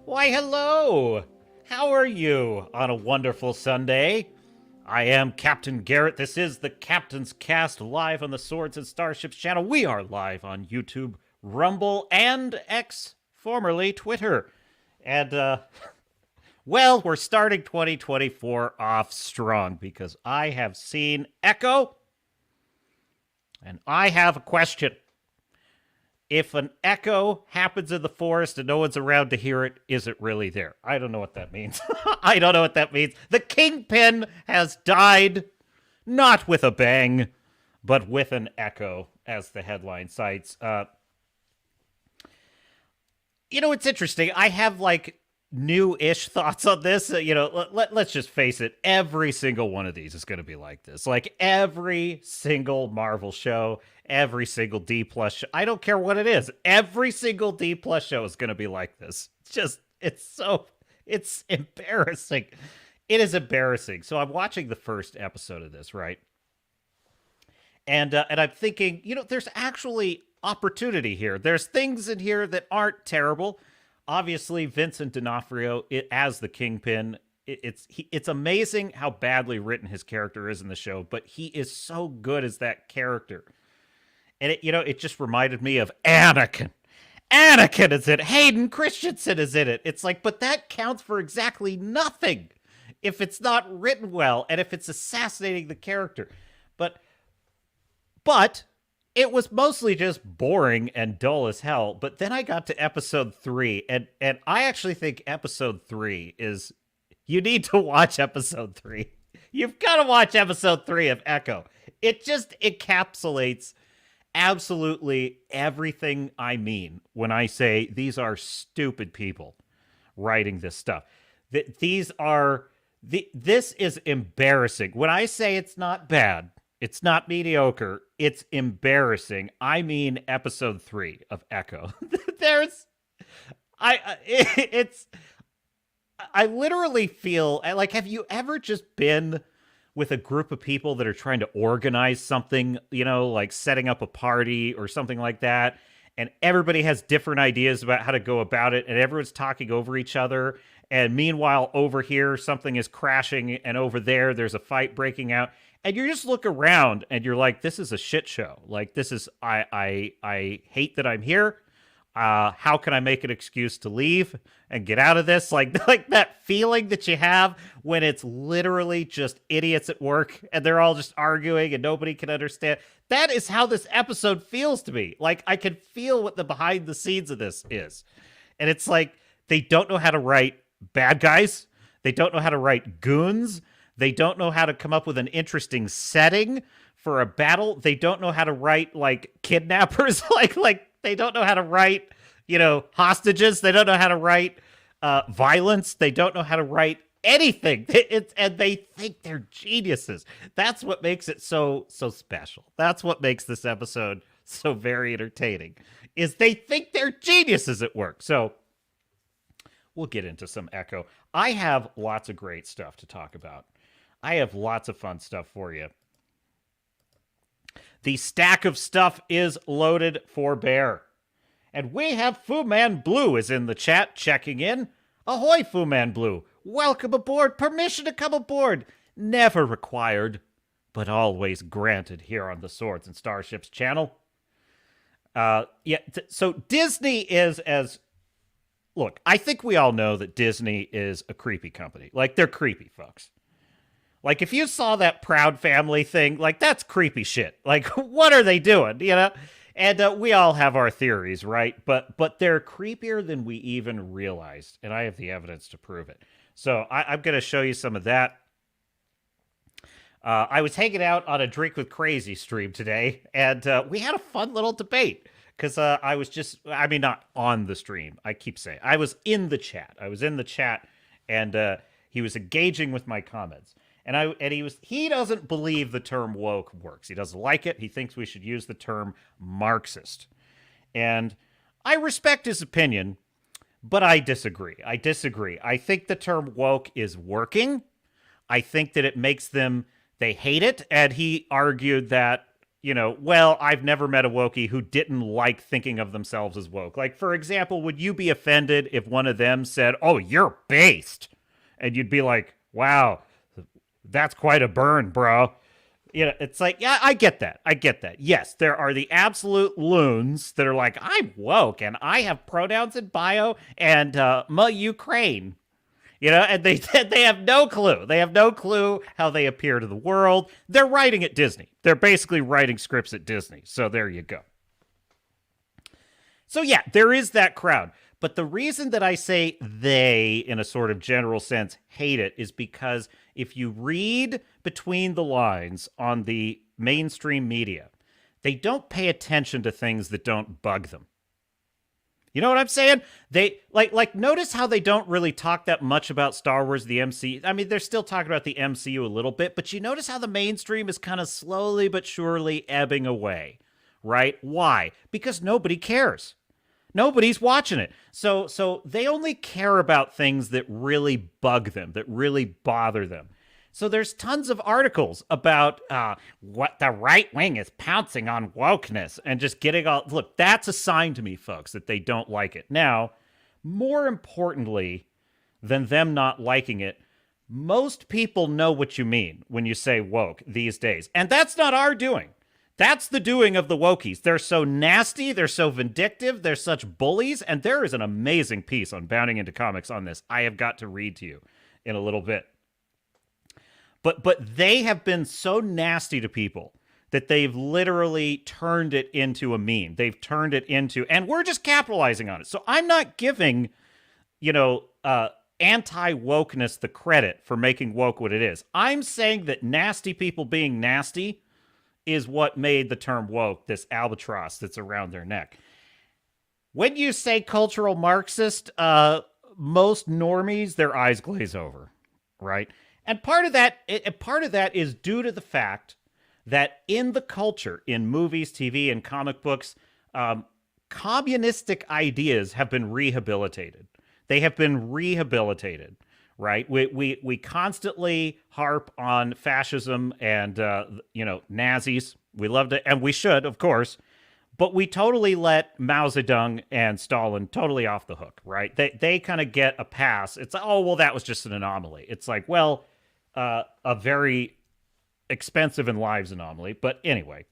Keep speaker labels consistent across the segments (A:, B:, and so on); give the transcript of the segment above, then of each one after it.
A: Why, hello! How are you on a wonderful Sunday? I am Captain Garrett. This is the Captain's Cast live on the Swords and Starships channel. We are live on YouTube, Rumble, and X, formerly Twitter. And, well, we're starting 2024 off strong because I have seen Echo, and I have a question. If an echo happens in the forest and no one's around to hear it, is it really there? I don't know what that means. I don't know what that means. The Kingpin has died, not with a bang, but with an echo, as the headline cites. It's interesting. I have, new-ish thoughts on this. Let's just face it. Every single one of these is going to be like this. Like, every single Marvel show, every single D-plus show. I don't care what it is. Every single D-plus show is going to be like this. It's embarrassing. It is embarrassing. So I'm watching the first episode of this, right? And I'm thinking, there's actually opportunity here. There's things in here that aren't terrible. Obviously, Vincent D'Onofrio as the Kingpin, it's amazing how badly written his character is in the show, but he is so good as that character. And it just reminded me of Anakin. Anakin is in it. Hayden Christensen is in it. It's like, but that counts for exactly nothing if it's not written well and if it's assassinating the character. But it was mostly just boring and dull as hell. But then I got to episode 3, and I actually think episode 3 is... You need to watch episode 3. You've got to watch episode 3 of Echo. It just encapsulates absolutely everything I mean when I say these are stupid people writing this stuff. This is embarrassing. When I say it's not bad, it's not mediocre, it's embarrassing. I mean episode 3 of Echo. I literally feel like, have you ever just been with a group of people that are trying to organize something, like setting up a party or something like that, and everybody has different ideas about how to go about it, and everyone's talking over each other, and meanwhile over here something is crashing, and over there's a fight breaking out, and you just look around and you're like, this is a shit show. Like, this is, I hate that I'm here. How can I make an excuse to leave and get out of this? Like that feeling that you have when it's literally just idiots at work and they're all just arguing and nobody can understand. That is how this episode feels to me. Like, I can feel what the behind the scenes of this is. And it's like, they don't know how to write bad guys. They don't know how to write goons. They don't know how to come up with an interesting setting for a battle. They don't know how to write, like, kidnappers. like they don't know how to write, hostages. They don't know how to write violence. They don't know how to write anything. And they think they're geniuses. That's what makes it so special. That's what makes this episode so very entertaining, is they think they're geniuses at work. So we'll get into some Echo. I have lots of great stuff to talk about. I have lots of fun stuff for you. The stack of stuff is loaded for bear. And we have Fu Man Blue is in the chat checking in. Ahoy, Fu Man Blue. Welcome aboard. Permission to come aboard. Never required, but always granted here on the Swords and Starships channel. So Disney is as... Look, I think we all know that Disney is a creepy company. Like, they're creepy, folks. Like, if you saw that Proud Family thing, like, that's creepy shit. Like, what are they doing, And we all have our theories, right? But they're creepier than we even realized, and I have the evidence to prove it. So I'm going to show you some of that. I was hanging out on a Drink with Crazy stream today, and we had a fun little debate. Because not on the stream. I keep saying, I was in the chat. And he was engaging with my comments. And he doesn't believe the term woke works. He doesn't like it. He thinks we should use the term Marxist. And I respect his opinion, but I disagree. I think the term woke is working. I think that it makes they hate it. And he argued that, well, I've never met a Wookiee who didn't like thinking of themselves as woke. Like, for example, would you be offended if one of them said, "Oh, you're based," and you'd be like, "Wow, that's quite a burn, bro." It's like, yeah, I get that. I get that. Yes, there are the absolute loons that are like, "I'm woke and I have pronouns in bio and my Ukraine." And they have no clue. They have no clue how they appear to the world. They're writing at Disney. They're basically writing scripts at Disney. So there you go. So yeah, there is that crowd. But the reason that I say they, in a sort of general sense, hate it is because if you read between the lines on the mainstream media, they don't pay attention to things that don't bug them. You know what I'm saying? They like notice how they don't really talk that much about Star Wars, the MCU. I mean, they're still talking about the MCU a little bit, but you notice how the mainstream is kind of slowly but surely ebbing away, right? Why? Because nobody cares. Nobody's watching it. So they only care about things that really bug them, that really bother them. So there's tons of articles about what the right wing is pouncing on wokeness and just getting all. Look, that's a sign to me, folks, that they don't like it. Now, more importantly than them not liking it, most people know what you mean when you say woke these days. And that's not our doing. That's the doing of the wokies. They're so nasty. They're so vindictive. They're such bullies. And there is an amazing piece on Bounding Into Comics on this I have got to read to you in a little bit. But they have been so nasty to people that they've literally turned it into a meme. They've turned it into, and we're just capitalizing on it. So I'm not giving, anti-wokeness the credit for making woke what it is. I'm saying that nasty people being nasty is what made the term woke this albatross that's around their neck. When you say cultural Marxist, most normies, their eyes glaze over, right? And part of that is due to the fact that in the culture, in movies, TV, and comic books, communistic ideas have been rehabilitated. They have been rehabilitated, right? We constantly harp on fascism and Nazis. We love to, and we should, of course. But we totally let Mao Zedong and Stalin totally off the hook, right? They kind of get a pass. It's like, oh, well, that was just an anomaly. It's like, well, a very expensive in lives anomaly. But anyway.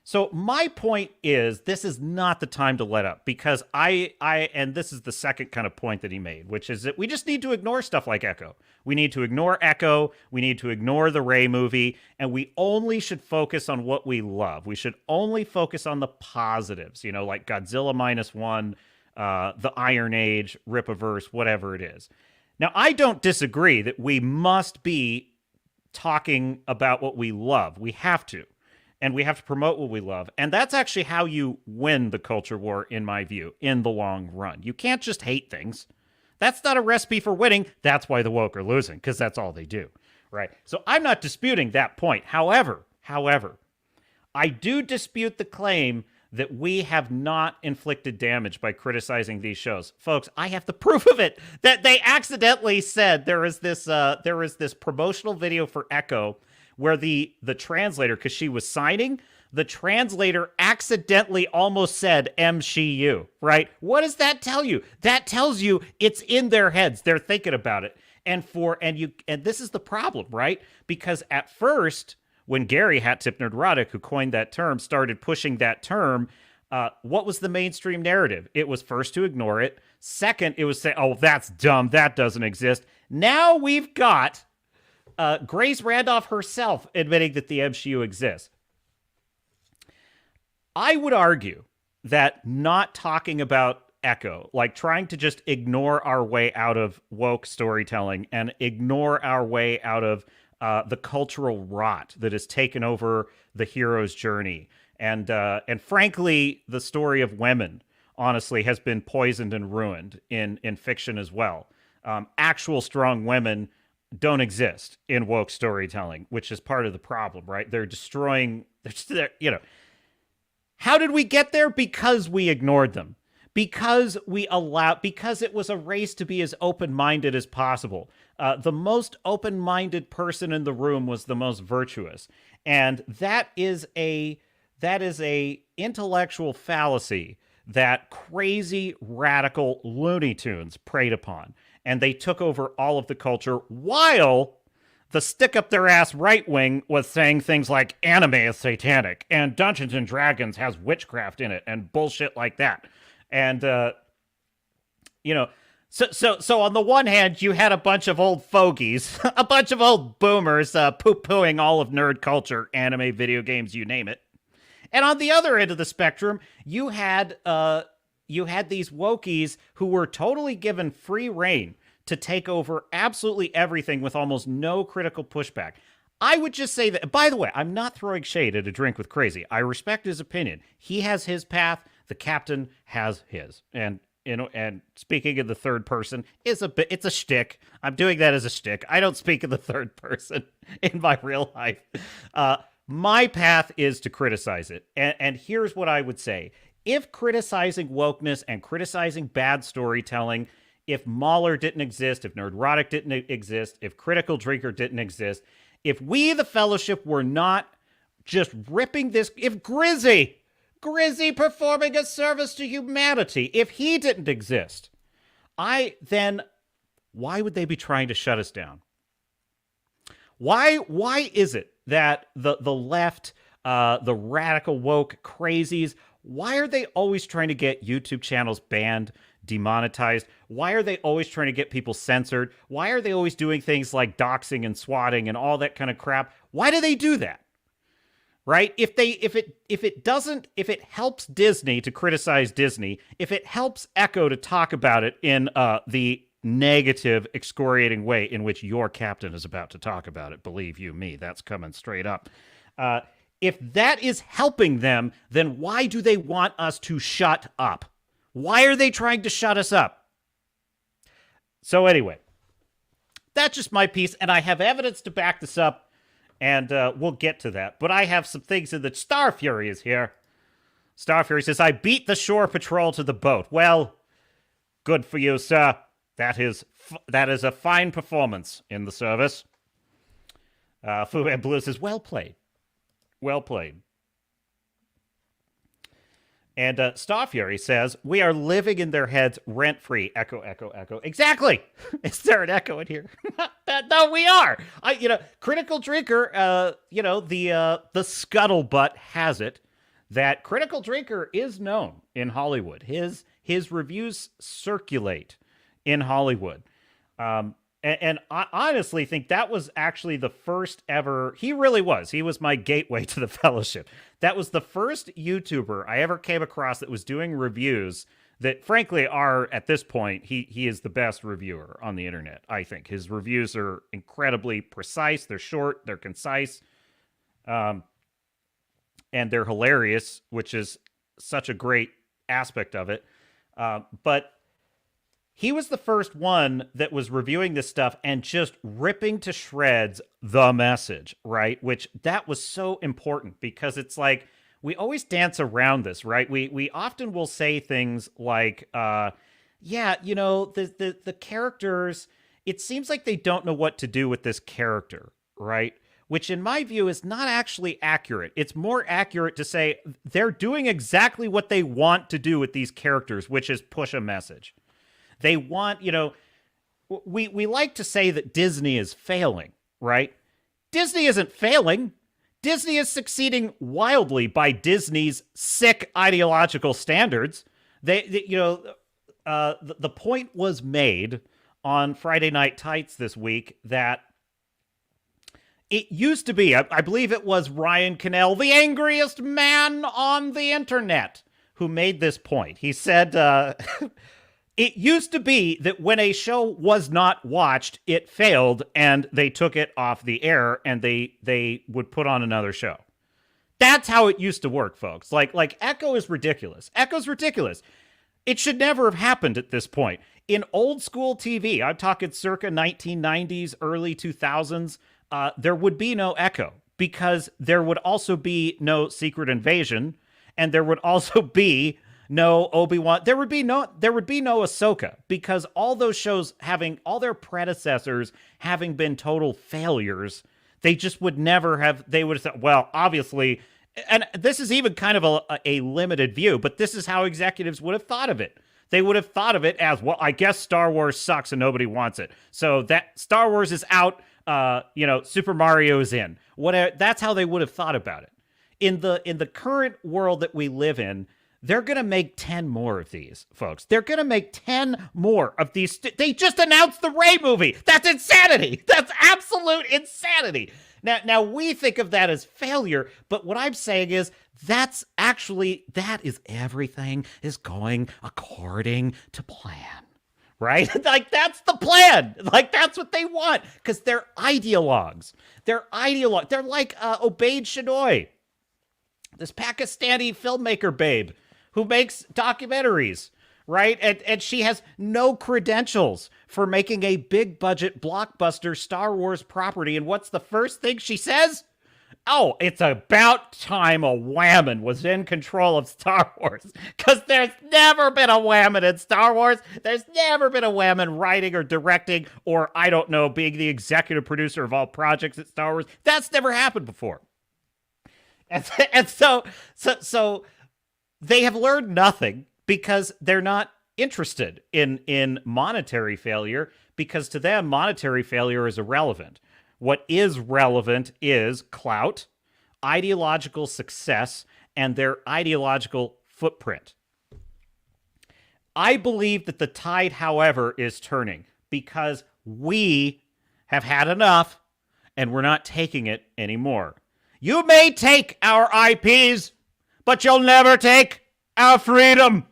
A: So my point is, this is not the time to let up, because and this is the second kind of point that he made, which is that we just need to ignore stuff like Echo. We need to ignore Echo. We need to ignore the Rey movie, and we only should focus on what we love. We should only focus on the positives, like Godzilla -1, the Iron Age, Rippaverse, whatever it is. Now, I don't disagree that we must be talking about what we love. We have to. And we have to promote what we love. And that's actually how you win the culture war, in my view, in the long run. You can't just hate things. That's not a recipe for winning. That's why the woke are losing, because that's all they do, right? So I'm not disputing that point. However, I do dispute the claim that we have not inflicted damage by criticizing these shows. Folks, I have the proof of it, that they accidentally said there is this promotional video for Echo where the translator, because she was signing, the translator accidentally almost said msheu, right? What does that tell you? That tells you it's in their heads. They're thinking about it. And this is the problem, right? Because at first, when Gary Hat-Tip Nerdrotic, who coined that term, started pushing that term, what was the mainstream narrative? It was first to ignore it. Second, it was say, oh, that's dumb. That doesn't exist. Now we've got Grace Randolph herself admitting that the msheu exists. I would argue that not talking about Echo, like trying to just ignore our way out of woke storytelling and ignore our way out of the cultural rot that has taken over the hero's journey, and frankly, the story of women, honestly, has been poisoned and ruined in fiction as well. Actual strong women don't exist in woke storytelling, which is part of the problem, right? They're destroying, how did we get there? Because we ignored them. because it was a race to be as open-minded as possible. The most open-minded person in the room was the most virtuous, and that is a intellectual fallacy that crazy radical Looney Tunes preyed upon, and they took over all of the culture while the stick up their ass right wing was saying things like anime is satanic and Dungeons and Dragons has witchcraft in it and bullshit like that. And you know, so on the one hand, you had a bunch of old fogies, a bunch of old boomers poo-pooing all of nerd culture, anime, video games, you name it. And on the other end of the spectrum, you had these wokies who were totally given free reign to take over absolutely everything with almost no critical pushback. I would just say that, by the way, I'm not throwing shade at A Drink with Crazy. I respect his opinion. He has his path. The captain has his. And speaking in the third person it's a shtick. I'm doing that as a shtick. I don't speak in the third person in my real life. My path is to criticize it. And here's what I would say. If criticizing wokeness and criticizing bad storytelling, if Mahler didn't exist, if Nerdrotic didn't exist, if Critical Drinker didn't exist, if we, the Fellowship, were not just ripping this, if Grizzy performing a service to humanity, if he didn't exist, then why would they be trying to shut us down? Why is it that the left, the radical woke crazies, why are they always trying to get YouTube channels banned, demonetized? Why are they always trying to get people censored? Why are they always doing things like doxing and swatting and all that kind of crap? Why do they do that? Right? If it helps Disney to criticize Disney, if it helps Echo to talk about it in the negative, excoriating way in which your captain is about to talk about it, believe you me, that's coming straight up. If that is helping them, then why do they want us to shut up? Why are they trying to shut us up? So anyway, that's just my piece, and I have evidence to back this up, and we'll get to that. But I have some things in the Star Fury is here. Star Fury says, I beat the shore patrol to the boat. Well, good for you, sir. That is a fine performance in the service. Fu and Blue says, well played. Well played. And Star Fury says, we are living in their heads rent-free. Echo, echo, echo. Exactly. Is there an echo in here? No, we are. Critical Drinker, the scuttlebutt has it that Critical Drinker is known in Hollywood. His reviews circulate in Hollywood. And I honestly think that was actually the first ever. He really was. He was my gateway to the Fellowship. That was the first YouTuber I ever came across that was doing reviews that, frankly, are, at this point, he is the best reviewer on the internet, I think. His reviews are incredibly precise. They're short. They're concise. And they're hilarious, which is such a great aspect of it. But he was the first one that was reviewing this stuff and just ripping to shreds the message, right? Which that was so important because it's like we always dance around this, right? We often will say things like, the characters, it seems like they don't know what to do with this character, right? Which in my view is not actually accurate. It's more accurate to say they're doing exactly what they want to do with these characters, which is push a message. They want, we like to say that Disney is failing, right? Disney isn't failing. Disney is succeeding wildly by Disney's sick ideological standards. The point was made on Friday Night Tights this week that it used to be, I believe it was Ryan Cannell, the angriest man on the internet, who made this point. He said, it used to be that when a show was not watched, it failed, and they took it off the air, and they would put on another show. That's how it used to work, folks. Like Echo is ridiculous. Echo's ridiculous. It should never have happened at this point. In old school TV, I'm talking circa 1990s, early 2000s, there would be no Echo because there would also be no Secret Invasion, and there would also be no Obi-Wan. There would be no Ahsoka because all those shows having all their predecessors having been total failures, they just would never have. They would have said, well, obviously, and this is even kind of a limited view, but this is how executives would have thought of it. They would have thought of it as, well, I guess Star Wars sucks and nobody wants it, so that Star Wars is out. Super Mario is in. Whatever. That's how they would have thought about it. In the current world that we live in, they're going to make 10 more of these, folks. They're going to make 10 more of these. They just announced the Rey movie. That's insanity. That's absolute insanity. Now we think of that as failure, but what I'm saying is that is everything is going according to plan. Right? Like, that's the plan. Like, that's what they want because they're ideologues. They're ideologues. They're like Obaid Shinoy, this Pakistani filmmaker babe who makes documentaries, right? And she has no credentials for making a big budget blockbuster Star Wars property. And what's the first thing she says? Oh, it's about time a whammon was in control of Star Wars. Because there's never been a whammon in Star Wars. There's never been a whammon writing or directing or, I don't know, being the executive producer of all projects at Star Wars. That's never happened before. And so they have learned nothing because they're not interested in monetary failure, because to them, monetary failure is irrelevant. What is relevant is clout, ideological success, and their ideological footprint. I believe that the tide, however, is turning because we have had enough and we're not taking it anymore. You may take our IPs, but you'll never take our freedom.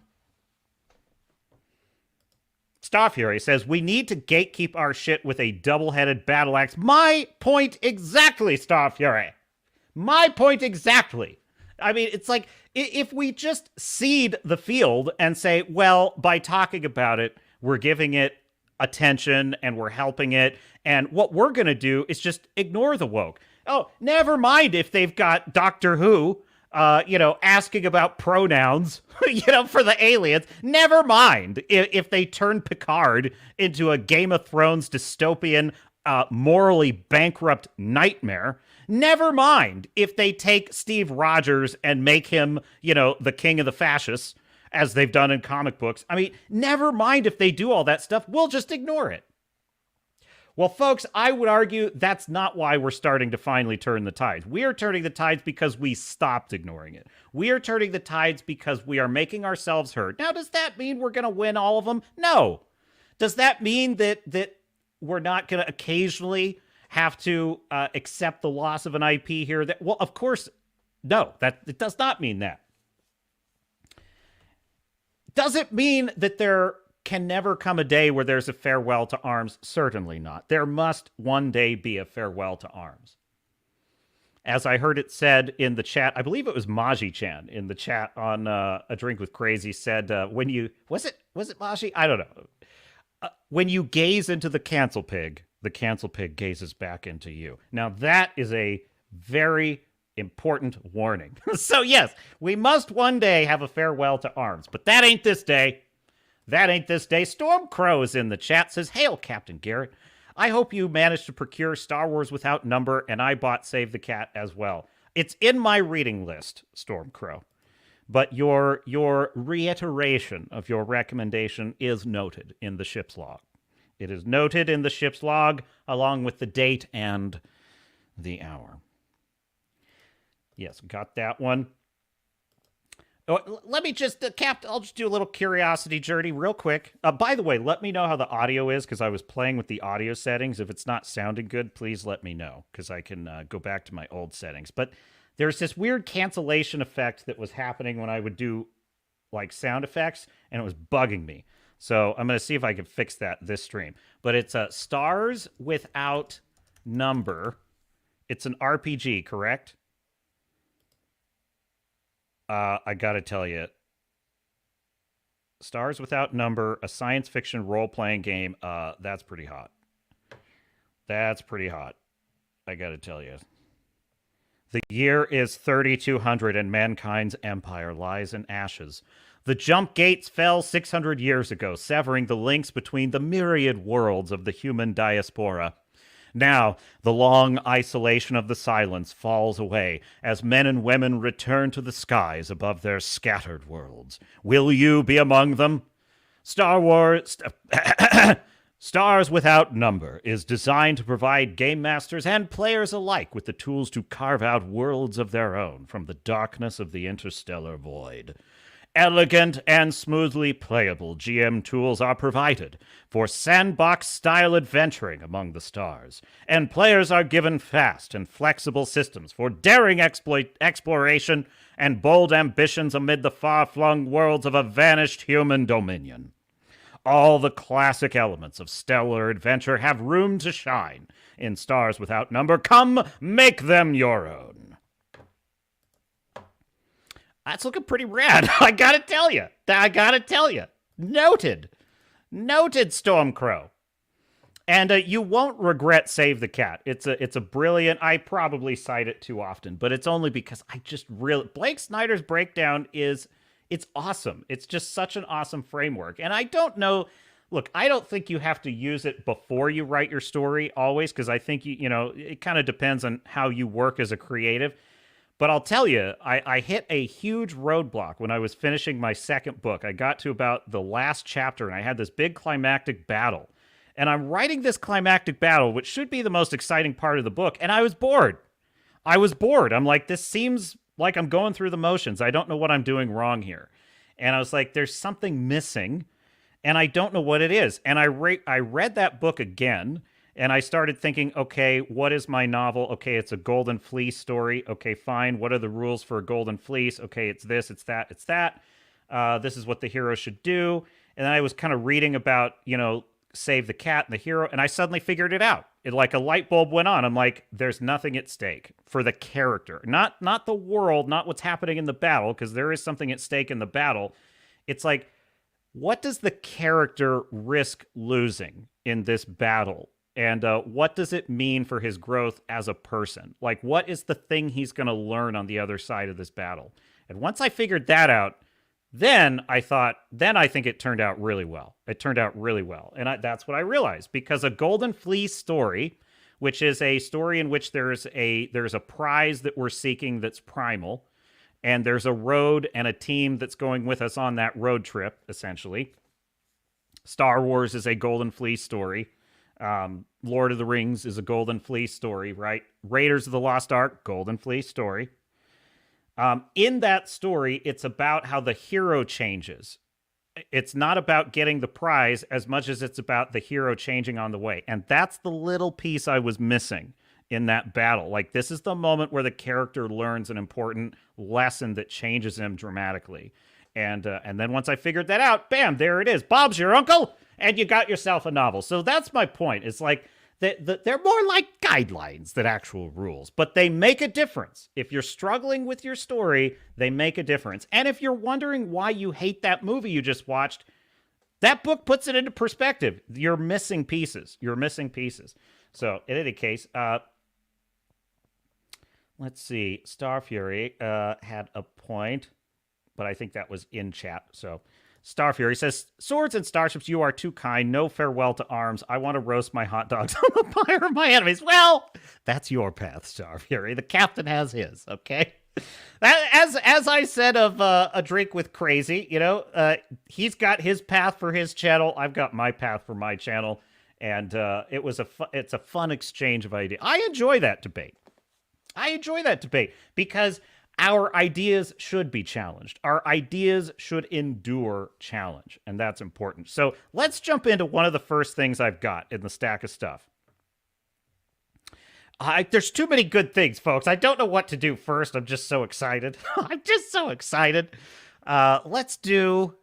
A: Starfury says, we need to gatekeep our shit with a double-headed battle axe. My point exactly, Starfury. My point exactly. I mean, it's like, if we just cede the field and say, well, by talking about it, we're giving it attention and we're helping it, and what we're going to do is just ignore the woke. Oh, never mind if they've got Doctor Who, asking about pronouns, for the aliens. Never mind if they turn Picard into a Game of Thrones dystopian, morally bankrupt nightmare. Never mind if they take Steve Rogers and make him, the king of the fascists, as they've done in comic books. I mean, never mind if they do all that stuff. We'll just ignore it. Well, folks, I would argue that's not why we're starting to finally turn the tides. We are turning the tides because we stopped ignoring it. We are turning the tides because we are making ourselves heard. Now, does that mean we're going to win all of them? No. Does that mean that we're not going to occasionally have to accept the loss of an IP here? Well, of course, no. It does not mean that. Does it mean that there can never come a day where there's a farewell to arms? Certainly not. There must one day be a farewell to arms. As I heard it said in the chat, I believe it was Maji-chan in the chat on A Drink with Crazy said, when you... Was it Maji? I don't know. When you gaze into the cancel pig gazes back into you. Now, that is a very important warning. So, yes, we must one day have a farewell to arms, but that ain't this day. That ain't this day. Storm Crow is in the chat, says, hail, Captain Garrett. I hope you managed to procure Star Wars Without Number, and I bought Save the Cat as well. It's in my reading list, Storm Crow. But your reiteration of your recommendation is noted in the ship's log. It is noted in the ship's log, along with the date and the hour. Yes, got that one. Oh, let me just, I'll just do a little curiosity journey real quick. By the way, let me know how the audio is, because I was playing with the audio settings. If it's not sounding good, please let me know, because I can go back to my old settings. But there's this weird cancellation effect that was happening when I would do, like, sound effects, and it was bugging me. So I'm going to see if I can fix that this stream. But it's Stars Without Number. It's an RPG, correct? I gotta tell you, Stars Without Number, a science fiction role-playing game, that's pretty hot. That's pretty hot, I gotta tell you. The year is 3200 and mankind's empire lies in ashes. The jump gates fell 600 years ago, severing the links between the myriad worlds of the human diaspora. Now, the long isolation of the silence falls away as men and women return to the skies above their scattered worlds. Will you be among them? Star Wars. Stars Without Number is designed to provide game masters and players alike with the tools to carve out worlds of their own from the darkness of the interstellar void. Elegant and smoothly playable GM tools are provided for sandbox-style adventuring among the stars, and players are given fast and flexible systems for daring exploration and bold ambitions amid the far-flung worlds of a vanished human dominion. All the classic elements of stellar adventure have room to shine in Stars Without Number. Come, make them your own. That's looking pretty rad. I gotta tell you. Noted. Noted, Stormcrow. And you won't regret Save the Cat. It's a brilliant. I probably cite it too often, but it's only because I just really Blake Snyder's breakdown is it's awesome. It's just such an awesome framework. And I don't know. Look, I don't think you have to use it before you write your story always, because I think you know it kind of depends on how you work as a creative. But I'll tell you, I hit a huge roadblock when I was finishing my second book. I got to about the last chapter, and I had this big climactic battle. And I'm writing this climactic battle, which should be the most exciting part of the book, and I was bored. I'm like, this seems like I'm going through the motions. I don't know what I'm doing wrong here. And I was like, there's something missing, and I don't know what it is. And I read that book again, and I started thinking, okay, what is my novel? Okay, it's a Golden Fleece story. Okay, fine. What are the rules for a Golden Fleece? Okay, it's this, it's that, it's that. This is what the hero should do. And then I was kind of reading about, Save the Cat and the hero, and I suddenly figured it out. It like a light bulb went on. I'm like, there's nothing at stake for the character. Not the world, not what's happening in the battle, because there is something at stake in the battle. It's like, what does the character risk losing in this battle? And what does it mean for his growth as a person? Like, what is the thing he's going to learn on the other side of this battle? And once I figured that out, then I think it turned out really well. It turned out really well. And that's what I realized. Because a Golden Fleece story, which is a story in which there's a prize that we're seeking that's primal, and there's a road and a team that's going with us on that road trip, essentially. Star Wars is a Golden Fleece story. Lord of the Rings is a Golden Fleece story, right? Raiders of the Lost Ark, Golden Fleece story. In that story, it's about how the hero changes. It's not about getting the prize as much as it's about the hero changing on the way. And that's the little piece I was missing in that battle. Like, this is the moment where the character learns an important lesson that changes him dramatically. And then once I figured that out, bam, there it is. Bob's your uncle, and you got yourself a novel. So that's my point. It's like, they're more like guidelines than actual rules, but they make a difference. If you're struggling with your story, they make a difference. And if you're wondering why you hate that movie you just watched, that book puts it into perspective. You're missing pieces. So in any case, let's see. Star Fury had a point, but I think that was in chat. So Star Fury says, swords and starships, you are too kind. No farewell to arms. I want to roast my hot dogs on the fire of my enemies. Well, that's your path, Star Fury. The captain has his, okay? As I said of A Drink with Crazy, he's got his path for his channel. I've got my path for my channel. And it's a fun exchange of ideas. I enjoy that debate because our ideas should be challenged. Our ideas should endure challenge, and that's important. So let's jump into one of the first things I've got in the stack of stuff. There's too many good things, folks. I don't know what to do first. I'm just so excited. Let's do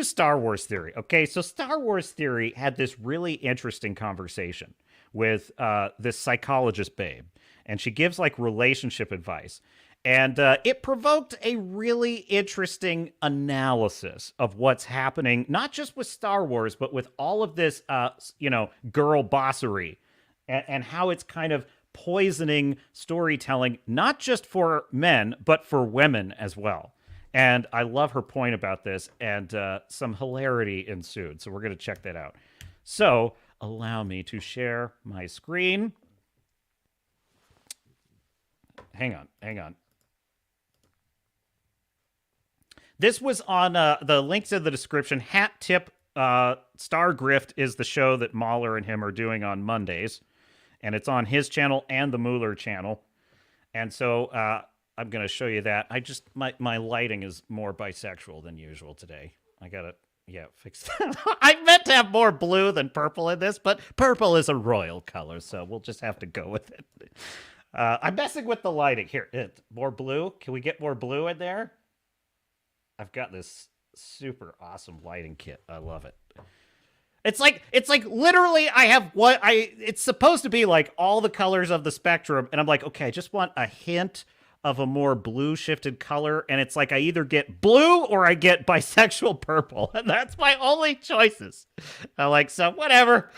A: Star Wars Theory. Okay, so Star Wars Theory had this really interesting conversation with this psychologist babe, and she gives like relationship advice. And it provoked a really interesting analysis of what's happening, not just with Star Wars, but with all of this, girl bossery, and how it's kind of poisoning storytelling, not just for men, but for women as well. And I love her point about this, and some hilarity ensued. So we're going to check that out. So allow me to share my screen. Hang on. This was on the links in the description. Hat tip, Star Grift is the show that Mahler and him are doing on Mondays. And it's on his channel and the Mueller channel. And so I'm going to show you that. My lighting is more bisexual than usual today. I got to, fix that. I meant to have more blue than purple in this, but purple is a royal color, so we'll just have to go with it. I'm messing with the lighting. Here, more blue. Can we get more blue in there? I've got this super awesome lighting kit. I love it. It's like literally I have it's supposed to be like all the colors of the spectrum, and I'm like, okay, I just want a hint of a more blue shifted color, and it's like I either get blue or I get bisexual purple, and that's my only choices. I'm like, so whatever.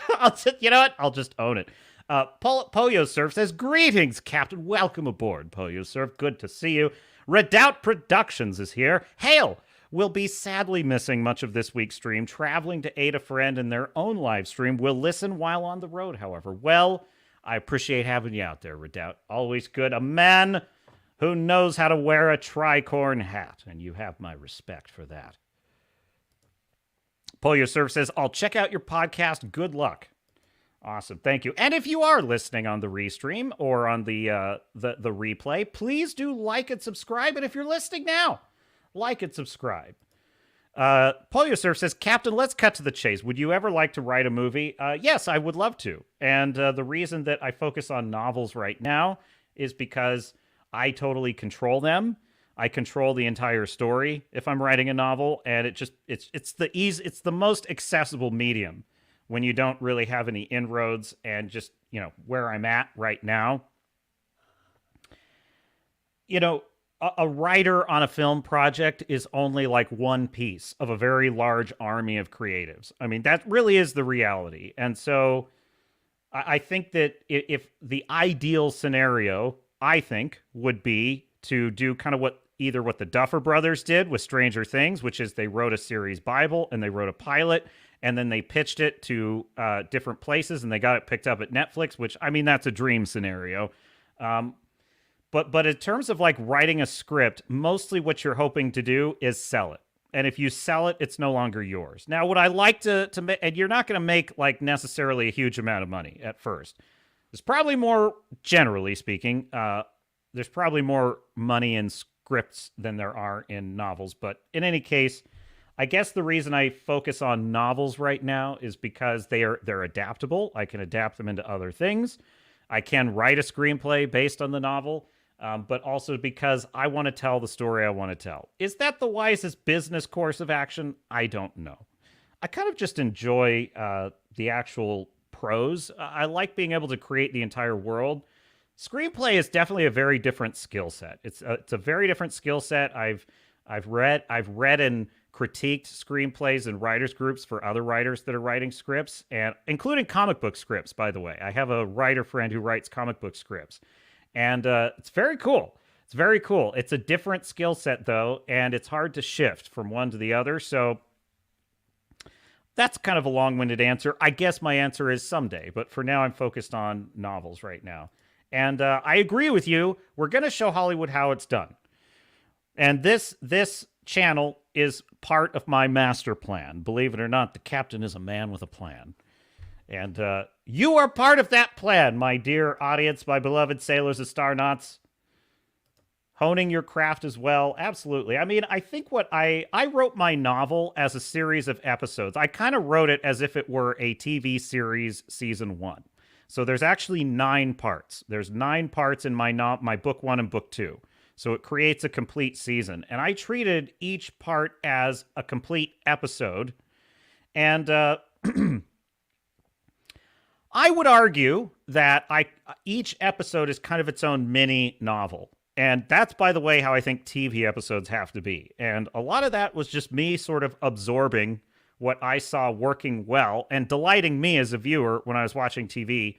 A: You know what? I'll just own it. Poyo Surf says, greetings, Captain. Welcome aboard, Poyo Surf. Good to see you. Redoubt Productions is here. Hail! We'll be sadly missing much of this week's stream, traveling to aid a friend in their own live stream. We'll listen while on the road, however. Well, I appreciate having you out there, Redoubt. Always good. A man who knows how to wear a tricorn hat, and you have my respect for that. Polio Surf says, I'll check out your podcast. Good luck. Awesome. Thank you. And if you are listening on the restream or on the replay, please do like and subscribe. And if you're listening now, like and subscribe. Polio Surf says, Captain, let's cut to the chase. Would you ever like to write a movie? Yes, I would love to. And the reason that I focus on novels right now is because I totally control them. I control the entire story if I'm writing a novel, and it's the most accessible medium when you don't really have any inroads, and just, where I'm at right now. A writer on a film project is only like one piece of a very large army of creatives. I mean, that really is the reality. And so I think that if the ideal scenario, I think, would be to do kind of what the Duffer Brothers did with Stranger Things, which is they wrote a series Bible and they wrote a pilot, and then they pitched it to different places, and they got it picked up at Netflix, which, I mean, that's a dream scenario. But in terms of like writing a script, mostly what you're hoping to do is sell it. And if you sell it, it's no longer yours. Now, what I like to make, and you're not going to make like necessarily a huge amount of money at first. There's probably more, generally speaking, there's probably more money in scripts than there are in novels. But in any case, I guess the reason I focus on novels right now is because they're adaptable. I can adapt them into other things. I can write a screenplay based on the novel, but also because I want to tell the story I want to tell. Is that the wisest business course of action? I don't know. I kind of just enjoy the actual prose. I like being able to create the entire world. Screenplay is definitely a very different skill set. It's a very different skill set. I've read and critiqued screenplays and writers groups for other writers that are writing scripts, and including comic book scripts, by the way. I have a writer friend who writes comic book scripts, and it's very cool. It's very cool. It's a different skill set, though, and it's hard to shift from one to the other, so that's kind of a long-winded answer. I guess my answer is someday, but for now I'm focused on novels right now. And I agree with you. We're going to show Hollywood how it's done. And this channel is part of my master plan. Believe it or not, the captain is a man with a plan. And you are part of that plan, my dear audience, my beloved sailors and starnauts. Honing your craft as well. Absolutely. I mean, I think I wrote my novel as a series of episodes. I kind of wrote it as if it were a TV series season 1. So there's actually 9 parts. There's 9 parts in my book 1 and book 2. So it creates a complete season. And I treated each part as a complete episode. And I would argue that each episode is kind of its own mini novel. And that's, by the way, how I think TV episodes have to be. And a lot of that was just me sort of absorbing what I saw working well and delighting me as a viewer when I was watching TV,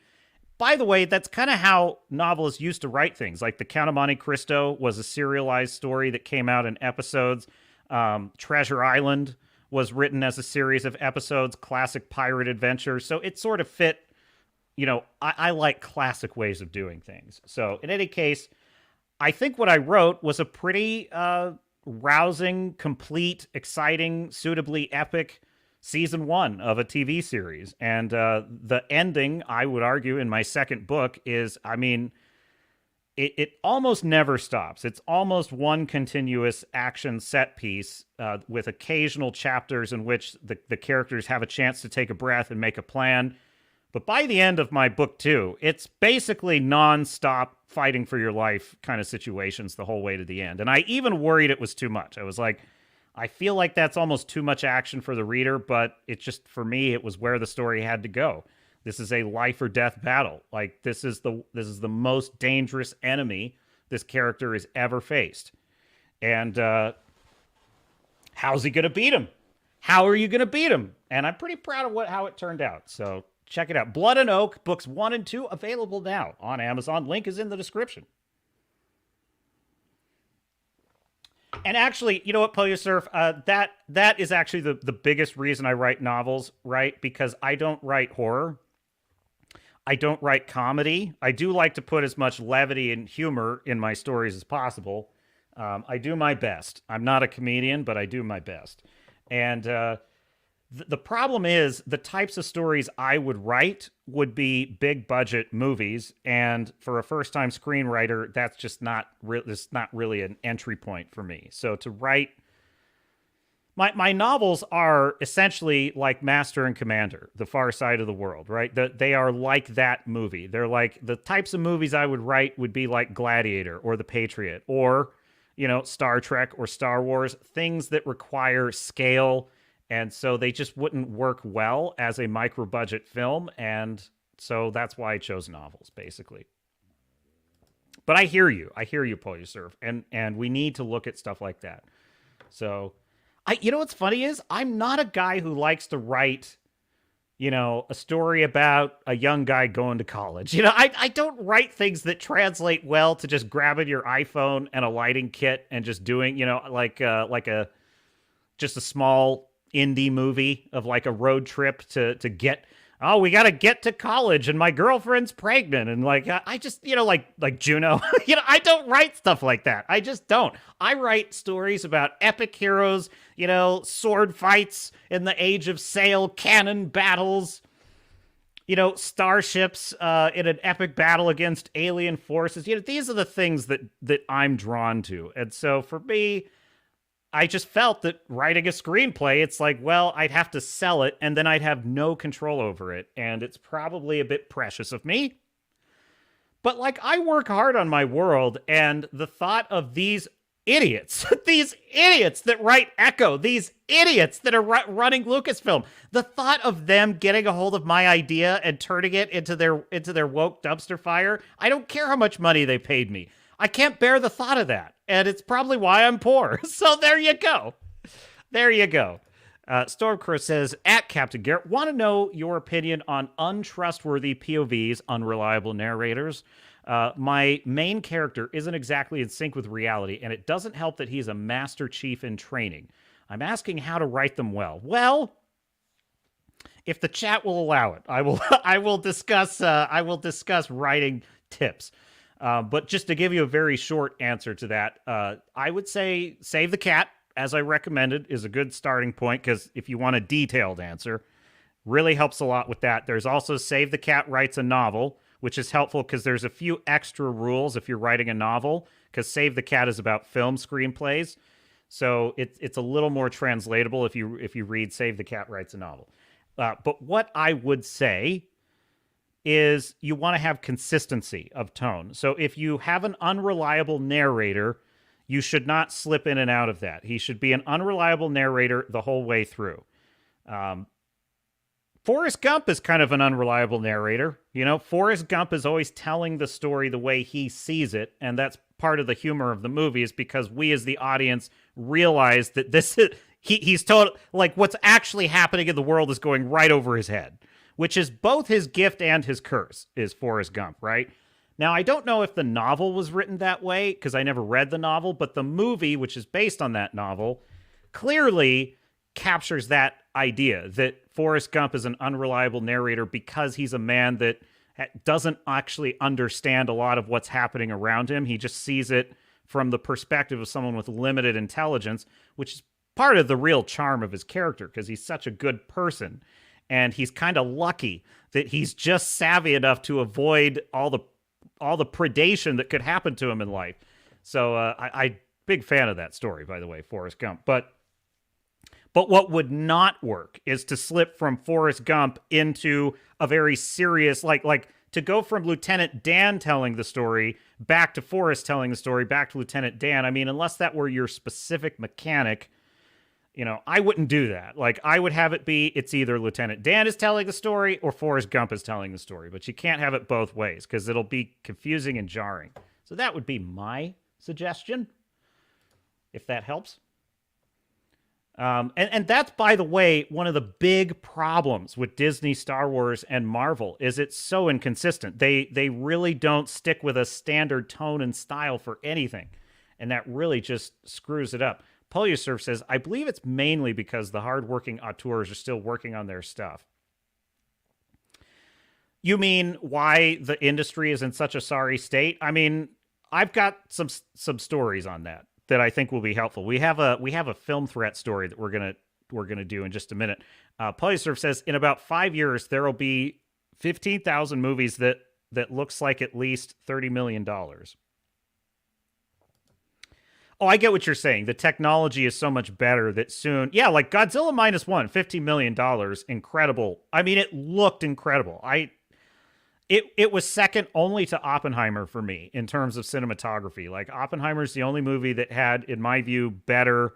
A: By the way, that's kind of how novelists used to write things. Like The Count of Monte Cristo was a serialized story that came out in episodes. Treasure Island was written as a series of episodes, classic pirate adventure. So it sort of fit, I like classic ways of doing things. So in any case, I think what I wrote was a pretty rousing, complete, exciting, suitably epic season 1 of a TV series. And the ending, I would argue, in my second book is, it almost never stops. It's almost one continuous action set piece with occasional chapters in which the characters have a chance to take a breath and make a plan. But by the end of my book 2, it's basically non-stop fighting for your life kind of situations the whole way to the end. And I even worried it was too much. I was like, I feel like that's almost too much action for the reader, but it just, for me, it was where the story had to go. This is a life or death battle. Like, this is the most dangerous enemy this character has ever faced. And how's he going to beat him? How are you going to beat him? And I'm pretty proud of how it turned out. So check it out. Blood and Oak, books 1 and 2, available now on Amazon. Link is in the description. And actually, you know what, Polyosurf? That is actually the biggest reason I write novels, right? Because I don't write horror. I don't write comedy. I do like to put as much levity and humor in my stories as possible. I do my best. I'm not a comedian, but I do my best. And the problem is the types of stories I would write would be big budget movies. And for a first time screenwriter, that's just not really an entry point for me. So to write, my novels are essentially like Master and Commander, The Far Side of the World, right? They are like that movie. They're like the types of movies I would write would be like Gladiator or The Patriot or, Star Trek or Star Wars, things that require scale. And so they just wouldn't work well as a micro budget film. And so that's why I chose novels, basically. But I hear you, Polyosurf. And we need to look at stuff like that. So what's funny is I'm not a guy who likes to write, a story about a young guy going to college. I don't write things that translate well to just grabbing your iPhone and a lighting kit and just doing, just a small indie movie of like a road trip to get, we got to get to college and my girlfriend's pregnant. And like, I just, like Juno, I don't write stuff like that. I just don't. I write stories about epic heroes, sword fights in the age of sail, cannon battles, starships in an epic battle against alien forces. These are the things that I'm drawn to. And so for me, I just felt that writing a screenplay, it's like, well, I'd have to sell it and then I'd have no control over it. And it's probably a bit precious of me. But like, I work hard on my world, and the thought of these idiots, these idiots that write Echo, these idiots that are running Lucasfilm, the thought of them getting a hold of my idea and turning it into their woke dumpster fire, I don't care how much money they paid me. I can't bear the thought of that. And it's probably why I'm poor. So there you go. There you go. Stormcrow says, at Captain Garrett, want to know your opinion on untrustworthy POVs, unreliable narrators. My main character isn't exactly in sync with reality, and it doesn't help that he's a Master Chief in training. I'm asking how to write them well. Well, if the chat will allow it, I will discuss writing tips. But just to give you a very short answer to that, I would say Save the Cat, as I recommended, is a good starting point, because if you want a detailed answer, really helps a lot with that. There's also Save the Cat Writes a Novel, which is helpful because there's a few extra rules if you're writing a novel, because Save the Cat is about film screenplays. So it's a little more translatable if you read Save the Cat Writes a Novel. But what I would say is you want to have consistency of tone. So if you have an unreliable narrator, you should not slip in and out of that. He should be an unreliable narrator the whole way through. Forrest Gump is kind of an unreliable narrator. Forrest Gump is always telling the story the way he sees it, and that's part of the humor of the movie, is because we as the audience realize that this is he's told, like, what's actually happening in the world is going right over his head. which is both his gift and his curse, is Forrest Gump, right? Now, I don't know if the novel was written that way because I never read the novel, but the movie, which is based on that novel, clearly captures that idea that Forrest Gump is an unreliable narrator because he's a man that doesn't actually understand a lot of what's happening around him. He just sees it from the perspective of someone with limited intelligence, which is part of the real charm of his character because he's such a good person. And he's kind of lucky that he's just savvy enough to avoid all the predation that could happen to him in life. So I big fan of that story, by the way, Forrest Gump. But what would not work is to slip from Forrest Gump into a very serious, like to go from Lieutenant Dan telling the story back to Forrest telling the story back to Lieutenant Dan. I mean, unless that were your specific mechanic, I wouldn't do that. Like, I would have it be it's either Lieutenant Dan is telling the story or Forrest Gump is telling the story. But you can't have it both ways because it'll be confusing and jarring. So that would be my suggestion, if that helps. And that's, by the way, one of the big problems with Disney, Star Wars, and Marvel is it's so inconsistent. They really don't stick with a standard tone and style for anything. And that really just screws it up. Polyosurf says, I believe it's mainly because the hardworking auteurs are still working on their stuff. You mean why the industry is in such a sorry state? I mean, I've got some stories on that I think will be helpful. We have a film threat story that we're gonna do in just a minute. Polyosurf says, in about 5 years there will be 15,000 movies that looks like at least $30 million. Oh, I get what you're saying. The technology is so much better that soon... Yeah, like Godzilla Minus One, $50 million. Incredible. I mean, it looked incredible. It was second only to Oppenheimer for me in terms of cinematography. Like, Oppenheimer's the only movie that had, in my view, better,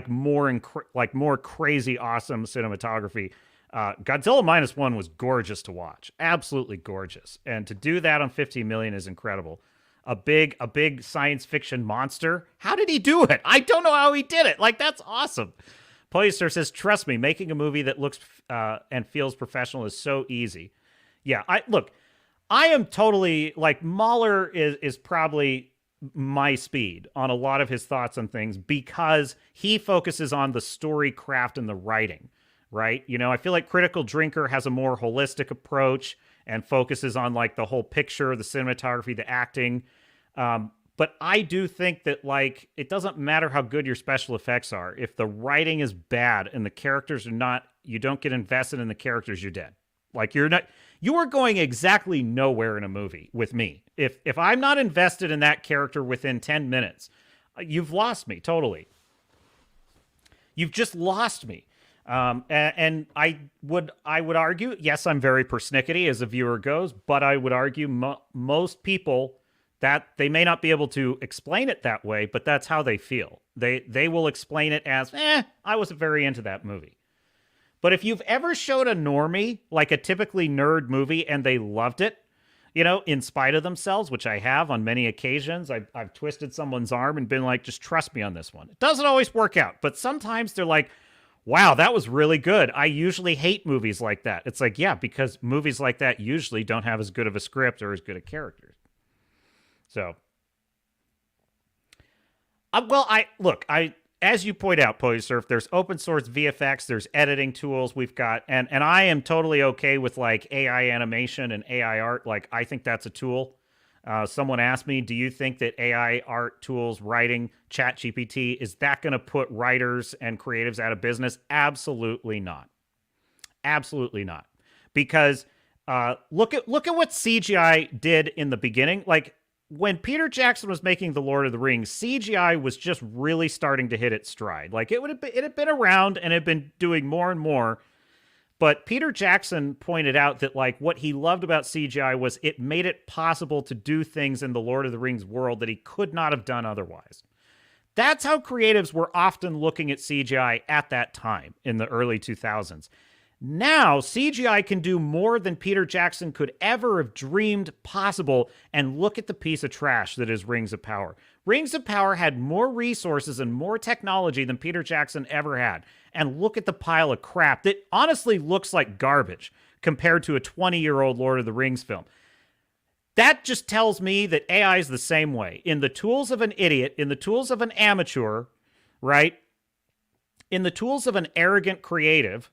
A: more crazy awesome cinematography. Godzilla Minus One was gorgeous to watch. Absolutely gorgeous. And to do that on 50 million is incredible. A big science fiction monster. How did he do it? I don't know how he did it. Like, that's awesome. Polyester says, trust me, making a movie that looks and feels professional is so easy. Yeah, I am totally, like, Mahler is probably my speed on a lot of his thoughts on things because he focuses on the story craft and the writing, right? I feel like Critical Drinker has a more holistic approach and focuses on, like, the whole picture, the cinematography, the acting. But I do think that, like, it doesn't matter how good your special effects are. If the writing is bad and the characters are not, you don't get invested in the characters, you're dead. Like, you are going exactly nowhere in a movie with me. If I'm not invested in that character within 10 minutes, you've lost me totally. You've just lost me. And I would argue, yes, I'm very persnickety as a viewer goes, but I would argue most people that they may not be able to explain it that way, but that's how they feel. They will explain it as, I wasn't very into that movie. But if you've ever showed a normie like a typically nerd movie and they loved it, in spite of themselves, which I have on many occasions, I've twisted someone's arm and been like, just trust me on this one. It doesn't always work out, but sometimes they're like, wow, that was really good. I usually hate movies like that. It's like, yeah, because movies like that usually don't have as good of a script or as good of characters. So, as you point out, Polysurf, there's open source VFX, there's editing tools we've got, and I am totally okay with, like, AI animation and AI art. Like, I think that's a tool. Someone asked me, do you think that AI art tools, writing, ChatGPT, is that going to put writers and creatives out of business? Absolutely not. Absolutely not. Because look at what CGI did in the beginning. Like, when Peter Jackson was making The Lord of the Rings, CGI was just really starting to hit its stride. Like, it had been around and had been doing more and more. But Peter Jackson pointed out that, like, what he loved about CGI was it made it possible to do things in the Lord of the Rings world that he could not have done otherwise. That's how creatives were often looking at CGI at that time in the early 2000s. Now, CGI can do more than Peter Jackson could ever have dreamed possible, and look at the piece of trash that is Rings of Power. Rings of Power had more resources and more technology than Peter Jackson ever had, and look at the pile of crap that honestly looks like garbage compared to a 20-year-old Lord of the Rings film. That just tells me that AI is the same way. In the tools of an idiot, in the tools of an amateur, right? In the tools of an arrogant creative,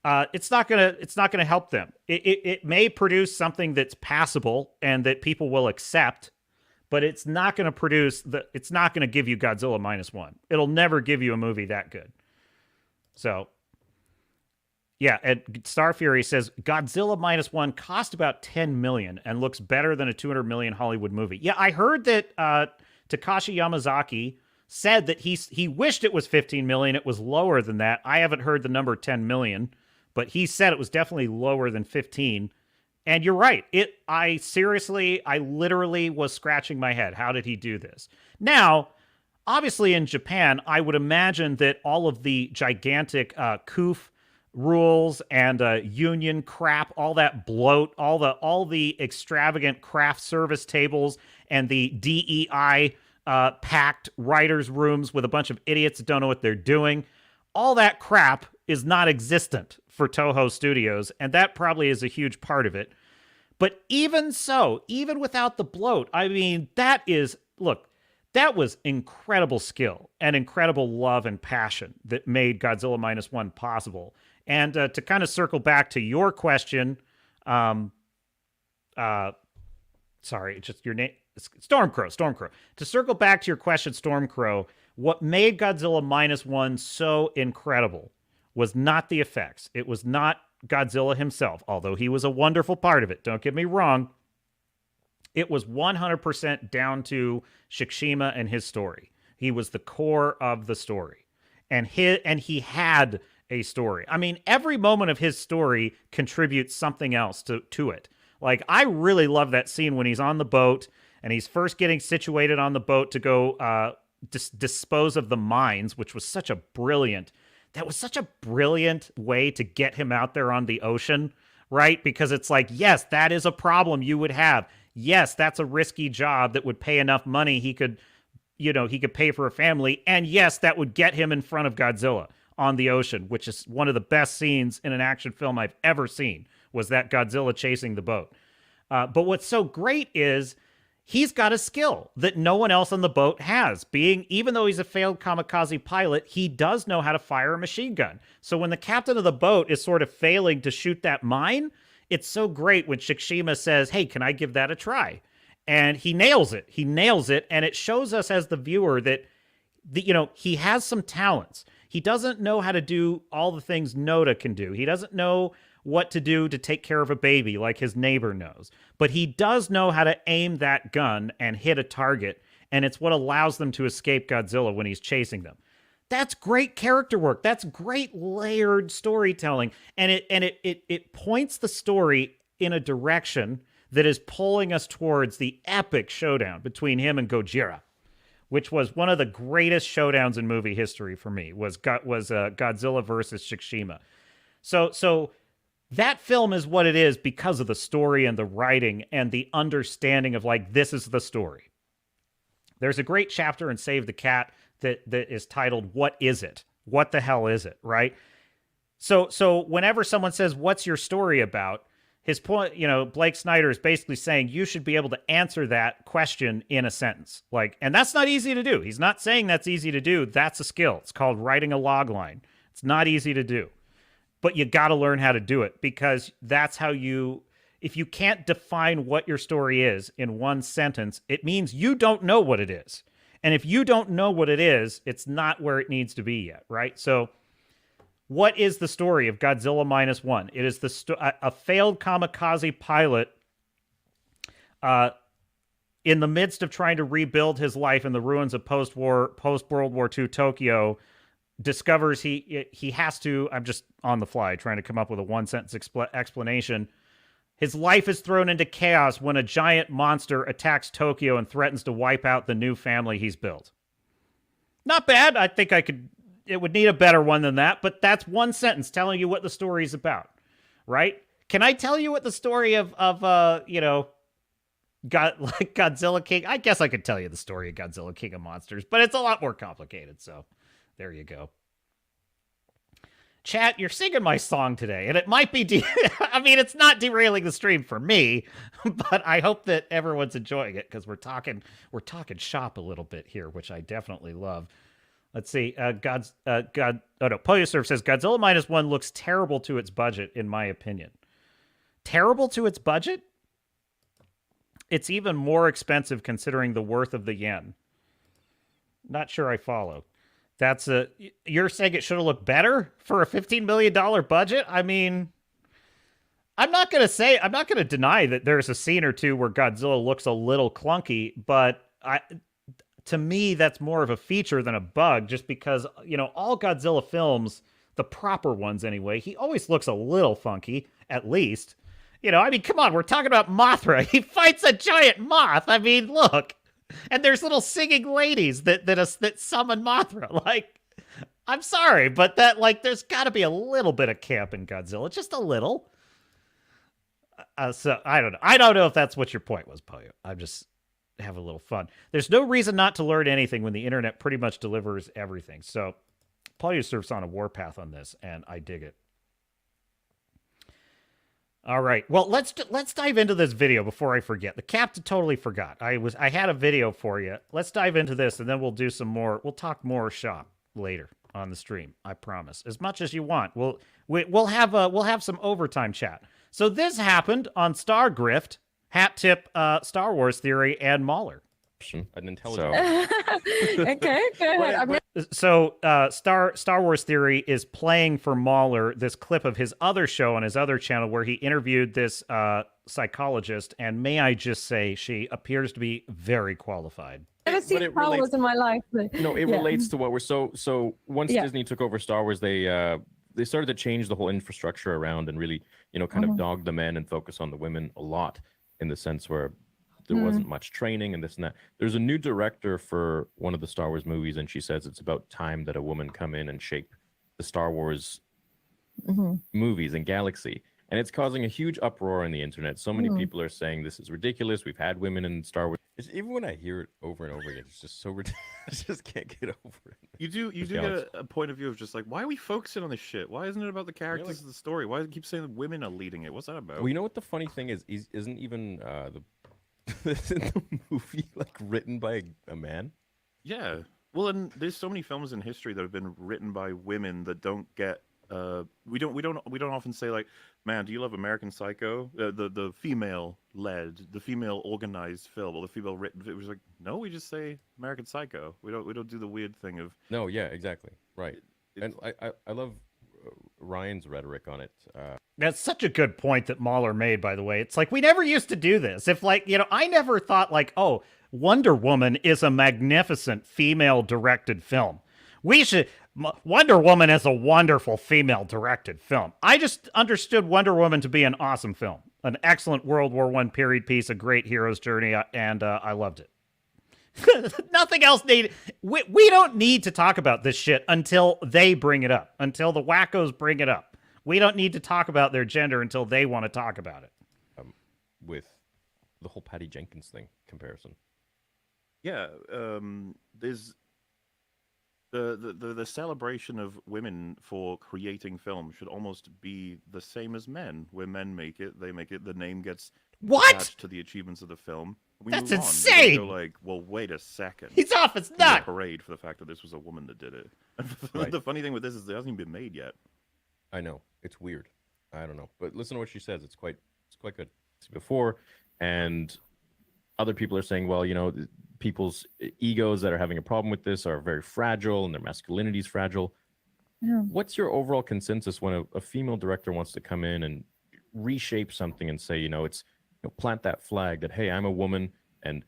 A: it's not gonna help them. It may produce something that's passable and that people will accept, but it's not gonna it's not gonna give you Godzilla -1. It'll never give you a movie that good. So yeah, and Star Fury says Godzilla -1 cost about 10 million and looks better than a 200 million Hollywood movie. Yeah, I heard that Takashi Yamazaki said that he wished it was 15 million. It was lower than that. I haven't heard the number 10 million, but he said it was definitely lower than 15. And you're right. I literally was scratching my head. How did he do this? Now, obviously in Japan, I would imagine that all of the gigantic COOF rules and union crap, all that bloat, all the extravagant craft service tables and the DEI packed writers' rooms with a bunch of idiots that don't know what they're doing, all that crap is not existent for Toho Studios, and that probably is a huge part of it. But even so, even without the bloat, I mean, that was incredible skill and incredible love and passion that made Godzilla -1 possible. And to kind of circle back to your question, sorry, it's just your name, Stormcrow. To circle back to your question, Stormcrow, what made Godzilla -1 so incredible was not the effects. It was not Godzilla himself, although he was a wonderful part of it. Don't get me wrong. It was 100% down to Shikishima and his story. He was the core of the story. And he had a story. I mean, every moment of his story contributes something else to it. Like, I really love that scene when he's on the boat and he's first getting situated on the boat to go dispose of the mines, which was such a brilliant way to get him out there on the ocean, right? Because it's like, yes, that is a problem you would have. Yes, that's a risky job that would pay enough money he could pay for a family. And yes, that would get him in front of Godzilla on the ocean, which is one of the best scenes in an action film I've ever seen, was that Godzilla chasing the boat. But what's so great is he's got a skill that no one else on the boat has. Even though he's a failed kamikaze pilot, he does know how to fire a machine gun. So when the captain of the boat is sort of failing to shoot that mine, it's so great when Shikishima says, "Hey, can I give that a try?" And he nails it. And it shows us as the viewer that he has some talents. He doesn't know how to do all the things Noda can do. He doesn't know what to do to take care of a baby like his neighbor knows. But he does know how to aim that gun and hit a target, and it's what allows them to escape Godzilla when he's chasing them. That's great character work. That's great layered storytelling. And it points the story in a direction that is pulling us towards the epic showdown between him and Gojira, which was one of the greatest showdowns in movie history for me, was Godzilla versus Shikishima. So that film is what it is because of the story and the writing and the understanding of, like, this is the story. There's a great chapter in Save the Cat that is titled, "What is it? What the hell is it?" Right? So whenever someone says, "What's your story about?" his point, Blake Snyder is basically saying you should be able to answer that question in a sentence. Like, and that's not easy to do. He's not saying that's easy to do. That's a skill. It's called writing a log line. It's not easy to do. But you got to learn how to do it, because that's how if you can't define what your story is in one sentence, it means you don't know what it is. And if you don't know what it is, it's not where it needs to be yet, right? So what is the story of Godzilla -1? It is a failed kamikaze pilot in the midst of trying to rebuild his life in the ruins of post-World War II Tokyo, discovers he has to, I'm just on the fly trying to come up with a one-sentence explanation. His life is thrown into chaos when a giant monster attacks Tokyo and threatens to wipe out the new family he's built. Not bad. I think it would need a better one than that, but that's one sentence telling you what the story is about, right? Can I tell you what the story of Godzilla King? I guess I could tell you the story of Godzilla King of Monsters, but it's a lot more complicated, so there you go. Chat, you're singing my song today, and it might be. I mean, it's not derailing the stream for me, but I hope that everyone's enjoying it because we're talking shop a little bit here, which I definitely love. Let's see. Oh no, Polyosurf says Godzilla -1 looks terrible to its budget, in my opinion. Terrible to its budget? It's even more expensive considering the worth of the yen. Not sure I follow. You're saying it should have looked better for a $15 million budget? I mean, I'm not going to deny that there's a scene or two where Godzilla looks a little clunky, but to me, that's more of a feature than a bug, just because, all Godzilla films, the proper ones anyway, he always looks a little funky, at least. I mean, come on, we're talking about Mothra. He fights a giant moth. I mean, look. And there's little singing ladies that summon Mothra. Like, I'm sorry, but there's got to be a little bit of camp in Godzilla, just a little. So I don't know. I don't know if that's what your point was, Poyo. I'm just having a little fun. There's no reason not to learn anything when the internet pretty much delivers everything. So Poyo surfs on a warpath on this, and I dig it. All right. Well, let's dive into this video before I forget. The captain totally forgot. I had a video for you. Let's dive into this, and then we'll do some more. We'll talk more shop later on the stream. I promise. As much as you want. We'll have some overtime chat. So this happened on Star Grift, Hat Tip, Star Wars Theory, and Mauler.
B: An intelligent.
C: Okay, go ahead.
A: So Star Wars Theory is playing for Mauler this clip of his other show on his other channel where he interviewed this psychologist, and may I just say she appears to be very qualified.
C: I've never seen Star Wars in my life. But,
B: no, it relates to what we're so once Disney took over Star Wars, they started to change the whole infrastructure around and really, kind of dog the men and focus on the women a lot, in the sense where there wasn't much training and this and that. There's a new director for one of the Star Wars movies, and she says it's about time that a woman come in and shape the Star Wars movies and galaxy. And it's causing a huge uproar on the internet. So many people are saying this is ridiculous. We've had women in Star Wars. Even when I hear it over and over again, it's just so ridiculous. I just can't get over it.
D: You do get a point of view of just like, why are we focusing on this shit? Why isn't it about the characters of the story? Why does it keep saying that women are leading it? What's that about?
B: Well, you know what the funny thing is isn't even isn't the movie written by a man?
D: Yeah. Well, and there's so many films in history that have been written by women that don't get. We don't often say like, man, do you love American Psycho? The female led, the female organized film, or the female written. It was like, no, we just say American Psycho. We don't do the weird thing of.
B: No, yeah, exactly, right. And I love Ryan's rhetoric on it.
A: That's such a good point that Mauler made, by the way. It's like, we never used to do this. If I never thought oh, Wonder Woman is a magnificent female-directed film. Wonder Woman is a wonderful female-directed film. I just understood Wonder Woman to be an awesome film. An excellent World War I period piece, a great hero's journey, and I loved it. Nothing else needed. We don't need to talk about this shit until they bring it up, until the wackos bring it up. We don't need to talk about their gender until they want to talk about it.
B: With the whole Patty Jenkins thing comparison.
D: Yeah, there's the celebration of women for creating film should almost be the same as men. Where men make it, they make it. The name gets attached to the achievements of the film.
A: That's insane.
D: We go like, well, wait a second.
A: He's off. It's not.
D: Parade for the fact that this was a woman that did it.
B: Right.
D: The funny thing with this is it hasn't even been made yet.
B: I know, it's weird. I don't know, but listen to what she says. It's quite good. Before, and other people are saying, well, people's egos that are having a problem with this are very fragile, and their masculinity is fragile. Yeah. What's your overall consensus when a female director wants to come in and reshape something and say, it's plant that flag that, hey, I'm a woman, and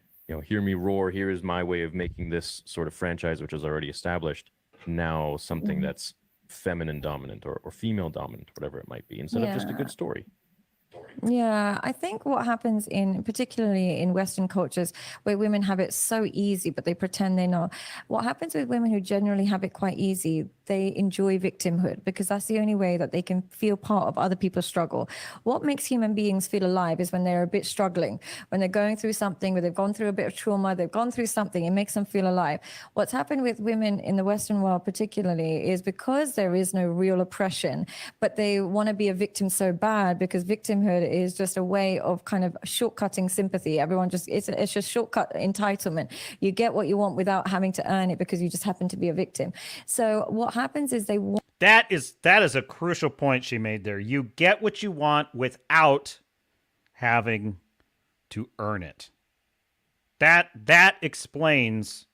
B: hear me roar. Here is my way of making this sort of franchise, which is already established. Now something that's feminine dominant or female dominant, whatever it might be, instead of just a good story.
C: Yeah, I think what happens particularly in Western cultures where women have it so easy, but they pretend they're not. What happens with women who generally have it quite easy, they enjoy victimhood, because that's the only way that they can feel part of other people's struggle. What makes human beings feel alive is when they're a bit struggling, when they're going through something, where they've gone through a bit of trauma, they've gone through something, it makes them feel alive. What's happened with women in the Western world particularly is because there is no real oppression, but they want to be a victim so bad, because victimhood is just a way of kind of shortcutting sympathy. Everyone just, it's just shortcut entitlement. You get what you want without having to earn it because you just happen to be a victim. So what happens is they want
A: That is a crucial point she made there. You get what you want without having to earn it. That explains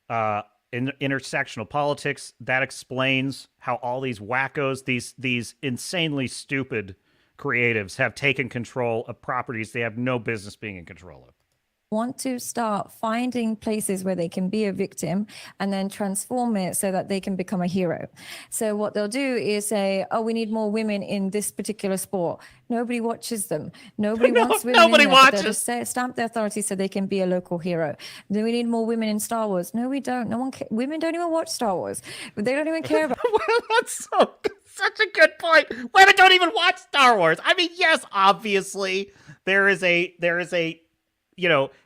A: in intersectional politics. That explains how all these wackos, these insanely stupid creatives have taken control of properties they have no business being in control of.
C: Want to start finding places where they can be a victim and then transform it so that they can become a hero. So what they'll do is say, oh, we need more women in this particular sport. Nobody watches them. Nobody wants women
A: nobody
C: in there, but
A: watches.
C: they'll just stamp their authority so they can be a local hero. Then we need more women in Star Wars. No, we don't. No one. Women don't even watch Star Wars. They don't even care about.
A: Well, that's such a good point. Women don't even watch Star Wars. I mean, yes, obviously there is a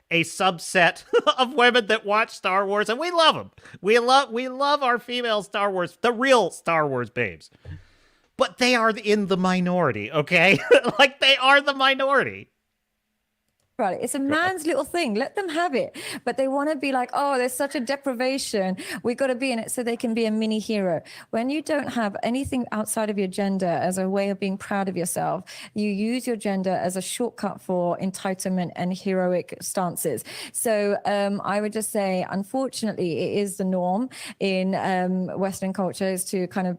A: a subset of women that watch Star Wars, and we love them. We love our female Star Wars, the real Star Wars babes. But they are in the minority, okay? Like, they are the minority.
C: Right. It's a man's little thing. Let them have it. But they want to be like, oh, there's such a deprivation. We got to be in it so they can be a mini hero. When you don't have anything outside of your gender as a way of being proud of yourself, you use your gender as a shortcut for entitlement and heroic stances. So I would just say, unfortunately, it is the norm in Western cultures to kind of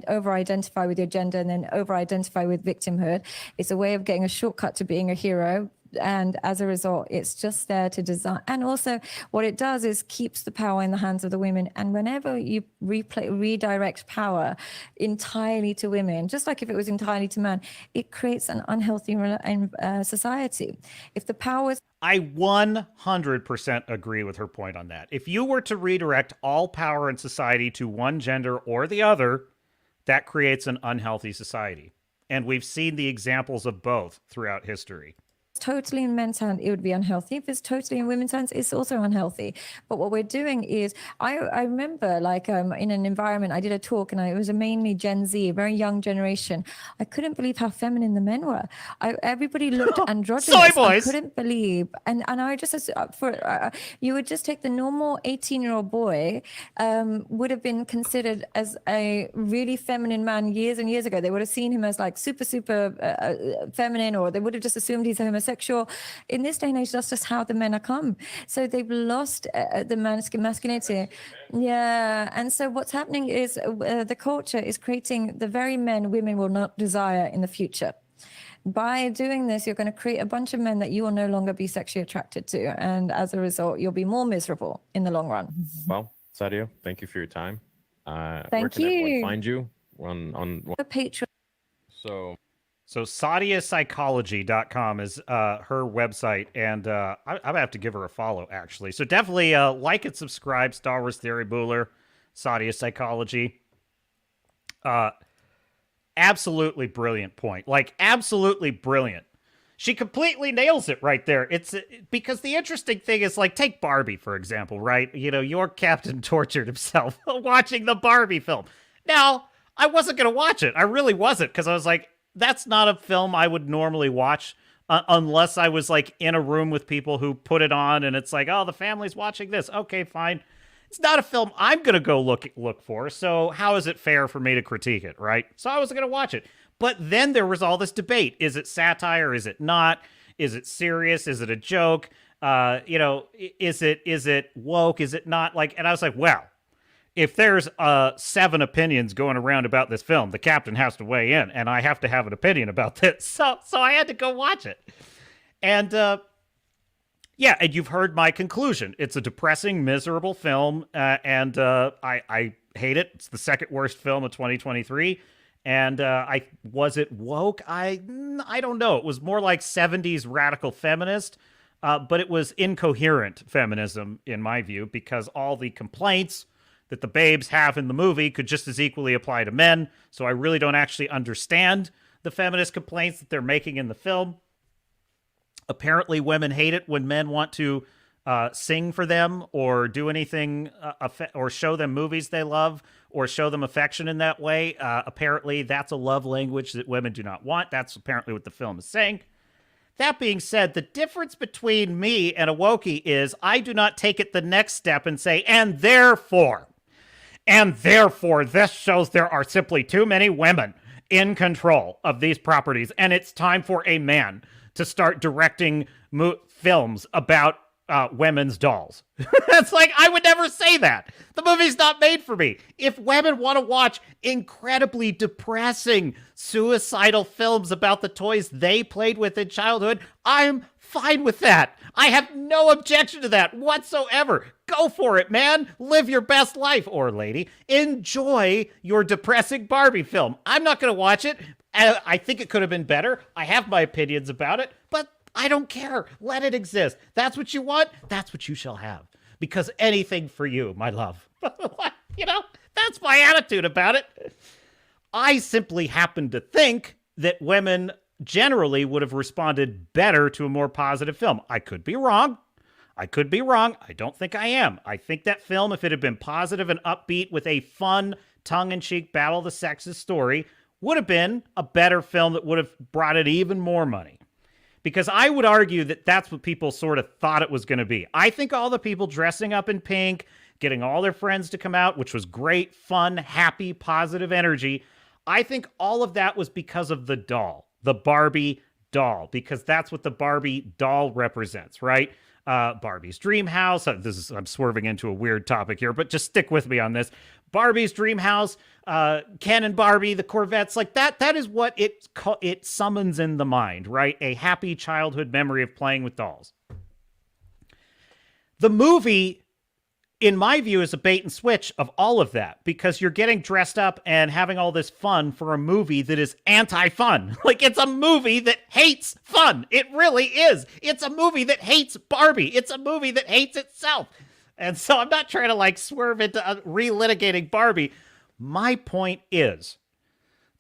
C: over-identify with your gender and then over-identify with victimhood. It's a way of getting a shortcut to being a hero. And as a result, it's just there to design. And also what it does is keeps the power in the hands of the women. And whenever you redirect power entirely to women, just like if it was entirely to men, it creates an unhealthy society. If the power is...
A: I 100% agree with her point on that. If you were to redirect all power in society to one gender or the other, that creates an unhealthy society. And we've seen the examples of both throughout history.
C: Totally in men's hands, it would be unhealthy. If it's totally in women's hands, it's also unhealthy. But what we're doing is, I remember like in an environment, I did a talk and it was a mainly Gen Z, a very young generation. I couldn't believe how feminine the men were. Everybody looked androgynous.
A: Soy boys.
C: I couldn't believe. And I just, you would just take the normal 18-year-old boy, would have been considered as a really feminine man years and years ago. They would have seen him as like super feminine, or they would have just assumed he's homosexual. In this day and age, that's just how the men are come. So they've lost the masculinity. Yeah. And so what's happening is the culture is creating the very men women will not desire in the future. By doing this, you're going to create a bunch of men that you will no longer be sexually attracted to. And as a result, you'll be more miserable in the long run.
B: Well, Sadia, thank you for your time. Where
C: Thank
B: can everyone
C: you.
B: find you? On
C: The Patreon.
A: So SadiaPsychology.com is her website, and I'm going to have to give her a follow, actually. So definitely like and subscribe, Star Wars Theory Bueller, Sadia Psychology. Absolutely brilliant point. Like, absolutely brilliant. She completely nails it right there. It's because the interesting thing is, like, take Barbie, for example, right? You know, your captain tortured himself watching the Barbie film. Now, I wasn't going to watch it. I really wasn't, because I was like, that's not a film I would normally watch unless I was like in a room with people who put it on and it's like, oh, the family's watching this. Okay, fine. It's not a film I'm going to go look for. So how is it fair for me to critique it, right? So I wasn't going to watch it. But then there was all this debate. Is it satire? Is it not? Is it serious? Is it a joke? Is it woke? Is it not? Like, and I was like, well, if there's 7 opinions going around about this film, the captain has to weigh in, and I have to have an opinion about this. So I had to go watch it. And and you've heard my conclusion. It's a depressing, miserable film, and I hate it. It's the second worst film of 2023. And was it woke? I don't know. It was more like 70s radical feminist, but it was incoherent feminism, in my view, because all the complaints that the babes have in the movie could just as equally apply to men. So I really don't actually understand the feminist complaints that they're making in the film. Apparently, women hate it when men want to sing for them or do anything or show them movies they love or show them affection in that way. Apparently, that's a love language that women do not want. That's apparently what the film is saying. That being said, the difference between me and a wokie is I do not take it the next step and say, and therefore, this shows there are simply too many women in control of these properties, and it's time for a man to start directing films about women's dolls. It's like, I would never say that. The movie's not made for me. If women want to watch incredibly depressing, suicidal films about the toys they played with in childhood, I'm fine with that. I have no objection to that whatsoever. Go for it, man. Live your best life, or lady. Enjoy your depressing Barbie film. I'm not going to watch it. I think it could have been better. I have my opinions about it, but I don't care. Let it exist. That's what you want. That's what you shall have. Because anything for you, my love. You know, that's my attitude about it. I simply happen to think that women generally would have responded better to a more positive film. I could be wrong. I don't think I am. I think that film, if it had been positive and upbeat with a fun, tongue-in-cheek battle of the sexes story, would have been a better film that would have brought it even more money. Because I would argue that that's what people sort of thought it was going to be. I think all the people dressing up in pink, getting all their friends to come out, which was great, fun, happy, positive energy, I think all of that was because of the doll, the Barbie doll, because that's what the Barbie doll represents, right? Barbie's dream house. I'm swerving into a weird topic here, but just stick with me on this. Barbie's dream house, Ken and Barbie, the Corvettes, like that is what it summons in the mind, right? A happy childhood memory of playing with dolls. The movie, in my view, is a bait and switch of all of that, because you're getting dressed up and having all this fun for a movie that is anti-fun. Like, it's a movie that hates fun. It really is. It's a movie that hates Barbie. It's a movie that hates itself. And so I'm not trying to like swerve into relitigating Barbie. My point is,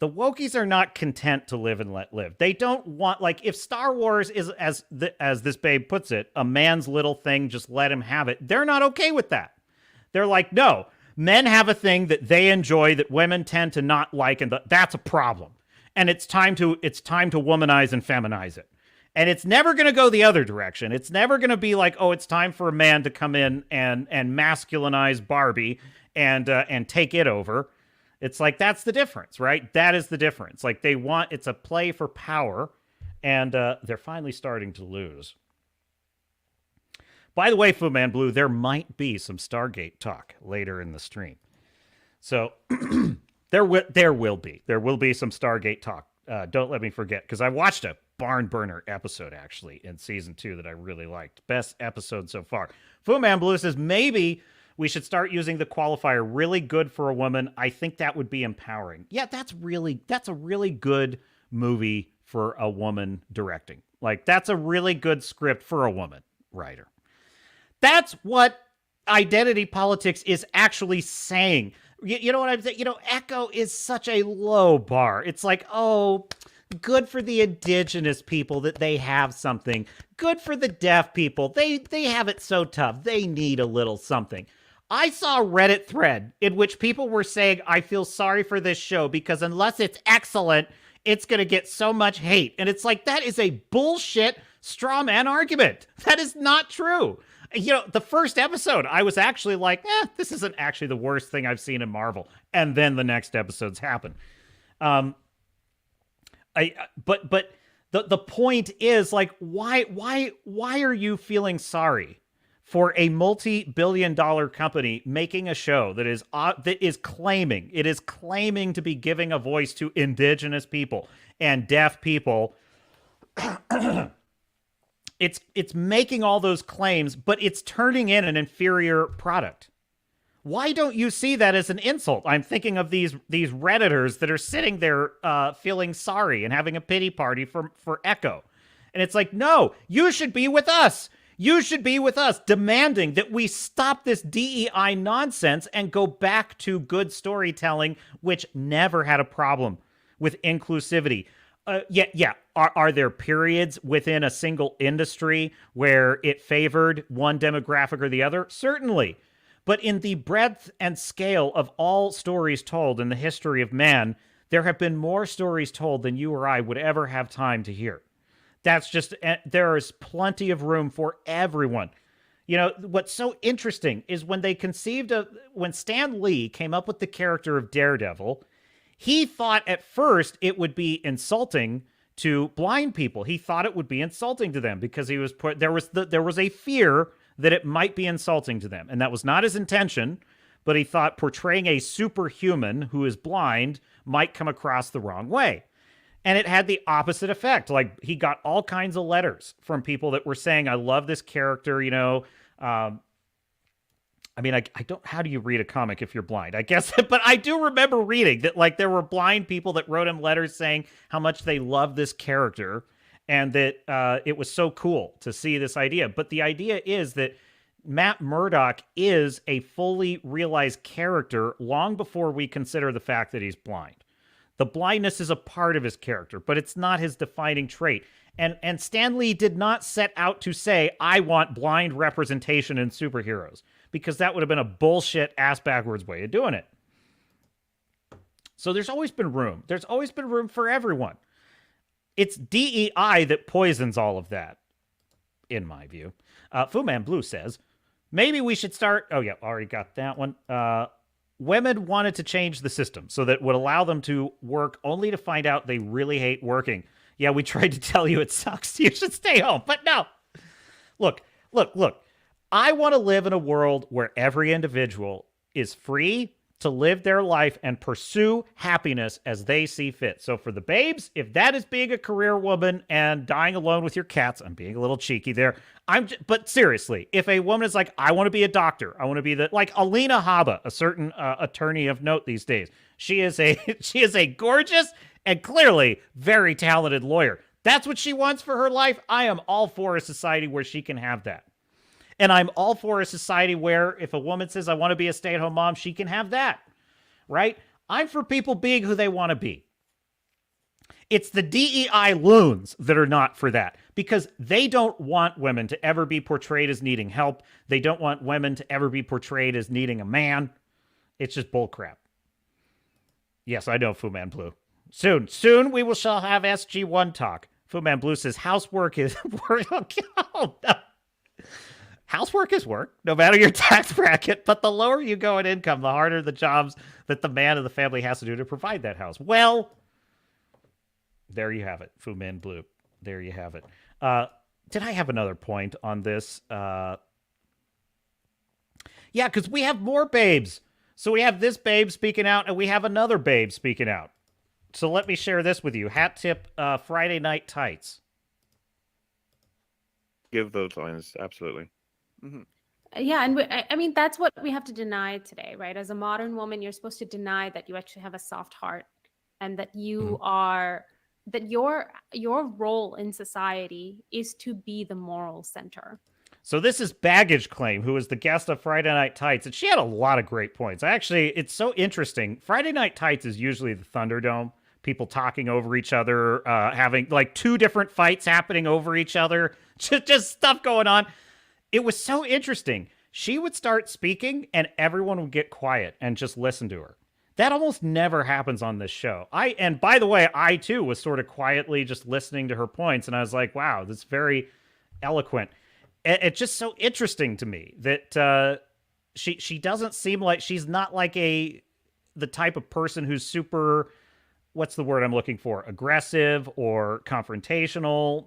A: the wokies are not content to live and let live. They don't want, like, if Star Wars is, as this babe puts it, a man's little thing, just let him have it. They're not okay with that. They're like, no, men have a thing that they enjoy that women tend to not like, and that's a problem. And it's time to womanize and feminize it. And it's never going to go the other direction. It's never going to be like, oh, it's time for a man to come in and masculinize Barbie and take it over. It's like, that's the difference, right? That is the difference. Like, it's a play for power, and they're finally starting to lose. By the way, Fu Man Blue, there might be some Stargate talk later in the stream. So there will be some Stargate talk. Don't let me forget, because I watched a barn burner episode actually in season 2 that I really liked. Best episode so far. Fu Man Blue says maybe we should start using the qualifier really good for a woman. I think that would be empowering. Yeah, that's a really good movie for a woman directing. Like, that's a really good script for a woman writer. That's what identity politics is actually saying. You know what I'm saying? You know, Echo is such a low bar. It's like, oh, good for the indigenous people that they have something. Good for the deaf people. They have it so tough. They need a little something. I saw a Reddit thread in which people were saying, I feel sorry for this show because unless it's excellent, it's going to get so much hate. And it's like, that is a bullshit straw man argument. That is not true. You know, the first episode, I was actually like, this isn't actually the worst thing I've seen in Marvel. And then the next episodes happen. But the point is, like, why are you feeling sorry for a multi-billion-dollar company making a show that is claiming to be giving a voice to indigenous people and deaf people? It's making all those claims, but it's turning in an inferior product. Why don't you see that as an insult? I'm thinking of these Redditors that are sitting there feeling sorry and having a pity party for Echo. And it's like, no, you should be with us. You should be with us, demanding that we stop this DEI nonsense and go back to good storytelling, which never had a problem with inclusivity. Yeah. Are there periods within a single industry where it favored one demographic or the other? Certainly. But in the breadth and scale of all stories told in the history of man, there have been more stories told than you or I would ever have time to hear. That's just, there is plenty of room for everyone. You know, what's so interesting is when Stan Lee came up with the character of Daredevil, he thought at first it would be insulting to blind people. He thought it would be insulting to them because there was a fear that it might be insulting to them. And that was not his intention, but he thought portraying a superhuman who is blind might come across the wrong way. And it had the opposite effect. Like, he got all kinds of letters from people that were saying, I love this character, you know. I mean, I don't, how do you read a comic if you're blind? I guess, but I do remember reading that, like, there were blind people that wrote him letters saying how much they love this character and that it was so cool to see this idea. But the idea is that Matt Murdock is a fully realized character long before we consider the fact that he's blind. The blindness is a part of his character, but it's not his defining trait. And Stan Lee did not set out to say, I want blind representation in superheroes, because that would have been a bullshit ass-backwards way of doing it. So there's always been room. There's always been room for everyone. It's DEI that poisons all of that, in my view. Fu Man Blue says, maybe we should start... Oh, yeah, already got that one. Women wanted to change the system so that it would allow them to work only to find out they really hate working. Yeah, we tried to tell you it sucks. You should stay home. But no. Look. I want to live in a world where every individual is free to live their life and pursue happiness as they see fit. So for the babes, if that is being a career woman and dying alone with your cats, I'm being a little cheeky there. But seriously, if a woman is like, I want to be a doctor, I want to be like Alina Habba, a certain attorney of note these days. She is a gorgeous and clearly very talented lawyer. That's what she wants for her life. I am all for a society where she can have that. And I'm all for a society where if a woman says, I want to be a stay-at-home mom, she can have that, right? I'm for people being who they want to be. It's the DEI loons that are not for that, because they don't want women to ever be portrayed as needing help. They don't want women to ever be portrayed as needing a man. It's just bullcrap. Yes, I know, Fu Man Blue. Soon we shall have SG-1 talk. Fu Man Blue says housework is work. Oh, no. Housework is work, no matter your tax bracket, but the lower you go in income, the harder the jobs that the man of the family has to do to provide that house. Well, there you have it, Fu Man Blue. There you have it. Did I have another point on this? Yeah, because we have more babes. So we have this babe speaking out, and we have another babe speaking out. So let me share this with you. Hat tip Friday Night Tights.
D: Give those lines, absolutely.
E: Mm-hmm. Yeah, and I mean, that's what we have to deny today, right? As a modern woman, you're supposed to deny that you actually have a soft heart and that you are, that your role in society is to be the moral center.
A: So this is Baggage Claim, who was the guest of Friday Night Tights, and she had a lot of great points. Actually, it's so interesting. Friday Night Tights is usually the Thunderdome, people talking over each other, having like 2 different fights happening over each other, just stuff going on. It was so interesting. She would start speaking, and everyone would get quiet and just listen to her. That almost never happens on this show. And by the way, I too was sort of quietly just listening to her points, and I was like, wow, that's very eloquent. It's just so interesting to me that she doesn't seem like, she's not like the type of person who's super, what's the word I'm looking for, aggressive or confrontational.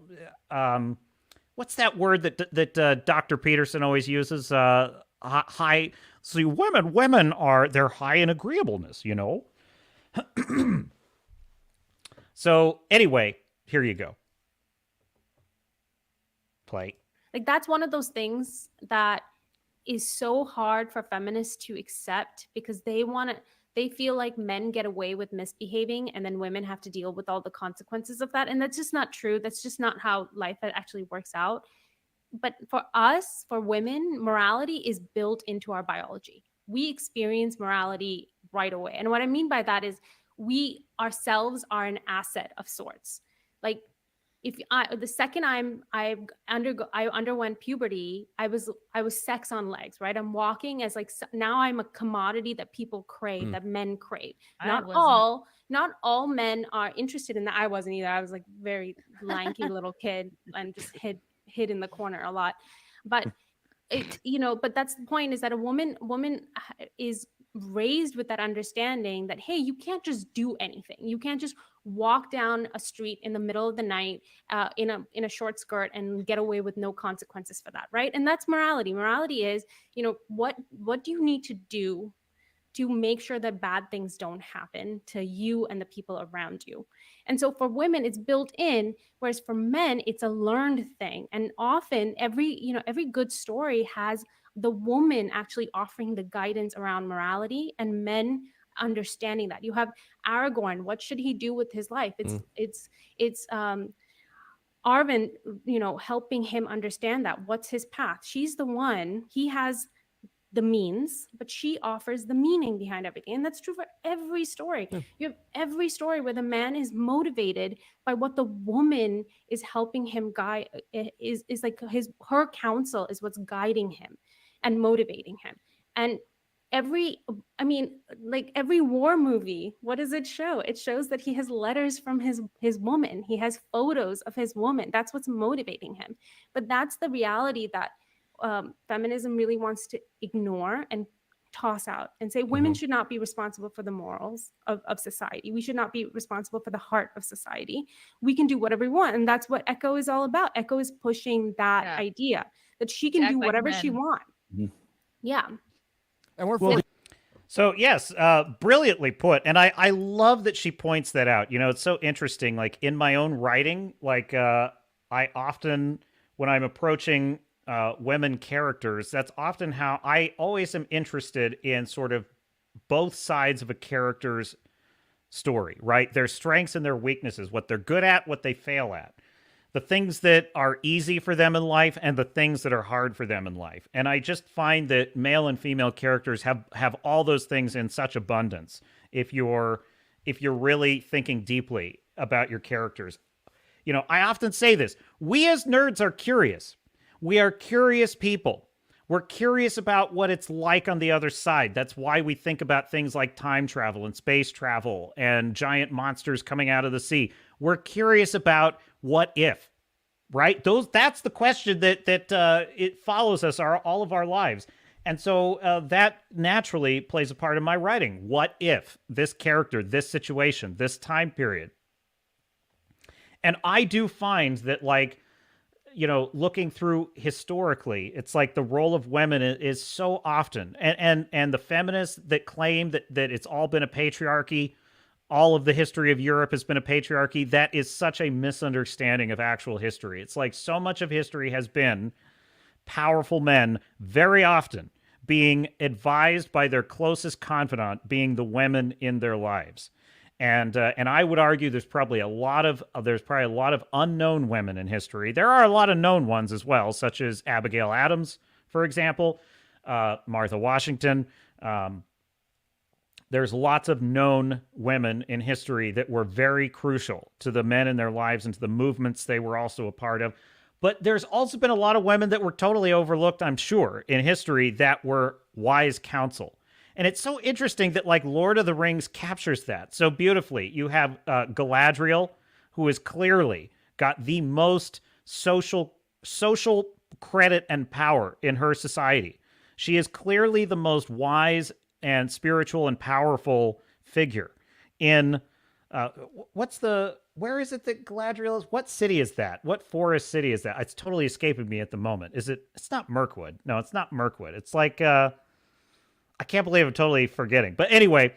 A: What's that word that Dr. Peterson always uses? High. See, women are, they're high in agreeableness, you know? So anyway, here you go. Play.
E: Like, that's one of those things that is so hard for feminists to accept because they feel like men get away with misbehaving and then women have to deal with all the consequences of that. And that's just not true. That's just not how life actually works out. but for us, for women, morality is built into our biology. We experience morality right away. And what I mean by that is we ourselves are an asset of sorts. Like if the second I underwent puberty, I was sex on legs, right? I'm walking as like, now I'm a commodity that people crave, that men crave. Not all men are interested in that. I wasn't either. I was like very lanky little kid and just hid in the corner a lot. But but that's the point, is that a woman is raised with that understanding that, hey, you can't just do anything. You can't just walk down a street in the middle of the night in a short skirt and get away with no consequences for that, right? And that's morality. Morality is, what do you need to do to make sure that bad things don't happen to you and the people around you. And so for women, it's built in, whereas for men, it's a learned thing. And often every good story has the woman actually offering the guidance around morality and men understanding that. You have Aragorn, what should he do with his life? It's Arwen, helping him understand that. What's his path? She's the one, he has the means, but she offers the meaning behind everything. And that's true for every story. Yeah. You have every story where the man is motivated by what the woman is helping him guide, is like her counsel is what's guiding him and motivating him. And every war movie, what does it show? It shows that he has letters from his woman. He has photos of his woman. That's what's motivating him. But that's the reality that feminism really wants to ignore and toss out and say women should not be responsible for the morals of society. We should not be responsible for the heart of society. We can do whatever we want. And that's what Echo is all about. Echo is pushing that idea that she can do whatever she wants. Yeah.
F: And we're
A: So yes, brilliantly put. And I love that she points that out. It's so interesting. Like in my own writing, like I often, when I'm approaching women characters, that's often how I always am interested in sort of both sides of a character's story, right? Their strengths and their weaknesses, what they're good at, what they fail at, the things that are easy for them in life and the things that are hard for them in life. And I just find that male and female characters have all those things in such abundance if you're really thinking deeply about your characters. I often say this, we as nerds are curious. We are curious people. We're curious about what it's like on the other side. That's why we think about things like time travel and space travel and giant monsters coming out of the sea. We're curious about what if, right? That's the question that it follows us all of our lives. And so that naturally plays a part in my writing. What if this character, this situation, this time period? And I do find that, like, looking through historically, it's like the role of women is so often, and the feminists that claim that it's all been a patriarchy, all of the history of Europe has been a patriarchy, that is such a misunderstanding of actual history. It's like so much of history has been powerful men very often being advised by their closest confidant being the women in their lives. And I would argue there's probably a lot of unknown women in history. There are a lot of known ones as well, such as Abigail Adams, for example, Martha Washington. There's lots of known women in history that were very crucial to the men in their lives and to the movements they were also a part of. But there's also been a lot of women that were totally overlooked, I'm sure, in history that were wise counsel. And it's so interesting that, like, Lord of the Rings captures that so beautifully. You have Galadriel, who has clearly got the most social credit and power in her society. She is clearly the most wise and spiritual and powerful figure in where is it that Galadriel is? What city is that? What forest city is that? It's totally escaping me at the moment. It's not Mirkwood. No, it's not Mirkwood. It's like I can't believe I'm totally forgetting. But anyway,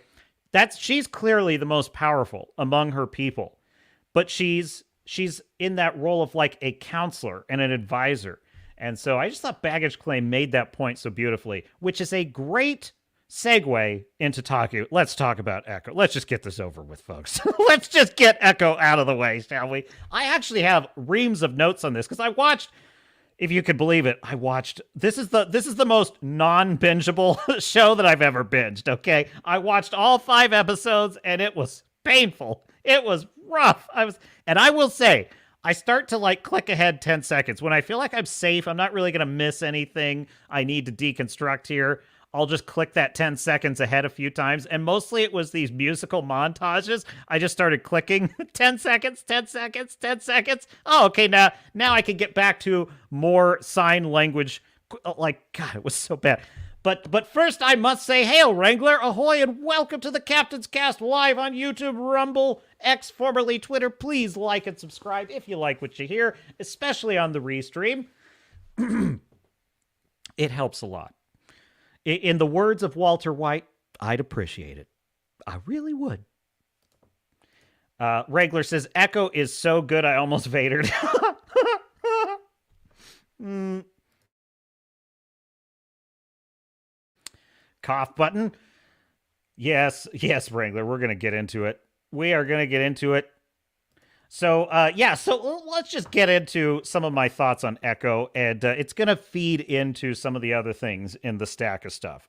A: she's clearly the most powerful among her people. But she's in that role of like a counselor and an advisor. And so I just thought Baggage Claim made that point so beautifully, which is a great segue into talking. Let's talk about Echo. Let's just get this over with, folks. Let's just get Echo out of the way, shall we? I actually have reams of notes on this because I watched if you could believe it, I watched this is the most non-bingeable show that I've ever binged, okay? I watched all 5 episodes and it was painful. It was rough. And I will say, I start to like click ahead 10 seconds. When I feel like I'm safe, I'm not really going to miss anything I need to deconstruct here. I'll just click that 10 seconds ahead a few times. And mostly it was these musical montages. I just started clicking 10 seconds, 10 seconds, 10 seconds. Oh, okay, now I can get back to more sign language. Like, God, it was so bad. But first, I must say, hail, Wrangler, ahoy, and welcome to the Captain's Cast live on YouTube, Rumble, X, formerly Twitter. Please like and subscribe if you like what you hear, especially on the restream. It helps a lot. In the words of Walter White, I'd appreciate it. I really would. Wrangler says, Echo is so good, I almost Vadered. Cough button. Yes, Wrangler, we're going to get into it. We are going to get into it. So, so let's just get into some of my thoughts on Echo, and it's going to feed into some of the other things in the stack of stuff.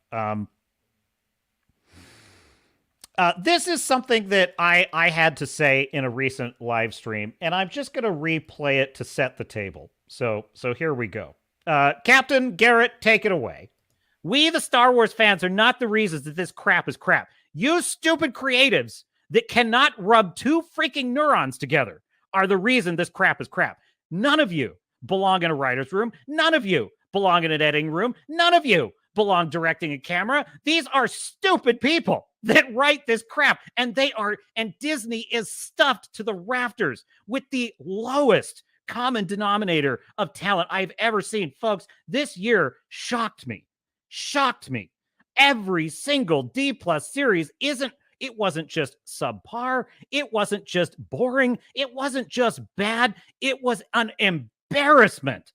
A: This is something that I had to say in a recent live stream, and I'm just going to replay it to set the table. So here we go. Captain Garrett, take it away. We, the Star Wars fans, are not the reasons that this crap is crap. You stupid creatives that cannot rub 2 freaking neurons together are the reason this crap is crap. None of you belong in a writer's room. None of you belong in an editing room. None of you belong directing a camera. These are stupid people that write this crap. And Disney is stuffed to the rafters with the lowest common denominator of talent I've ever seen. Folks, this year shocked me. Every single D+ series it wasn't just subpar. It wasn't just boring. It wasn't just bad. It was an embarrassment.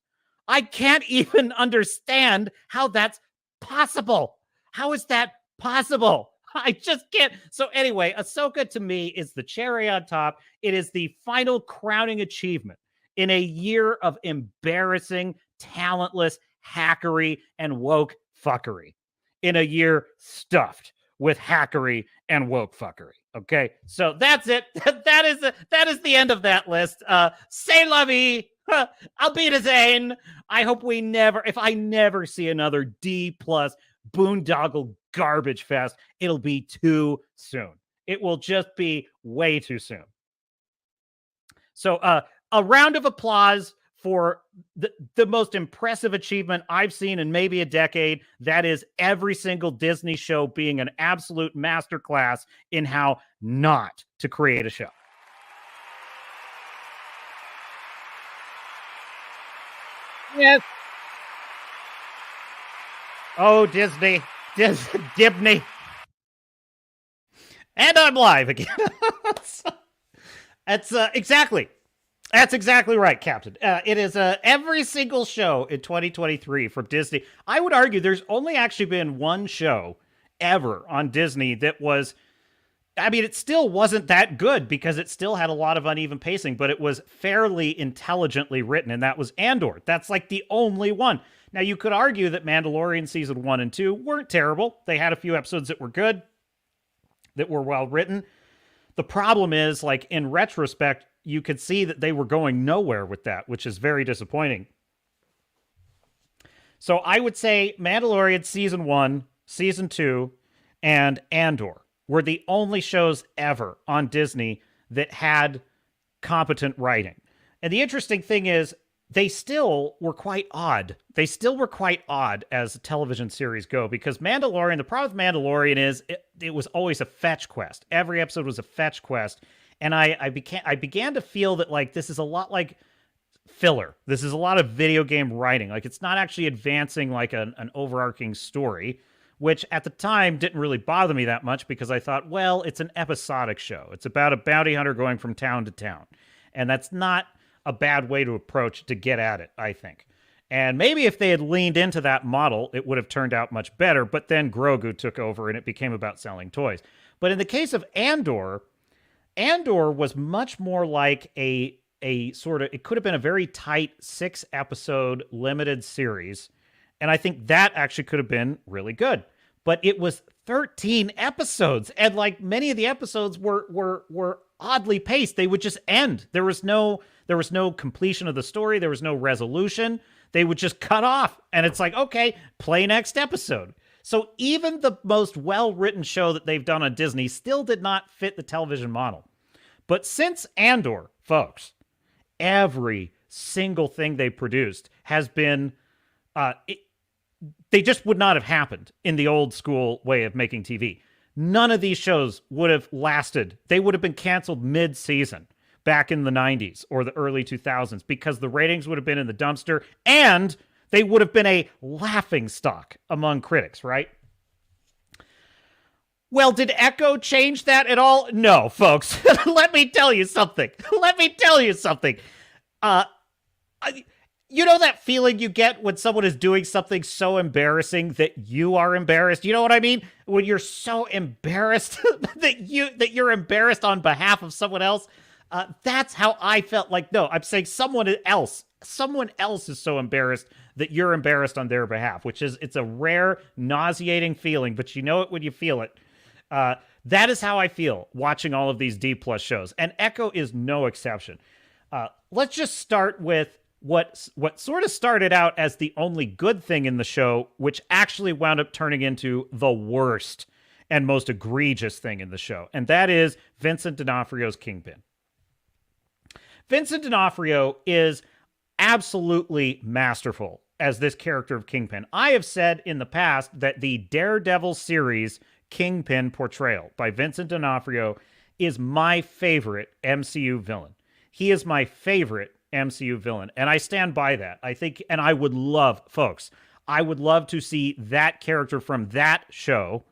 A: I can't even understand how that's possible. How is that possible? I just can't. So anyway, Ahsoka to me is the cherry on top. It is the final crowning achievement in a year of embarrassing, talentless hackery and woke fuckery. In a year stuffed with hackery and woke fuckery. Okay, so that's it. That is the end of that list. C'est la vie. I'll be the Zane. I hope if I never see another D+ boondoggle garbage fest, it'll be too soon. It will just be way too soon. So a round of applause for the most impressive achievement I've seen in maybe a decade. That is every single Disney show being an absolute masterclass in how not to create a show. Yes. Oh, Disney. Disney. And I'm live again. That's exactly. That's exactly right, Captain. It is every single show in 2023 from Disney. I would argue there's only actually been one show ever on Disney that was, I mean, it still wasn't that good because it still had a lot of uneven pacing, but it was fairly intelligently written, and that was Andor. That's like the only one. Now, you could argue that Mandalorian Season 1 and 2 weren't terrible. They had a few episodes that were good, that were well written. The problem is, like, in retrospect, you could see that they were going nowhere with that, which is very disappointing. So I would say Mandalorian Season 1, Season 2, and Andor were the only shows ever on Disney that had competent writing. And the interesting thing is, they still were quite odd. They still were quite odd as television series go, because Mandalorian, the problem with Mandalorian is it was always a fetch quest. Every episode was a fetch quest. And I began to feel that, like, this is a lot like filler. This is a lot of video game writing. Like, it's not actually advancing like an overarching story, which at the time didn't really bother me that much because I thought, well, it's an episodic show. It's about a bounty hunter going from town to town. And that's not a bad way to approach to get at it, I think. And maybe if they had leaned into that model, it would have turned out much better. But then Grogu took over and it became about selling toys. But in the case of Andor was much more like a a sort of, it could have been a very tight 6-episode limited series. And I think that actually could have been really good. But it was 13 episodes. And like many of the episodes were oddly paced. They would just end. There was no completion of the story. There was no resolution. They would just cut off. And it's like, okay, play next episode. So even the most well-written show that they've done on Disney still did not fit the television model. But since Andor, folks, every single thing they produced has been, they just would not have happened in the old school way of making TV. None of these shows would have lasted. They would have been canceled mid-season back in the 90s or the early 2000s because the ratings would have been in the dumpster and they would have been a laughingstock among critics, right? Well, did Echo change that at all? No, folks. Let me tell you something. You know that feeling you get when someone is doing something so embarrassing that you are embarrassed? You know what I mean? When you're so embarrassed that you're embarrassed on behalf of someone else. That's how I felt. Like, no, I'm saying someone else is so embarrassed that you're embarrassed on their behalf, it's a rare, nauseating feeling, but you know it when you feel it. That is how I feel watching all of these D+ shows, and Echo is no exception. Let's just start with what sort of started out as the only good thing in the show, which actually wound up turning into the worst and most egregious thing in the show, and that is Vincent D'Onofrio's Kingpin. Vincent D'Onofrio is absolutely masterful as this character of Kingpin. I have said in the past that the Daredevil series Kingpin portrayal by Vincent D'Onofrio is my favorite MCU villain. He is my favorite MCU villain, and I stand by that. I think, and I would love, folks, I would love to see that character from that show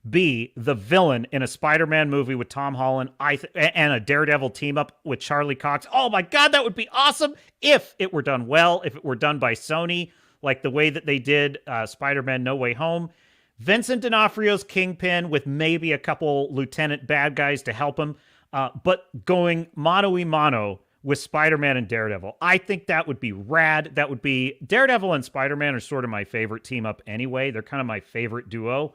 A: be the villain in a Spider-Man movie with Tom Holland and a Daredevil team-up with Charlie Cox. Oh my God, that would be awesome if it were done well, if it were done by Sony, like the way that they did Spider-Man No Way Home. Vincent D'Onofrio's Kingpin with maybe a couple lieutenant bad guys to help him, but going mano-a-mano with Spider-Man and Daredevil. I think that would be rad. That would be... Daredevil and Spider-Man are sort of my favorite team-up anyway. They're kind of my favorite duo.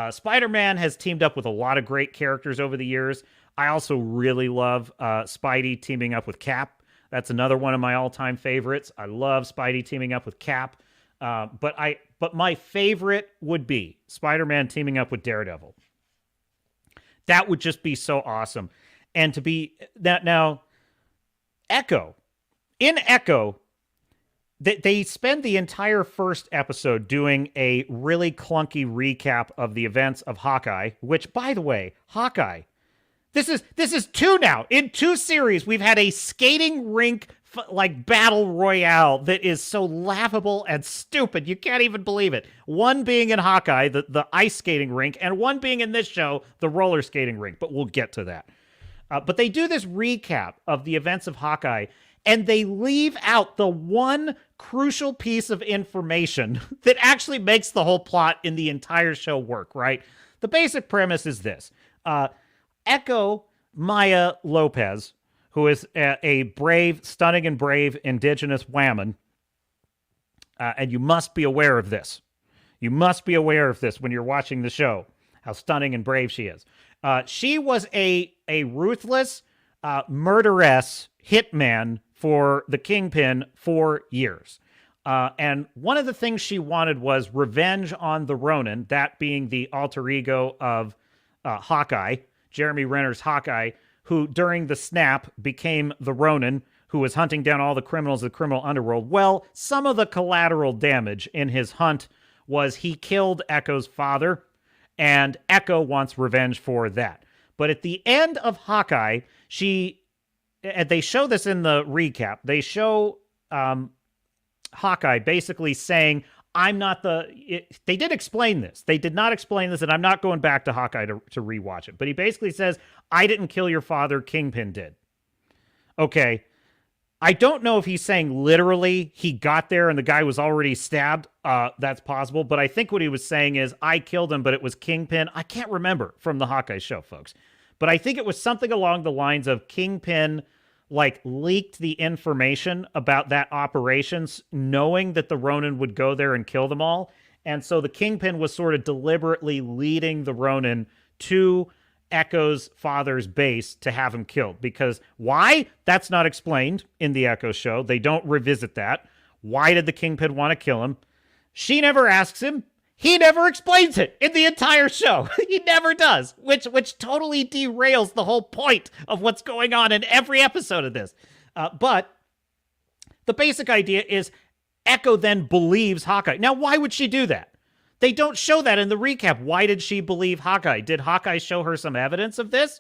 A: Spider-Man has teamed up with a lot of great characters over the years. I also really love Spidey teaming up with Cap. That's another one of my all-time favorites. I love Spidey teaming up with Cap. But my favorite would be Spider-Man teaming up with Daredevil. That would just be so awesome. And to be that now, Echo. In Echo, they spend the entire first episode doing a really clunky recap of the events of Hawkeye, which, by the way, Hawkeye, this is 2 now. In 2 series, we've had a skating rink like battle royale that is so laughable and stupid. You can't even believe it. One being in Hawkeye, the ice skating rink, and one being in this show, the roller skating rink. But we'll get to that. But they do this recap of the events of Hawkeye, and they leave out the one crucial piece of information that actually makes the whole plot in the entire show work, right? The basic premise is this. Echo Maya Lopez, who is a brave, stunning and brave indigenous woman, and you must be aware of this. You must be aware of this when you're watching the show, how stunning and brave she is. She was a ruthless, murderess hitman for the Kingpin for years. And one of the things she wanted was revenge on the Ronin, that being the alter ego of Hawkeye, Jeremy Renner's Hawkeye, who during the snap became the Ronin, who was hunting down all the criminals of the criminal underworld. Well, some of the collateral damage in his hunt was he killed Echo's father, and Echo wants revenge for that. But at the end of Hawkeye, and they show this in the recap, they show Hawkeye basically saying, they did explain this. They did not explain this, and I'm not going back to Hawkeye to rewatch it. But he basically says, I didn't kill your father, Kingpin did. Okay. I don't know if he's saying literally he got there and the guy was already stabbed. That's possible. But I think what he was saying is, I killed him, but it was Kingpin. I can't remember from the Hawkeye show, folks. But I think it was something along the lines of Kingpin like leaked the information about that operations, knowing that the Ronin would go there and kill them all. And so the Kingpin was sort of deliberately leading the Ronin to Echo's father's base to have him killed. Because why? That's not explained in the Echo show. They don't revisit that. Why did the Kingpin want to kill him? She never asks him. He never explains it in the entire show. He never does, which totally derails the whole point of what's going on in every episode of this. But the basic idea is Echo then believes Hawkeye. Now, why would she do that? They don't show that in the recap. Why did she believe Hawkeye? Did Hawkeye show her some evidence of this?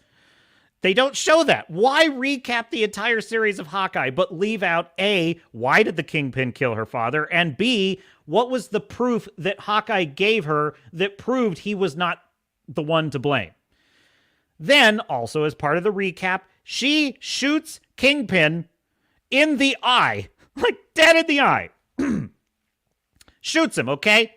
A: They don't show that. Why recap the entire series of Hawkeye but leave out A, why did the Kingpin kill her father? And B, what was the proof that Hawkeye gave her that proved he was not the one to blame? Then, also as part of the recap, she shoots Kingpin in the eye. Like, dead in the eye. Shoots him, okay?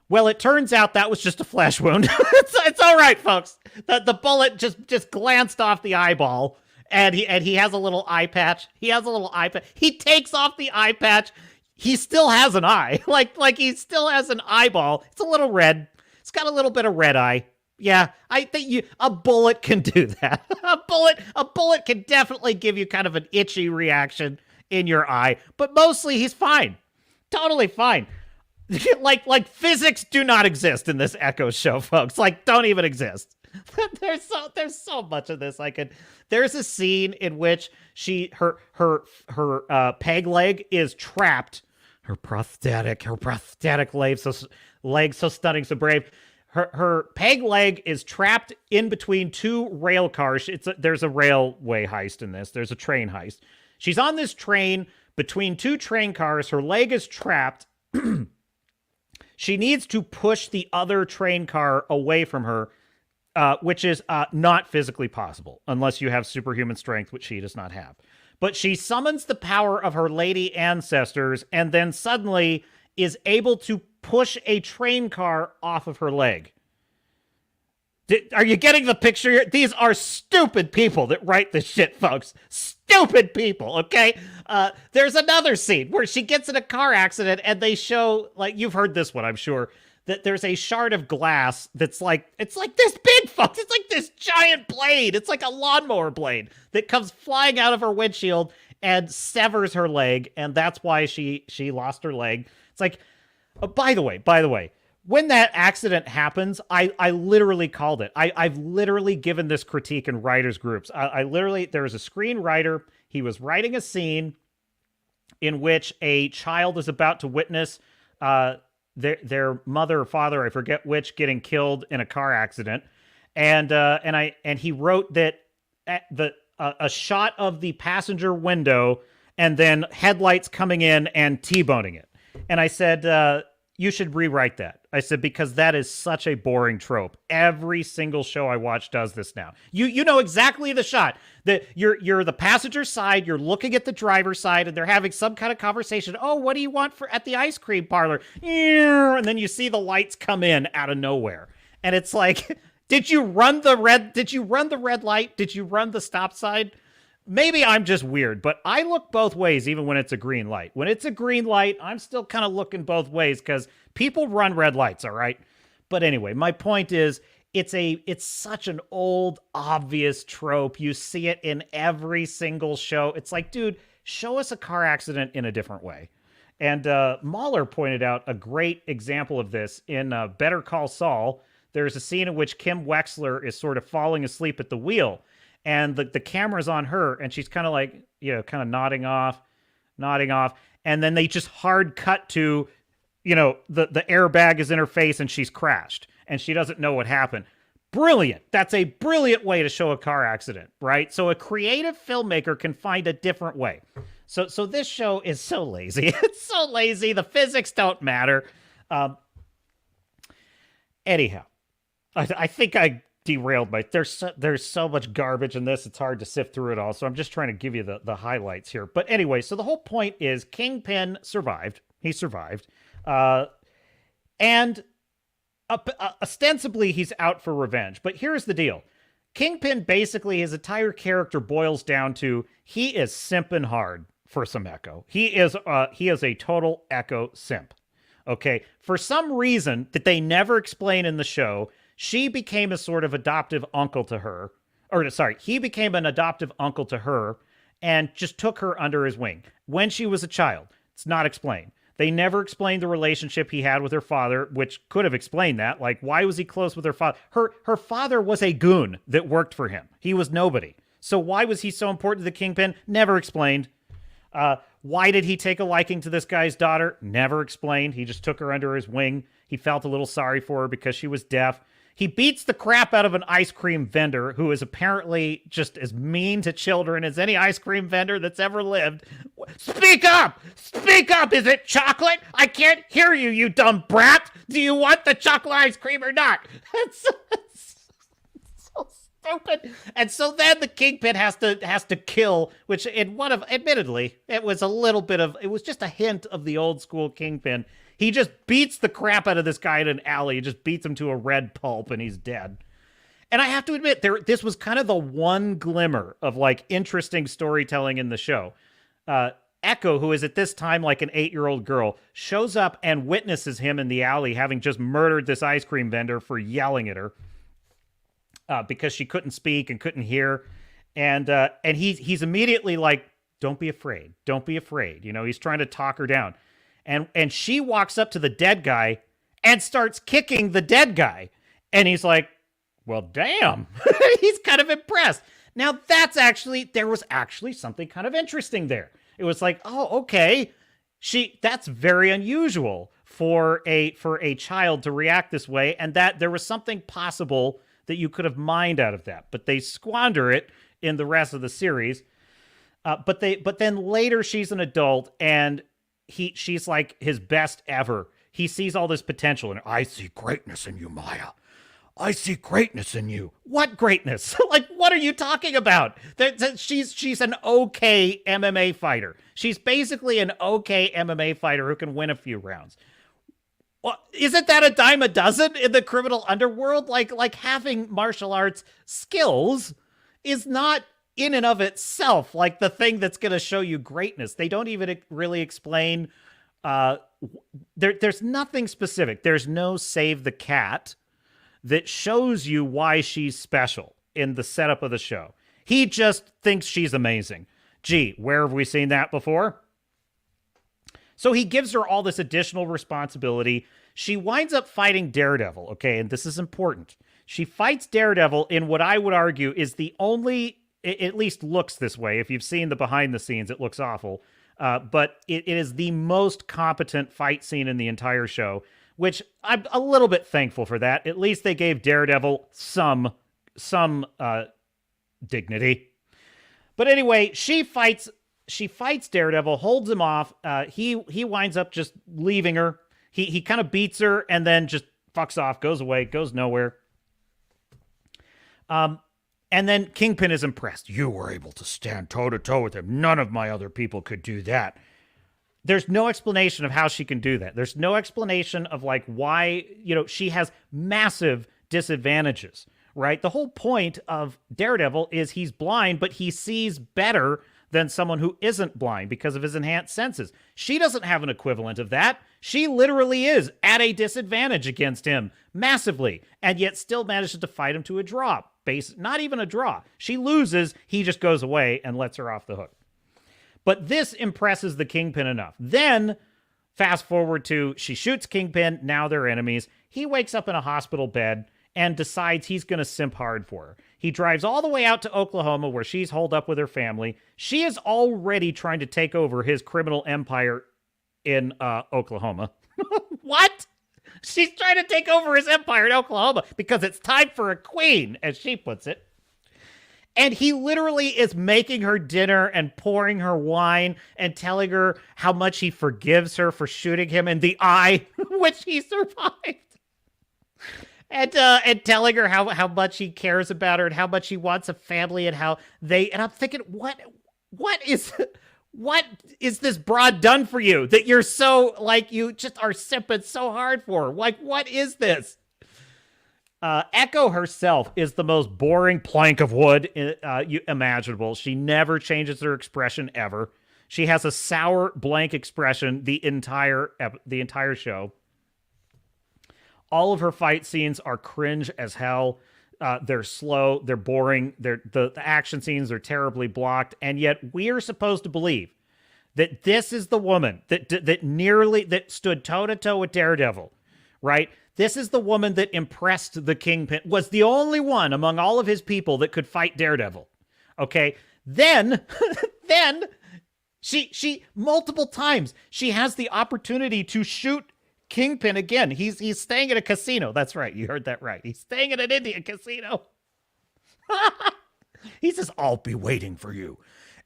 A: Well, it turns out that was just a flesh wound. It's all right, folks. The bullet just glanced off the eyeball, and he has a little eye patch. He has a little eye patch. He takes off the eye patch. He still has an eye. Like he still has an eyeball. It's a little red. It's got a little bit of red eye. Yeah, I think a bullet can do that. A bullet can definitely give you kind of an itchy reaction in your eye, but mostly he's fine. Totally fine. like physics do not exist in this Echo show, folks. Like, don't even exist. There's so much of this. There's a scene in which her peg leg is trapped. Her prosthetic leg so stunning, so brave. Her peg leg is trapped in between two rail cars. There's a railway heist in this. There's a train heist. She's on this train between two train cars. Her leg is trapped. She needs to push the other train car away from her, which is not physically possible unless you have superhuman strength, which she does not have. But she summons the power of her lady ancestors and then suddenly is able to push a train car off of her leg. Are you getting the picture here? These are stupid people that write this shit, folks. Stupid people, okay? There's another scene where she gets in a car accident and they show, like, you've heard this one, I'm sure, that there's a shard of glass that's like, it's like this big, folks. It's like this giant blade. It's like a lawnmower blade that comes flying out of her windshield and severs her leg, and that's why she lost her leg. It's like, by the way, when that accident happens, I literally called it. I've literally given this critique in writers' groups. There was a screenwriter. He was writing a scene in which a child is about to witness their mother or father, I forget which, getting killed in a car accident, and he wrote that a shot of the passenger window and then headlights coming in and T-boning it. And I said, you should rewrite that. I said, because that is such a boring trope. Every single show I watch does this now. You know exactly the shot. That you're the passenger side, you're looking at the driver's side, and they're having some kind of conversation. Oh, what do you want at the ice cream parlor? And then you see the lights come in out of nowhere. And it's like, did you run the red light? Did you run the stop sign? Maybe I'm just weird, but I look both ways even when it's a green light. When it's a green light, I'm still kind of looking both ways because people run red lights, all right? But anyway, my point is it's such an old, obvious trope. You see it in every single show. It's like, dude, show us a car accident in a different way. And Mahler pointed out a great example of this in Better Call Saul. There's a scene in which Kim Wexler is sort of falling asleep at the wheel. And the camera's on her, and she's kind of like, kind of nodding off. And then they just hard cut to, the airbag is in her face and she's crashed and she doesn't know what happened. Brilliant. That's a brilliant way to show a car accident, right? So a creative filmmaker can find a different way. So this show is so lazy. It's so lazy. The physics don't matter. Anyhow, I think I derailed there's so much garbage in this, it's hard to sift through it all, so I'm just trying to give you the highlights here. But anyway, so the whole point is Kingpin survived. He survived, and ostensibly he's out for revenge. But here's the deal: Kingpin, basically, his entire character boils down to he is simping hard for some Echo. He is a total Echo simp. Okay, for some reason that they never explain in the show, she became a sort of adoptive uncle to her. Or sorry, he became an adoptive uncle to her and just took her under his wing when she was a child. It's not explained. They never explained the relationship he had with her father, which could have explained that. Like, why was he close with her father? Her father was a goon that worked for him. He was nobody. So why was he so important to the Kingpin? Never explained. Why did he take a liking to this guy's daughter? Never explained. He just took her under his wing. He felt a little sorry for her because she was deaf. He beats the crap out of an ice cream vendor who is apparently just as mean to children as any ice cream vendor that's ever lived. Speak up! Speak up! Is it chocolate? I can't hear you, you dumb brat! Do you want the chocolate ice cream or not? It's so stupid. And so then the Kingpin has to kill, which in one of, admittedly, it was just a hint of the old school Kingpin. He just beats the crap out of this guy in an alley. He just beats him to a red pulp and he's dead. And I have to admit, this was kind of the one glimmer of like interesting storytelling in the show. Echo, who is at this time like an 8-year-old girl, shows up and witnesses him in the alley having just murdered this ice cream vendor for yelling at her because she couldn't speak and couldn't hear. And he's immediately like, don't be afraid. Don't be afraid. You know, he's trying to talk her down. And she walks up to the dead guy and starts kicking the dead guy. And he's like, well, damn. He's kind of impressed. Now, there was actually something kind of interesting there. It was like, oh, okay. That's very unusual for a child to react this way. And that there was something possible that you could have mined out of that. But they squander it in the rest of the series. But then later she's an adult and she's like his best ever. He sees all this potential and I see greatness in you, Maya. I see greatness in you. What greatness? Like, what are you talking about? She's an okay MMA fighter. She's basically an okay MMA fighter who can win a few rounds. Well, isn't that a dime a dozen in the criminal underworld? Like having martial arts skills is not in and of itself like the thing that's going to show you greatness. They don't even really explain. There's nothing specific. There's no save the cat that shows you why she's special in the setup of the show. He just thinks she's amazing. Gee, where have we seen that before? So he gives her all this additional responsibility. She winds up fighting Daredevil, okay, and this is important. She fights Daredevil in what I would argue is the only, it at least looks this way. If you've seen the behind the scenes, it looks awful. But it is the most competent fight scene in the entire show, which I'm a little bit thankful for that. At least they gave Daredevil some dignity. But anyway, she fights Daredevil, holds him off. He winds up just leaving her. He kind of beats her and then just fucks off, goes away, goes nowhere. And then Kingpin is impressed. You were able to stand toe-to-toe with him. None of my other people could do that. There's no explanation of how she can do that. There's no explanation of like why, she has massive disadvantages, right? The whole point of Daredevil is he's blind, but he sees better than someone who isn't blind because of his enhanced senses. She doesn't have an equivalent of that. She literally is at a disadvantage against him massively, and yet still manages to fight him to a draw. Not even a draw. She loses, he just goes away and lets her off the hook. But this impresses the Kingpin enough. Then, fast forward to, she shoots Kingpin, now they're enemies. He wakes up in a hospital bed and decides he's going to simp hard for her. He drives all the way out to Oklahoma where she's holed up with her family. She is already trying to take over his criminal empire in Oklahoma. What? She's trying to take over his empire in Oklahoma because it's time for a queen, as she puts it. And he literally is making her dinner and pouring her wine and telling her how much he forgives her for shooting him in the eye, which he survived. And telling her how much he cares about her and how much he wants a family and and I'm thinking, what is this broad done for you that you're so, like, you just are sipping so hard for? Like, what is this? Echo herself is the most boring plank of wood imaginable. She never changes her expression ever. She has a sour, blank expression the entire show. All of her fight scenes are cringe as hell. They're slow. They're boring. The action scenes are terribly blocked. And yet we're supposed to believe that this is the woman that stood toe to toe with Daredevil, right? This is the woman that impressed the Kingpin, was the only one among all of his people that could fight Daredevil. Okay. Then she multiple times, she has the opportunity to shoot Kingpin again. He's staying at a casino. That's right. You heard that right. He's staying at an Indian casino. He says, I'll be waiting for you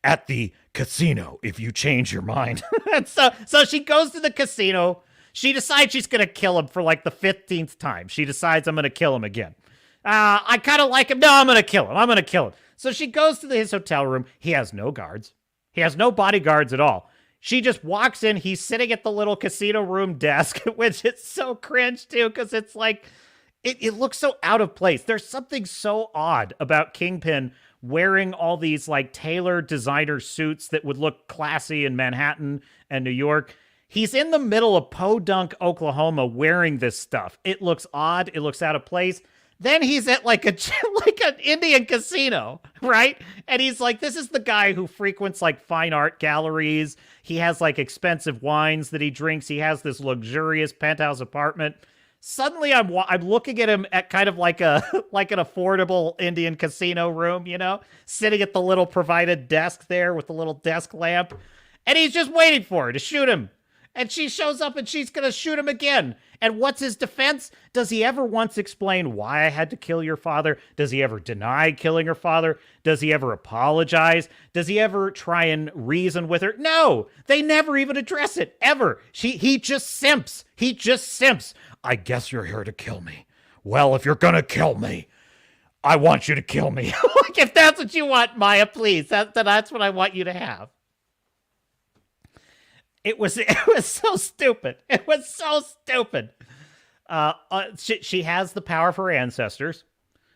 A: at the casino if you change your mind. And so she goes to the casino. She decides she's going to kill him for like the 15th time. She decides, I'm going to kill him again. I kind of like him. No, I'm going to kill him. So she goes to his hotel room. He has no guards. He has no bodyguards at all. She just walks in. He's sitting at the little casino room desk, which is so cringe too, because it's like, it looks so out of place. There's something so odd about Kingpin wearing all these like tailored designer suits that would look classy in Manhattan and New York. He's in the middle of Podunk, Oklahoma, wearing this stuff. It looks odd. It looks out of place. Then he's at like an Indian casino, right? And he's like, this is the guy who frequents like fine art galleries. He has like expensive wines that he drinks. He has this luxurious penthouse apartment. Suddenly I'm looking at him at kind of like an affordable Indian casino room, you know, sitting at the little provided desk there with the little desk lamp. And he's just waiting for her to shoot him. And she shows up and she's going to shoot him again. And what's his defense? Does he ever once explain why I had to kill your father? Does he ever deny killing her father? Does he ever apologize? Does he ever try and reason with her? No, they never even address it, ever. He just simps. I guess you're here to kill me. Well, if you're going to kill me, I want you to kill me. Like, if that's what you want, Maya, please. That's what I want you to have. It was so stupid. It was so stupid. She has the power of her ancestors,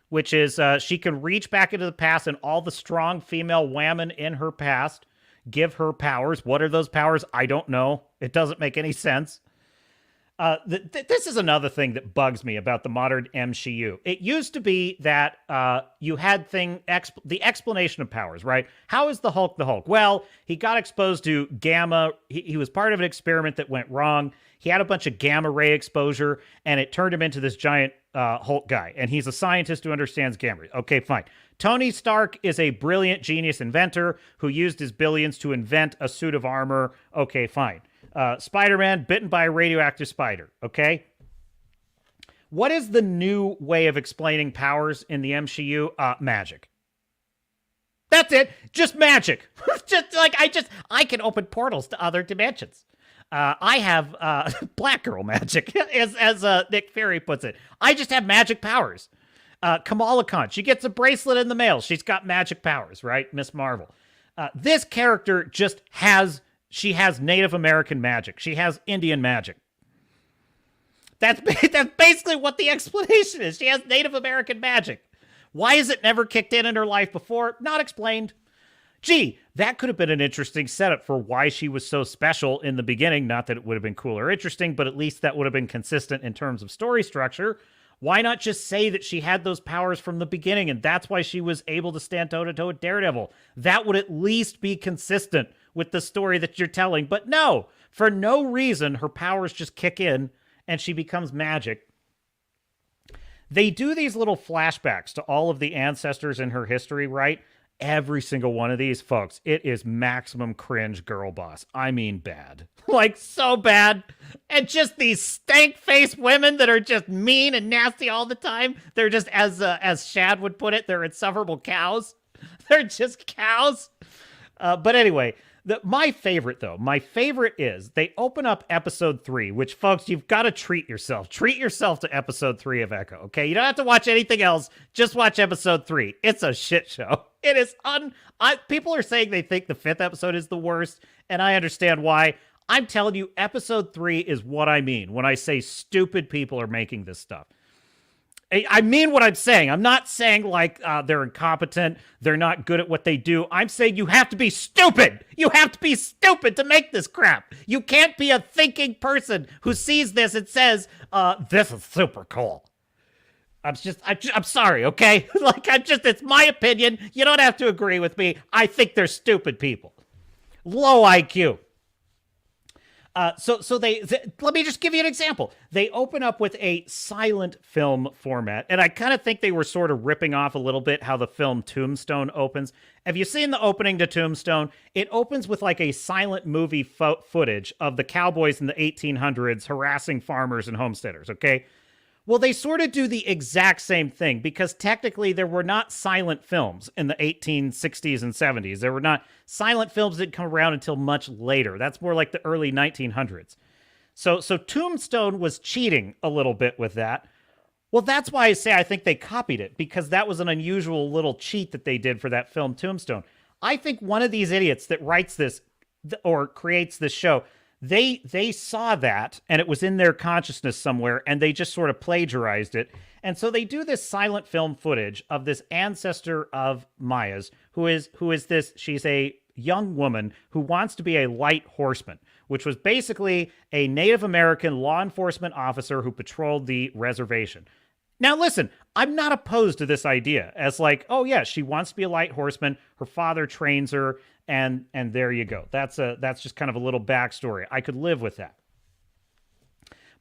A: which is she can reach back into the past and all the strong female women in her past give her powers. What are those powers? I don't know. It doesn't make any sense. This is another thing that bugs me about the modern msheu. It used to be that you had the explanation of powers, right? How is the Hulk the Hulk? Well, he got exposed to gamma. He was part of an experiment that went wrong. He had a bunch of gamma ray exposure, and it turned him into this giant Hulk guy. And he's a scientist who understands gamma rays. Okay, fine. Tony Stark is a brilliant genius inventor who used his billions to invent a suit of armor. Okay, fine. Spider-Man bitten by a radioactive spider, okay? What is the new way of explaining powers in the MCU? Magic. That's it. Just magic. I can open portals to other dimensions. I have Black Girl magic, as Nick Fury puts it. I just have magic powers. Kamala Khan, she gets a bracelet in the mail. She's got magic powers, right? Miss Marvel. This character just has... She has Native American magic. She has Indian magic. That's basically what the explanation is. She has Native American magic. Why is it never kicked in her life before? Not explained. Gee, that could have been an interesting setup for why she was so special in the beginning. Not that it would have been cool or interesting, but at least that would have been consistent in terms of story structure. Why not just say that she had those powers from the beginning and that's why she was able to stand toe-to-toe with Daredevil? That would at least be consistent with the story that you're telling. But no, for no reason, her powers just kick in and she becomes magic. They do these little flashbacks to all of the ancestors in her history, right? Every single one of these, folks, it is maximum cringe girl boss. I mean bad. Like, so bad. And just these stank-faced women that are just mean and nasty all the time. They're just, as Shad would put it, they're insufferable cows. They're just cows. But anyway... My favorite is they open up episode 3, which, folks, you've got to treat yourself. Treat yourself to episode 3 of Echo, okay? You don't have to watch anything else. Just watch episode 3. It's a shit show. It is people are saying they think the 5th episode is the worst, and I understand why. I'm telling you, episode 3 is what I mean when I say stupid people are making this stuff. I mean what I'm saying. I'm not saying like they're incompetent, they're not good at what they do. I'm saying you have to be stupid. You have to be stupid to make this crap. You can't be a thinking person who sees this and says, this is super cool. I'm sorry, okay? Like, it's my opinion. You don't have to agree with me. I think they're stupid people. Low IQ. So they let me just give you an example. They open up with a silent film format, and I kind of think they were sort of ripping off a little bit how the film Tombstone opens. Have you seen the opening to Tombstone? It opens with like a silent movie footage of the cowboys in the 1800s harassing farmers and homesteaders, okay? Well, they sort of do the exact same thing because technically there were not silent films in the 1860s and 70s. There were not silent films that didn't come around until much later. That's more like the early 1900s. So Tombstone was cheating a little bit with that. Well, that's why I say I think they copied it, because that was an unusual little cheat that they did for that film Tombstone. I think one of these idiots that writes this or creates this show, they saw that and it was in their consciousness somewhere and they just sort of plagiarized it. And so they do this silent film footage of this ancestor of Maya's who is this, she's a young woman who wants to be a light horseman, which was basically a Native American law enforcement officer who patrolled the reservation. Now, listen, I'm not opposed to this idea as like, oh, yeah, she wants to be a light horseman. Her father trains her. And there you go. That's just kind of a little backstory. I could live with that.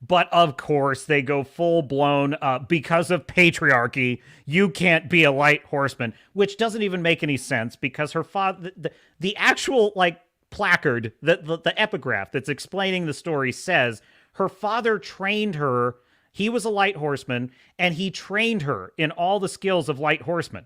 A: But of course, they go full blown because of patriarchy. You can't be a light horseman, which doesn't even make any sense because her father, the actual like placard, the epigraph that's explaining the story says her father trained her. He was a light horseman and he trained her in all the skills of light horseman.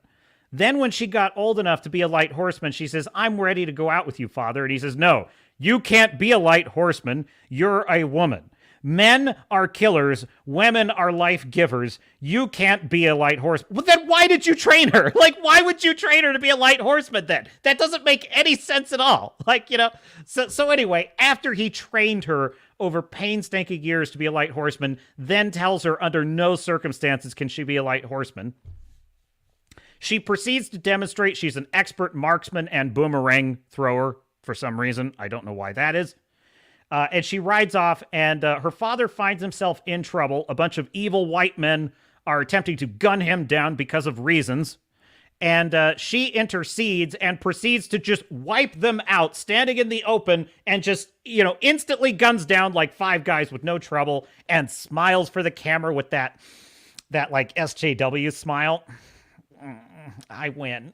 A: Then when she got old enough to be a light horseman, she says, I'm ready to go out with you, father. And he says, no, you can't be a light horseman. You're a woman. Men are killers. Women are life givers. You can't be a light horseman. Well, then why did you train her? Like, why would you train her to be a light horseman then? That doesn't make any sense at all. Like, you know, so anyway, after he trained her over painstaking years to be a light horseman, then tells her under no circumstances can she be a light horseman. She proceeds to demonstrate she's an expert marksman and boomerang thrower for some reason. I don't know why that is. And she rides off, and her father finds himself in trouble. A bunch of evil white men are attempting to gun him down because of reasons. And she intercedes and proceeds to just wipe them out, standing in the open, and just, you know, instantly guns down like 5 guys with no trouble, and smiles for the camera with that like SJW smile. I win.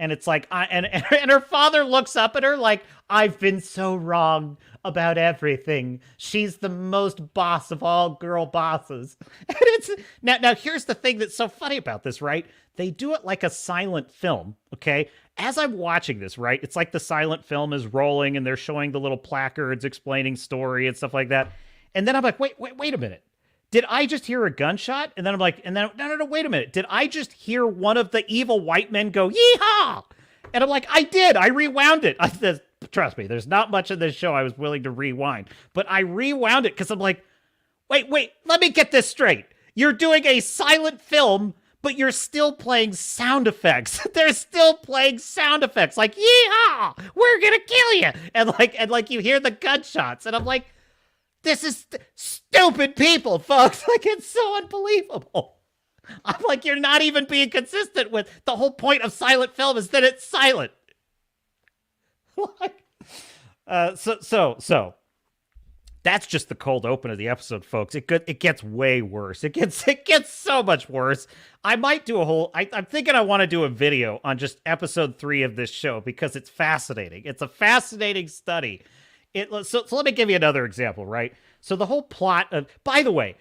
A: And it's like, and her father looks up at her like, I've been so wrong about everything. She's the most boss of all girl bosses. And it's now here's the thing that's so funny about this, right? They do it like a silent film, okay? As I'm watching this, right? It's like the silent film is rolling and they're showing the little placards explaining story and stuff like that. And then I'm like, wait a minute. Did I just hear a gunshot? And then I'm like, no, wait a minute. Did I just hear one of the evil white men go, yeehaw? And I'm like, I did. I rewound it. Trust me, there's not much of this show I was willing to rewind. But I rewound it because I'm like, wait, let me get this straight. You're doing a silent film, but you're still playing sound effects. They're still playing sound effects. Like, yeehaw, we're going to kill you. And like you hear the gunshots. And I'm like, this is stupid people, folks. Like, it's so unbelievable. I'm like, you're not even being consistent with the whole point of silent film is that it's silent. So that's just the cold open of the episode, folks. It gets way worse. It gets so much worse. I might do a whole. I'm thinking I want to do a video on just episode 3 of this show because it's fascinating. It's a fascinating study. So let me give you another example, right? So the whole plot of, by the way,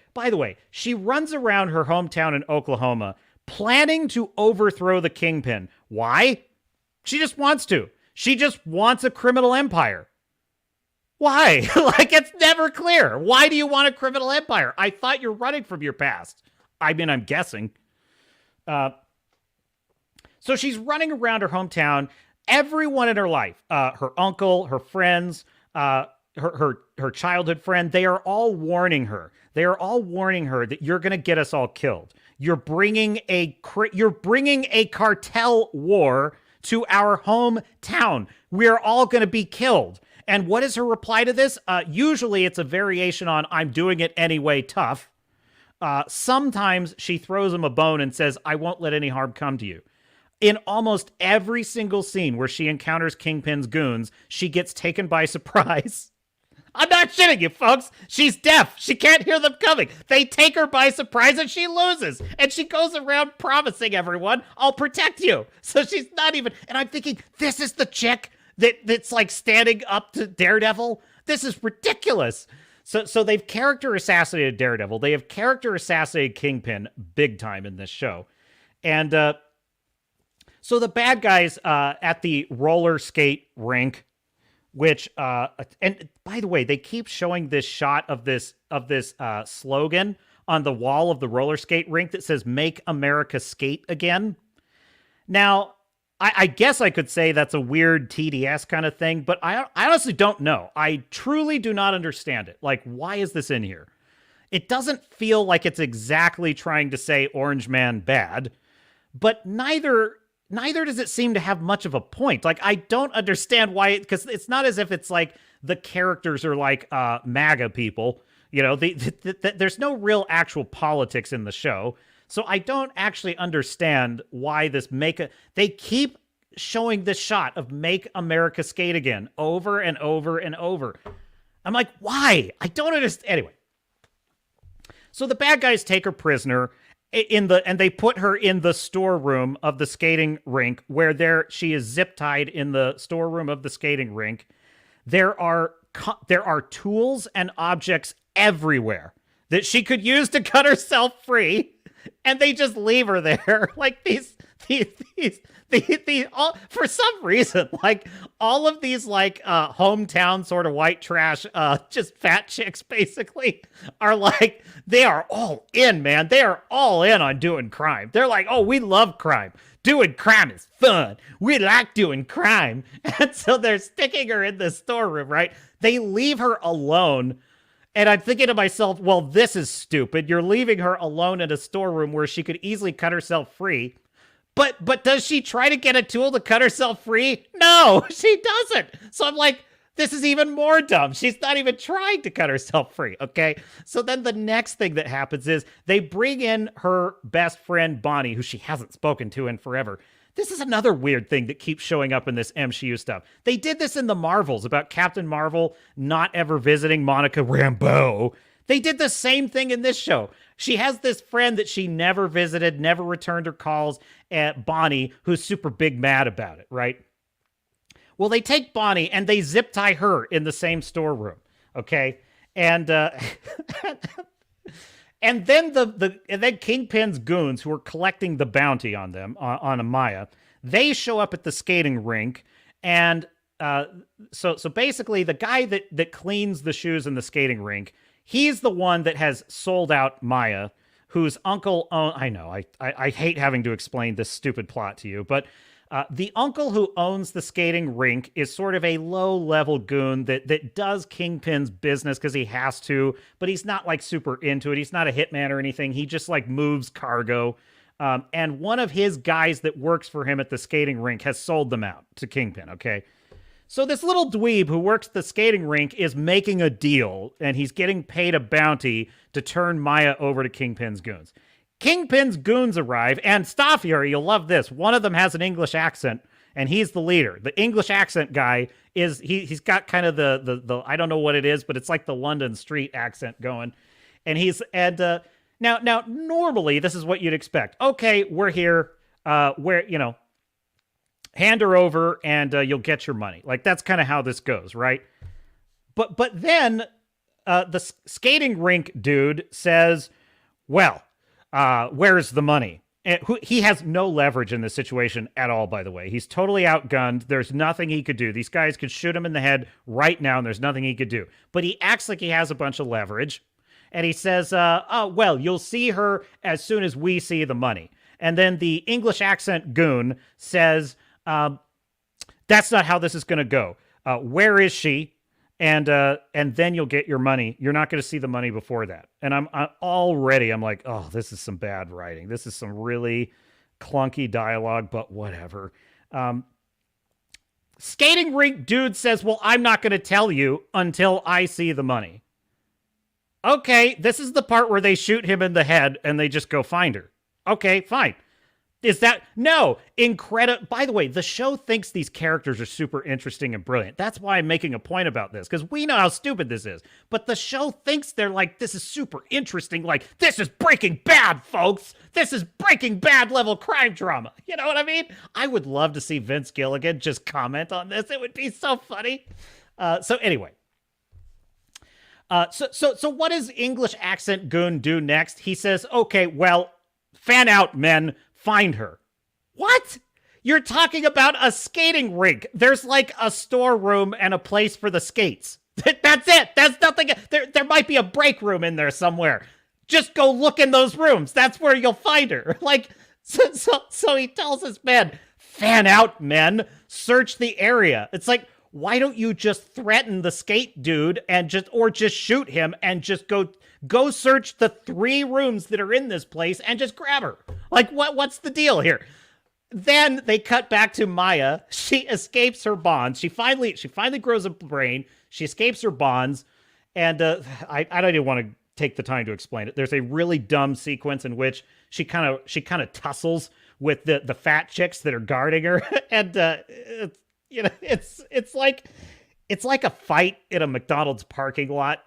A: she runs around her hometown in Oklahoma planning to overthrow the Kingpin. Why? She just wants to. She just wants a criminal empire. Why? Like, it's never clear. Why do you want a criminal empire? I thought you're running from your past. I mean, I'm guessing. So she's running around her hometown. Everyone in her life, her uncle, her friends, her childhood friend. They are all warning her. They are all warning her that you're going to get us all killed. You're bringing a cartel war to our hometown. We're all going to be killed. And what is her reply to this? Usually it's a variation on "I'm doing it anyway" tough. Sometimes she throws him a bone and says, "I won't let any harm come to you." In almost every single scene where she encounters Kingpin's goons, she gets taken by surprise. I'm not shitting you, folks. She's deaf. She can't hear them coming. They take her by surprise and she loses. And she goes around promising everyone, "I'll protect you." So she's not even... And I'm thinking, this is the chick that's like standing up to Daredevil? This is ridiculous. So they've character assassinated Daredevil. They have character assassinated Kingpin big time in this show. And so the bad guys at the roller skate rink, which and by the way, they keep showing this shot of this slogan on the wall of the roller skate rink that says "Make America Skate Again." Now, I guess I could say that's a weird TDS kind of thing, but I honestly don't know. I truly do not understand it. Like, why is this in here? It doesn't feel like it's exactly trying to say Orange Man bad, but neither does it seem to have much of a point. Like, I don't understand why, because it's not as if it's like the characters are like MAGA people. You know, there's no real actual politics in the show. So I don't actually understand why this they keep showing this shot of "Make America Skate Again" over and over and over. I'm like, why? I don't understand. Anyway. So the bad guys take her prisoner and they put her in the storeroom of the skating rink, where she is zip tied in the storeroom of the skating rink. There are tools and objects everywhere that she could use to cut herself free. And they just leave her there. Like these all, for some reason, like all of these like hometown sort of white trash, just fat chicks basically are like, they are all in, man. They are all in on doing crime. They're like, "Oh, we love crime. Doing crime is fun. We like doing crime." And so they're sticking her in the storeroom, right? They leave her alone. And I'm thinking to myself, well, this is stupid. You're leaving her alone in a storeroom where she could easily cut herself free. But does she try to get a tool to cut herself free? No, she doesn't. So I'm like, this is even more dumb. She's not even trying to cut herself free, okay? So then the next thing that happens is they bring in her best friend, Bonnie, who she hasn't spoken to in forever. This is another weird thing that keeps showing up in this MCU stuff. They did this in the Marvels about Captain Marvel not ever visiting Monica Rambeau. They did the same thing in this show. She has this friend that she never visited, never returned her calls, at Bonnie, who's super big mad about it, right? Well, they take Bonnie and they zip tie her in the same storeroom, okay? And and then then Kingpin's goons, who are collecting the bounty on them, on Amaya, they show up at the skating rink. And so basically the guy that cleans the shoes in the skating rink, he's the one that has sold out Maya, whose uncle I know, I hate having to explain this stupid plot to you, but the uncle who owns the skating rink is sort of a low-level goon that does Kingpin's business because he has to, but he's not like super into it. He's not a hitman or anything. He just like moves cargo. And one of his guys that works for him at the skating rink has sold them out to Kingpin, okay? So this little dweeb who works at the skating rink is making a deal, and he's getting paid a bounty to turn Maya over to Kingpin's goons. Kingpin's goons arrive, and stop here, you'll love this. One of them has an English accent, and he's the leader. The English accent guy is, he's got kind of the I don't know what it is, but it's like the London street accent going. And now normally this is what you'd expect. Okay, we're here, hand her over and you'll get your money. Like, that's kind of how this goes, right? But then the skating rink dude says, well, where's the money? And he has no leverage in this situation at all, by the way. He's totally outgunned. There's nothing he could do. These guys could shoot him in the head right now, and there's nothing he could do. But he acts like he has a bunch of leverage. And he says, oh, well, you'll see her as soon as we see the money. And then the English accent goon says, that's not how this is going to go. Where is she? and then you'll get your money. You're not going to see the money before that. And I'm like, oh, this is some bad writing. This is some really clunky dialogue, but whatever. Skating rink dude says, well, I'm not going to tell you until I see the money. Okay, this is the part where they shoot him in the head and they just go find her. Okay, fine. Is that... No, incredible... By the way, the show thinks these characters are super interesting and brilliant. That's why I'm making a point about this, because we know how stupid this is. But the show thinks they're like, this is super interesting. Like, this is Breaking Bad, folks. This is Breaking Bad level crime drama. You know what I mean? I would love to see Vince Gilligan just comment on this. It would be so funny. So anyway... So what does English accent goon do next? He says, okay, well, fan out, men, find her. What? You're talking about a skating rink. There's like a storeroom and a place for the skates. That's it. That's nothing. There might be a break room in there somewhere. Just go look in those rooms. That's where you'll find her. Like, so he tells his men, fan out, men, search the area. It's like, why don't you just threaten the skate dude and just shoot him and just go search the 3 rooms that are in this place and just grab her? Like, what's the deal here? Then they cut back to Maya. She escapes her bonds. She finally grows a brain. She escapes her bonds, and I don't even want to take the time to explain it. There's a really dumb sequence in which she kind of tussles with the fat chicks that are guarding her, and you know, it's like a fight in a McDonald's parking lot,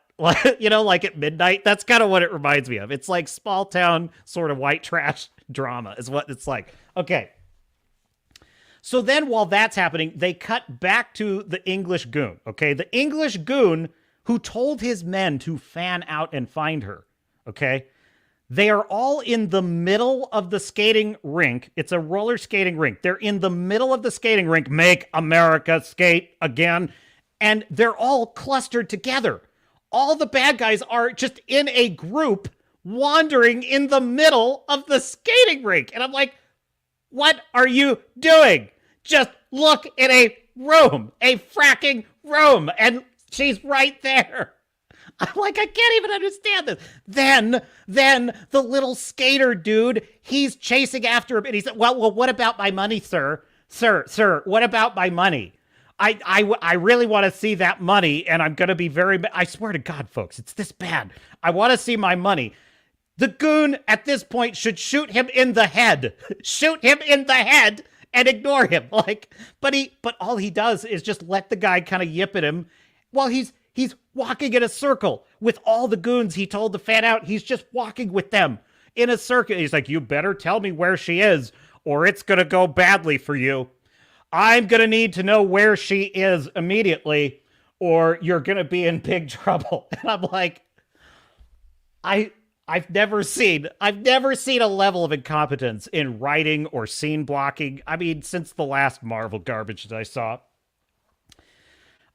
A: you know, like at midnight. That's kind of what it reminds me of. It's like small town sort of white trash drama is what it's like. Okay. So then while that's happening, they cut back to the English goon. Okay. The English goon who told his men to fan out and find her. Okay. They are all in the middle of the skating rink. It's a roller skating rink. They're in the middle of the skating rink. Make America skate again. And they're all clustered together. All the bad guys are just in a group wandering in the middle of the skating rink. And I'm like, what are you doing? Just look in a room, a fracking room. And she's right there. I'm like, I can't even understand this. Then the little skater dude, he's chasing after him, and he said, well, what about my money, sir? Sir, what about my money? I really want to see that money, and I'm going to be I swear to God, folks, it's this bad. I want to see my money. The goon at this point should shoot him in the head. Shoot him in the head and ignore him. Like, but all he does is just let the guy kind of yip at him while he's walking in a circle with all the goons he told to fan out. He's just walking with them in a circle. He's like, you better tell me where she is or it's going to go badly for you. I'm going to need to know where she is immediately or you're going to be in big trouble. And I'm like, I've never seen a level of incompetence in writing or scene blocking. I mean, since the last Marvel garbage that I saw.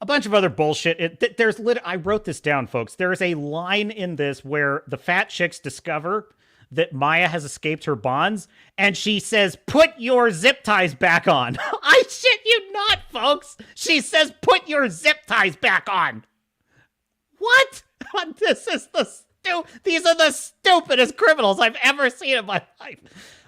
A: A bunch of other bullshit. I wrote this down, folks. There is a line in this where the fat chicks discover that Maya has escaped her bonds, and she says, put your zip ties back on. I shit you not, folks. She says, put your zip ties back on. What? These are the stupidest criminals I've ever seen in my life.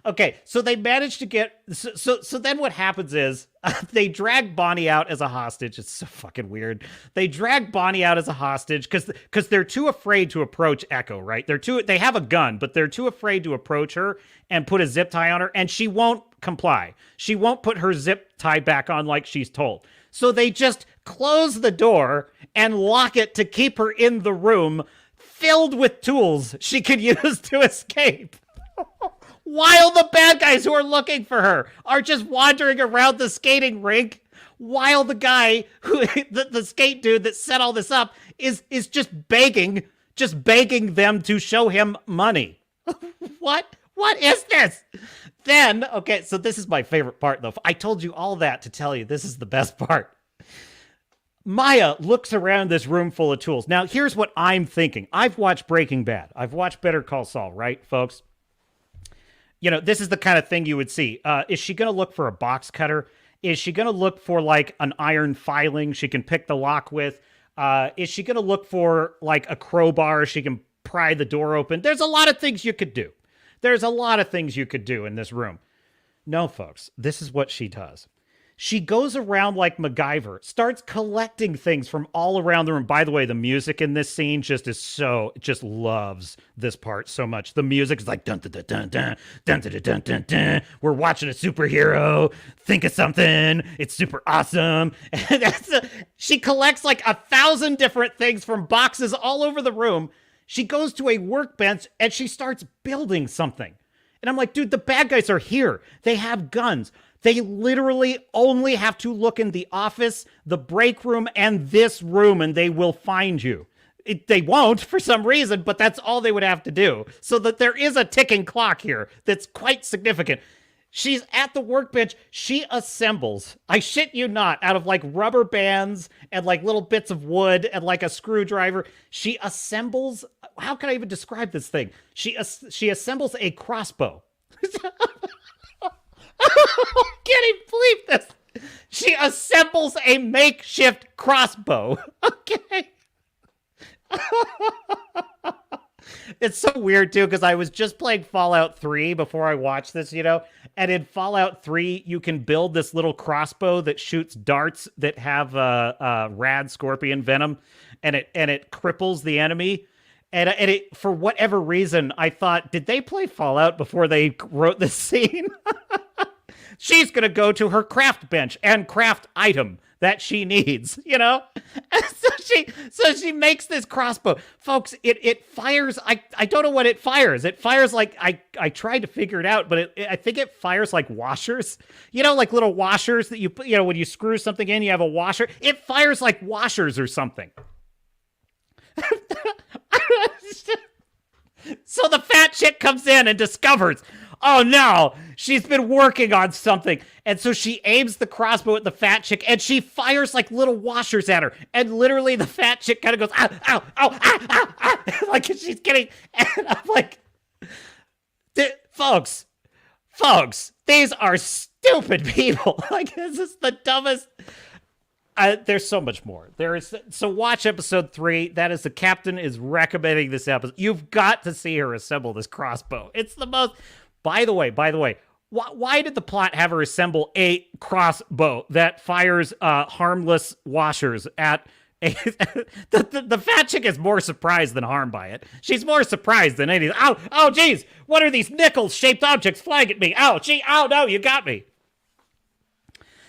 A: Okay, so they managed to get... So then what happens is they drag Bonnie out as a hostage. It's so fucking weird. They drag Bonnie out as a hostage because they're too afraid to approach Echo, right? They have a gun, but they're too afraid to approach her and put a zip tie on her, and she won't comply. She won't put her zip tie back on like she's told. So they just close the door and lock it to keep her in the room filled with tools she could use to escape. While the bad guys who are looking for her are just wandering around the skating rink, while the guy the skate dude that set all this up is just begging them to show him money. What is this? Then, okay, so this is my favorite part though. I told you all that to tell you this is the best part. Maya looks around this room full of tools. Now, here's what I'm thinking. I've watched Breaking Bad. I've watched Better Call Saul, right, folks? You know, this is the kind of thing you would see. Is she going to look for a box cutter? Is she going to look for like an iron filing she can pick the lock with? Is she going to look for like a crowbar she can pry the door open? There's a lot of things you could do. There's a lot of things you could do in this room. No, folks, this is what she does. She goes around like MacGyver, starts collecting things from all around the room. By the way, the music in this scene just loves this part so much. The music is like dun dun dun dun dun dun dun dun dun dun. We're watching a superhero. Think of something. It's super awesome. And she collects like 1,000 different things from boxes all over the room. She goes to a workbench and she starts building something. And I'm like, dude, the bad guys are here. They have guns. They literally only have to look in the office, the break room, and this room, and they will find you. They won't for some reason, but that's all they would have to do. So that there is a ticking clock here that's quite significant. She's at the workbench. She assembles, I shit you not, out of like rubber bands and like little bits of wood and like a screwdriver. She assembles, how can I even describe this thing? She assembles a crossbow. I can't even believe this. She assembles a makeshift crossbow. Okay. It's so weird, too, because I was just playing Fallout 3 before I watched this, you know? And in Fallout 3, you can build this little crossbow that shoots darts that have rad scorpion venom, and it cripples the enemy. And it, for whatever reason, I thought, did they play Fallout before they wrote this scene? She's going to go to her craft bench and craft item that she needs, you know? And so she makes this crossbow. Folks, it fires, I don't know what it fires. It fires like, I tried to figure it out, but I think it fires like washers. You know, like little washers that you put, you know, when you screw something in, you have a washer. It fires like washers or something. So the fat chick comes in and discovers, oh no, she's been working on something. And so she aims the crossbow at the fat chick and she fires like little washers at her. And literally the fat chick kind of goes, ow, ow, ow, ow, ow, ow. Like she's getting, and I'm like, folks, these are stupid people. Like this is the dumbest. There's so much more. So watch episode 3. That is, the captain is recommending this episode. You've got to see her assemble this crossbow. It's the most. By the way, why did the plot have her assemble a crossbow that fires harmless washers at? The fat chick is more surprised than harmed by it. She's more surprised than anything. Oh, geez, what are these nickel-shaped objects flying at me? Oh, no, you got me.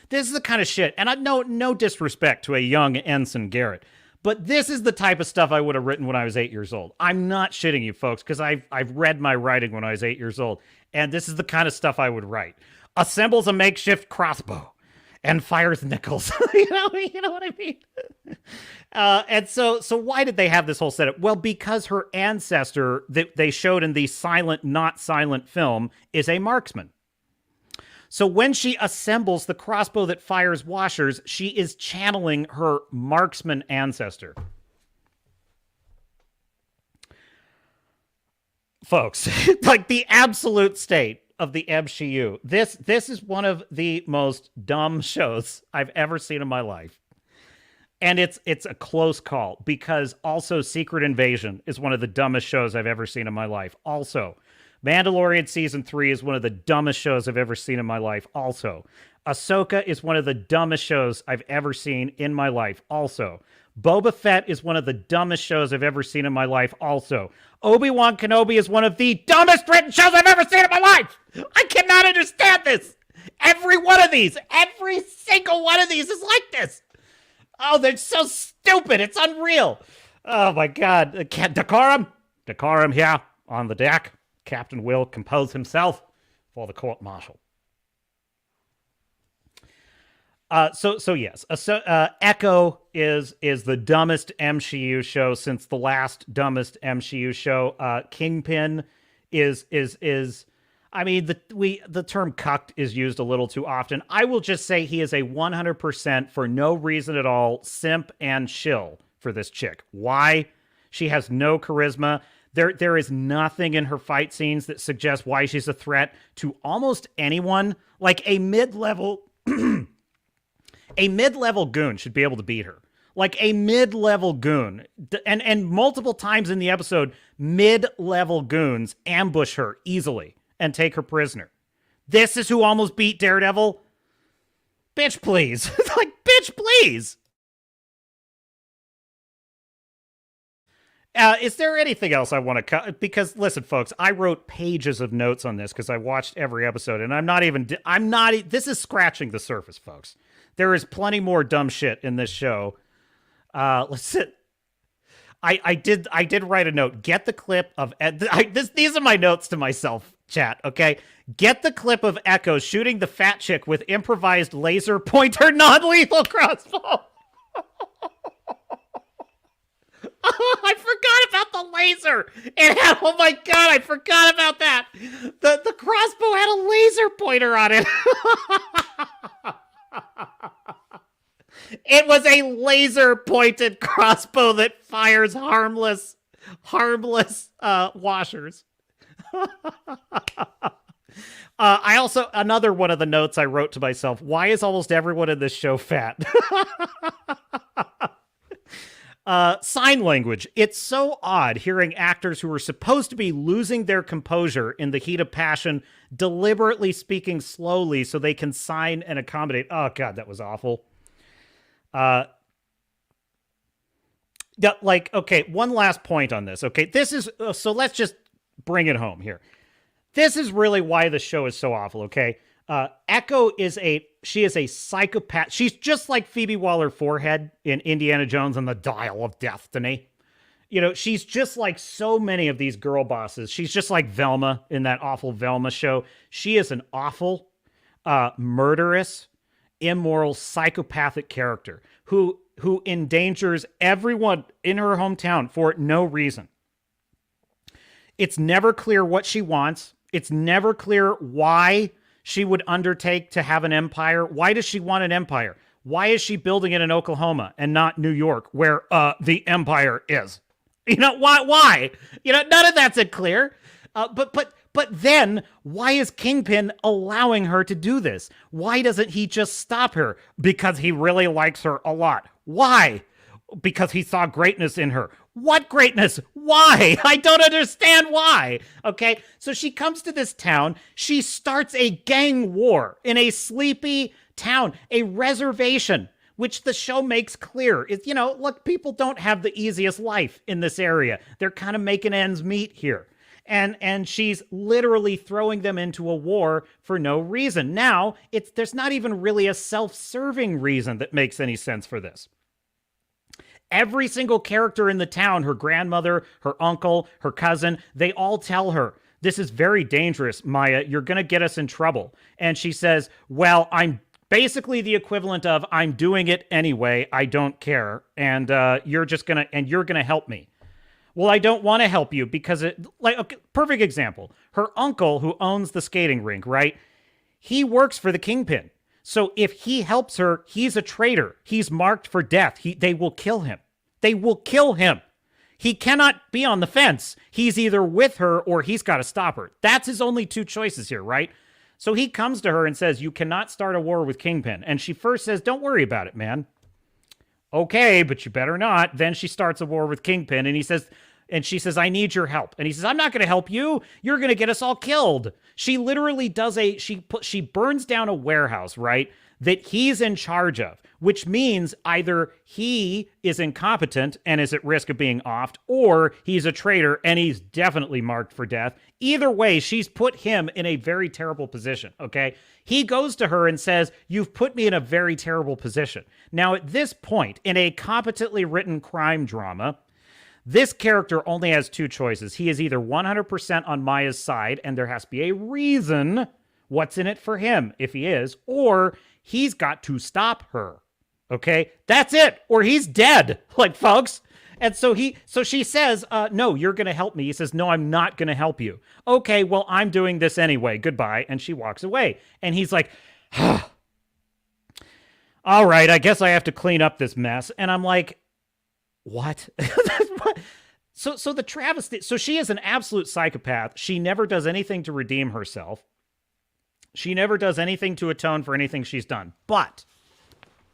A: This is the kind of shit, and no disrespect to a young Ensign Garrett, but this is the type of stuff I would have written when I was 8 years old. I'm not shitting you, folks, because I've read my writing when I was 8 years old, and this is the kind of stuff I would write. Assembles a makeshift crossbow and fires nickels. you know what I mean? And so why did they have this whole setup? Well, because her ancestor that they showed in the silent, not silent film is a marksman. So when she assembles the crossbow that fires washers, she is channeling her marksman ancestor. Folks, like the absolute state of the msheu. This is one of the most dumb shows I've ever seen in my life. And it's a close call, because also Secret Invasion is one of the dumbest shows I've ever seen in my life. Also, Mandalorian Season 3 is one of the dumbest shows I've ever seen in my life. Also, Ahsoka is one of the dumbest shows I've ever seen in my life. Also, Boba Fett is one of the dumbest shows I've ever seen in my life. Also, Obi-Wan Kenobi is one of the dumbest written shows I've ever seen in my life. I cannot understand this. Every one of these, every single one of these is like this. Oh, they're so stupid. It's unreal. Oh, my God. Decorum here on the deck. Captain will compose himself for the court-martial. So yes, Echo is the dumbest msheu show since the last dumbest msheu show. Kingpin is I mean, the term cucked is used a little too often. I will just say he is a 100% for no reason at all simp and shill for this chick. Why? She has no charisma. There is nothing in her fight scenes that suggests why she's a threat to almost anyone. Like a mid-level goon should be able to beat her. like a mid-level goon. And multiple times in the episode, mid-level goons ambush her easily and take her prisoner. This is who almost beat Daredevil? Bitch, please. Like, bitch, please. Is there anything else I want to cut? Because listen, folks, I wrote pages of notes on this because I watched every episode, and this is scratching the surface, folks. There is plenty more dumb shit in this show. Let's sit. I did write a note. Get the clip of these are my notes to myself, chat. Okay, get the clip of Echo shooting the fat chick with improvised laser pointer non-lethal crossbow. Oh, I forgot about the laser. It had, oh my god, I forgot about that. The crossbow had a laser pointer on it. It was a laser pointed crossbow that fires harmless washers. I also, another one of the notes I wrote to myself, why is almost everyone in this show fat? Sign language. It's so odd hearing actors who are supposed to be losing their composure in the heat of passion deliberately speaking slowly so they can sign and accommodate. Oh, God, that was awful. Like, okay, one last point on this. Okay, this is, so let's just bring it home here. This is really why the show is so awful, okay? Echo is she is a psychopath. She's just like Phoebe Waller-Forehead in Indiana Jones and the Dial of Destiny. You know, she's just like so many of these girl bosses. She's just like Velma in that awful Velma show. She is an awful, murderous, immoral, psychopathic character who endangers everyone in her hometown for no reason. It's never clear what she wants. It's never clear why she would undertake to have an empire. Why does she want an empire? Why is she building it in Oklahoma and not New York, where the empire is? You know, why? You know, none of that's clear. But then, why is Kingpin allowing her to do this? Why doesn't he just stop her? Because he really likes her a lot. Why? Because he saw greatness in her. What greatness? Why? I don't understand why. Okay, so she comes to this town. She starts a gang war in a sleepy town, a reservation, which the show makes clear. It's, you know, look, people don't have the easiest life in this area. They're kind of making ends meet here. And she's literally throwing them into a war for no reason. Now, there's not even really a self-serving reason that makes any sense for this. Every single character in the town, her grandmother, her uncle, her cousin, they all tell her, this is very dangerous, Maya. You're going to get us in trouble. And she says, well, I'm basically the equivalent of, I'm doing it anyway. I don't care. And you're going to help me. Well, I don't want to help you because okay, perfect example. Her uncle who owns the skating rink, right? He works for the Kingpin. So if he helps her, he's a traitor. He's marked for death. They will kill him. They will kill him. He cannot be on the fence. He's either with her or he's got to stop her. That's his only two choices here, right? So he comes to her and says, you cannot start a war with Kingpin. And she first says, don't worry about it, man. Okay, but you better not. Then she starts a war with Kingpin and she says, I need your help. And he says, I'm not going to help you. You're going to get us all killed. She literally does she burns down a warehouse, right? That he's in charge of, which means either he is incompetent and is at risk of being offed, or he's a traitor and he's definitely marked for death. Either way, she's put him in a very terrible position, okay? He goes to her and says, you've put me in a very terrible position. Now, at this point, in a competently written crime drama, this character only has two choices. He is either 100% on Maya's side, and there has to be a reason what's in it for him if he is, or he's got to stop her. Okay? That's it. Or he's dead. Like, folks. And so she says, no, you're going to help me. He says, no, I'm not going to help you. Okay, well, I'm doing this anyway. Goodbye. And she walks away. And he's like, all right, I guess I have to clean up this mess. And I'm like, what? So the travesty. So she is an absolute psychopath. She never does anything to redeem herself. She never does anything to atone for anything she's done. But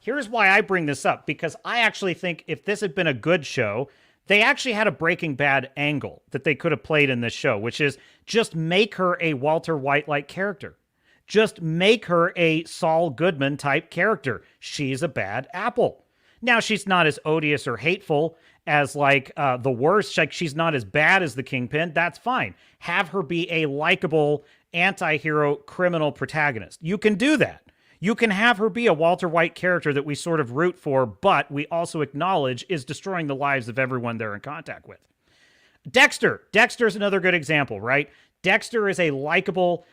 A: here's why I bring this up, because I actually think if this had been a good show, they actually had a Breaking Bad angle that they could have played in this show, which is just make her a Walter White-like character. Just make her a Saul Goodman type character. She's a bad apple. Now, she's not as odious or hateful as like the worst. Like, she's not as bad as the Kingpin. That's fine. Have her be a likable anti-hero criminal protagonist. You can do that. You can have her be a Walter White character that we sort of root for, but we also acknowledge is destroying the lives of everyone they're in contact with. Dexter. Dexter's another good example, right? Dexter is a likable,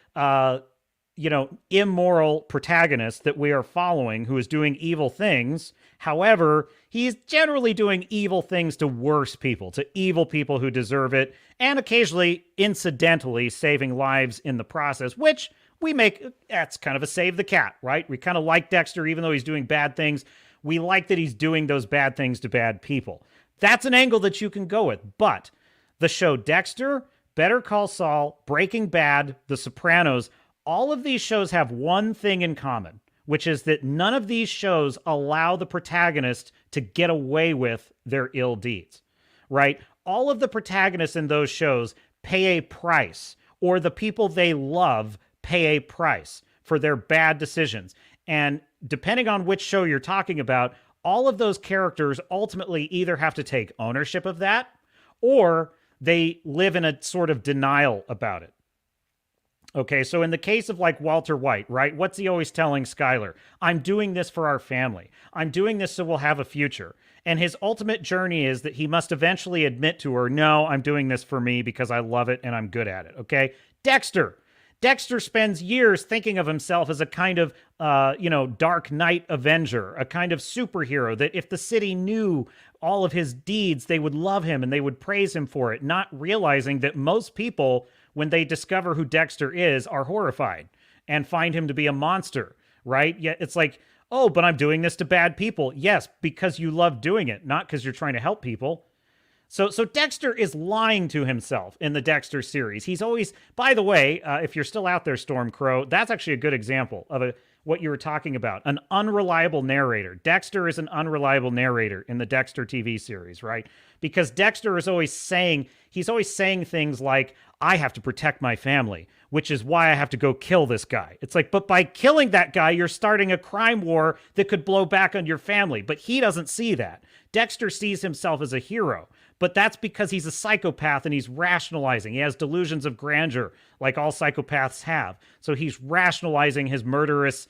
A: immoral protagonist that we are following who is doing evil things. However, he's generally doing evil things to worse people, to evil people who deserve it, and occasionally, incidentally, saving lives in the process, which we make, that's kind of a save the cat, right? We kind of like Dexter, even though he's doing bad things. We like that he's doing those bad things to bad people. That's an angle that you can go with. But the show Dexter, Better Call Saul, Breaking Bad, The Sopranos, all of these shows have one thing in common, which is that none of these shows allow the protagonist to get away with their ill deeds, right? All of the protagonists in those shows pay a price, or the people they love pay a price for their bad decisions. And depending on which show you're talking about, all of those characters ultimately either have to take ownership of that or they live in a sort of denial about it. Okay, so in the case of like Walter White, right? What's he always telling Skyler? I'm doing this for our family. I'm doing this so we'll have a future. And his ultimate journey is that he must eventually admit to her, no, I'm doing this for me because I love it and I'm good at it. Okay, Dexter. Dexter spends years thinking of himself as a kind of, Dark Knight Avenger, a kind of superhero that if the city knew all of his deeds, they would love him and they would praise him for it, not realizing that most people, when they discover who Dexter is, are horrified and find him to be a monster, right? Yet it's like, oh, but I'm doing this to bad people. Yes, because you love doing it, not because you're trying to help people. So Dexter is lying to himself in the Dexter series. He's always, by the way, if you're still out there, Stormcrow, that's actually a good example of what you were talking about, an unreliable narrator. Dexter is an unreliable narrator in the Dexter TV series, right? Because Dexter is always saying things like, I have to protect my family, which is why I have to go kill this guy. It's like, but by killing that guy, you're starting a crime war that could blow back on your family. But he doesn't see that. Dexter sees himself as a hero. But that's because he's a psychopath and he's rationalizing. He has delusions of grandeur, like all psychopaths have. So he's rationalizing his murderous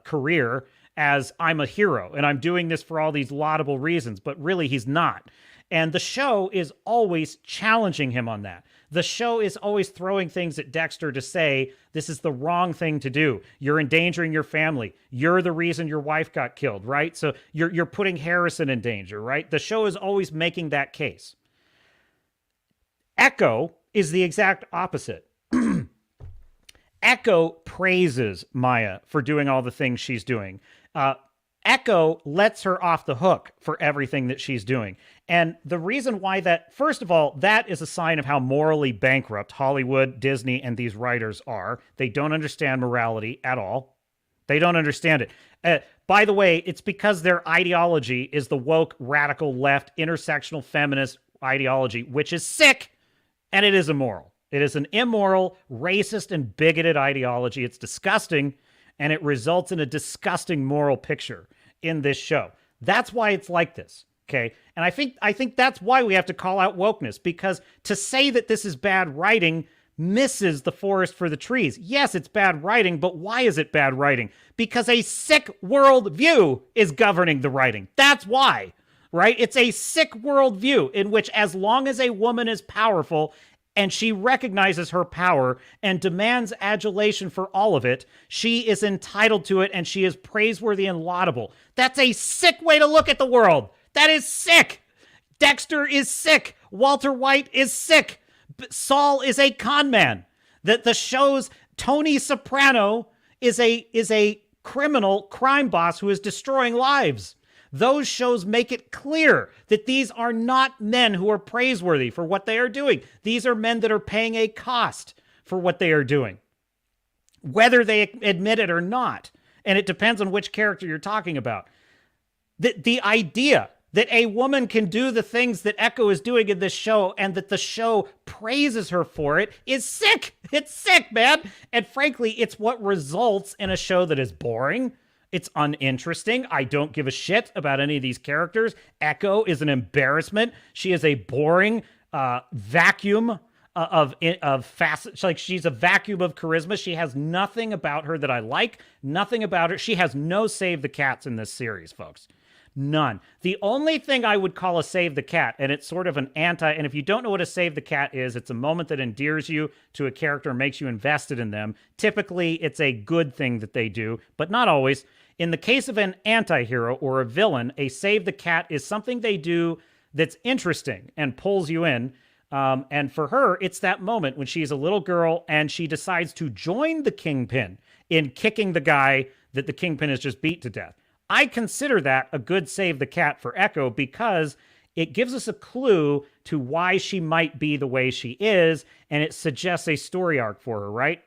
A: career as, I'm a hero and I'm doing this for all these laudable reasons, but really he's not. And the show is always challenging him on that. The show is always throwing things at Dexter to say, this is the wrong thing to do. You're endangering your family. You're the reason your wife got killed, right? So you're putting Harrison in danger, right? The show is always making that case. Echo is the exact opposite. Echo praises Maya for doing all the things she's doing. Echo lets her off the hook for everything that she's doing. And the reason why that, first of all, that is a sign of how morally bankrupt Hollywood, Disney, and these writers are. They don't understand morality at all. They don't understand it. By the way, it's because their ideology is the woke, radical left, intersectional feminist ideology, which is sick, and it is immoral. It is an immoral, racist, and bigoted ideology. It's disgusting, and it results in a disgusting moral picture in this show. That's why it's like this, okay? And I think that's why we have to call out wokeness, because to say that this is bad writing misses the forest for the trees. Yes, it's bad writing, but why is it bad writing? Because a sick worldview is governing the writing. That's why, right? It's a sick worldview in which as long as a woman is powerful and she recognizes her power and demands adulation for all of it, she is entitled to it and she is praiseworthy and laudable. That's a sick way to look at the world. That is sick. Dexter is sick. Walter White is sick. Saul is a con man. The show's Tony Soprano is a criminal crime boss who is destroying lives. Those shows make it clear that these are not men who are praiseworthy for what they are doing. These are men that are paying a cost for what they are doing, whether they admit it or not. And it depends on which character you're talking about. The idea that a woman can do the things that Echo is doing in this show and that the show praises her for it is sick. It's sick, man. And frankly, it's what results in a show that is boring. It's uninteresting. I don't give a shit about any of these characters. Echo is an embarrassment. She is a boring vacuum of facets. Like, she's a vacuum of charisma. She has nothing about her that I like. Nothing about her. She has no save the cats in this series, folks. None. The only thing I would call a save the cat, and it's sort of an and if you don't know what a save the cat is, it's a moment that endears you to a character and makes you invested in them. Typically, it's a good thing that they do, but not always. In the case of an anti-hero or a villain, a save the cat is something they do that's interesting and pulls you in. And for her, it's that moment when she's a little girl and she decides to join the Kingpin in kicking the guy that the Kingpin has just beat to death. I consider that a good save the cat for Echo because it gives us a clue to why she might be the way she is, and it suggests a story arc for her, right?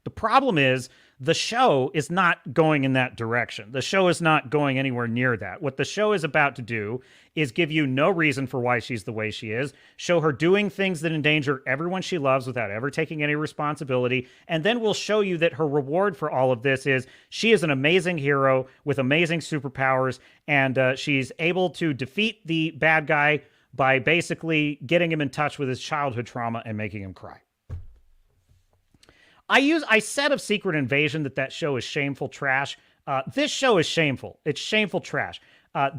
A: The problem is the show is not going in that direction. The show is not going anywhere near that. What the show is about to do is give you no reason for why she's the way she is, show her doing things that endanger everyone she loves without ever taking any responsibility, and then we'll show you that her reward for all of this is she is an amazing hero with amazing superpowers, and she's able to defeat the bad guy by basically getting him in touch with his childhood trauma and making him cry. I said of Secret Invasion that show is shameful trash. This show is shameful. It's shameful trash.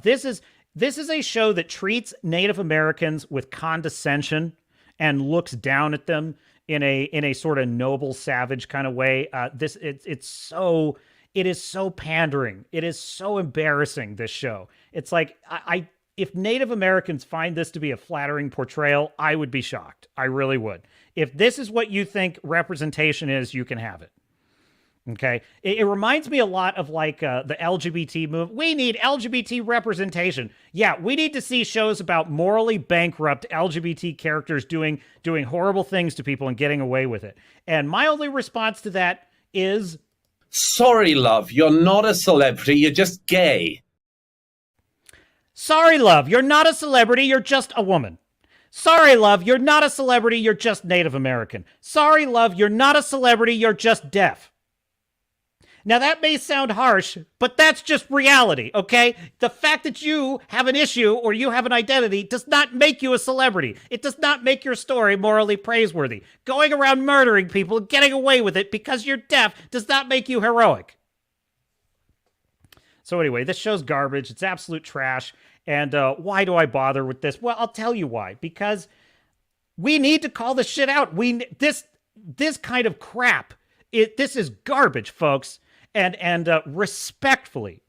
A: This is a show that treats Native Americans with condescension and looks down at them in a sort of noble savage kind of way. It is so pandering. It is so embarrassing, this show. It's like if Native Americans find this to be a flattering portrayal, I would be shocked. I really would. If this is what you think representation is, you can have it. Okay? It reminds me a lot of like the LGBT movement. We need LGBT representation. Yeah, we need to see shows about morally bankrupt LGBT characters doing horrible things to people and getting away with it. And my only response to that is...
F: Sorry, love, you're not a celebrity, you're just gay.
A: Sorry, love, you're not a celebrity, you're just a woman. Sorry, love, you're not a celebrity, you're just Native American. Sorry, love, you're not a celebrity, you're just deaf. Now, that may sound harsh, but that's just reality, okay? The fact that you have an issue or you have an identity does not make you a celebrity. It does not make your story morally praiseworthy. Going around murdering people and getting away with it because you're deaf does not make you heroic. So anyway, this show's garbage. It's absolute trash. And why do I bother with this? Well, I'll tell you why. Because we need to call this shit out. This kind of crap. This is garbage, folks. And respectfully,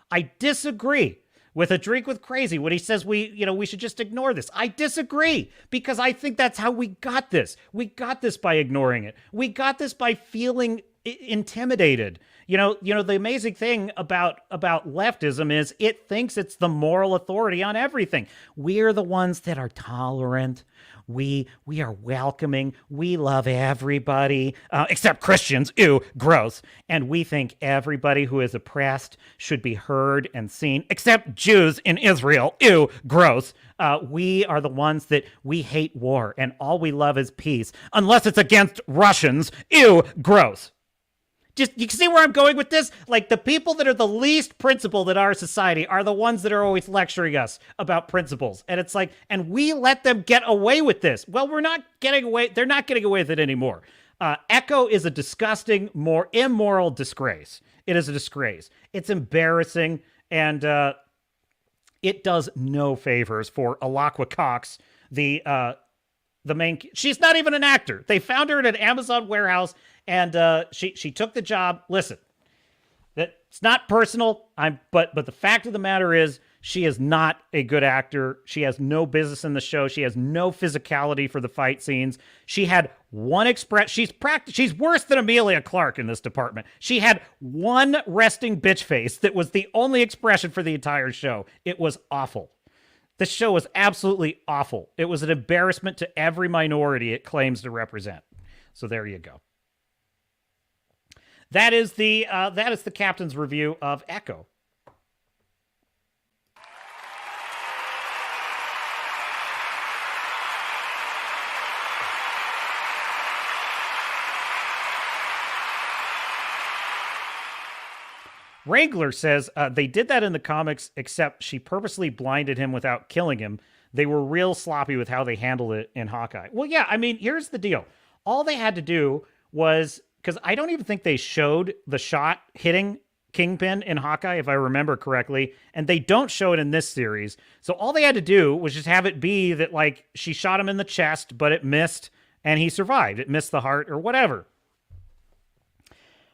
A: I disagree with A Drink with Crazy when he says we should just ignore this. I disagree because I think that's how we got this. We got this by ignoring it. We got this by feeling intimidated. You know, the amazing thing about leftism is it thinks it's the moral authority on everything. We're the ones that are tolerant. We are welcoming. We love everybody, except Christians. Ew, gross. And we think everybody who is oppressed should be heard and seen, except Jews in Israel. Ew, gross. We are the ones that we hate war, and all we love is peace, unless it's against Russians. Ew, gross. Just, you can see where I'm going with this? Like, the people that are the least principled in our society are the ones that are always lecturing us about principles. And it's like, and we let them get away with this. Well, we're not getting away. They're not getting away with it anymore. Echo is a disgusting, more immoral disgrace. It is a disgrace. It's embarrassing. And it does no favors for Alaqua Cox, the main. She's not even an actor. They found her in an Amazon warehouse. And she took the job. Listen, it's not personal. But the fact of the matter is, she is not a good actor. She has no business in the show. She has no physicality for the fight scenes. She had one she's worse than Amelia Clark in this department. She had one resting bitch face that was the only expression for the entire show. It was awful. The show was absolutely awful. It was an embarrassment to every minority it claims to represent. So there you go. That is the captain's review of Echo. Wrangler says they did that in the comics, except she purposely blinded him without killing him. They were real sloppy with how they handled it in Hawkeye. Well, yeah, I mean, here's the deal. All they had to do was, because I don't even think they showed the shot hitting Kingpin in Hawkeye, if I remember correctly, and they don't show it in this series. So all they had to do was just have it be that, like, she shot him in the chest, but it missed, and he survived. It missed the heart or whatever.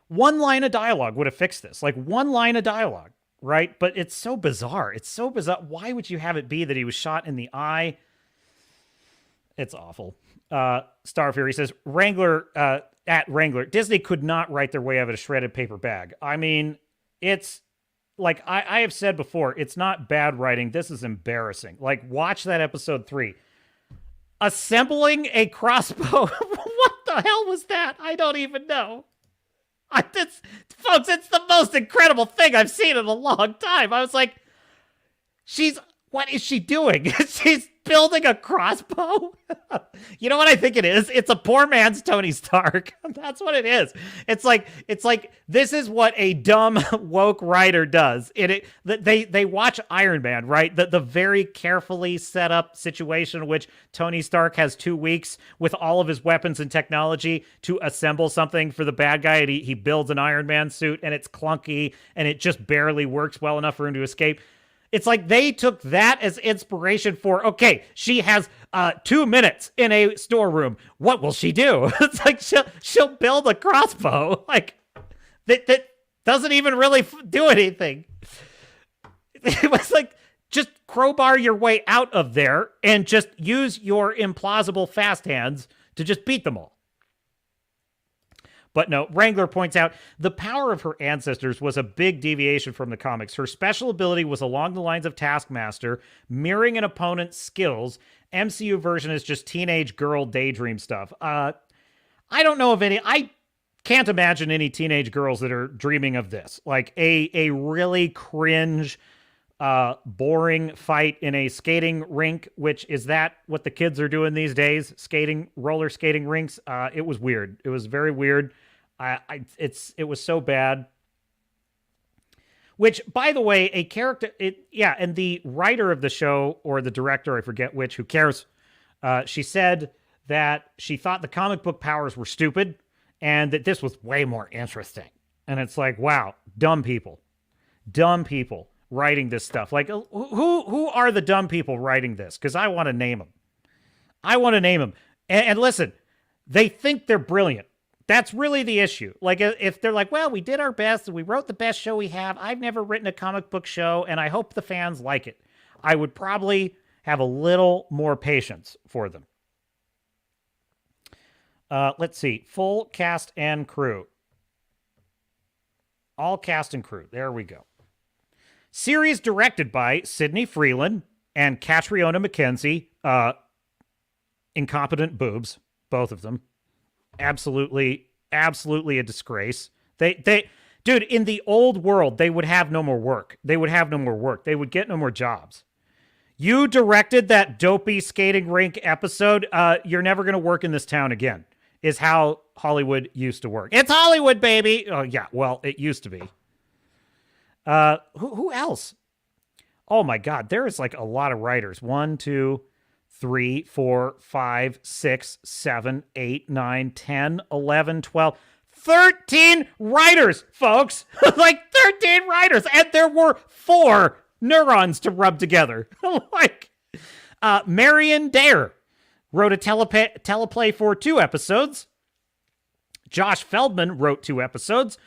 A: One line of dialogue would have fixed this. Like, one line of dialogue, right? But it's so bizarre. It's so bizarre. Why would you have it be that he was shot in the eye? It's awful. Star Fury says, at Wrangler, Disney could not write their way out of a shredded paper bag. I mean, it's like I have said before, it's not bad writing. This is embarrassing. Like, watch that episode 3. Assembling a crossbow. What the hell was that? I don't even know. Folks, it's the most incredible thing I've seen in a long time. I was like, what is she doing? She's building a crossbow? You know what I think it is? It's a poor man's Tony Stark. That's what it is. It's like this is what a dumb woke writer does. They watch Iron Man, right? The very carefully set up situation in which Tony Stark has 2 weeks with all of his weapons and technology to assemble something for the bad guy, and he builds an Iron Man suit, and it's clunky, and it just barely works well enough for him to escape. It's like they took that as inspiration for, okay, she has 2 minutes in a storeroom. What will she do? It's like she'll build a crossbow. Like, that doesn't even really do anything. It was like, just crowbar your way out of there and just use your implausible fast hands to just beat them all. But no, Wrangler points out the power of her ancestors was a big deviation from the comics. Her special ability was along the lines of Taskmaster, mirroring an opponent's skills. MCU version is just teenage girl daydream stuff. I don't know of any. I can't imagine any teenage girls that are dreaming of this. Like a really cringe, boring fight in a skating rink, which is that what the kids are doing these days? Roller skating rinks. It was weird. It was very weird. It was so bad. Which, by the way, and the writer of the show, or the director, I forget which, who cares? She said that she thought the comic book powers were stupid and that this was way more interesting. And it's like, wow, dumb people writing this stuff. Like, who are the dumb people writing this? Because I want to name them. And listen, they think they're brilliant. That's really the issue. Like, if they're like, well, we did our best and we wrote the best show we have. I've never written a comic book show and I hope the fans like it. I would probably have a little more patience for them. Let's see. Full cast and crew. All cast and crew. There we go. Series directed by Sidney Freeland and Catriona McKenzie. Incompetent boobs. Both of them. Absolutely a disgrace. Dude, in the old world, they would have no more work. They would get no more jobs. You directed that dopey skating rink episode. You're never going to work in this town again, is how Hollywood used to work. It's Hollywood, baby. Oh, yeah. Well, it used to be. Who else? Oh, my God. There is like a lot of writers. 1, 2, 3, 4, 5, 6, 7, 8, 9, 10, 11, 12, 13 writers, folks. Like 13 writers. And there were 4 neurons to rub together. Like, Marion Dare wrote a teleplay for 2 episodes. Josh Feldman wrote 2 episodes.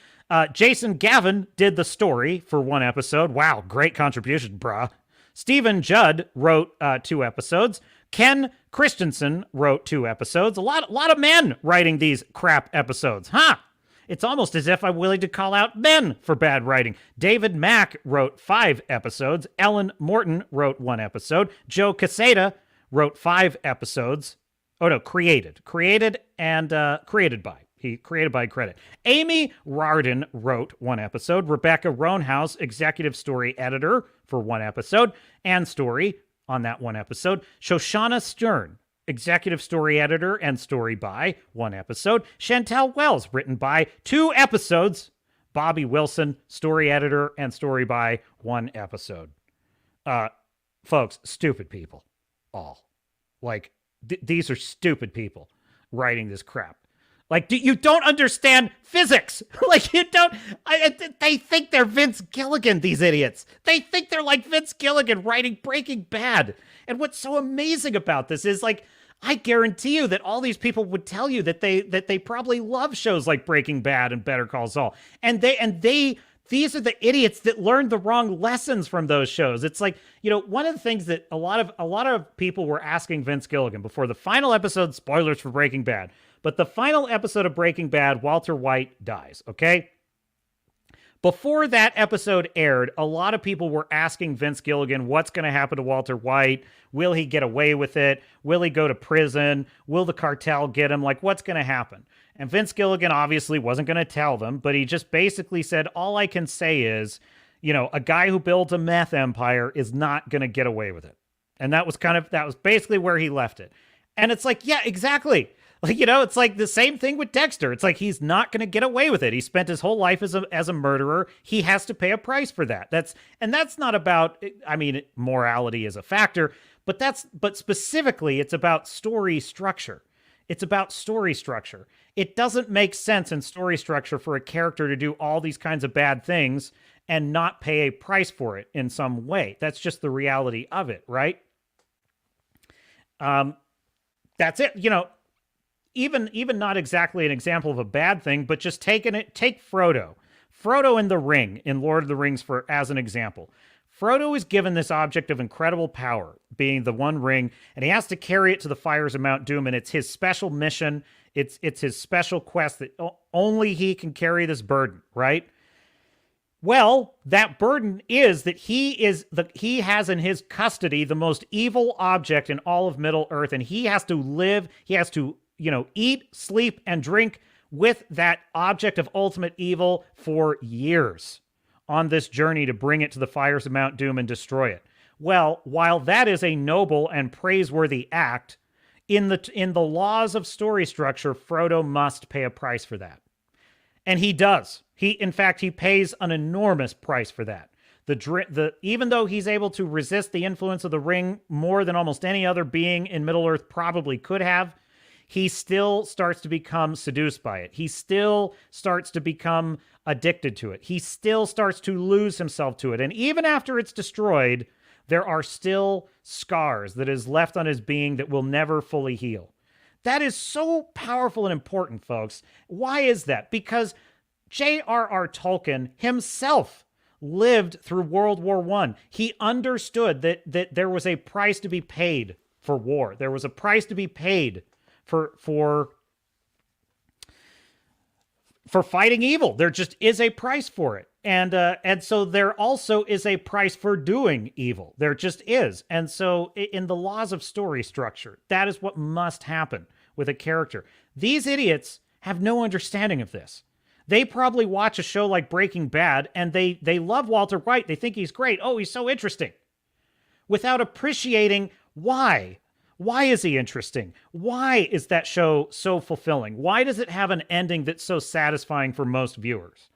A: Jason Gavin did the story for 1 episode. Wow, great contribution, brah. Stephen Judd wrote 2 episodes. Ken Christensen wrote 2 episodes. A lot of men writing these crap episodes. Huh? It's almost as if I'm willing to call out men for bad writing. David Mack wrote 5 episodes. Ellen Morton wrote 1 episode. Joe Quesada wrote 5 episodes. Oh, no, created by. He created by credit. Amy Rardon wrote 1 episode. Rebecca Roanhouse, executive story editor for 1 episode and story on that 1 episode. Shoshana Stern, executive story editor and story by 1 episode. Chantel Wells, written by 2 episodes Bobby Wilson, story editor and story by one episode. Folks, stupid people. All. Like, these are stupid people writing this crap. Like, you don't understand physics. Like, you don't. They think they're Vince Gilligan, these idiots. They think they're like Vince Gilligan writing Breaking Bad. And what's so amazing about this is, like, I guarantee you that all these people would tell you that they probably love shows like Breaking Bad and Better Call Saul. And these are the idiots that learned the wrong lessons from those shows. It's like, you know, one of the things that a lot of people were asking Vince Gilligan before the final episode, spoilers for Breaking Bad, but the final episode of Breaking Bad, Walter White dies, okay? Before that episode aired, a lot of people were asking Vince Gilligan what's going to happen to Walter White. Will he get away with it? Will he go to prison? Will the cartel get him? Like, what's going to happen? And Vince Gilligan obviously wasn't going to tell them, but he just basically said, all I can say is, you know, a guy who builds a meth empire is not going to get away with it. And that was basically where he left it. And it's like, yeah, exactly. Like, you know, it's like the same thing with Dexter. It's like, he's not going to get away with it. He spent his whole life as a murderer. He has to pay a price for that. That's not about, I mean, morality is a factor, but specifically it's about story structure. It's about story structure. It doesn't make sense in story structure for a character to do all these kinds of bad things and not pay a price for it in some way. That's just the reality of it, right? That's it. You know, even not exactly an example of a bad thing, but just take Frodo. Frodo in the ring in Lord of the Rings as an example. Frodo is given this object of incredible power, being the One Ring, and he has to carry it to the fires of Mount Doom, and it's his special mission. It's his special quest that only he can carry this burden, right? Well, that burden is that he has in his custody the most evil object in all of Middle-earth, and he has to you know, eat, sleep, and drink with that object of ultimate evil for years on this journey to bring it to the fires of Mount Doom and destroy it. Well, while that is a noble and praiseworthy act, in the laws of story structure, Frodo must pay a price for that. And he does. In fact, he pays an enormous price for that. Even though he's able to resist the influence of the ring more than almost any other being in Middle-earth probably could have, he still starts to become seduced by it. He still starts to become addicted to it. He still starts to lose himself to it. And even after it's destroyed, there are still scars that is left on his being that will never fully heal. That is so powerful and important, folks. Why is that? Because J.R.R. Tolkien himself lived through World War I. He understood that there was a price to be paid for war. There was a price to be paid for fighting evil. There just is a price for it. And so there also is a price for doing evil. There just is. And so in the laws of story structure, that is what must happen with a character. These idiots have no understanding of this. They probably watch a show like Breaking Bad and they love Walter White. They think he's great. Oh, he's so interesting. Without appreciating why. Why is he interesting? Why is that show so fulfilling? Why does it have an ending that's so satisfying for most viewers?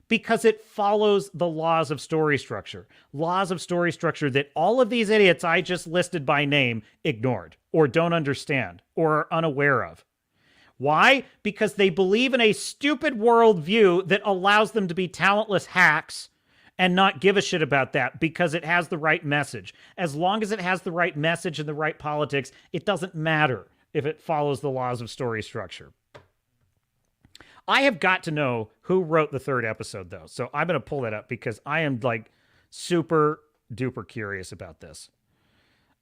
A: Because it follows the laws of story structure. Laws of story structure that all of these idiots I just listed by name ignored, or don't understand, or are unaware of. Why? Because they believe in a stupid worldview that allows them to be talentless hacks and not give a shit about that because it has the right message. As long as it has the right message and the right politics, it doesn't matter if it follows the laws of story structure. I have got to know who wrote the third episode, though. So I'm going to pull that up because I am like super duper curious about this.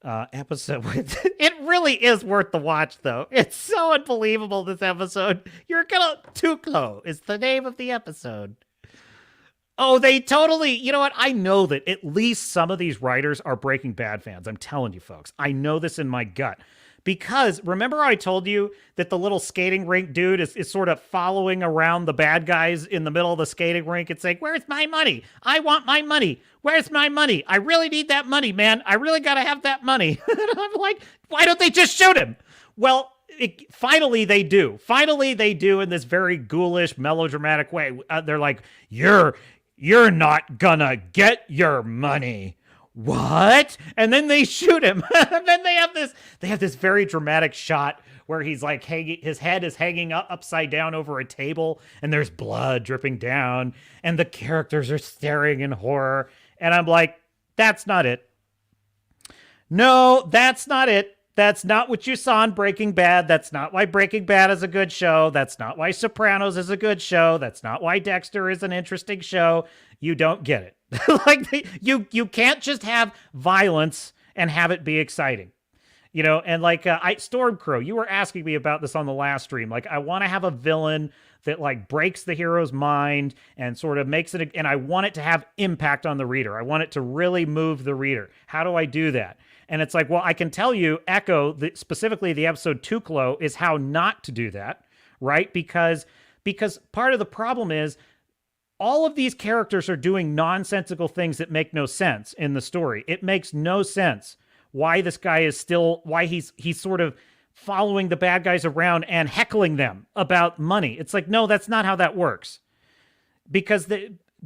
A: Episode with it really is worth the watch, though. It's so unbelievable, this episode. Tuklo is the name of the episode. Oh, they totally, you know what? I know that at least some of these writers are Breaking Bad fans. I'm telling you, folks. I know this in my gut. Because remember I told you that the little skating rink dude is sort of following around the bad guys in the middle of the skating rink and saying, where's my money? I want my money. Where's my money? I really need that money, man. I really got to have that money. And I'm like, why don't they just shoot him? Well, finally they do. Finally they do in this very ghoulish, melodramatic way. They're like, you're not gonna get your money. What? And then they shoot him. And then they have this very dramatic shot where he's like his head is hanging upside down over a table, and there's blood dripping down, and the characters are staring in horror. And I'm like, that's not it. No, that's not it. That's not what you saw in Breaking Bad. That's not why Breaking Bad is a good show. That's not why Sopranos is a good show. That's not why Dexter is an interesting show. You don't get it. Like you can't just have violence and have it be exciting. You know, and like Stormcrow, you were asking me about this on the last stream. Like, I want to have a villain that like breaks the hero's mind and sort of makes it, and I want it to have impact on the reader. I want it to really move the reader. How do I do that? And it's like, well, I can tell you, Echo, specifically the episode Tuklo, is how not to do that, right? Because part of the problem is all of these characters are doing nonsensical things that make no sense in the story. It makes no sense why this guy is still, why he's sort of following the bad guys around and heckling them about money. It's like, no, that's not how that works. Because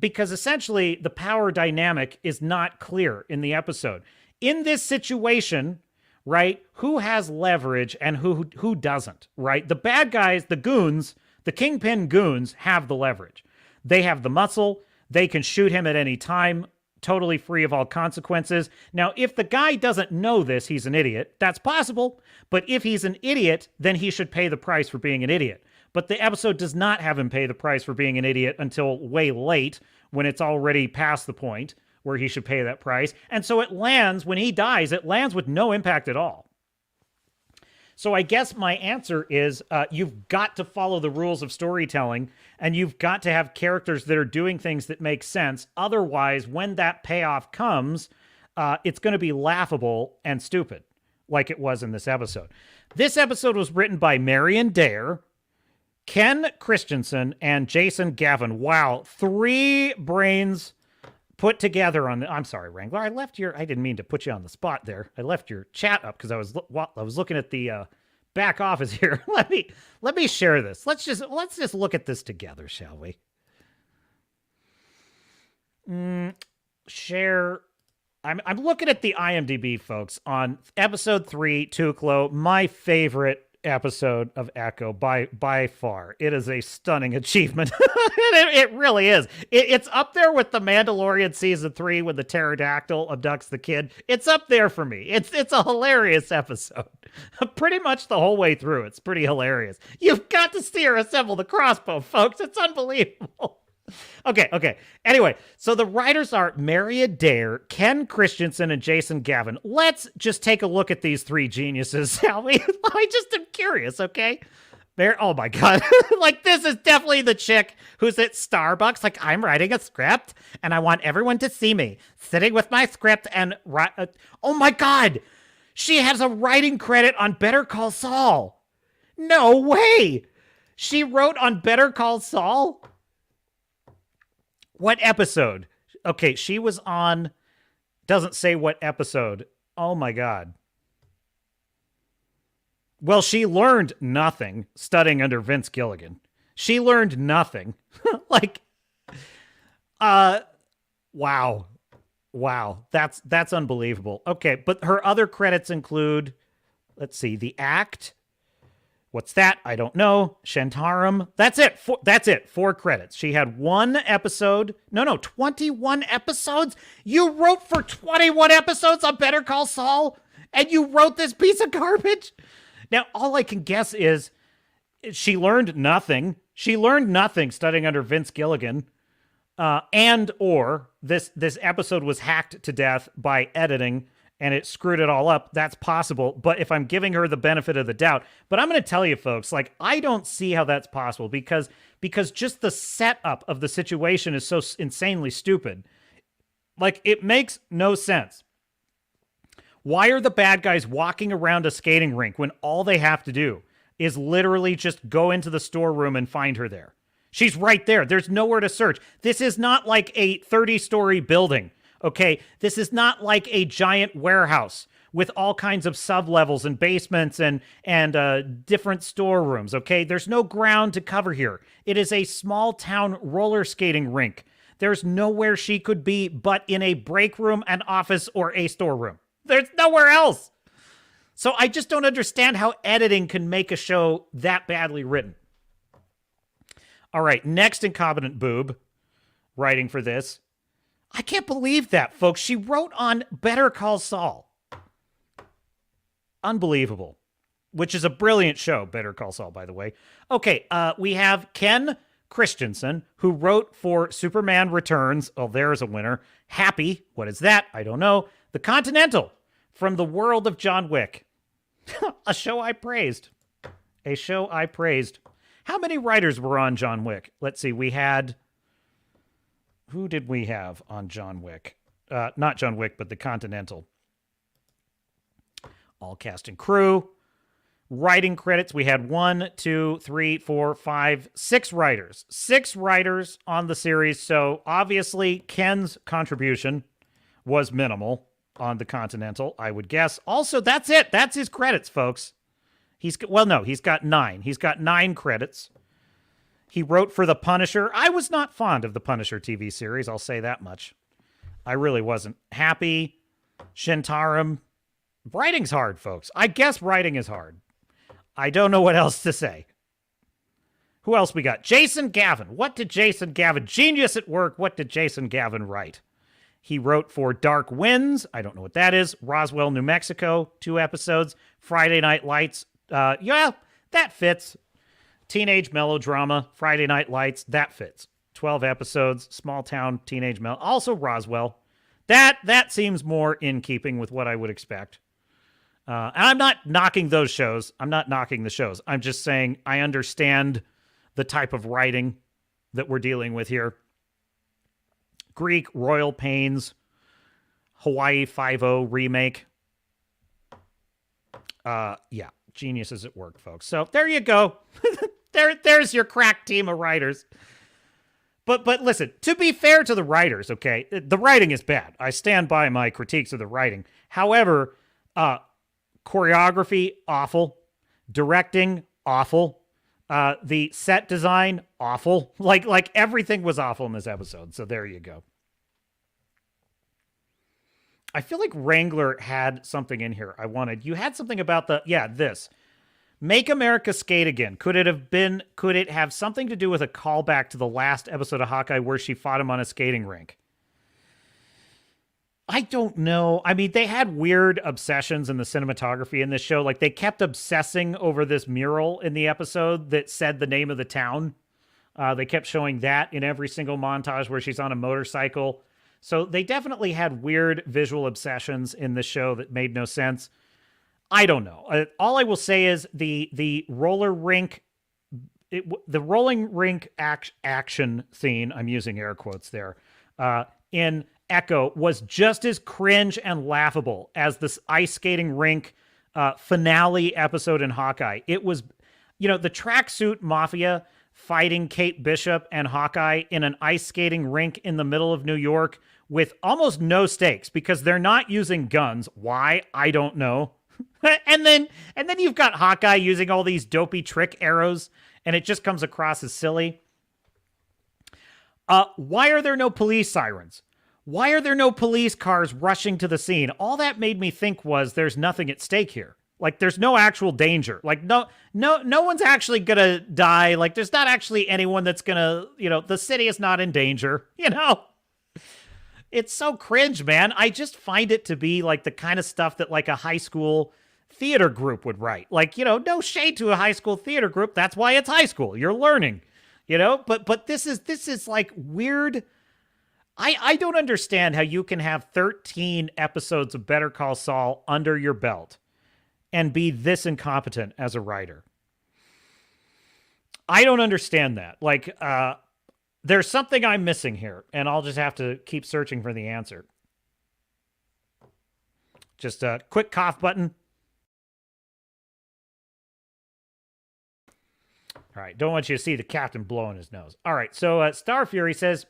A: essentially the power dynamic is not clear in the episode. In this situation, right, who has leverage and who doesn't, right? The bad guys, the goons, the Kingpin goons have the leverage. They have the muscle. They can shoot him at any time, totally free of all consequences. Now, if the guy doesn't know this, he's an idiot. That's possible. But if he's an idiot, then he should pay the price for being an idiot. But the episode does not have him pay the price for being an idiot until way late, when it's already past the point where he should pay that price. And so it lands, when he dies, it lands with no impact at all. So I guess my answer is you've got to follow the rules of storytelling, and you've got to have characters that are doing things that make sense. Otherwise, when that payoff comes, it's going to be laughable and stupid, like it was in this episode. This episode was written by Marion Dare, Ken Christensen, and Jason Gavin. Wow, 3 brains put together on the, I'm sorry, Wrangler. I didn't mean to put you on the spot there. I left your chat up because I was looking at the back office here. Let me share this. Let's just look at this together, shall we? Share. I'm looking at the IMDb, folks, on episode 3, Tuklo, my favorite episode of Echo by far. It is a stunning achievement. It really is. It's up there with The Mandalorian season 3 when the pterodactyl abducts the kid. It's up there for me. It's a hilarious episode. Pretty much the whole way through. It's pretty hilarious. You've got to see her assemble the crossbow, folks. It's unbelievable. Okay. Anyway, so the writers are Marion Dare, Ken Christensen, and Jason Gavin. Let's just take a look at these 3 geniuses, shall we? I just am curious, okay? Oh my God. Like, this is definitely the chick who's at Starbucks. Like, I'm writing a script, and I want everyone to see me sitting with my script and oh my God. She has a writing credit on Better Call Saul. No way. She wrote on Better Call Saul? What episode? Okay, she was on, doesn't say what episode. Oh my God. Well, she learned nothing studying under Vince Gilligan. She learned nothing. Like, wow. That's unbelievable. Okay, but her other credits include, let's see, The Act. What's that? I don't know. Shantaram. That's it. 4 credits. She had 1 episode. No, 21 episodes? You wrote for 21 episodes on Better Call Saul? And you wrote this piece of garbage? Now, all I can guess is she learned nothing. She learned nothing studying under Vince Gilligan. And or this episode was hacked to death by editing, and it screwed it all up. That's possible. But if I'm giving her the benefit of the doubt, but I'm going to tell you folks, like, I don't see how that's possible because just the setup of the situation is so insanely stupid. Like, it makes no sense. Why are the bad guys walking around a skating rink when all they have to do is literally just go into the storeroom and find her there? She's right there. There's nowhere to search. This is not like a 30-story building. Okay, this is not like a giant warehouse with all kinds of sub-levels and basements and different storerooms, okay? There's no ground to cover here. It is a small-town roller skating rink. There's nowhere she could be but in a break room, an office, or a storeroom. There's nowhere else. So I just don't understand how editing can make a show that badly written. All right, next incompetent boob writing for this. I can't believe that, folks. She wrote on Better Call Saul. Unbelievable. Which is a brilliant show, Better Call Saul, by the way. Okay, we have Ken Christensen, who wrote for Superman Returns. Oh, there's a winner. Happy. What is that? I don't know. The Continental, from the world of John Wick. A show I praised. A show I praised. How many writers were on John Wick? Let's see. We had... Who did we have on John Wick? Not John Wick, but the Continental. All cast and crew. Writing credits. We had 1, 2, 3, 4, 5, 6 writers. 6 writers on the series. So obviously Ken's contribution was minimal on the Continental, I would guess. Also, that's it. That's his credits, folks. He's got 9. He's got 9 credits. He wrote for The Punisher. I was not fond of The Punisher TV series, I'll say that much. I really wasn't. Happy, Shintaram. Writing's hard, folks. I guess writing is hard. I don't know what else to say. Who else we got? Jason Gavin. What did Jason Gavin? Genius at work. What did Jason Gavin write? He wrote for Dark Winds. I don't know what that is. Roswell, New Mexico. 2 episodes. Friday Night Lights. Yeah, that fits. Teenage melodrama, Friday Night Lights, that fits. 12 episodes, small town teenage also Roswell. That seems more in keeping with what I would expect. And I'm not knocking those shows. I'm not knocking the shows. I'm just saying I understand the type of writing that we're dealing with here. Greek, Royal Pains, Hawaii Five-0 remake. Yeah, geniuses at work, folks. So there you go. There's your crack team of writers. But listen, to be fair to the writers, okay, the writing is bad. I stand by my critiques of the writing. However, choreography, awful. Directing, awful. The set design, awful. Like everything was awful in this episode. So there you go. I feel like Wrangler had something in here I wanted. You had something about this. Make America Skate Again. Could it have something to do with a callback to the last episode of Hawkeye where she fought him on a skating rink? I don't know. I mean, they had weird obsessions in the cinematography in this show. Like, they kept obsessing over this mural in the episode that said the name of the town. They kept showing that in every single montage where she's on a motorcycle. So they definitely had weird visual obsessions in the show that made no sense. I don't know. All I will say is the roller rink, the rolling rink action scene, I'm using air quotes there, in Echo was just as cringe and laughable as this ice skating rink finale episode in Hawkeye. It was, the tracksuit mafia fighting Kate Bishop and Hawkeye in an ice skating rink in the middle of New York with almost no stakes because they're not using guns. Why? I don't know. and then you've got Hawkeye using all these dopey trick arrows, and it just comes across as silly. Why are there no police sirens? Why are there no police cars rushing to the scene? All that made me think was there's nothing at stake here. Like, there's no actual danger. Like, no one's actually gonna die. Like, there's not actually anyone that's gonna, the city is not in danger, It's so cringe, man. I just find it to be like the kind of stuff that like a high school theater group would write. Like, no shade to a high school theater group. That's why it's high school. You're learning, but this is like weird. I don't understand how you can have 13 episodes of Better Call Saul under your belt and be this incompetent as a writer. I don't understand that. Like, there's something I'm missing here, and I'll just have to keep searching for the answer. Just a quick cough button. All right, don't want you to see the captain blowing his nose. All right, so Star Fury says,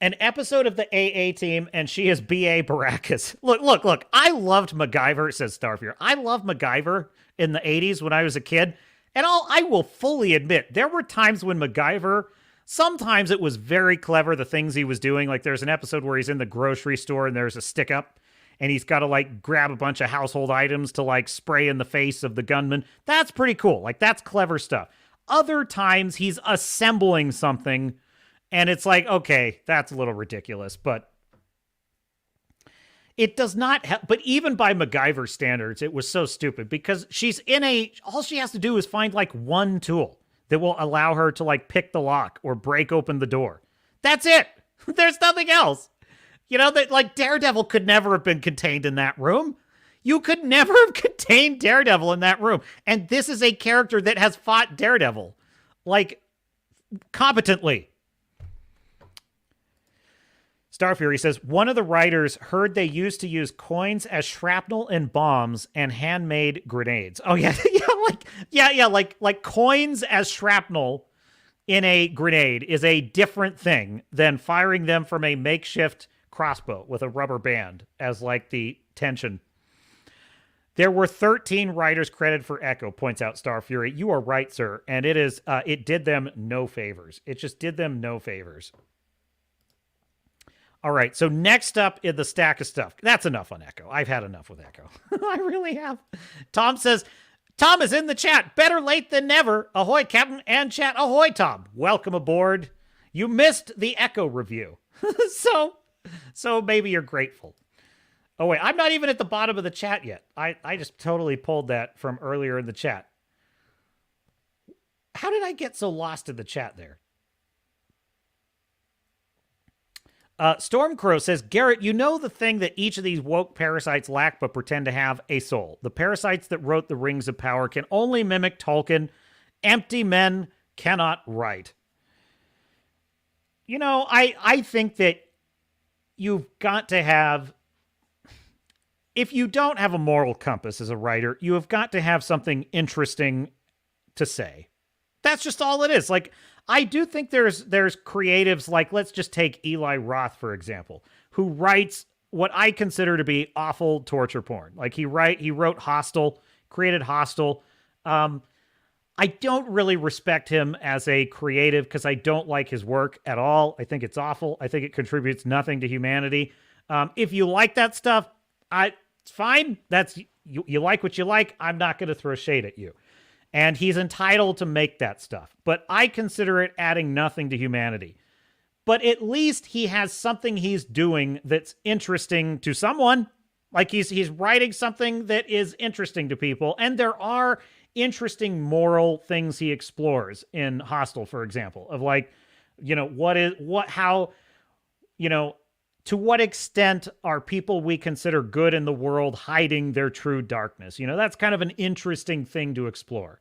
A: An episode of the AA team, and she is B.A. Baracus. Look. I loved MacGyver, says Starfear. I loved MacGyver in the 80s when I was a kid. And I will fully admit, there were times when MacGyver, sometimes it was very clever, the things he was doing. Like there's an episode where he's in the grocery store and there's a stick up and he's got to like grab a bunch of household items to like spray in the face of the gunman. That's pretty cool. Like that's clever stuff. Other times he's assembling something and it's like, okay, that's a little ridiculous, but it does not help. But even by MacGyver standards, it was so stupid because all she has to do is find like one tool that will allow her to like pick the lock or break open the door. That's it. There's nothing else. You know, that like Daredevil could never have been contained in that room. You could never have contained Daredevil in that room. And this is a character that has fought Daredevil like competently. Starfury says, one of the writers heard they used to use coins as shrapnel in bombs and handmade grenades. Oh, yeah. Like coins as shrapnel in a grenade is a different thing than firing them from a makeshift crossbow with a rubber band as like the tension. There were 13 writers credited for Echo, points out Starfury. You are right, sir. And it did them no favors. It just did them no favors. All right, so next up in the stack of stuff. That's enough on Echo. I've had enough with Echo. I really have. Tom says, Tom is in the chat. Better late than never. Ahoy, Captain and chat. Ahoy, Tom. Welcome aboard. You missed the Echo review. so maybe you're grateful. Oh, wait, I'm not even at the bottom of the chat yet. I just totally pulled that from earlier in the chat. How did I get so lost in the chat there? Stormcrow says, Garrett, you know the thing that each of these woke parasites lack but pretend to have? A soul. The parasites that wrote the Rings of Power can only mimic Tolkien. Empty men cannot write. You know, I think that you've got to have... If you don't have a moral compass as a writer, you have got to have something interesting to say. That's just all it is. Like, I do think there's creatives like, let's just take Eli Roth, for example, who writes what I consider to be awful torture porn. Like he wrote Hostel, created Hostel. I don't really respect him as a creative because I don't like his work at all. I think it's awful. I think it contributes nothing to humanity. If you like that stuff, it's fine. That's you like what you like. I'm not going to throw shade at you. And he's entitled to make that stuff. But I consider it adding nothing to humanity. But at least he has something he's doing that's interesting to someone. Like he's writing something that is interesting to people. And there are interesting moral things he explores in Hostel, for example. Of like, you know, to what extent are people we consider good in the world hiding their true darkness? You know, that's kind of an interesting thing to explore.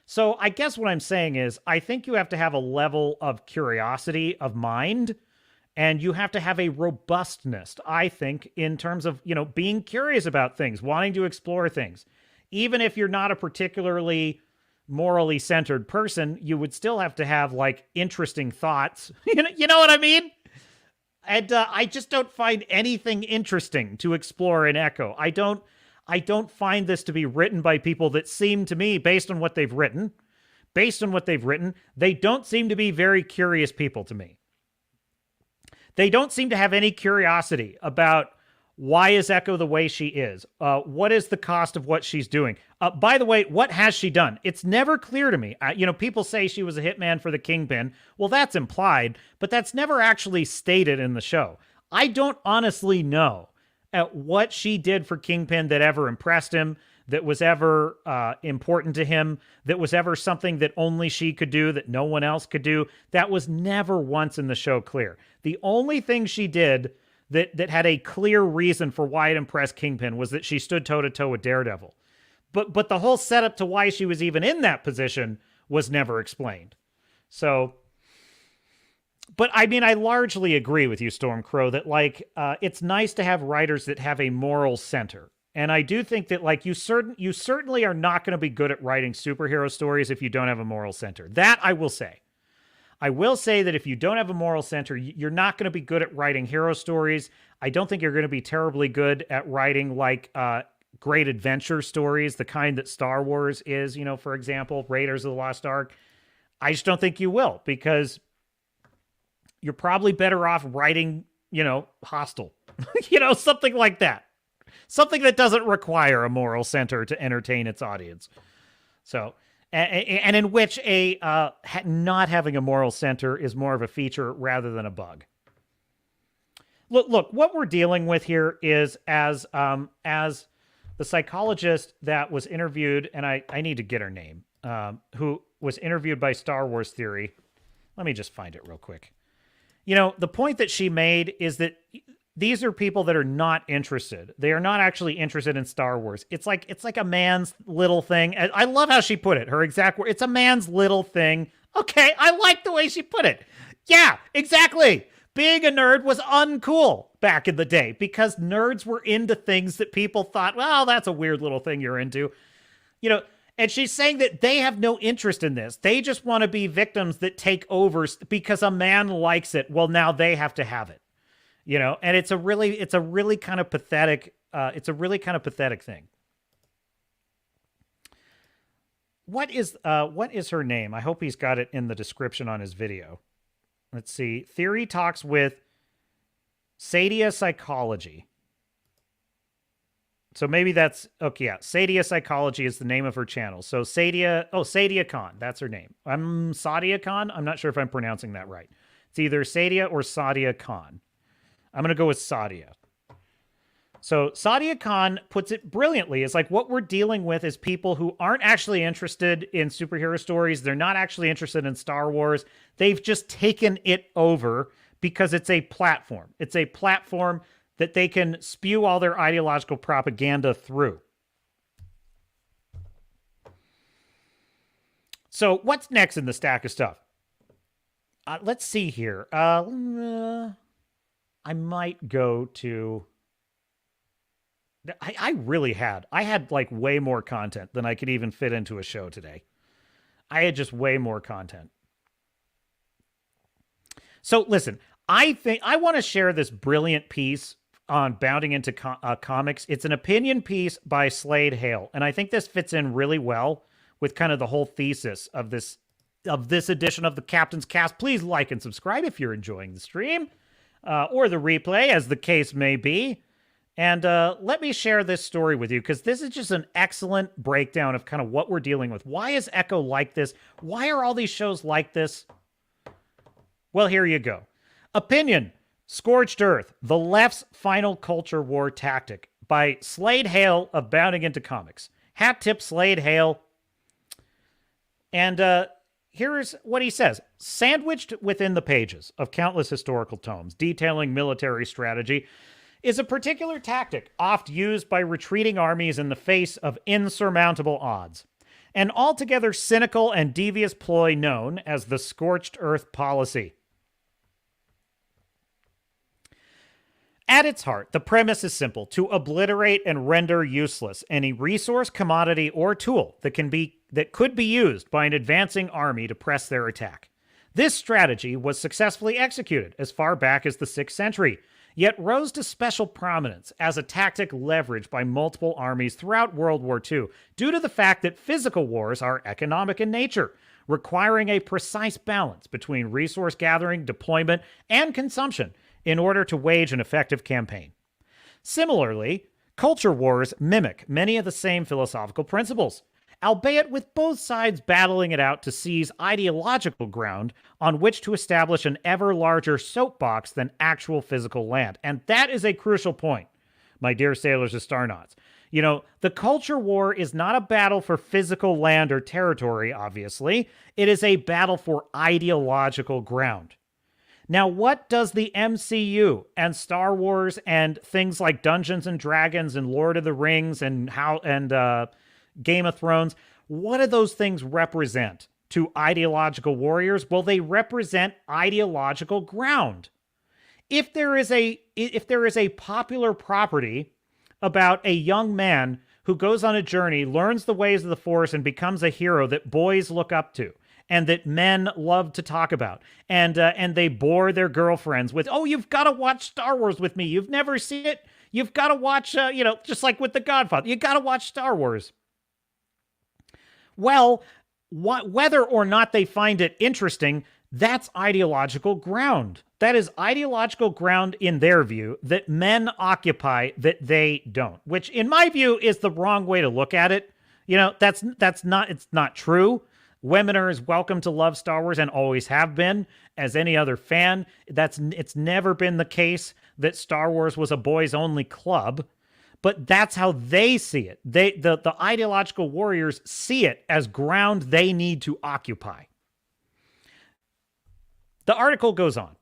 A: So I guess what I'm saying is I think you have to have a level of curiosity of mind and you have to have a robustness, I think, in terms of, you know, being curious about things, wanting to explore things. Even if you're not a particularly morally centered person, you would still have to have like interesting thoughts. You know what I mean? And I just don't find anything interesting to explore in Echo. I don't find this to be written by people that seem to me, based on what they've written, they don't seem to be very curious people to me. They don't seem to have any curiosity about why is Echo the way she is? What is the cost of what she's doing? By the way, what has she done? It's never clear to me. People say she was a hitman for the Kingpin. Well, that's implied, but that's never actually stated in the show. I don't honestly know what she did for Kingpin that ever impressed him, that was ever important to him, that was ever something that only she could do, that no one else could do. That was never once in the show clear. The only thing she did that had a clear reason for why it impressed Kingpin was that she stood toe-to-toe with Daredevil. But the whole setup to why she was even in that position was never explained. So, but I mean, I largely agree with you, Stormcrow, that like it's nice to have writers that have a moral center. And I do think that like you certainly are not going to be good at writing superhero stories if you don't have a moral center. That I will say. I will say that if you don't have a moral center, you're not going to be good at writing hero stories. I don't think you're going to be terribly good at writing like great adventure stories, the kind that Star Wars is, for example, Raiders of the Lost Ark. I just don't think you will, because you're probably better off writing, Hostel, something like that. Something that doesn't require a moral center to entertain its audience. So, and in which not having a moral center is more of a feature rather than a bug. Look, what we're dealing with here is as the psychologist that was interviewed, and I need to get her name, who was interviewed by Star Wars Theory. Let me just find it real quick. The point that she made is that these are people that are not interested. They are not actually interested in Star Wars. It's like a man's little thing. I love how she put it. Her exact word. It's a man's little thing. Okay, I like the way she put it. Yeah, exactly. Being a nerd was uncool back in the day because nerds were into things that people thought, well, that's a weird little thing you're into. And she's saying that they have no interest in this. They just want to be victims that take over because a man likes it. Well, now they have to have it. And it's a really kind of pathetic, thing. What is her name? I hope he's got it in the description on his video. Let's see. Theory talks with Sadia Psychology. So maybe that's, okay, yeah. Sadia Psychology is the name of her channel. So Sadia Khan, that's her name. Sadia Khan. I'm not sure if I'm pronouncing that right. It's either Sadia or Sadia Khan. I'm going to go with Sadia. So Sadia Khan puts it brilliantly. It's like what we're dealing with is people who aren't actually interested in superhero stories. They're not actually interested in Star Wars. They've just taken it over because it's a platform. It's a platform that they can spew all their ideological propaganda through. So what's next in the stack of stuff? Let's see here. I might go to... I had like way more content than I could even fit into a show today. I had just way more content. So listen, I want to share this brilliant piece on bounding into comics. It's an opinion piece by Slade Hale, and I think this fits in really well with kind of the whole thesis of this edition of the Captain's Cast. Please like and subscribe if you're enjoying the stream or the replay, as the case may be. And let me share this story with you, because this is just an excellent breakdown of kind of what we're dealing with. Why is Echo like this? Why are all these shows like this? Well, here you go. Opinion: Scorched Earth, the left's final culture war tactic, by Slade Hale of Bounding Into Comics. Hat tip Slade Hale. And here's what he says. Sandwiched within the pages of countless historical tomes detailing military strategy is a particular tactic oft used by retreating armies in the face of insurmountable odds. An altogether cynical and devious ploy known as the Scorched Earth policy. At its heart, the premise is simple: to obliterate and render useless any resource, commodity, or tool that could be used by an advancing army to press their attack. This strategy was successfully executed as far back as the 6th century, yet rose to special prominence as a tactic leveraged by multiple armies throughout World War II due to the fact that physical wars are economic in nature, requiring a precise balance between resource gathering, deployment, and consumption in order to wage an effective campaign. Similarly, culture wars mimic many of the same philosophical principles, albeit with both sides battling it out to seize ideological ground on which to establish an ever larger soapbox than actual physical land. And that is a crucial point, my dear sailors and starnauts. The culture war is not a battle for physical land or territory, obviously. It is a battle for ideological ground. Now, what does the MCU and Star Wars and things like Dungeons and Dragons and Lord of the Rings and Game of Thrones, what do those things represent to ideological warriors? Well, they represent ideological ground. If there is a popular property about a young man who goes on a journey, learns the ways of the Force, and becomes a hero that boys look up to, and that men love to talk about. And they bore their girlfriends with, oh, you've got to watch Star Wars with me. You've never seen it. You've got to watch, just like with The Godfather, you got to watch Star Wars. Well, whether or not they find it interesting, that's ideological ground. That is ideological ground in their view that men occupy that they don't, which in my view is the wrong way to look at it. It's not true. Women are as welcome to love Star Wars and always have been as any other fan. It's never been the case that Star Wars was a boys only club, but that's how they see it. The ideological warriors see it as ground they need to occupy. The article goes on.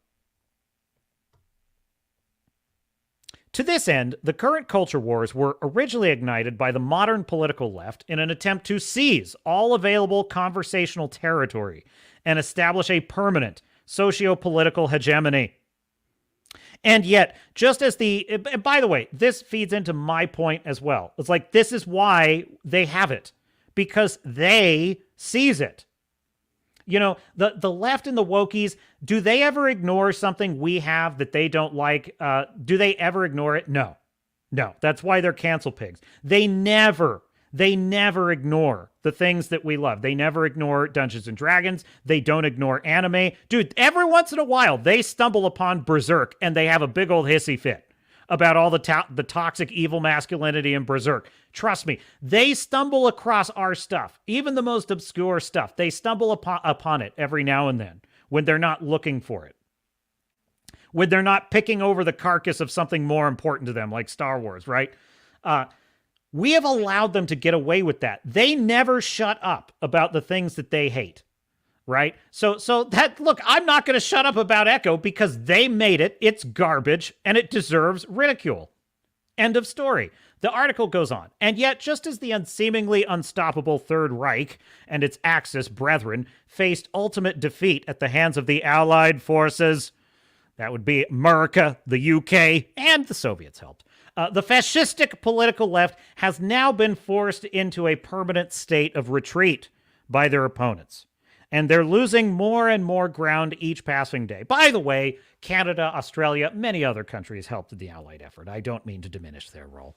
A: To this end, the current culture wars were originally ignited by the modern political left in an attempt to seize all available conversational territory and establish a permanent socio-political hegemony. And yet, just as by the way, this feeds into my point as well. It's like, this is why they have it, because they seize it. The left and the wokies, do they ever ignore something we have that they don't like? Do they ever ignore it? No. That's why they're cancel pigs. They never ignore the things that we love. They never ignore Dungeons and Dragons. They don't ignore anime. Dude, every once in a while, they stumble upon Berserk and they have a big old hissy fit about all the toxic evil masculinity in Berserk. Trust me, they stumble across our stuff, even the most obscure stuff. They stumble upon it every now and then when they're not looking for it, when they're not picking over the carcass of something more important to them, like Star Wars, right? We have allowed them to get away with that. They never shut up about the things that they hate. Right? So look, I'm not going to shut up about Echo because they made it. It's garbage and it deserves ridicule. End of story. The article goes on. And yet, just as the unseemingly unstoppable Third Reich and its Axis brethren faced ultimate defeat at the hands of the Allied forces, that would be America, the UK, and the Soviets helped. The fascistic political left has now been forced into a permanent state of retreat by their opponents. And they're losing more and more ground each passing day. By the way, Canada, Australia, many other countries helped in the Allied effort. I don't mean to diminish their role.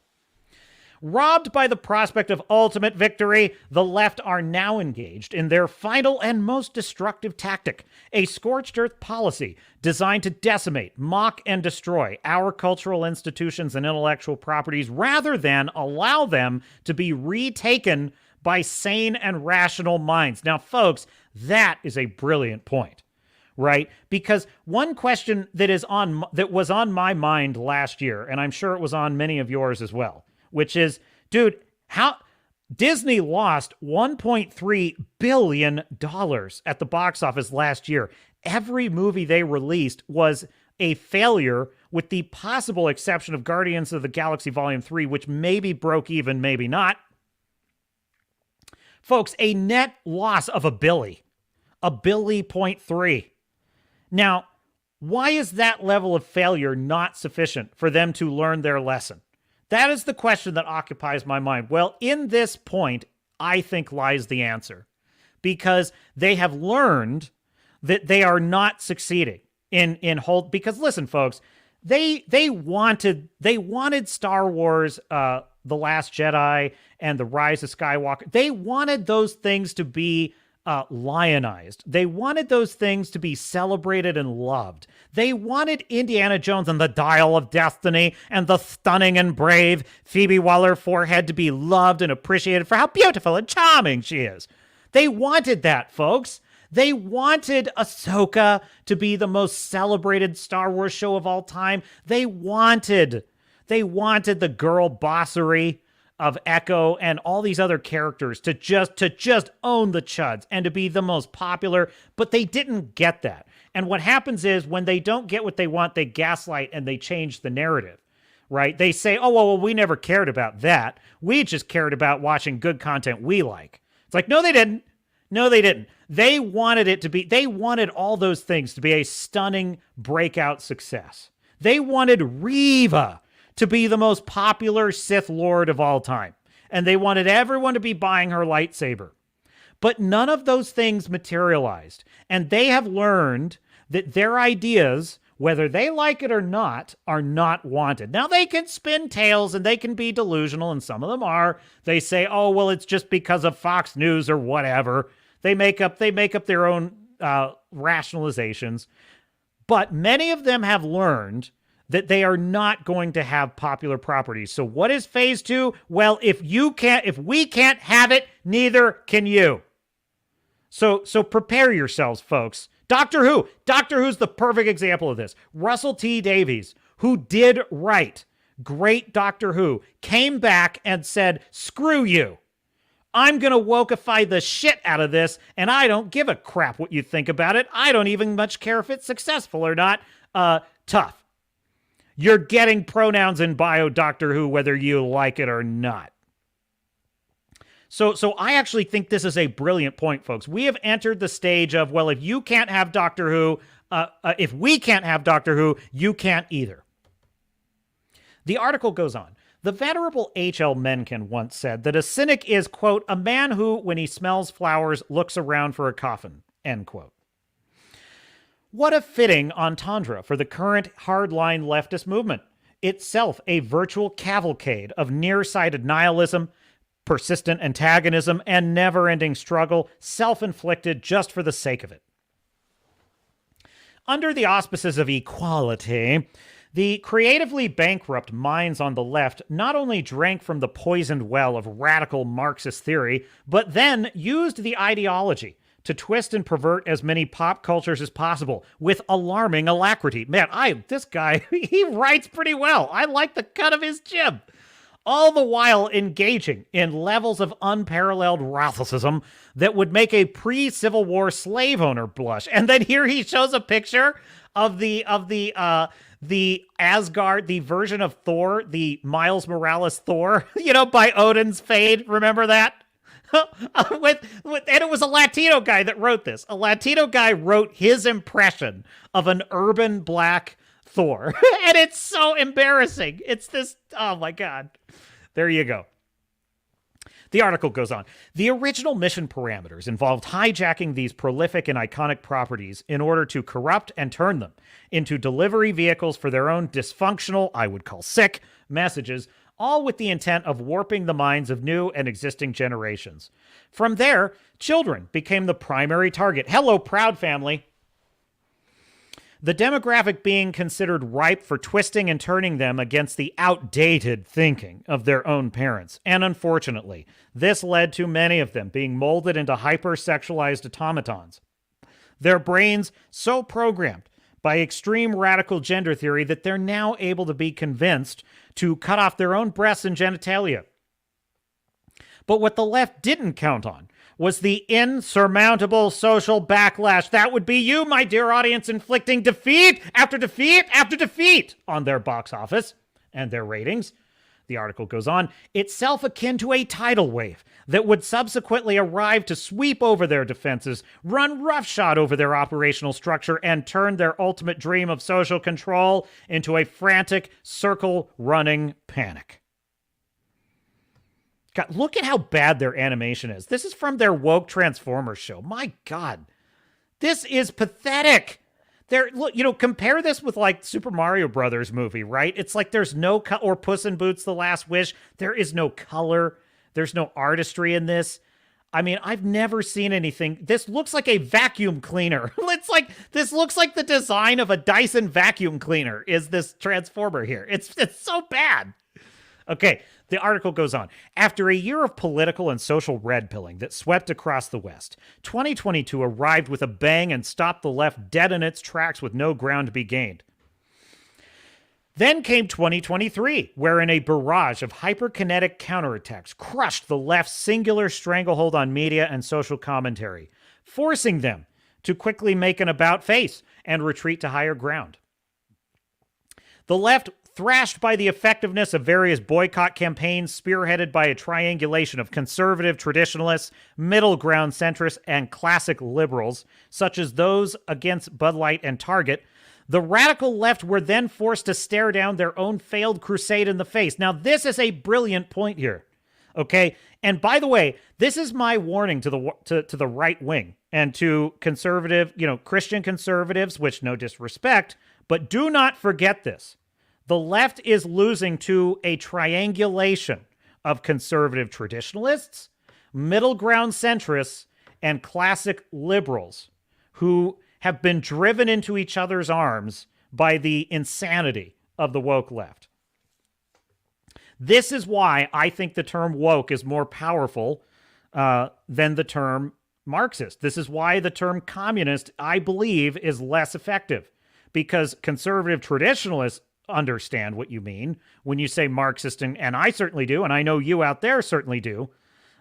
A: Robbed by the prospect of ultimate victory, the left are now engaged in their final and most destructive tactic, a scorched earth policy designed to decimate, mock, and destroy our cultural institutions and intellectual properties rather than allow them to be retaken by sane and rational minds. Now, folks, that is a brilliant point, right? Because one question that was on my mind last year, and I'm sure it was on many of yours as well, which is, dude, how Disney lost $1.3 billion at the box office last year. Every movie they released was a failure, with the possible exception of Guardians of the Galaxy Volume 3, which maybe broke even, maybe not. Folks, a net loss of $1 billion, 3. Now, why is that level of failure not sufficient for them to learn their lesson? That is the question that occupies my mind. Well, in this point, I think lies the answer. Because they have learned that they are not succeeding in hold. Because listen, folks, they wanted Star Wars, The Last Jedi, and The Rise of Skywalker. They wanted those things to be lionized. They wanted those things to be celebrated and loved. They wanted Indiana Jones and the Dial of Destiny and the stunning and brave Phoebe Waller-Forehead to be loved and appreciated for how beautiful and charming she is. They wanted that, folks. They wanted Ahsoka to be the most celebrated Star Wars show of all time. They wanted the girl bossery of Echo and all these other characters to just own the chuds and to be the most popular, but they didn't get that. And what happens is when they don't get what they want, they gaslight and they change the narrative, right? They say, oh, well, we never cared about that. We just cared about watching good content we like. It's like, no, they didn't. No, they didn't. They wanted all those things to be a stunning breakout success. They wanted Reva to be the most popular Sith Lord of all time. And they wanted everyone to be buying her lightsaber. But none of those things materialized. And they have learned that their ideas, whether they like it or not, are not wanted. Now, they can spin tales and they can be delusional, and some of them are. They say, oh, well, it's just because of Fox News or whatever. They make up their own rationalizations. But many of them have learned that they are not going to have popular properties. So what is phase 2? Well, if we can't have it, neither can you. So prepare yourselves, folks. Doctor Who's the perfect example of this. Russell T Davies, who did write great Doctor Who, came back and said, screw you. I'm going to wokeify the shit out of this, and I don't give a crap what you think about it. I don't even much care if it's successful or not. Tough. You're getting pronouns in bio Doctor Who whether you like it or not. So I actually think this is a brilliant point, folks. We have entered the stage of, well, if you can't have Doctor Who, if we can't have Doctor Who, you can't either. The article goes on. The venerable H.L. Mencken once said that a cynic is, quote, a man who, when he smells flowers, looks around for a coffin, end quote. What a fitting entendre for the current hardline leftist movement, itself a virtual cavalcade of nearsighted nihilism, persistent antagonism, and never-ending struggle, self-inflicted just for the sake of it. Under the auspices of equality, the creatively bankrupt minds on the left not only drank from the poisoned well of radical Marxist theory, but then used the ideology to twist and pervert as many pop cultures as possible with alarming alacrity. Man, this guy, he writes pretty well. I like the cut of his jib. All the while engaging in levels of unparalleled Rothschildism that would make a pre-Civil War slave owner blush. And then here he shows a picture of the Asgard, the version of Thor, the Miles Morales Thor, by Odin's Fade. Remember that? And it was a Latino guy that wrote this. A Latino guy wrote his impression of an urban black Thor. And it's so embarrassing. It's this, oh my God. There you go. The article goes on. The original mission parameters involved hijacking these prolific and iconic properties in order to corrupt and turn them into delivery vehicles for their own dysfunctional, I would call sick, messages, all with the intent of warping the minds of new and existing generations. From there, children became the primary target. Hello, Proud Family. The demographic being considered ripe for twisting and turning them against the outdated thinking of their own parents. And unfortunately, this led to many of them being molded into hypersexualized automatons. Their brains so programmed by extreme radical gender theory that they're now able to be convinced to cut off their own breasts and genitalia. But what the left didn't count on was the insurmountable social backlash. That would be you, my dear audience, inflicting defeat after defeat after defeat on their box office and their ratings. The article goes on, itself akin to a tidal wave that would subsequently arrive to sweep over their defenses, run roughshod over their operational structure, and turn their ultimate dream of social control into a frantic, circle-running panic. God, look at how bad their animation is. This is from their woke Transformers show. My God, this is pathetic. Compare this with like Super Mario Brothers movie, right? It's like there's no or Puss in Boots: The Last Wish. There is no color. There's no artistry in this. I mean, I've never seen anything. This looks like a vacuum cleaner. This looks like the design of a Dyson vacuum cleaner. Is this Transformer here? It's so bad. Okay. The article goes on. After a year of political and social red pilling that swept across the West, 2022 arrived with a bang and stopped the left dead in its tracks with no ground to be gained. Then came 2023, wherein a barrage of hyperkinetic counterattacks crushed the left's singular stranglehold on media and social commentary, forcing them to quickly make an about-face and retreat to higher ground. The left, thrashed by the effectiveness of various boycott campaigns spearheaded by a triangulation of conservative traditionalists, middle ground centrists, and classic liberals, such as those against Bud Light and Target, the radical left were then forced to stare down their own failed crusade in the face. Now, this is a brilliant point here. Okay. And by the way, this is my warning to the right wing and to conservative, Christian conservatives, which no disrespect, but do not forget this. The left is losing to a triangulation of conservative traditionalists, middle ground centrists, and classic liberals who have been driven into each other's arms by the insanity of the woke left. This is why I think the term woke is more powerful than the term Marxist. This is why the term communist, I believe, is less effective, because conservative traditionalists understand what you mean when you say Marxist, and I certainly do, and I know you out there certainly do.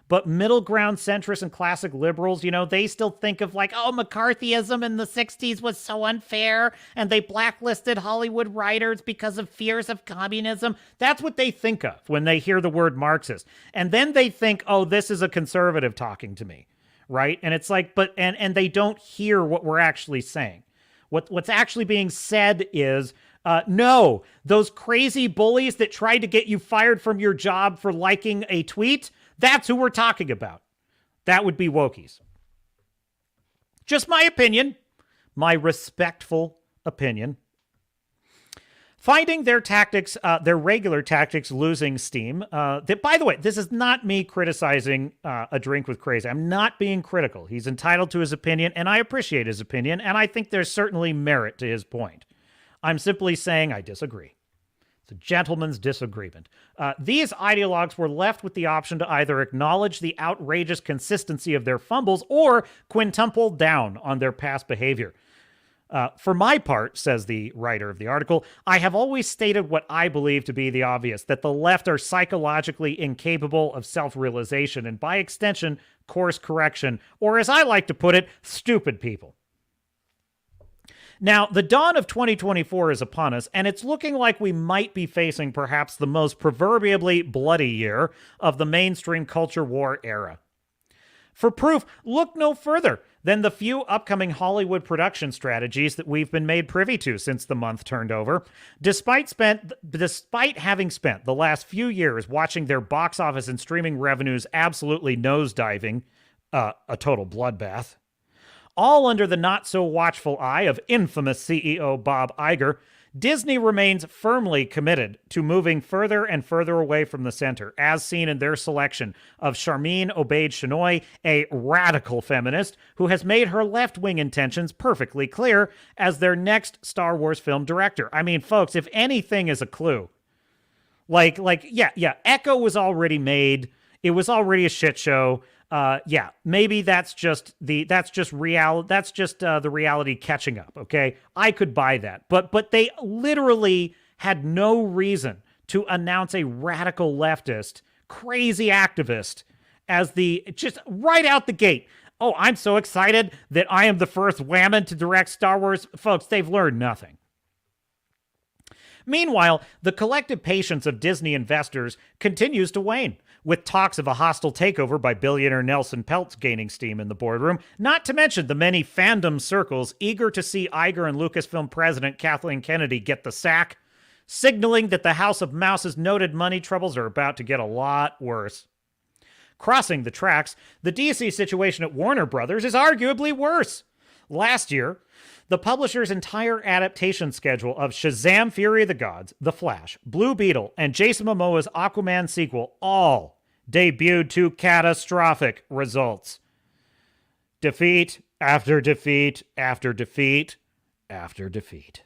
A: But middle ground centrists and classic liberals, they still think of like, oh, McCarthyism in the 60s was so unfair, and they blacklisted Hollywood writers because of fears of communism. That's what they think of when they hear the word Marxist. And then they think, oh, this is a conservative talking to me, right? And it's like, and they don't hear what we're actually saying. What's actually being said is, no, those crazy bullies that tried to get you fired from your job for liking a tweet, that's who we're talking about. That would be wokies. Just my opinion, my respectful opinion. Finding their tactics, their regular tactics, losing steam. By the way, this is not me criticizing A Drink with Crazy. I'm not being critical. He's entitled to his opinion, and I appreciate his opinion, and I think there's certainly merit to his point. I'm simply saying I disagree. It's a gentleman's disagreement. These ideologues were left with the option to either acknowledge the outrageous consistency of their fumbles or quintuple down on their past behavior. For my part, says the writer of the article, I have always stated what I believe to be the obvious, that the left are psychologically incapable of self-realization and, by extension, course correction, or as I like to put it, stupid people. Now, the dawn of 2024 is upon us, and it's looking like we might be facing perhaps the most proverbially bloody year of the mainstream culture war era. For proof, look no further than the few upcoming Hollywood production strategies that we've been made privy to since the month turned over. Despite having spent the last few years watching their box office and streaming revenues absolutely nosediving, a total bloodbath, all under the not-so-watchful eye of infamous CEO Bob Iger, Disney remains firmly committed to moving further and further away from the center, as seen in their selection of Charmin Obaid-Chinoy, a radical feminist who has made her left-wing intentions perfectly clear, as their next Star Wars film director. I mean, folks, if anything is a clue, Echo was already made. It was already a shit show. Maybe that's just the reality catching up. Okay. I could buy that, but they literally had no reason to announce a radical leftist, crazy activist as just right out the gate. Oh, I'm so excited that I am the first whammon to direct Star Wars. Folks, they've learned nothing. Meanwhile, the collective patience of Disney investors continues to wane, with talks of a hostile takeover by billionaire Nelson Peltz gaining steam in the boardroom, not to mention the many fandom circles eager to see Iger and Lucasfilm president Kathleen Kennedy get the sack, signaling that the House of Mouse's noted money troubles are about to get a lot worse. Crossing the tracks, the DC situation at Warner Brothers is arguably worse. Last year, the publisher's entire adaptation schedule of Shazam! Fury of the Gods, The Flash, Blue Beetle, and Jason Momoa's Aquaman sequel all debuted to catastrophic results. Defeat after defeat after defeat after defeat.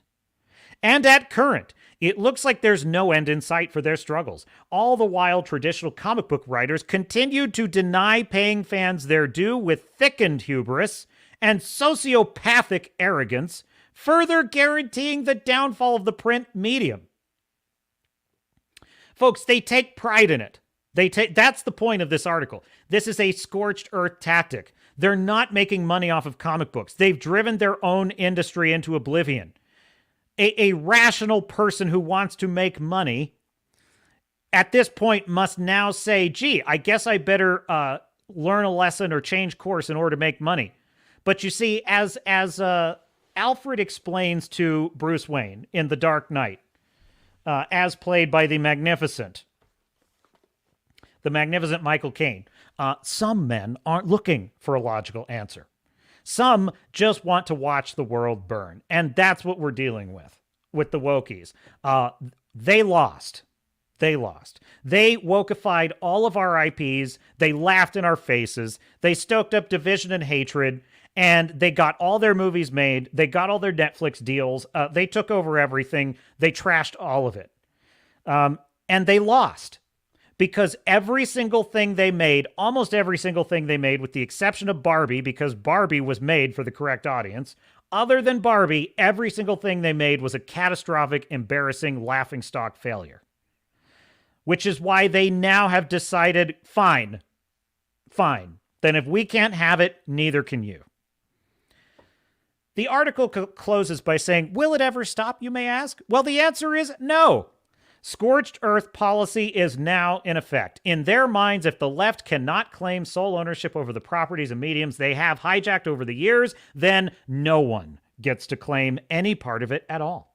A: And at current, it looks like there's no end in sight for their struggles. All the while, traditional comic book writers continued to deny paying fans their due with thickened hubris and sociopathic arrogance, further guaranteeing the downfall of the print medium. Folks, they take pride in it. That's the point of this article. This is a scorched earth tactic. They're not making money off of comic books. They've driven their own industry into oblivion. A rational person who wants to make money at this point must now say, gee, I guess I better learn a lesson or change course in order to make money. But you see, as Alfred explains to Bruce Wayne in The Dark Knight, as played by the magnificent the magnificent Michael Caine. Some men aren't looking for a logical answer. Some just want to watch the world burn. And that's what we're dealing with the wokies. They lost. They lost. They wokeified all of our IPs. They laughed in our faces. They stoked up division and hatred. And they got all their movies made. They got all their Netflix deals. They took over everything. They trashed all of it. And they lost. Because every single thing they made, almost every single thing they made, with the exception of Barbie, because Barbie was made for the correct audience, other than Barbie, every single thing they made was a catastrophic, embarrassing, laughingstock failure. Which is why they now have decided, fine. Then if we can't have it, neither can you. The article closes by saying, will it ever stop, you may ask? Well, the answer is no. Scorched earth policy is now in effect. In their minds, if the left cannot claim sole ownership over the properties and mediums they have hijacked over the years, then no one gets to claim any part of it at all.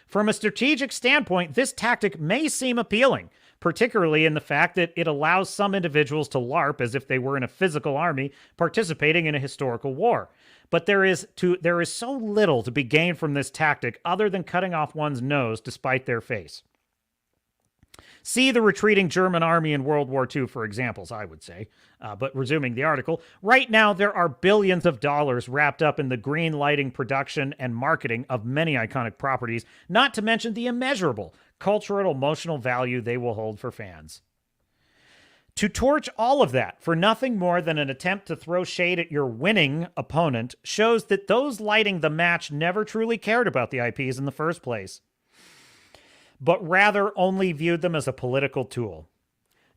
A: From a strategic standpoint, this tactic may seem appealing, particularly in the fact that it allows some individuals to LARP as if they were in a physical army participating in a historical war. But there is so little to be gained from this tactic other than cutting off one's nose to spite their face. See the retreating German army in World War II for examples, I would say. But resuming the article, right now there are billions of dollars wrapped up in the green lighting, production, and marketing of many iconic properties, not to mention the immeasurable cultural and emotional value they will hold for fans. To torch all of that for nothing more than an attempt to throw shade at your winning opponent shows that those lighting the match never truly cared about the IPs in the first place, but rather only viewed them as a political tool.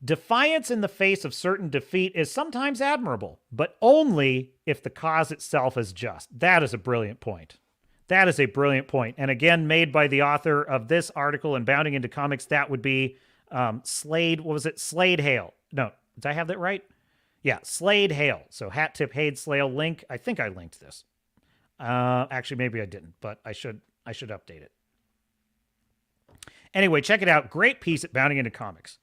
A: Defiance in the face of certain defeat is sometimes admirable, but only if the cause itself is just. That is a brilliant point. That is a brilliant point. And again, made by the author of this article and Bounding into Comics, that would be Slade, what was it? Slade Hale. No, did I have that right? Yeah, Slade Hale. So Hat Tip Hade Slale link. I think I linked this. Actually, maybe I didn't, but I should update it. Anyway, check it out. Great piece at Bounding into Comics.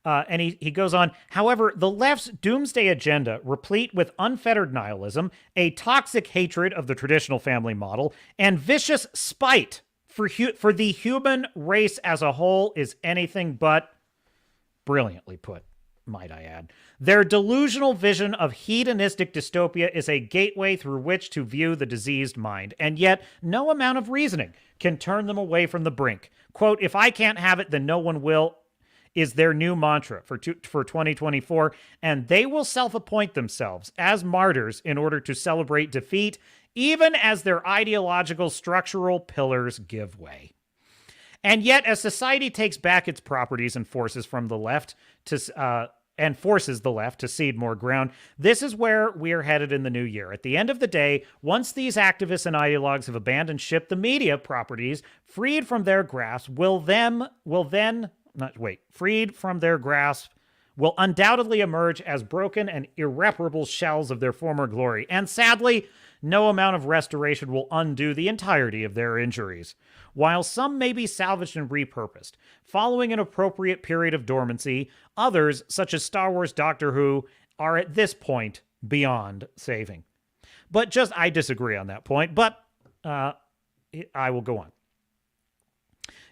A: And he goes on, however, the left's doomsday agenda, replete with unfettered nihilism, a toxic hatred of the traditional family model, and vicious spite for the human race as a whole, is anything but brilliantly put, might I add. Their delusional vision of hedonistic dystopia is a gateway through which to view the diseased mind, and yet no amount of reasoning can turn them away from the brink. Quote, if I can't have it, then no one will, is their new mantra for 2024, and they will self-appoint themselves as martyrs in order to celebrate defeat, even as their ideological structural pillars give way. And yet, as society takes back its properties and forces the left to cede more ground, this is where we are headed in the new year. At the end of the day, once these activists and ideologues have abandoned ship, the media properties, freed from their grasp, will undoubtedly emerge as broken and irreparable shells of their former glory. And sadly, no amount of restoration will undo the entirety of their injuries. While some may be salvaged and repurposed, following an appropriate period of dormancy, others, such as Star Wars, Doctor Who, are at this point beyond saving. But I disagree on that point, but I will go on.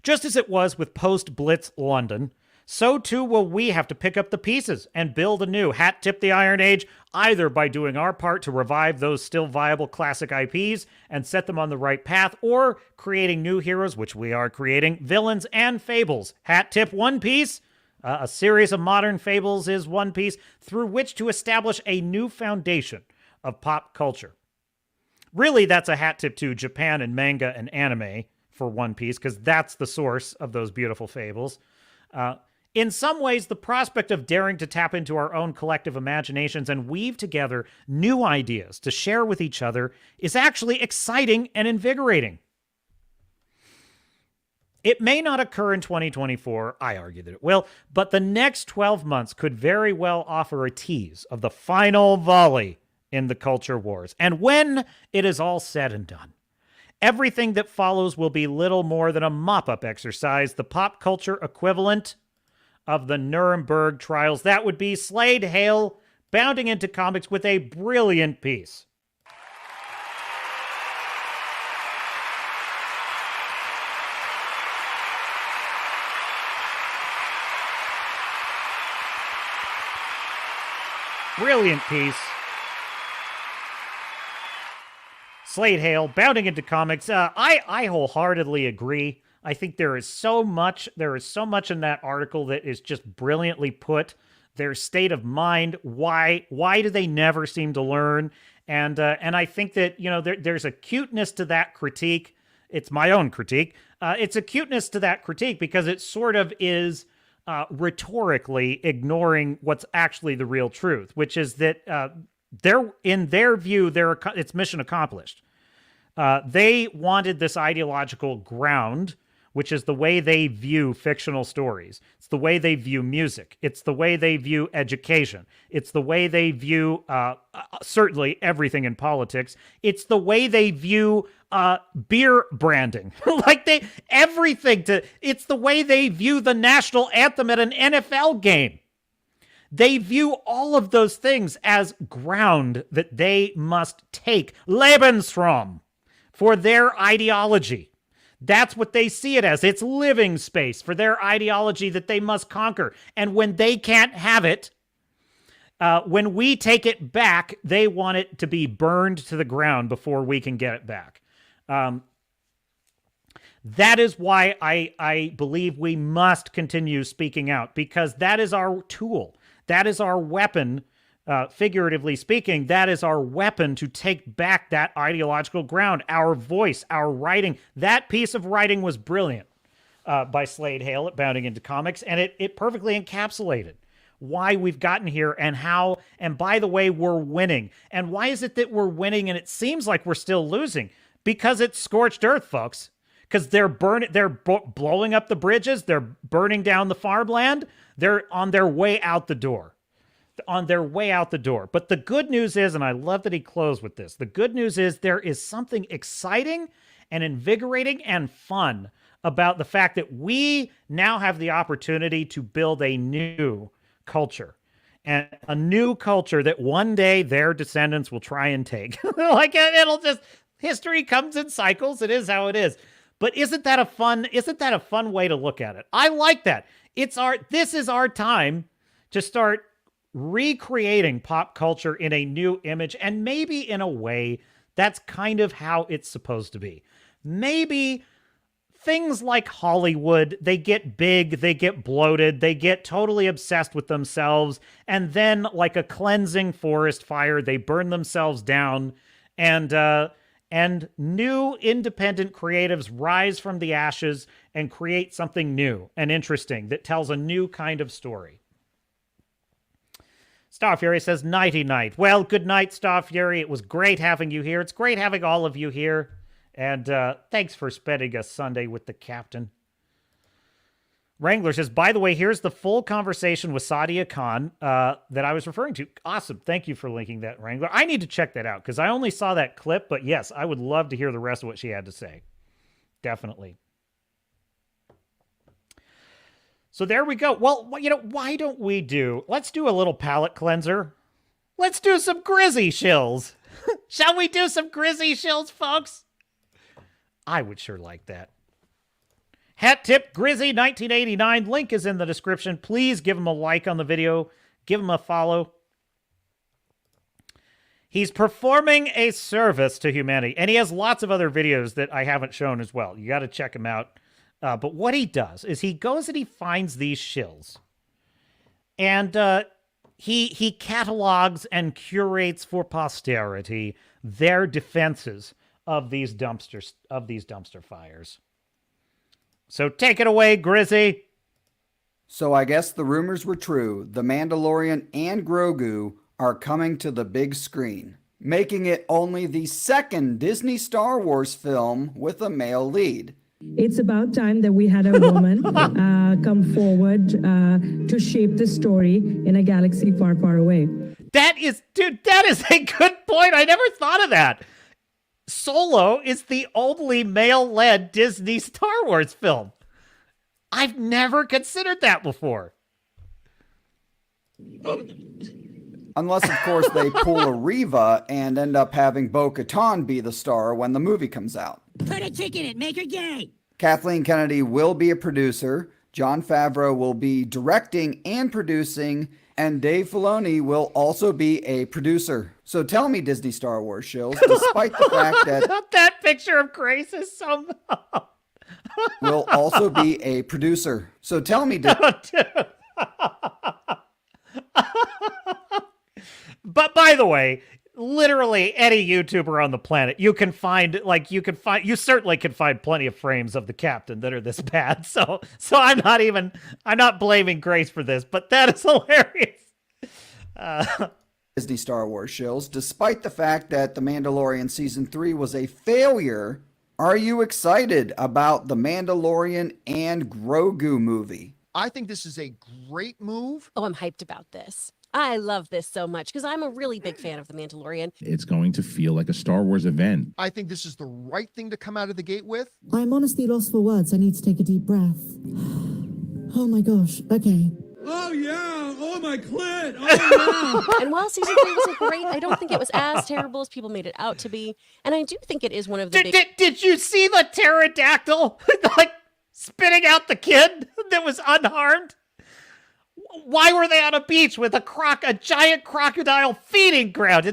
A: Just as it was with post-Blitz London, so too will we have to pick up the pieces and build anew, hat tip the Iron Age, either by doing our part to revive those still viable classic IPs and set them on the right path, or creating new heroes, which we are creating, villains and fables. Hat tip One Piece, a series of modern fables is One Piece, through which to establish a new foundation of pop culture. Really, that's a hat tip to Japan and manga and anime for One Piece, because that's the source of those beautiful fables. In some ways, the prospect of daring to tap into our own collective imaginations and weave together new ideas to share with each other is actually exciting and invigorating. It may not occur in 2024, I argue that it will, but the next 12 months could very well offer a tease of the final volley in the culture wars. And when it is all said and done, everything that follows will be little more than a mop-up exercise, the pop culture equivalent of the Nuremberg trials. That would be Slade Hale bounding into comics with a brilliant piece. Brilliant piece. Slade Hale bounding into comics. I wholeheartedly agree. I think there is so much in that article that is just brilliantly put. Their state of mind. Why do they never seem to learn? And I think that, you know, there's a cuteness to that critique. It's my own critique. It's a cuteness to that critique because it sort of is rhetorically ignoring what's actually the real truth, which is that in their view, it's mission accomplished. They wanted this ideological ground, which is the way they view fictional stories. It's the way they view music. It's the way they view education. It's the way they view certainly everything in politics. It's the way they view beer branding. It's the way they view the national anthem at an NFL game. They view all of those things as ground that they must take, Lebensraum, for their ideology. That's what they see it as. It's living space for their ideology that they must conquer. And when they can't have it, when we take it back, they want it to be burned to the ground before we can get it back. That is why I believe we must continue speaking out, because that is our tool. That is our weapon. Figuratively speaking, that is our weapon to take back that ideological ground, our voice, our writing. That piece of writing was brilliant by Slade Hale at Bounding Into Comics, and it perfectly encapsulated why we've gotten here and how, and by the way, we're winning. And why is it that we're winning and it seems like we're still losing? Because it's scorched earth, folks. Because they're blowing up the bridges, they're burning down the farmland, they're on their way out the door. But the good news is, and I love that he closed with this, the good news is there is something exciting and invigorating and fun about the fact that we now have the opportunity to build a new culture. And a new culture that one day their descendants will try and take. History comes in cycles. It is how it is. But isn't that a fun way to look at it? I like that. This is our time to start recreating pop culture in a new image, and maybe in a way that's kind of how it's supposed to be. Maybe things like Hollywood, they get big, they get bloated, they get totally obsessed with themselves, and then like a cleansing forest fire, they burn themselves down, and new independent creatives rise from the ashes and create something new and interesting that tells a new kind of story. Star Fury says, nighty night. Well, good night, Star Fury. It was great having you here. It's great having all of you here. And thanks for spending a Sunday with the captain. Wrangler says, by the way, here's the full conversation with Sadia Khan that I was referring to. Awesome. Thank you for linking that, Wrangler. I need to check that out because I only saw that clip. But yes, I would love to hear the rest of what she had to say. Definitely. So there we go. Well, you know, let's do a little palate cleanser. Let's do some Grizzy shills. Shall we do some Grizzy shills, folks? I would sure like that. Hat tip Grizzy 1989. Link is in the description. Please give him a like on the video. Give him a follow. He's performing a service to humanity. And he has lots of other videos that I haven't shown as well. You got to check him out. But what he does is he goes and he finds these shills. And he catalogs and curates for posterity their defenses of these dumpster fires. So take it away, Grizzy.
G: So I guess the rumors were true. The Mandalorian and Grogu are coming to the big screen, making it only the second Disney Star Wars film with a male lead.
H: It's about time that we had a woman come forward to shape the story in a galaxy far, far away.
A: That is a good point. I never thought of that. Solo is the only male-led Disney Star Wars film. I've never considered that before.
G: Unless, of course, they pull a Reva and end up having Bo-Katan be the star when the movie comes out.
I: Put a chick in it, make her gay.
G: Kathleen Kennedy will be a producer. Jon Favreau will be directing and producing, and Dave Filoni will also be a producer. So tell me, Disney Star Wars shills, despite the fact that
A: That picture of Grace is so.
G: will also be a producer. So tell me,
A: But by the way, literally any YouTuber on the planet, you certainly can find plenty of frames of the captain that are this bad. So I'm not blaming Grace for this, but that is hilarious.
G: Disney Star Wars shills, despite the fact that The Mandalorian Season 3 was a failure, are you excited about The Mandalorian and Grogu movie?
J: I think this is a great move.
K: Oh, I'm hyped about this. I love this so much because I'm a really big fan of The Mandalorian.
L: It's going to feel like a Star Wars event.
J: I think this is the right thing to come out of the gate with.
I: I'm honestly lost for words. I need to take a deep breath. Oh my gosh. Okay.
M: Oh yeah! Oh my clit! Oh yeah!
K: And while season 3 wasn't great, I don't think it was as terrible as people made it out to be. And I do think it is one of the
A: Did you see the pterodactyl like spitting out the kid that was unharmed? Why were they on a beach with a giant crocodile feeding ground?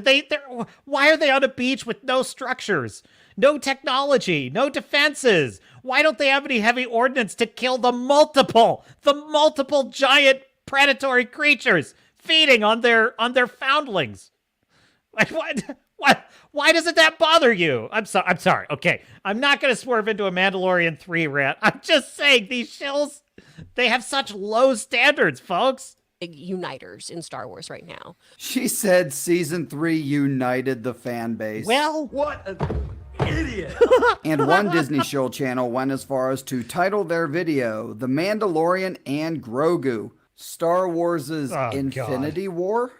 A: Why are they on a beach with no structures, no technology, no defenses? Why don't they have any heavy ordnance to kill the multiple giant predatory creatures feeding on their foundlings? Why doesn't that bother you? I'm sorry. Okay, I'm not going to swerve into a Mandalorian 3 rant. I'm just saying these shills, they have such low standards, folks.
K: big uniters in Star Wars right now.
G: She said season 3 united the fan base.
A: Well,
M: What an idiot!
G: And one Disney show channel went as far as to title their video The Mandalorian and Grogu, Star Wars' Infinity War.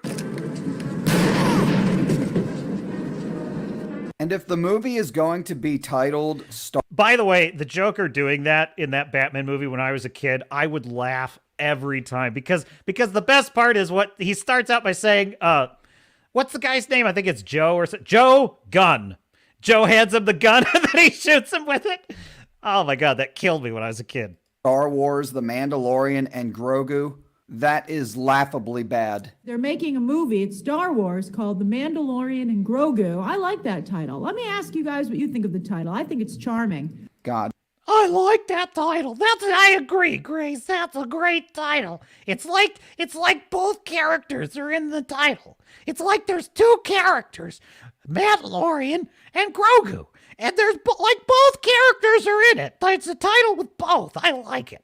G: And if the movie is going to be titled
A: by the way, the Joker doing that in that Batman movie when I was a kid, I would laugh every time because the best part is what he starts out by saying, what's the guy's name? I think it's Joe or Joe Gun. Joe hands him the gun and then he shoots him with it. Oh my God, that killed me when I was a kid.
G: Star Wars, The Mandalorian, and Grogu, that is laughably bad.
H: They're making a movie, it's Star Wars, called The Mandalorian and Grogu. I like that title. Let me ask you guys what you think of the title. I think it's charming.
G: God.
A: I like that title. I agree, Grace. That's a great title. It's like both characters are in the title. It's like there's two characters, Mandalorian and Grogu, and there's like both characters are in it. It's a title with both. I like it.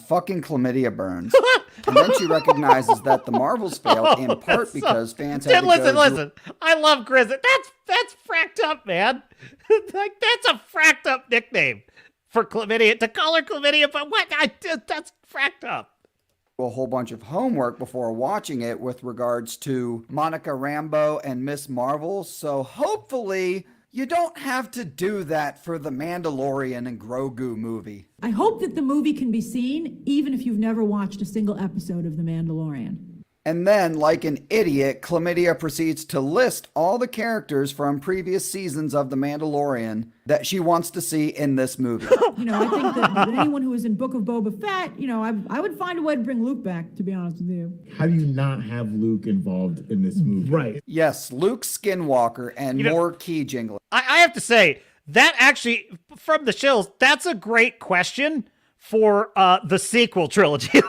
G: Fucking chlamydia burns. And then she recognizes that the Marvels failed in part because fans had to
A: listen. I love Grizzy. That's fracked up, man. Like that's a fracked up nickname for chlamydia. To call her chlamydia, but what? That's fracked up.
G: A whole bunch of homework before watching it with regards to Monica Rambeau and Miss Marvel. So hopefully you don't have to do that for the Mandalorian and Grogu movie.
H: I hope that the movie can be seen even if you've never watched a single episode of The Mandalorian.
G: And then, like an idiot, Chlamydia proceeds to list all the characters from previous seasons of The Mandalorian that she wants to see in this movie.
H: You know, I think that anyone who was in Book of Boba Fett, you know, I would find a way to bring Luke back, to be honest with you.
L: How do you not have Luke involved in this movie? Right.
G: Yes, Luke Skinwalker and more key jingling.
A: I have to say, that actually, from the shills, that's a great question for the sequel trilogy.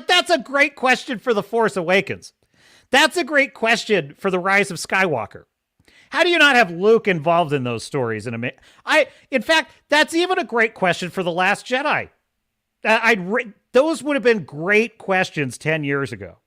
A: That's a great question for The Force Awakens. That's a great question for The Rise of Skywalker. How do you not have Luke involved in those stories? In fact, that's even a great question for The Last Jedi. Those would have been great questions 10 years ago.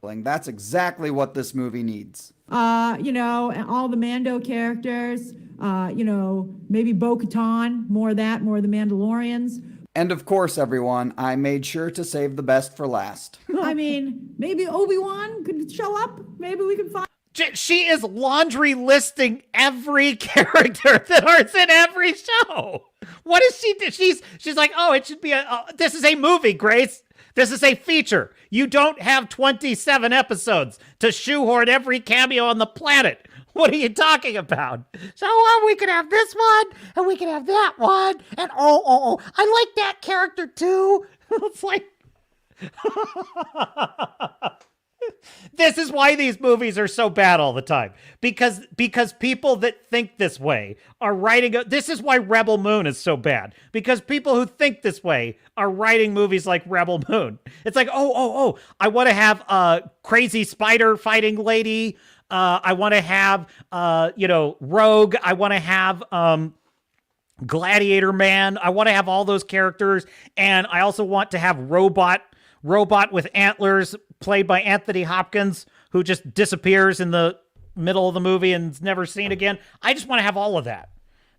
G: That's exactly what this movie needs.
H: You know, all the Mando characters, you know, maybe Bo-Katan, more of that, more of the Mandalorians.
G: And of course, everyone, I made sure to save the best for last.
H: I mean, maybe Obi-Wan could show up. Maybe we can find...
A: She is laundry listing every character that is in every show. What does she do? She's like, oh, it should be this is a movie, Grace. This is a feature. You don't have 27 episodes to shoehorn every cameo on the planet. What are you talking about? So we could have this one, and we could have that one, and I like that character too. It's like, this is why these movies are so bad all the time. Because people that think this way are writing. This is why Rebel Moon is so bad. Because people who think this way are writing movies like Rebel Moon. It's like, I want to have a crazy spider fighting lady. I want to have, Rogue. I want to have Gladiator Man. I want to have all those characters. And I also want to have Robot with antlers, played by Anthony Hopkins, who just disappears in the middle of the movie and is never seen again. I just want to have all of that.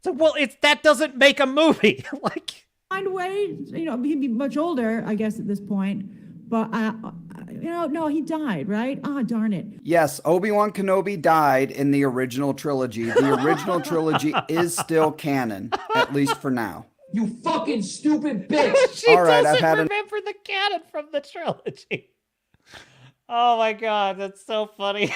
A: So, well, that doesn't make a movie. Like,
H: Find a way, he'd be much older, I guess, at this point. But, no, he died, right? Darn it.
G: Yes, Obi-Wan Kenobi died in the original trilogy. The original trilogy is still canon, at least for now.
M: You fucking stupid bitch.
A: She
G: All right,
A: doesn't
G: I've had
A: remember the canon from the trilogy. Oh my God, that's so funny.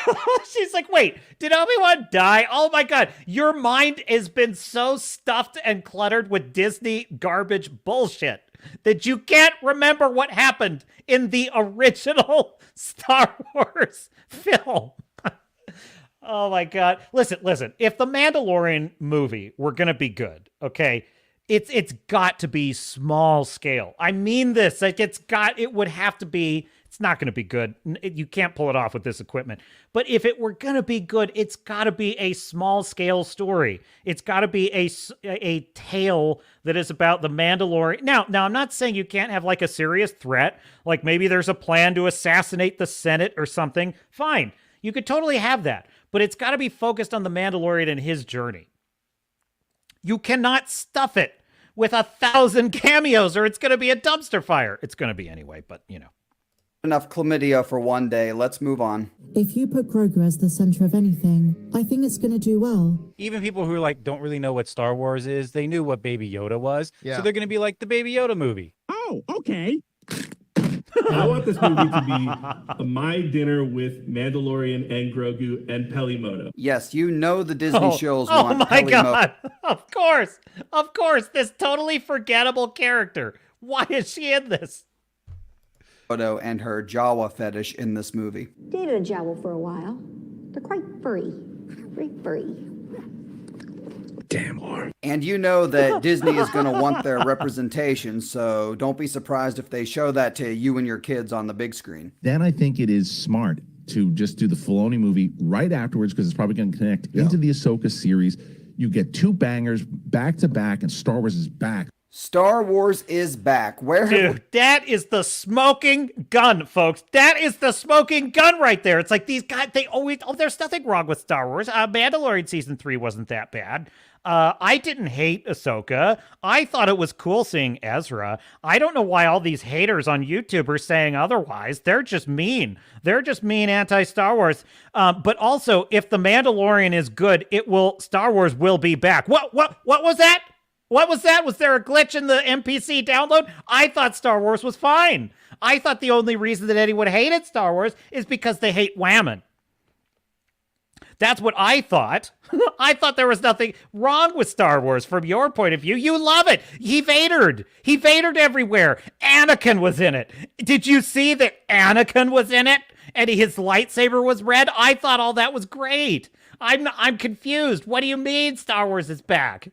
A: She's like, wait, did Obi-Wan die? Oh my God, your mind has been so stuffed and cluttered with Disney garbage bullshit that you can't remember what happened in the original Star Wars film. Oh my God. Listen, if the Mandalorian movie were going to be good, okay, it's got to be small scale. I mean this, like it would have to be, it's not going to be good. You can't pull it off with this equipment. But if it were going to be good, it's got to be a small scale story. It's got to be a tale that is about the Mandalorian. Now, I'm not saying you can't have like a serious threat, like maybe there's a plan to assassinate the Senate or something. Fine. You could totally have that. But it's got to be focused on the Mandalorian and his journey. You cannot stuff it with 1,000 cameos or it's going to be a dumpster fire. It's going to be anyway, but
G: Enough chlamydia for one day. Let's move on.
I: If you put Grogu as the center of anything, I think it's going to do well.
N: Even people who don't really know what Star Wars is, they knew what Baby Yoda was.
J: Yeah.
N: So they're going to be like the Baby Yoda movie.
M: Oh, okay.
L: I want this movie to be my dinner with Mandalorian and Grogu and Pelimoto.
G: Yes, the Disney shows
A: Oh
G: want
A: my
G: Pelimoto
A: God. Of course, this totally forgettable character. Why is she in this?
G: and her Jawa fetish in this movie.
O: Dated a Jawa for a while. They're quite furry. Very furry.
L: Damn whore.
G: And that Disney is going to want their representation, so don't be surprised if they show that to you and your kids on the big screen.
L: Then I think it is smart to just do the Filoni movie right afterwards because it's probably going to connect into the Ahsoka series. You get two bangers back to back, and Star Wars is back.
G: Star Wars is back.
A: Dude, that is the smoking gun, folks. That is the smoking gun right there. It's like these guys, they always, there's nothing wrong with Star Wars. Mandalorian Season 3 wasn't that bad. I didn't hate Ahsoka. I thought it was cool seeing Ezra. I don't know why all these haters on YouTube are saying otherwise. They're just mean. They're just mean anti-Star Wars. But also, if The Mandalorian is good, Star Wars will be back. What was that? What was that? Was there a glitch in the NPC download? I thought Star Wars was fine. I thought the only reason that anyone hated Star Wars is because they hate whammon. That's what I thought. I thought there was nothing wrong with Star Wars from your point of view. You love it. He Vadered. He Vadered everywhere. Anakin was in it. Did you see that Anakin was in it? And his lightsaber was red? I thought all that was great. I'm confused. What do you mean Star Wars is back?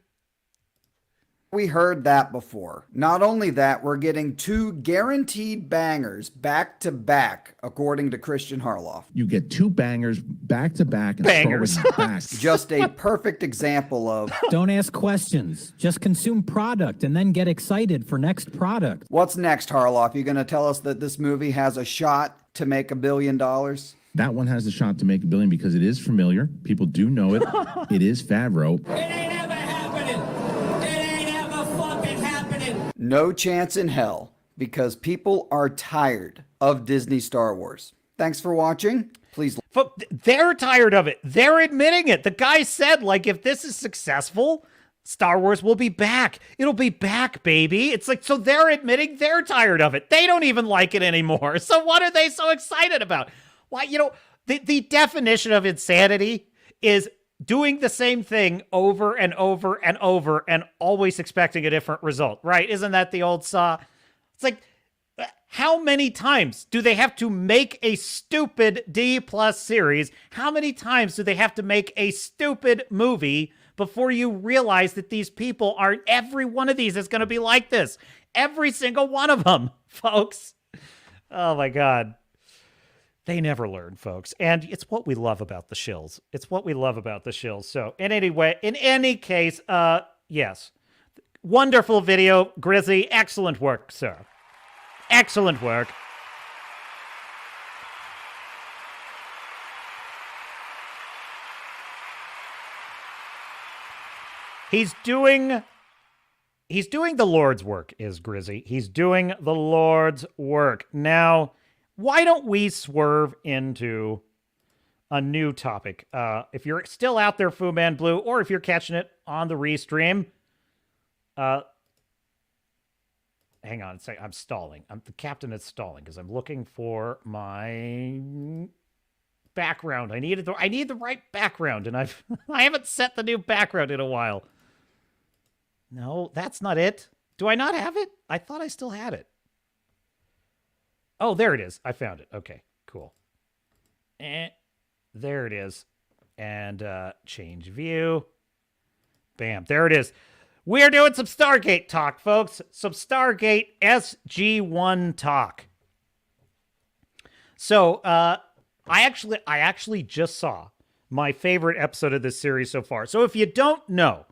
G: We heard that before. Not only that, we're getting two guaranteed bangers back to back, according to Christian Harloff.
L: You get two bangers back to back, and
A: Bangers.
L: Star Wars is back.
G: Just a perfect example of
P: Don't ask questions. Just consume product and then get excited for next product.
G: what's next, Harloff. You going to tell us that this movie has a shot to make $1 billion?
L: That one has a shot to make $1 billion because it is familiar. People do know it. It is Favreau.
G: No chance in hell, because people are tired of Disney Star Wars. Thanks for watching. Please.
A: They're tired of it. They're admitting it. The guy said, if this is successful, Star Wars will be back. It'll be back, baby. It's like, so they're admitting they're tired of it. They don't even like it anymore. So what are they so excited about? Why, you know, the definition of insanity is doing the same thing over and over and over and always expecting a different result, right? Isn't that the old saw? It's like, how many times do they have to make a stupid D+ series? How many times do they have to make a stupid movie before you realize that these people aren't, every one of these is going to be like this. Every single one of them, folks. Oh my God. They never learn, folks. And it's what we love about the shills. It's what we love about the shills. So in any case, yes. Wonderful video, Grizzy. Excellent work, sir. Excellent work. He's doing the Lord's work, is Grizzy. He's doing the Lord's work. Now, why don't we swerve into a new topic? If you're still out there, Fu Man Blue, or if you're catching it on the restream, hang on a second. I'm stalling. The captain is stalling because I'm looking for my background. I need the right background, and I haven't set the new background in a while. No, that's not it. Do I not have it? I thought I still had it. Oh, there it is. I found it. Okay, cool. There it is. And change view. Bam, there it is. We're doing some Stargate talk, folks. Some Stargate SG-1 talk. So, I actually just saw my favorite episode of this series so far. So if you don't know,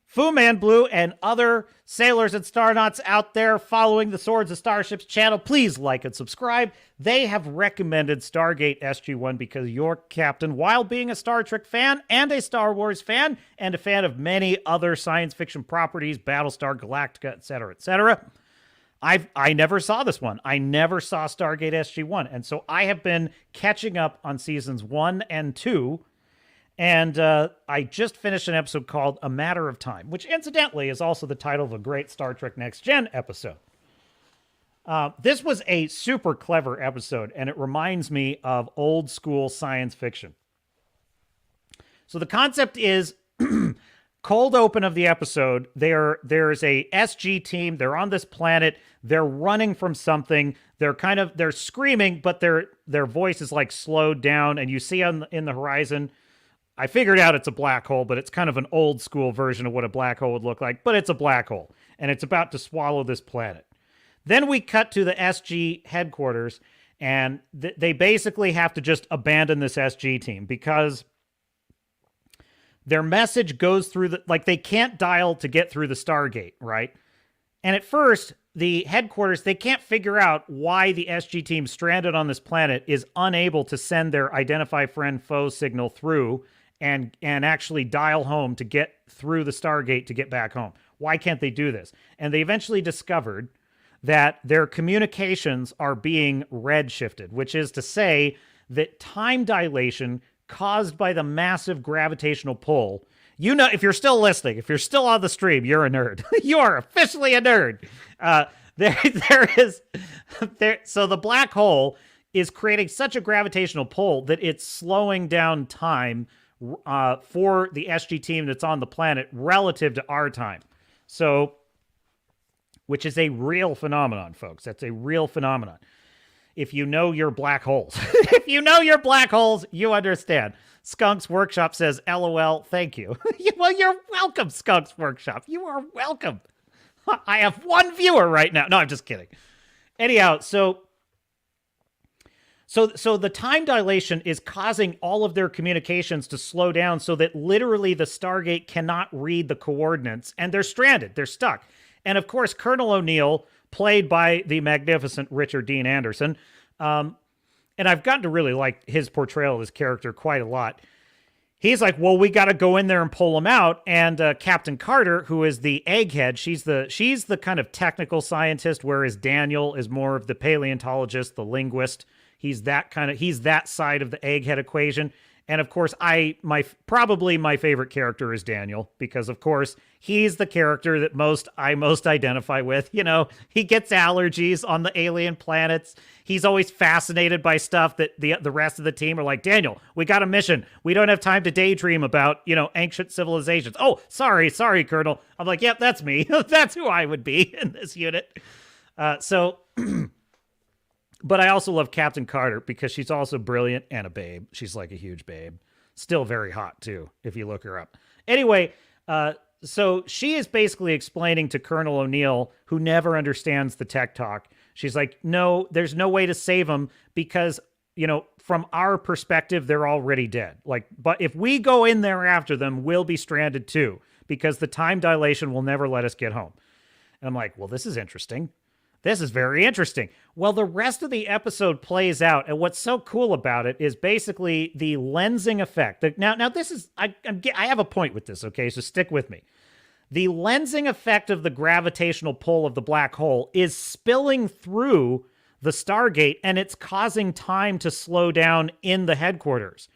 A: Fu Man Blue and other sailors and starnauts out there following the Swords of Starships channel, please like and subscribe. They have recommended Stargate SG-1 because your captain, while being a Star Trek fan and a Star Wars fan and a fan of many other science fiction properties, Battlestar Galactica, etc., I never saw this one. I never saw Stargate SG-1. And so I have been catching up on seasons 1 and 2. And I just finished an episode called A Matter of Time, which incidentally is also the title of a great Star Trek Next Gen episode. This was a super clever episode, and it reminds me of old school science fiction. So the concept is cold open of the episode. There's a SG team. They're on this planet. They're running from something. They're screaming, but their voice is like slowed down, and you see in the horizon. I figured out it's a black hole, but it's kind of an old school version of what a black hole would look like, but it's a black hole, and it's about to swallow this planet. Then we cut to the SG headquarters, and they basically have to just abandon this SG team because their message goes through they can't dial to get through the Stargate, right? And at first, the headquarters, they can't figure out why the SG team stranded on this planet is unable to send their identify friend foe signal through and actually dial home to get through the Stargate to get back home. Why can't they do this? And they eventually discovered that their communications are being redshifted, which is to say that time dilation caused by the massive gravitational pull. You know, if you're still listening, if you're still on the stream, you're a nerd. You are officially a nerd. So the black hole is creating such a gravitational pull that it's slowing down time for the SG team that's on the planet relative to our time. So, which is a real phenomenon, folks. That's a real phenomenon. If you know your black holes, if you know your black holes, you understand. Skunk's Workshop says, LOL, thank you. Well, you're welcome, Skunk's Workshop. You are welcome. I have one viewer right now. No, I'm just kidding. Anyhow, so the time dilation is causing all of their communications to slow down so that literally the Stargate cannot read the coordinates, and they're stranded. They're stuck. And of course, Colonel O'Neill, played by the magnificent Richard Dean Anderson, and I've gotten to really like his portrayal of this character quite a lot. He's like, well, we got to go in there and pull him out. And Captain Carter, who is the egghead, she's the kind of technical scientist, whereas Daniel is more of the paleontologist, the linguist. He's that side of the egghead equation. And of course, probably my favorite character is Daniel, because of course he's the character that I most identify with. You know, he gets allergies on the alien planets. He's always fascinated by stuff that the rest of the team are like, Daniel, we got a mission. We don't have time to daydream about, ancient civilizations. Oh, sorry, Colonel. I'm like, yep, that's me. That's who I would be in this unit. But I also love Captain Carter because she's also brilliant and a babe. She's like a huge babe. Still very hot, too, if you look her up. Anyway, so she is basically explaining to Colonel O'Neill, who never understands the tech talk. She's like, no, there's no way to save them because, from our perspective, they're already dead. But if we go in there after them, we'll be stranded, too, because the time dilation will never let us get home. And I'm like, well, this is interesting. This is very interesting. Well, the rest of the episode plays out, and what's so cool about it is basically the lensing effect. Now this is, I have a point with this, okay? So stick with me. The lensing effect of the gravitational pull of the black hole is spilling through the Stargate, and it's causing time to slow down in the headquarters.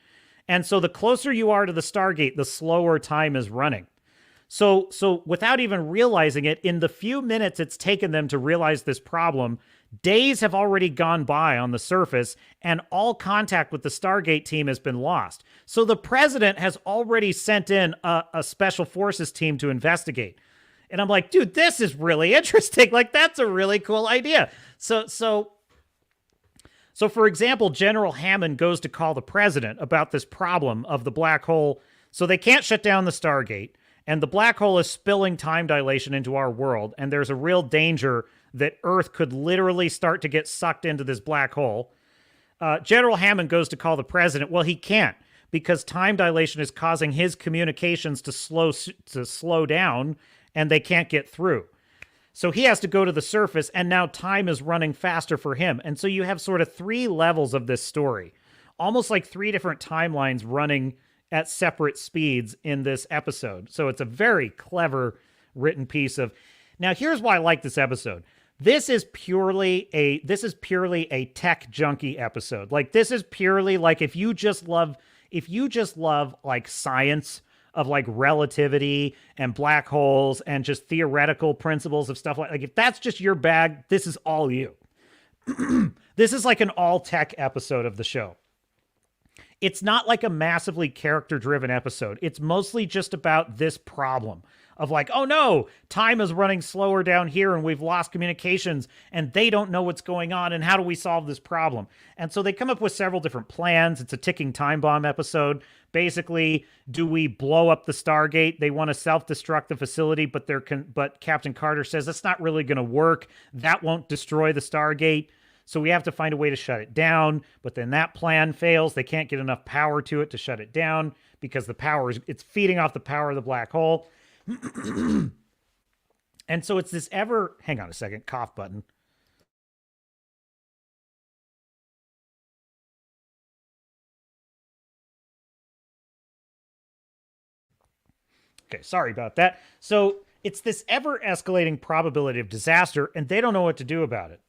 A: And so the closer you are to the Stargate, the slower time is running. So without even realizing it, in the few minutes it's taken them to realize this problem, days have already gone by on the surface, and all contact with the Stargate team has been lost. So the president has already sent in a special forces team to investigate. And I'm like, dude, this is really interesting. Like, that's a really cool idea. So for example, General Hammond goes to call the president about this problem of the black hole. So they can't shut down the Stargate. And the black hole is spilling time dilation into our world, and there's a real danger that Earth could literally start to get sucked into this black hole. General Hammond goes to call the president. Well, he can't, because time dilation is causing his communications to slow down, and they can't get through. So he has to go to the surface, and now time is running faster for him. And so you have sort of 3 levels of this story, almost like 3 different timelines running at separate speeds in this episode. So it's a very clever written piece of... Now, here's why I like this episode. This is purely a tech junkie episode. Like, this is purely like if you just love like science of like relativity and black holes and just theoretical principles of stuff like if that's just your bag, this is all you. This is like an all tech episode of the show. It's not like a massively character-driven episode. It's mostly just about this problem of like, oh no, time is running slower down here and we've lost communications and they don't know what's going on and how do we solve this problem? And so they come up with several different plans. It's a ticking time bomb episode. Basically, do we blow up the Stargate? They want to self-destruct the facility, but Captain Carter says that's not really going to work. That won't destroy the Stargate. So we have to find a way to shut it down, but then that plan fails. They can't get enough power to it to shut it down because it's feeding off the power of the black hole. And so it's this hang on a second, cough button. Okay, sorry about that. So it's this ever escalating probability of disaster, and they don't know what to do about it.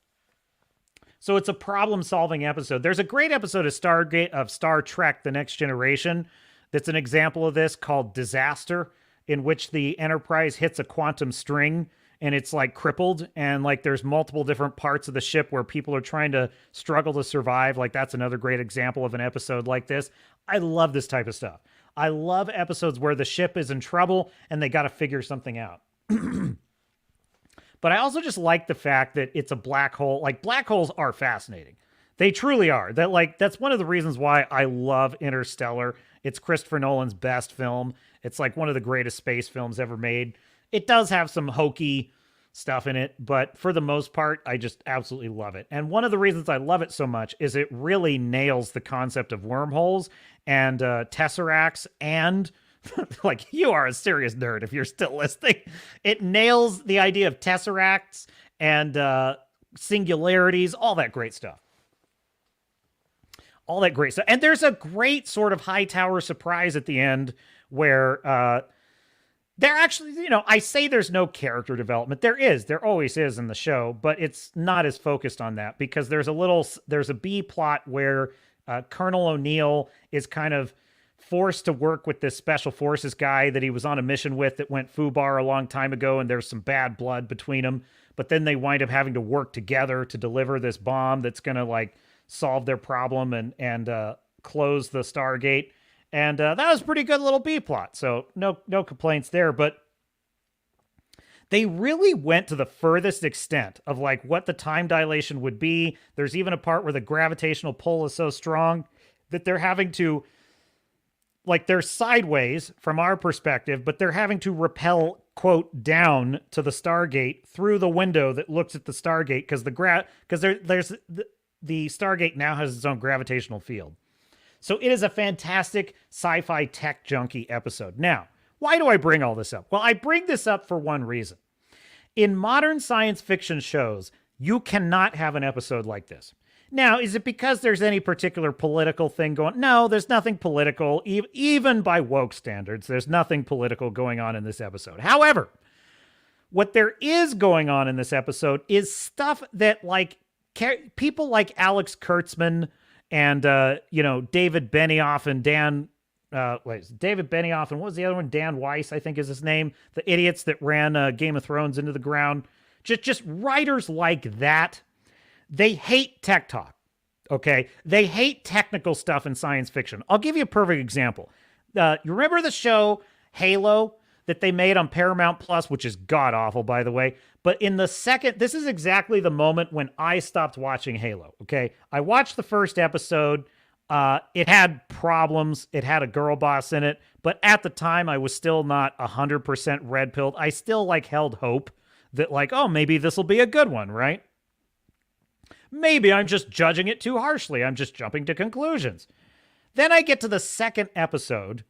A: So it's a problem-solving episode. There's a great episode of Star Trek: The Next Generation that's an example of this called Disaster, in which the Enterprise hits a quantum string and it's like crippled, and like there's multiple different parts of the ship where people are trying to struggle to survive. Like that's another great example of an episode like this. I love this type of stuff. I love episodes where the ship is in trouble and they got to figure something out. But I also just like the fact that it's a black hole. Like, black holes are fascinating. They truly are. That's one of the reasons why I love Interstellar. It's Christopher Nolan's best film. It's like one of the greatest space films ever made. It does have some hokey stuff in it, but for the most part, I just absolutely love it. And one of the reasons I love it so much is it really nails the concept of wormholes and tesseracts and... like, you are a serious nerd if you're still listening. It nails the idea of tesseracts and singularities, all that great stuff. All that great stuff. And there's a great sort of Hightower surprise at the end where there actually, I say there's no character development. There always is in the show, but it's not as focused on that because there's a B plot where Colonel O'Neill is kind of forced to work with this special forces guy that he was on a mission with that went foobar a long time ago, and there's some bad blood between them. But then they wind up having to work together to deliver this bomb that's going to like solve their problem and close the Stargate. And that was a pretty good little B plot. So no complaints there. But they really went to the furthest extent of like what the time dilation would be. There's even a part where the gravitational pull is so strong that they're having to, like, they're sideways from our perspective, but they're having to rappel, quote, down to the Stargate through the window that looks at the Stargate because the Stargate now has its own gravitational field. So it is a fantastic sci-fi tech junkie episode. Now, why do I bring all this up? Well, I bring this up for one reason. In modern science fiction shows, you cannot have an episode like this. Now, is it because there's any particular political thing going? No, there's nothing political. Even by woke standards, there's nothing political going on in this episode. However, what there is going on in this episode is stuff that, like, people like Alex Kurtzman and, David Benioff and David Benioff and what was the other one? Dan Weiss, I think is his name. The idiots that ran Game of Thrones into the ground. Just writers like that. They hate tech talk, okay? They hate technical stuff in science fiction. I'll give you a perfect example. You remember the show Halo that they made on Paramount Plus, which is god-awful, by the way? But in the second, this is exactly the moment when I stopped watching Halo, okay? I watched the first episode. It had problems. It had a girl boss in it. But at the time, I was still not 100% red-pilled. I still, held hope that, oh, maybe this will be a good one, right? Maybe I'm just judging it too harshly. I'm just jumping to conclusions. Then I get to the second episode,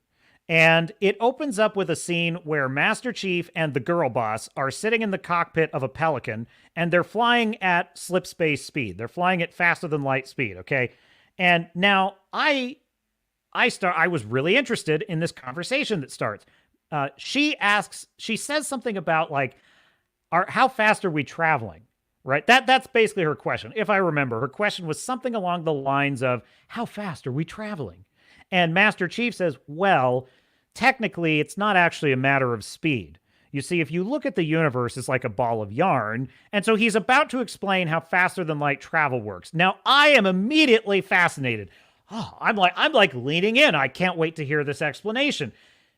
A: and it opens up with a scene where Master Chief and the girl boss are sitting in the cockpit of a Pelican, and they're flying at slip space speed. They're flying at faster than light speed, okay? And now I was really interested in this conversation that starts. She says something about, how fast are we traveling? Right? That's basically her question. If I remember, her question was something along the lines of, how fast are we traveling? And Master Chief says, well, technically, it's not actually a matter of speed. You see, if you look at the universe, it's like a ball of yarn. And so he's about to explain how faster than light travel works. Now, I am immediately fascinated. Oh, I'm leaning in. I can't wait to hear this explanation.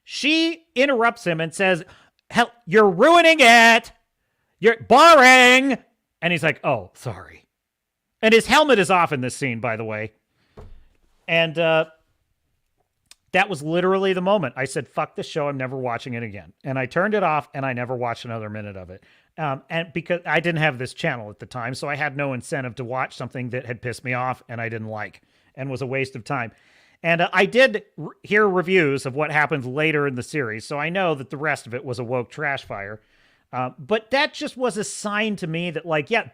A: She interrupts him and says, hell, you're ruining it. You're boring. And he's like, oh, sorry. And his helmet is off in this scene, by the way. And that was literally the moment. I said, fuck this show. I'm never watching it again. And I turned it off, and I never watched another minute of it. And because I didn't have this channel at the time, so I had no incentive to watch something that had pissed me off and I didn't like and was a waste of time. And I did hear reviews of what happens later in the series, so I know that the rest of it was a woke trash fire. But that just was a sign to me that,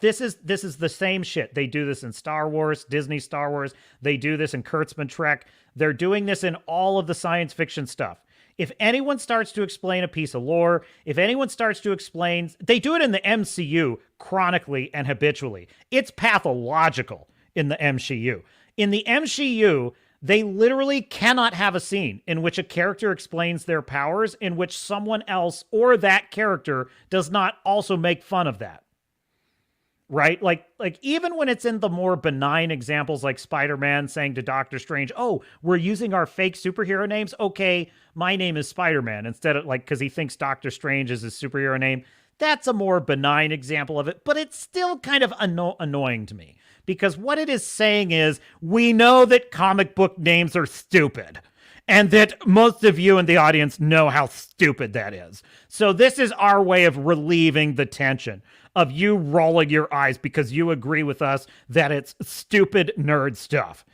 A: this is the same shit. They do this in Star Wars, Disney Star Wars. They do this in Kurtzman Trek. They're doing this in all of the science fiction stuff. If anyone starts to explain a piece of lore, if anyone starts to explain, they do it in the MCU chronically and habitually. It's pathological in the MCU. In the MCU, they literally cannot have a scene in which a character explains their powers in which someone else or that character does not also make fun of that. Right? Like even when it's in the more benign examples like Spider-Man saying to Doctor Strange, oh, we're using our fake superhero names. Okay, my name is Spider-Man instead of because he thinks Doctor Strange is his superhero name. That's a more benign example of it, but it's still kind of annoying to me. Because what it is saying is, we know that comic book names are stupid. And that most of you in the audience know how stupid that is. So this is our way of relieving the tension of you rolling your eyes because you agree with us that it's stupid nerd stuff.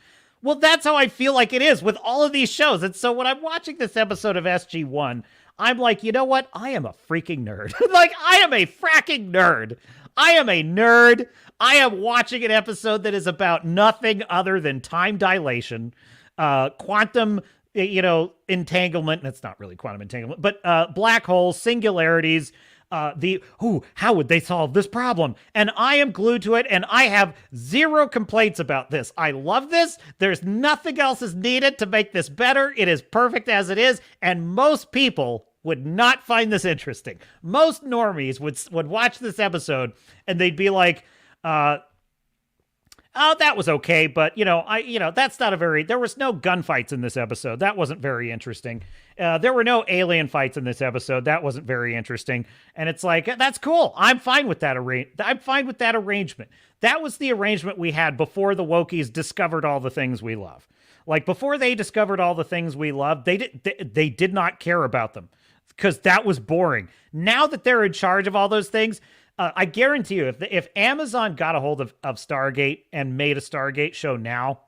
A: Well, that's how I feel like it is with all of these shows. And so when I'm watching this episode of SG-1, I'm like, you know what? I am a freaking nerd. I am a fracking nerd. I am a nerd. I am watching an episode that is about nothing other than time dilation, quantum, entanglement. That's not really quantum entanglement, but black holes, singularities, how would they solve this problem? And I am glued to it, and I have zero complaints about this. I love this. There's nothing else is needed to make this better. It is perfect as it is, and most people would not find this interesting. Most normies would watch this episode, and they'd be like, oh, that was okay, but that's not there was no gunfights in this episode. That wasn't very interesting. There were no alien fights in this episode. That wasn't very interesting. And it's like, that's cool. I'm fine with that arrangement. That was the arrangement we had before the Wokies discovered all the things we love. Like before they discovered all the things we love, they did not care about them because that was boring. Now that they're in charge of all those things, I guarantee you, if Amazon got a hold of Stargate and made a Stargate show now,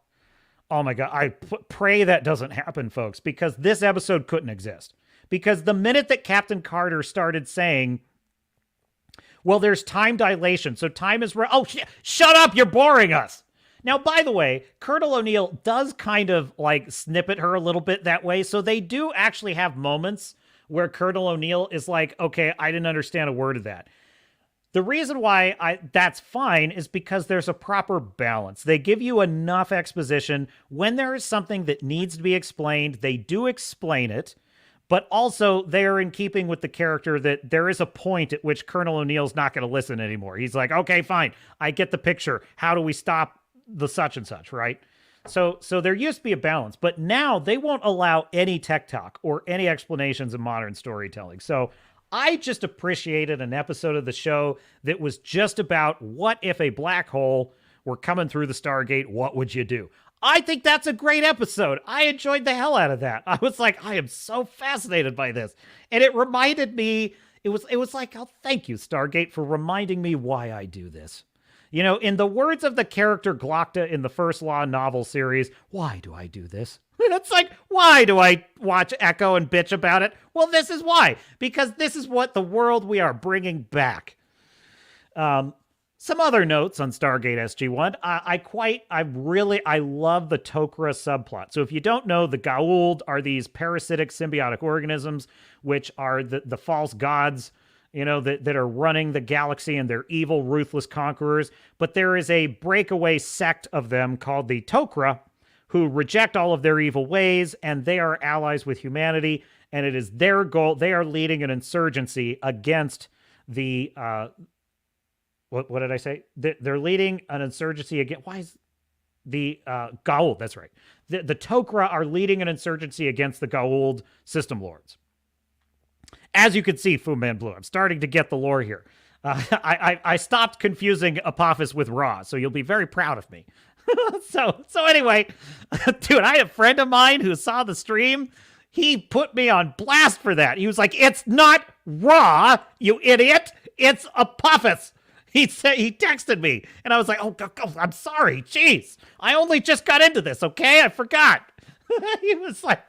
A: oh my God, I pray that doesn't happen, folks, because this episode couldn't exist. Because the minute that Captain Carter started saying, well, there's time dilation, so time is... shut up, you're boring us! Now, by the way, Colonel O'Neill does kind of like snippet her a little bit that way, so they do actually have moments where Colonel O'Neill is like, okay, I didn't understand a word of that. The reason why that's fine is because there's a proper balance. They give you enough exposition. When there is something that needs to be explained, they do explain it, but also they're in keeping with the character that there is a point at which Colonel O'Neill's not going to listen anymore. He's like, okay, fine, I get the picture. How do we stop the such and such, right? So there used to be a balance, but now they won't allow any tech talk or any explanations of modern storytelling. So I just appreciated an episode of the show that was just about what if a black hole were coming through the Stargate, what would you do? I think that's a great episode. I enjoyed the hell out of that. I was like, I am so fascinated by this. And it reminded me, it was like, oh, thank you, Stargate, for reminding me why I do this. You know, in the words of the character Glocta in the First Law novel series, why do I do this? It's like, why do I watch Echo and bitch about it? Well, this is why. Because this is what the world we are bringing back. Some other notes on Stargate SG-1. I love the Tok'ra subplot. So if you don't know, the Goa'uld are these parasitic symbiotic organisms, which are the false gods, that are running the galaxy, and they're evil, ruthless conquerors. But there is a breakaway sect of them called the Tok'ra, who reject all of their evil ways, and they are allies with humanity, and it is their goal. They are leading an insurgency against the... What did I say? They're leading an insurgency against... Why is the Goa'uld? That's right. The Tok'ra are leading an insurgency against the Goa'uld system lords. As you can see, Fu Man Blue, I'm starting to get the lore here. I stopped confusing Apophis with Ra, so you'll be very proud of me. So anyway, dude, I have a friend of mine who saw the stream. He put me on blast for that. He was like, "It's not Ra, you idiot. It's Apophis." He texted me, and I was like, oh, I'm sorry. Jeez, I only just got into this, okay? I forgot. He was like,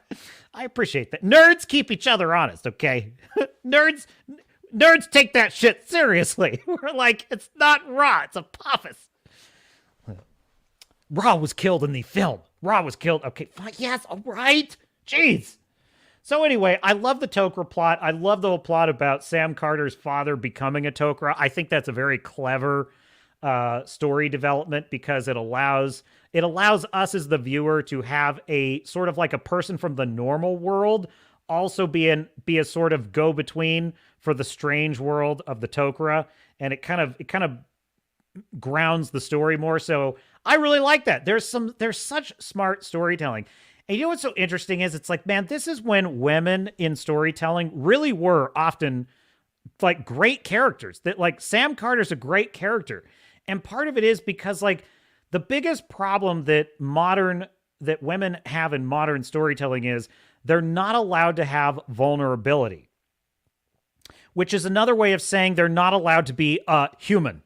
A: I appreciate that. Nerds keep each other honest, okay? Nerds take that shit seriously. We're like, it's not Ra, it's Apophis. Ra was killed in the film. Ra was killed. Okay, fine. Yes, all right. Jeez. So anyway, I love the Tok'ra plot. I love the whole plot about Sam Carter's father becoming a Tok'ra. I think that's a very clever story development because it allows us as the viewer to have a sort of like a person from the normal world also be a sort of go-between for the strange world of the Tok'ra, and it kind of grounds the story more. So I really like that. There's such smart storytelling. And you know what's so interesting is it's like, man, this is when women in storytelling really were often like great characters. That like Sam Carter's a great character. And part of it is because like the biggest problem that women have in modern storytelling is they're not allowed to have vulnerability, which is another way of saying they're not allowed to be human.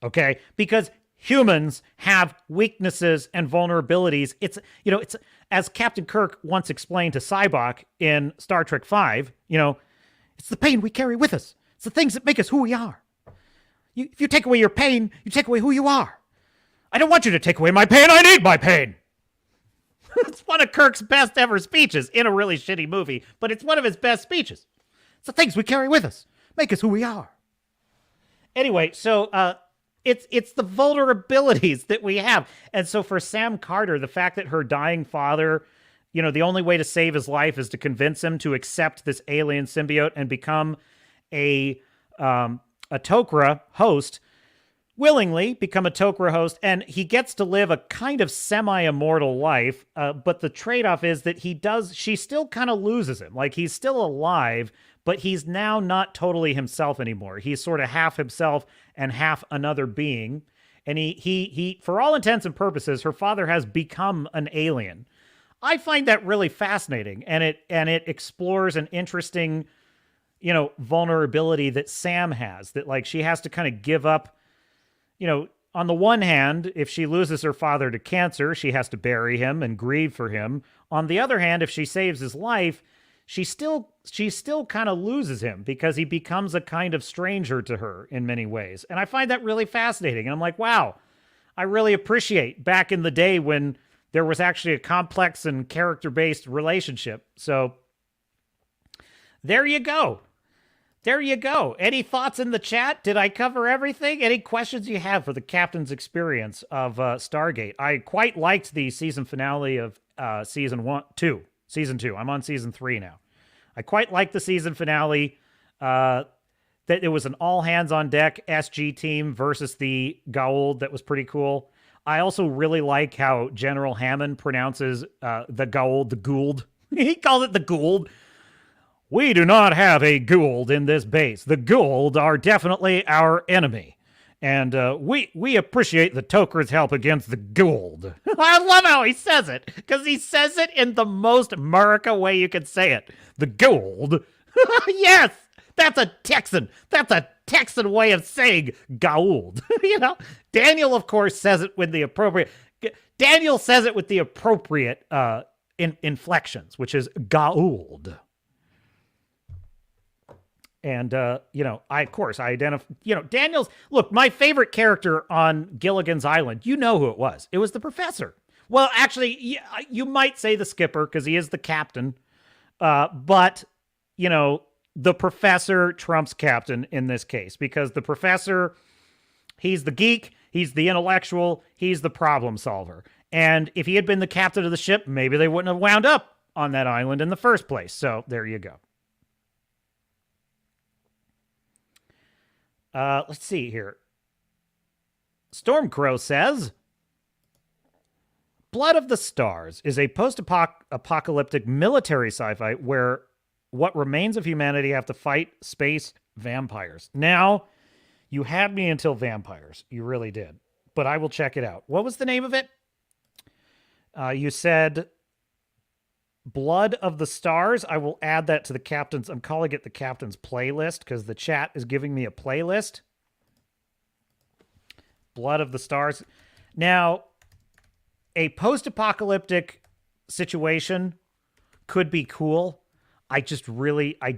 A: Okay? Because humans have weaknesses and vulnerabilities. It's as Captain Kirk once explained to Sybok in Star Trek V, it's the pain we carry with us. It's the things that make us who we are. If you take away your pain, you take away who you are. I don't want you to take away my pain. I need my pain. It's one of Kirk's best ever speeches in a really shitty movie, but it's one of his best speeches. It's the things we carry with us. make us who we are. Anyway, so it's the vulnerabilities that we have. And so for Sam Carter, the fact that her dying father, you know, the only way to save his life is to convince him to accept this alien symbiote and become a Tok'ra host, willingly become a Tok'ra host, and he gets to live a kind of semi-immortal life, but the trade-off is that she still kind of loses him. Like, he's still alive, but he's now not totally himself anymore. He's sort of half himself and half another being, and he for all intents and purposes, her father has become an alien. I find that really fascinating, and it explores an interesting, you know, vulnerability that Sam has, that like she has to kind of give up. You know, on the one hand, if she loses her father to cancer, she has to bury him and grieve for him. On the other hand, if she saves his life, she still kind of loses him because he becomes a kind of stranger to her in many ways. And I find that really fascinating. And I'm like, wow, I really appreciate back in the day when there was actually a complex and character-based relationship. So there you go. There you go. Any thoughts in the chat? Did I cover everything? Any questions you have for the captain's experience of Stargate? I quite liked the season finale of season 2. I'm on season 3 now. I quite liked the season finale. That it was an all hands on deck SG team versus the Goa'uld. That was pretty cool. I also really like how General Hammond pronounces the Goa'uld, the Goa'uld. He calls it the Goa'uld. We do not have a Goa'uld in this base. The Goa'uld are definitely our enemy. And we appreciate the Tok'ra's help against the Goa'uld. I love how he says it, because he says it in the most America way you can say it. The Goa'uld. Yes, that's a Texan. That's a Texan way of saying Goa'uld. You know, Daniel, of course, says it with the appropriate. Daniel says it with the appropriate inflections, which is Goa'uld. And, you know, of course, I identify, you know, look, my favorite character on Gilligan's Island, you know who it was. It was the professor. Well, actually, you might say the skipper because he is the captain. But, you know, the professor trumps captain in this case because the professor, he's the geek, he's the intellectual, he's the problem solver. And if he had been the captain of the ship, maybe they wouldn't have wound up on that island in the first place. So there you go. Let's see here. Stormcrow says, Blood of the Stars is a post-apocalyptic military sci-fi where what remains of humanity have to fight space vampires. Now, you had me until vampires. You really did. But I will check it out. What was the name of it? You said Blood of the Stars. I will add that to the captain's. I'm calling it the captain's playlist because the chat is giving me a playlist. Blood of the Stars. Now, a post-apocalyptic situation could be cool. I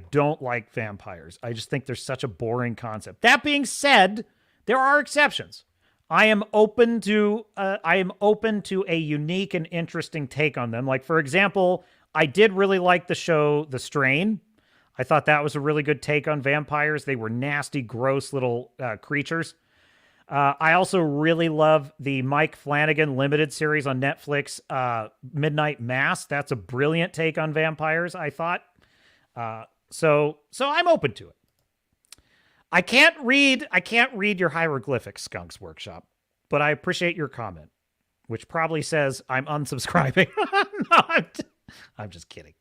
A: don't like vampires. I just think they're such a boring concept. That being said, there are exceptions. I am open to a unique and interesting take on them. Like, for example, I did really like the show The Strain. I thought that was a really good take on vampires. They were nasty, gross little creatures. I also really love the Mike Flanagan limited series on Netflix, Midnight Mass. That's a brilliant take on vampires, I thought. So I'm open to it. I can't read your hieroglyphics, Skunks Workshop, but I appreciate your comment, which probably says I'm unsubscribing. No, I'm just kidding.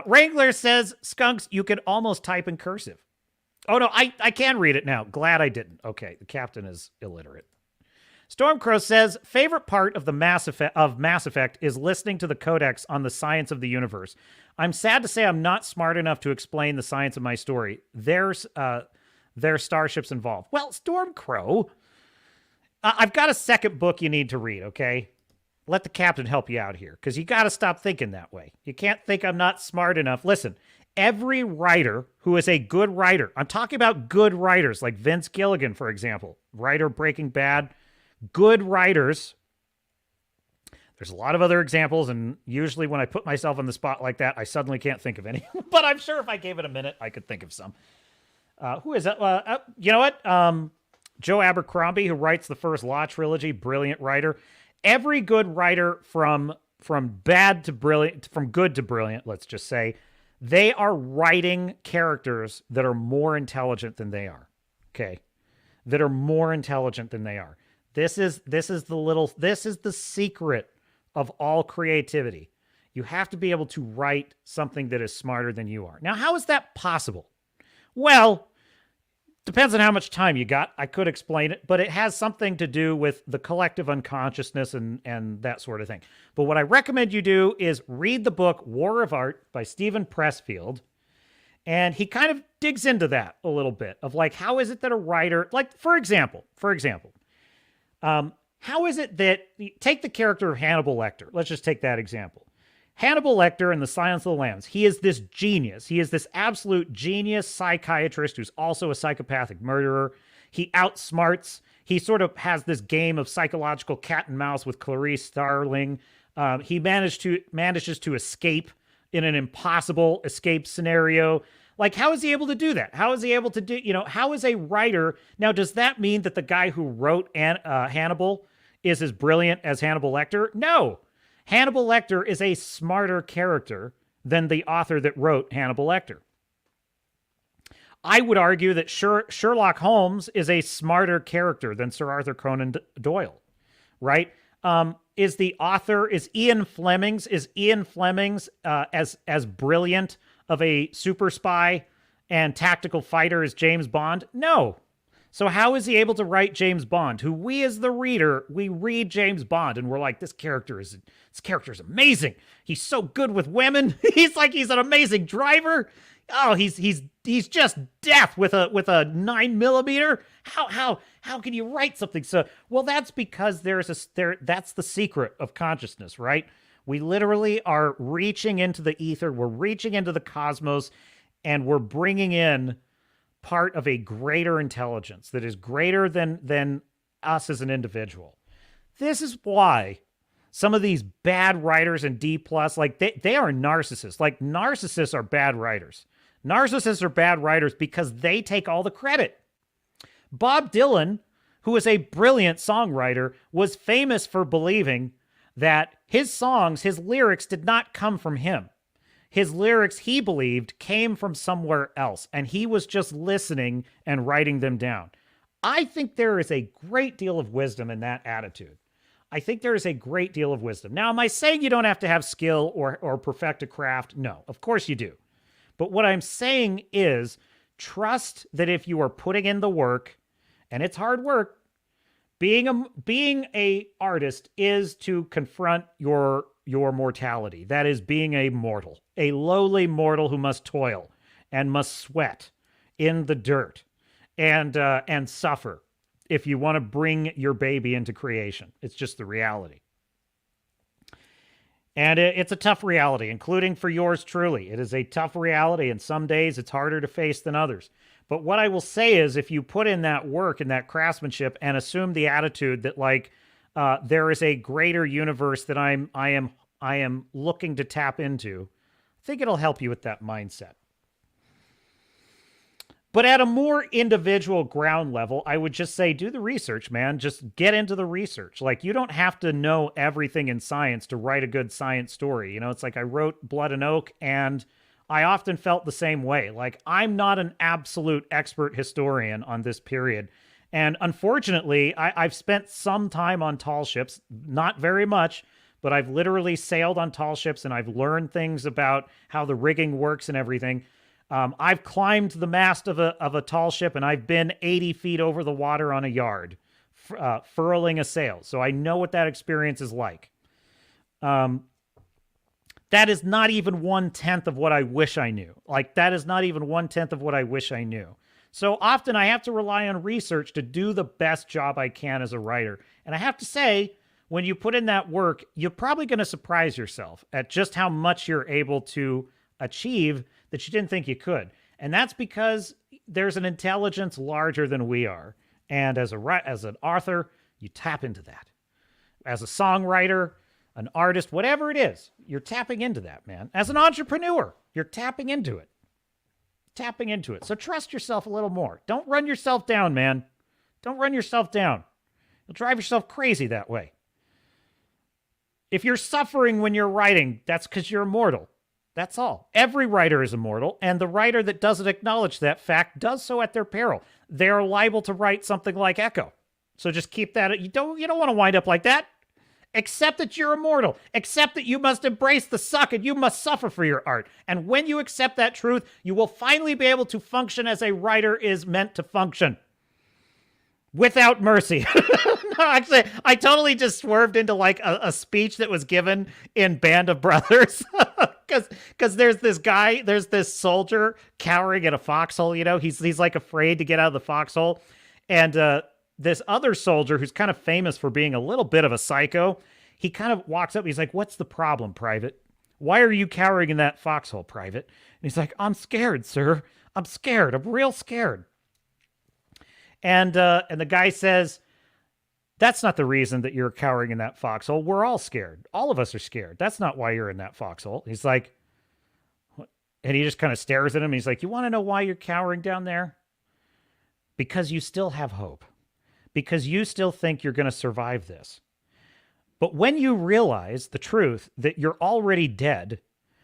A: Wrangler says, Skunks, you can almost type in cursive. Oh, no, I can read it now. Glad I didn't. Okay, the captain is illiterate. Stormcrow says, favorite part of Mass Effect is listening to the codex on the science of the universe. I'm sad to say I'm not smart enough to explain the science of my story. There's starships involved. Well, Stormcrow, I've got a second book you need to read, okay? Let the captain help you out here, because you got to stop thinking that way. You can't think I'm not smart enough. Listen, every writer who is a good writer, I'm talking about good writers, like Vince Gilligan, for example, writer Breaking Bad, good writers. There's a lot of other examples, and usually when I put myself on the spot like that, I suddenly can't think of any. But I'm sure if I gave it a minute, I could think of some. who is that? You know what? Joe Abercrombie, who writes the first Law trilogy, brilliant writer. Every good writer from bad to brilliant, from good to brilliant, let's just say, they are writing characters that are more intelligent than they are. Okay. That are more intelligent than they are. This is the secret of all creativity. You have to be able to write something that is smarter than you are. Now, how is that possible? Well, depends on how much time you got. I could explain it, but it has something to do with the collective unconsciousness and that sort of thing. But what I recommend you do is read the book War of Art by Stephen Pressfield. And he kind of digs into that a little bit of like, how is it that a writer, like, for example, how is it that, take the character of Hannibal Lecter. Let's just take that example. Hannibal Lecter in The Silence of the Lambs, he is this genius. He is this absolute genius psychiatrist who's also a psychopathic murderer. He outsmarts. He sort of has this game of psychological cat and mouse with Clarice Starling. He manages to escape in an impossible escape scenario. Like, how is he able to do that? How is he able to do, how is a writer? Now, does that mean that the guy who wrote Hannibal is as brilliant as Hannibal Lecter? No. Hannibal Lecter is a smarter character than the author that wrote Hannibal Lecter. I would argue that Sherlock Holmes is a smarter character than Sir Arthur Conan Doyle, right? Is Ian Fleming's as brilliant of a super spy and tactical fighter as James Bond? No. So how is he able to write James Bond, who we as the reader, we read James Bond and we're like, this character is amazing. He's so good with women. He's an amazing driver. Oh, he's just death with a 9mm. How can you write something so well? That's because that's the secret of consciousness, right? We literally are reaching into the ether, we're reaching into the cosmos, and we're bringing in part of a greater intelligence that is greater than us as an individual. This is why some of these bad writers in D+, like they are narcissists. Like, narcissists are bad writers. Narcissists are bad writers because they take all the credit. Bob Dylan, who is a brilliant songwriter, was famous for believing that his songs, his lyrics did not come from him. His lyrics, he believed, came from somewhere else, and he was just listening and writing them down. I think there is a great deal of wisdom in that attitude. I think there is a great deal of wisdom. Now, am I saying you don't have to have skill or perfect a craft? No, of course you do. But what I'm saying is trust that if you are putting in the work, and it's hard work, being a artist is to confront your mortality. That is being a mortal, a lowly mortal who must toil and must sweat in the dirt and suffer if you want to bring your baby into creation. It's just the reality. And it's a tough reality, including for yours truly. It is a tough reality, and some days it's harder to face than others. But what I will say is, if you put in that work and that craftsmanship and assume the attitude that, like, there is a greater universe that I am looking to tap into, I think it'll help you with that mindset. But at a more individual ground level, I would just say, do the research, man. Just get into the research. Like, you don't have to know everything in science to write a good science story. It's like I wrote Blood and Oak, and I often felt the same way. Like, I'm not an absolute expert historian on this period. And unfortunately, I've spent some time on tall ships, not very much, but I've literally sailed on tall ships and I've learned things about how the rigging works and everything. I've climbed the mast of a tall ship, and I've been 80 feet over the water on a yard, furling a sail. So I know what that experience is like. That is not even 1/10 of what I wish I knew. Like, that is not even 1/10 of what I wish I knew. So often I have to rely on research to do the best job I can as a writer. And I have to say, when you put in that work, you're probably going to surprise yourself at just how much you're able to achieve that you didn't think you could. And that's because there's an intelligence larger than we are. And as an author, you tap into that. As a songwriter, an artist, whatever it is, you're tapping into that, man. As an entrepreneur, you're tapping into it. tapping into it. So trust yourself a little more. Don't run yourself down, man. Don't run yourself down. You'll drive yourself crazy that way. If you're suffering when you're writing, that's because you're immortal. That's all. Every writer is immortal, and the writer that doesn't acknowledge that fact does so at their peril. They are liable to write something like Echo. So just keep that. You don't want to wind up like that. Accept that you're immortal. Accept that you must embrace the suck and you must suffer for your art. And when you accept that truth, you will finally be able to function as a writer is meant to function. Without mercy. No, actually, I totally just swerved into like a speech that was given in Band of Brothers. Because there's this guy, there's this soldier cowering in a foxhole, you know, he's like afraid to get out of the foxhole. And this other soldier who's kind of famous for being a little bit of a psycho, he kind of walks up, he's like, "What's the problem, Private? Why are you cowering in that foxhole, Private?" And he's like, "I'm scared, sir. I'm scared. I'm real scared." And the guy says, "That's not the reason that you're cowering in that foxhole. We're all scared. All of us are scared. That's not why you're in that foxhole." He's like, "What?" And he just kind of stares at him. He's like, "You want to know why you're cowering down there? Because you still have hope. Because you still think you're going to survive this. But when you realize the truth that you're already dead,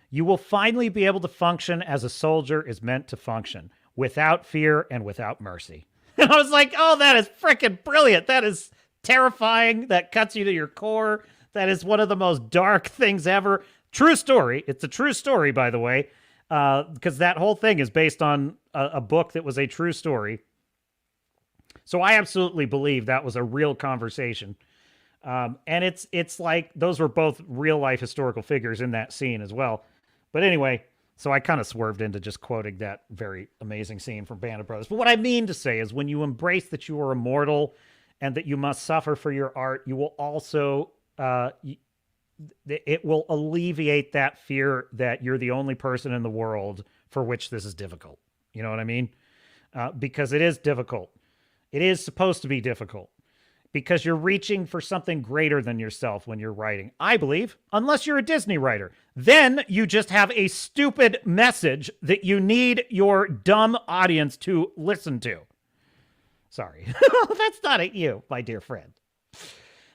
A: you will finally be able to function as a soldier is meant to function, without fear and without mercy." And I was like, oh, that is freaking brilliant. That is terrifying. That cuts you to your core. That is one of the most dark things ever. True story. It's a true story, by the way, because that whole thing is based on a book that was a true story. So I absolutely believe that was a real conversation. And it's like those were both real life historical figures in that scene as well. But anyway, so I kind of swerved into just quoting that very amazing scene from Band of Brothers. But what I mean to say is when you embrace that you are immortal and that you must suffer for your art, you will also, it will alleviate that fear that you're the only person in the world for which this is difficult. You know what I mean? Because it is difficult. It is supposed to be difficult. Because you're reaching for something greater than yourself when you're writing. I believe, unless you're a Disney writer. Then you just have a stupid message that you need your dumb audience to listen to. Sorry. That's not at you, my dear friend.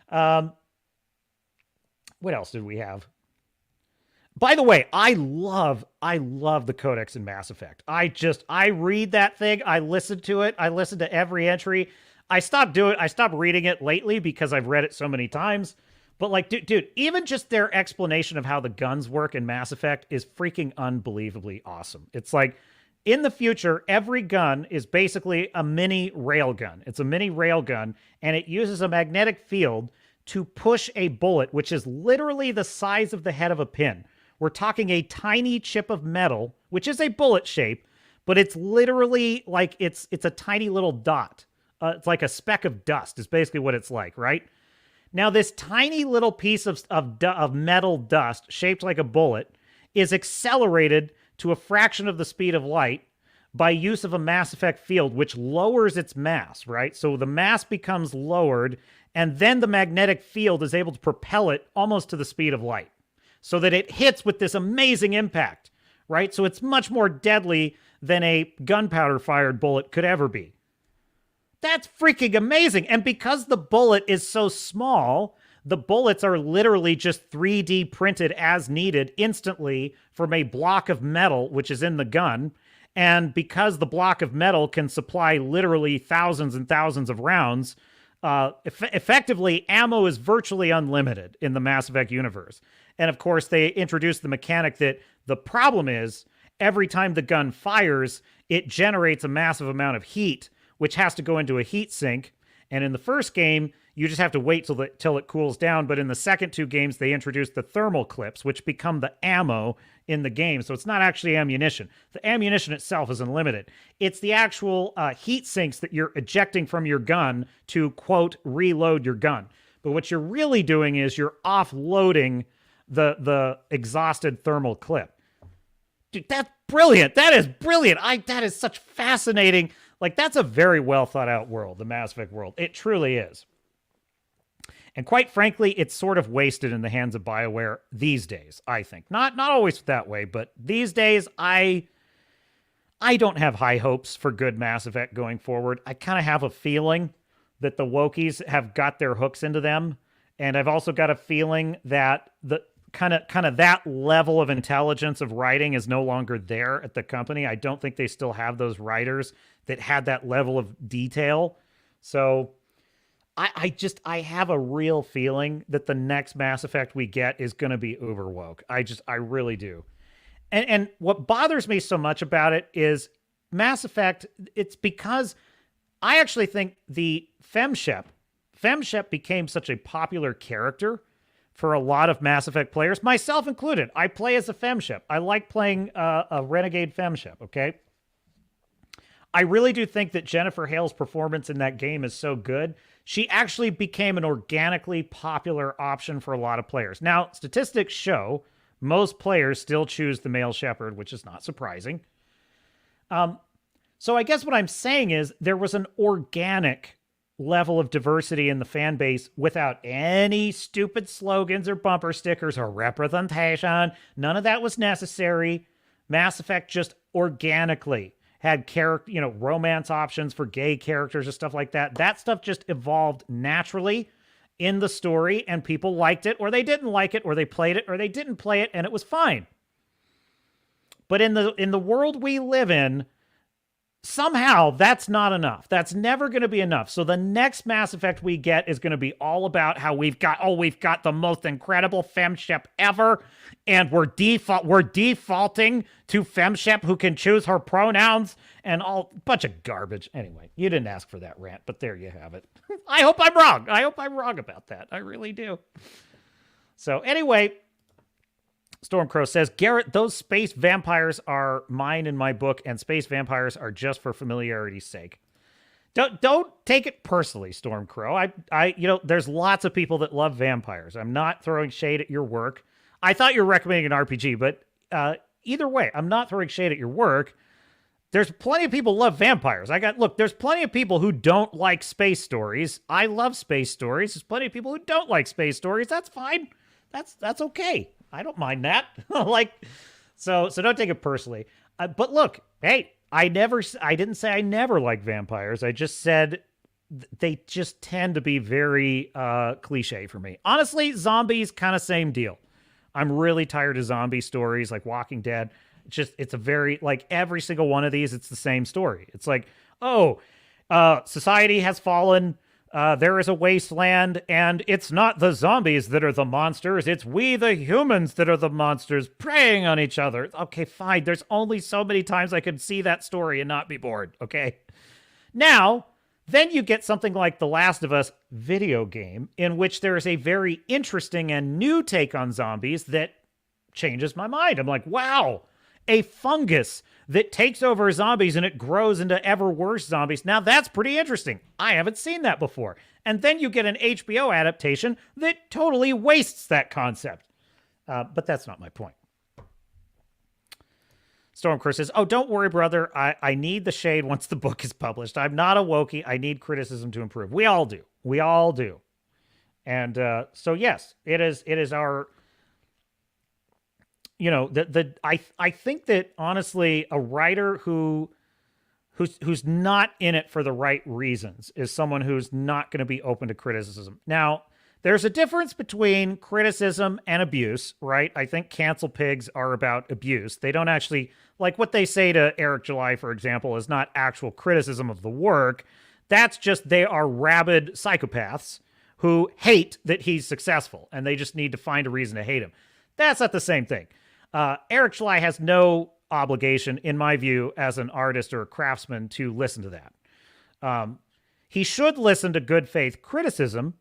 A: What else did we have? By the way, I love the Codex in Mass Effect. I read that thing. I listen to it. I listen to every entry. I stopped reading it lately because I've read it so many times. But like, dude, even just their explanation of how the guns work in Mass Effect is freaking unbelievably awesome. It's like, in the future, every gun is basically a mini railgun. It's a mini railgun, and it uses a magnetic field to push a bullet, which is literally the size of the head of a pin. We're talking a tiny chip of metal, which is a bullet shape, but it's literally like it's a tiny little dot. It's like a speck of dust is basically what it's like, right? Now, this tiny little piece of metal dust shaped like a bullet is accelerated to a fraction of the speed of light by use of a Mass Effect field, which lowers its mass, right? So the mass becomes lowered, and then the magnetic field is able to propel it almost to the speed of light so that it hits with this amazing impact, right? So it's much more deadly than a gunpowder-fired bullet could ever be. That's freaking amazing. And because the bullet is so small, the bullets are literally just 3D printed as needed instantly from a block of metal, which is in the gun. And because the block of metal can supply literally thousands and thousands of rounds, effectively, ammo is virtually unlimited in the Mass Effect universe. And of course, they introduced the mechanic that the problem is every time the gun fires, it generates a massive amount of heat, which has to go into a heat sink. And in the first game, you just have to wait till it cools down. But in the second two games, they introduced the thermal clips, which become the ammo in the game. So it's not actually ammunition. The ammunition itself is unlimited. It's the actual heat sinks that you're ejecting from your gun to, quote, reload your gun. But what you're really doing is you're offloading the exhausted thermal clip. Dude, that's brilliant. That is brilliant. That is such fascinating. Like, that's a very well thought out world, the Mass Effect world. It truly is. And quite frankly, it's sort of wasted in the hands of BioWare these days, I think. Not always that way, but these days, I I don't have high hopes for good Mass Effect going forward. I kind of have a feeling that the Wokies have got their hooks into them. And I've also got a feeling that the kind of that level of intelligence of writing is no longer there at the company. I don't think they still have those writers that had that level of detail. So I have a real feeling that the next Mass Effect we get is going to be uber woke. I really do. And what bothers me so much about it is Mass Effect, it's because I actually think the femshep became such a popular character for a lot of Mass Effect players, myself included. I play as a femshep. I like playing a renegade femshep, okay? I really do think that Jennifer Hale's performance in that game is so good. She actually became an organically popular option for a lot of players. Now, statistics show most players still choose the male shepherd, which is not surprising. So I guess what I'm saying is there was an organic level of diversity in the fan base without any stupid slogans or bumper stickers or representation. None of that was necessary. Mass Effect just organically had romance options for gay characters and stuff like that. That stuff just evolved naturally in the story, and people liked it, or they didn't like it, or they played it, or they didn't play it, and it was fine. But in the world we live in, somehow that's not enough. That's never going to be enough. So the next Mass Effect we get is going to be all about how we've got the most incredible femshep ever, and we're defaulting to femshep who can choose her pronouns and all bunch of garbage. Anyway, you didn't ask for that rant, but there you have it. I hope I'm wrong. I hope I'm wrong about that. I really do. So anyway, Stormcrow says, Garrett, those space vampires are mine in my book, and space vampires are just for familiarity's sake. Don't take it personally, Stormcrow. There's lots of people that love vampires. I'm not throwing shade at your work. I thought you were recommending an RPG, but either way, I'm not throwing shade at your work. There's plenty of people who love vampires. There's plenty of people who don't like space stories. I love space stories. There's plenty of people who don't like space stories. That's fine. That's okay. I don't mind that. So don't take it personally. But look, hey, I didn't say I never like vampires. I just said they just tend to be very cliche for me. Honestly, zombies, kind of same deal. I'm really tired of zombie stories like Walking Dead. It's a very, every single one of these, it's the same story. It's like, society has fallen. There is a wasteland, and it's not the zombies that are the monsters. It's we, the humans, that are the monsters preying on each other. Okay, fine. There's only so many times I could see that story and not be bored, okay? Now, then you get something like The Last of Us video game, in which there is a very interesting and new take on zombies that changes my mind. I'm like, wow, a fungus that takes over zombies and it grows into ever worse zombies. Now that's pretty interesting. I haven't seen that before. And then you get an HBO adaptation that totally wastes that concept. But that's not my point. Stormcrow says, don't worry, brother. I need the shade once the book is published. I'm not a Wookiee. I need criticism to improve. We all do. We all do. And so, yes, it is our... I think that honestly, a writer who's not in it for the right reasons is someone who's not going to be open to criticism. Now, there's a difference between criticism and abuse, right? I think cancel pigs are about abuse. They don't actually, like what they say to Eric July, for example, is not actual criticism of the work. That's just they are rabid psychopaths who hate that he's successful, and they just need to find a reason to hate him. That's not the same thing. Eric Schley has no obligation, in my view, as an artist or a craftsman to listen to that. He should listen to good faith criticism,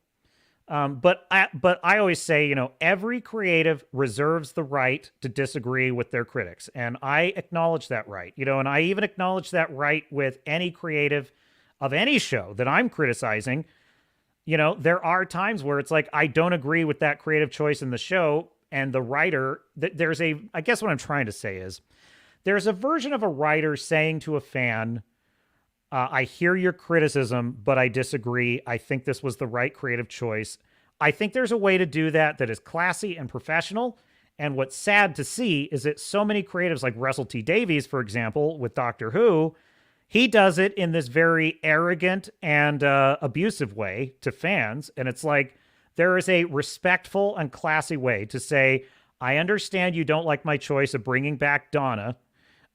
A: but I always say, every creative reserves the right to disagree with their critics, and I acknowledge that right. And I even acknowledge that right with any creative of any show that I'm criticizing. There are times where it's like I don't agree with that creative choice in the show. And the writer, I guess what I'm trying to say is, there's a version of a writer saying to a fan, I hear your criticism, but I disagree. I think this was the right creative choice. I think there's a way to do that is classy and professional. And what's sad to see is that so many creatives like Russell T Davies, for example, with Doctor Who, he does it in this very arrogant and abusive way to fans. And it's like, there is a respectful and classy way to say, I understand you don't like my choice of bringing back Donna.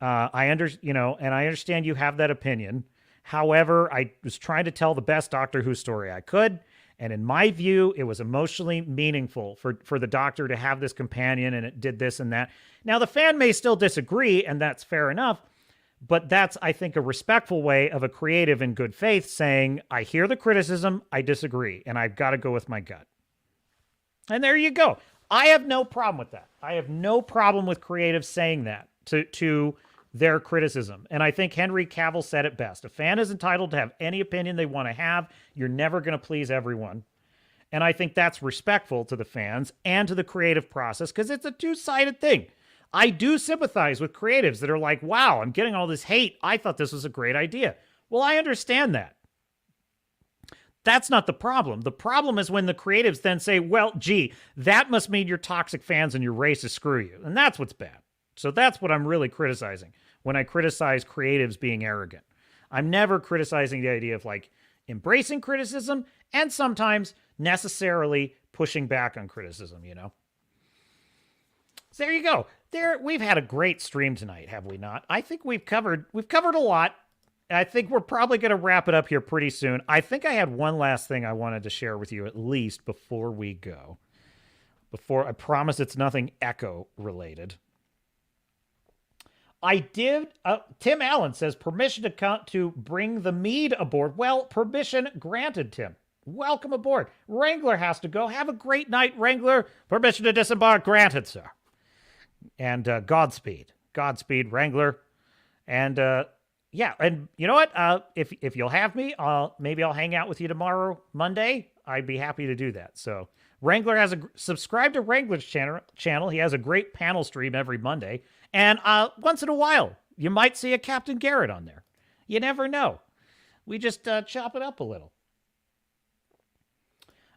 A: And I understand you have that opinion. However, I was trying to tell the best Doctor Who story I could. And in my view, it was emotionally meaningful for the Doctor to have this companion, and it did this and that. Now, the fan may still disagree, and that's fair enough. But that's, I think, a respectful way of a creative in good faith saying, I hear the criticism, I disagree, and I've got to go with my gut. And there you go. I have no problem with that. I have no problem with creatives saying that to their criticism. And I think Henry Cavill said it best. A fan is entitled to have any opinion they want to have. You're never going to please everyone. And I think that's respectful to the fans and to the creative process, because it's a two-sided thing. I do sympathize with creatives that are like, wow, I'm getting all this hate. I thought this was a great idea. Well, I understand that. That's not the problem. The problem is when the creatives then say, well, gee, that must mean you're toxic fans and you're racist, screw you. And that's what's bad. So that's what I'm really criticizing when I criticize creatives being arrogant. I'm never criticizing the idea of like embracing criticism and sometimes necessarily pushing back on criticism, you know? So there you go. We've had a great stream tonight, have we not? I think we've covered a lot. I think we're probably going to wrap it up here pretty soon. I think I had one last thing I wanted to share with you at least before we go. I promise it's nothing Echo related. Tim Allen says permission to bring the mead aboard. Well, permission granted, Tim. Welcome aboard. Wrangler has to go. Have a great night, Wrangler. Permission to disembark granted, sir. And Godspeed. Godspeed, Wrangler. And yeah, and you know what? If you'll have me, maybe I'll hang out with you tomorrow, Monday. I'd be happy to do that. So Wrangler has subscribe to Wrangler's channel. He has a great panel stream every Monday. And once in a while, you might see a Captain Garrett on there. You never know. We just chop it up a little.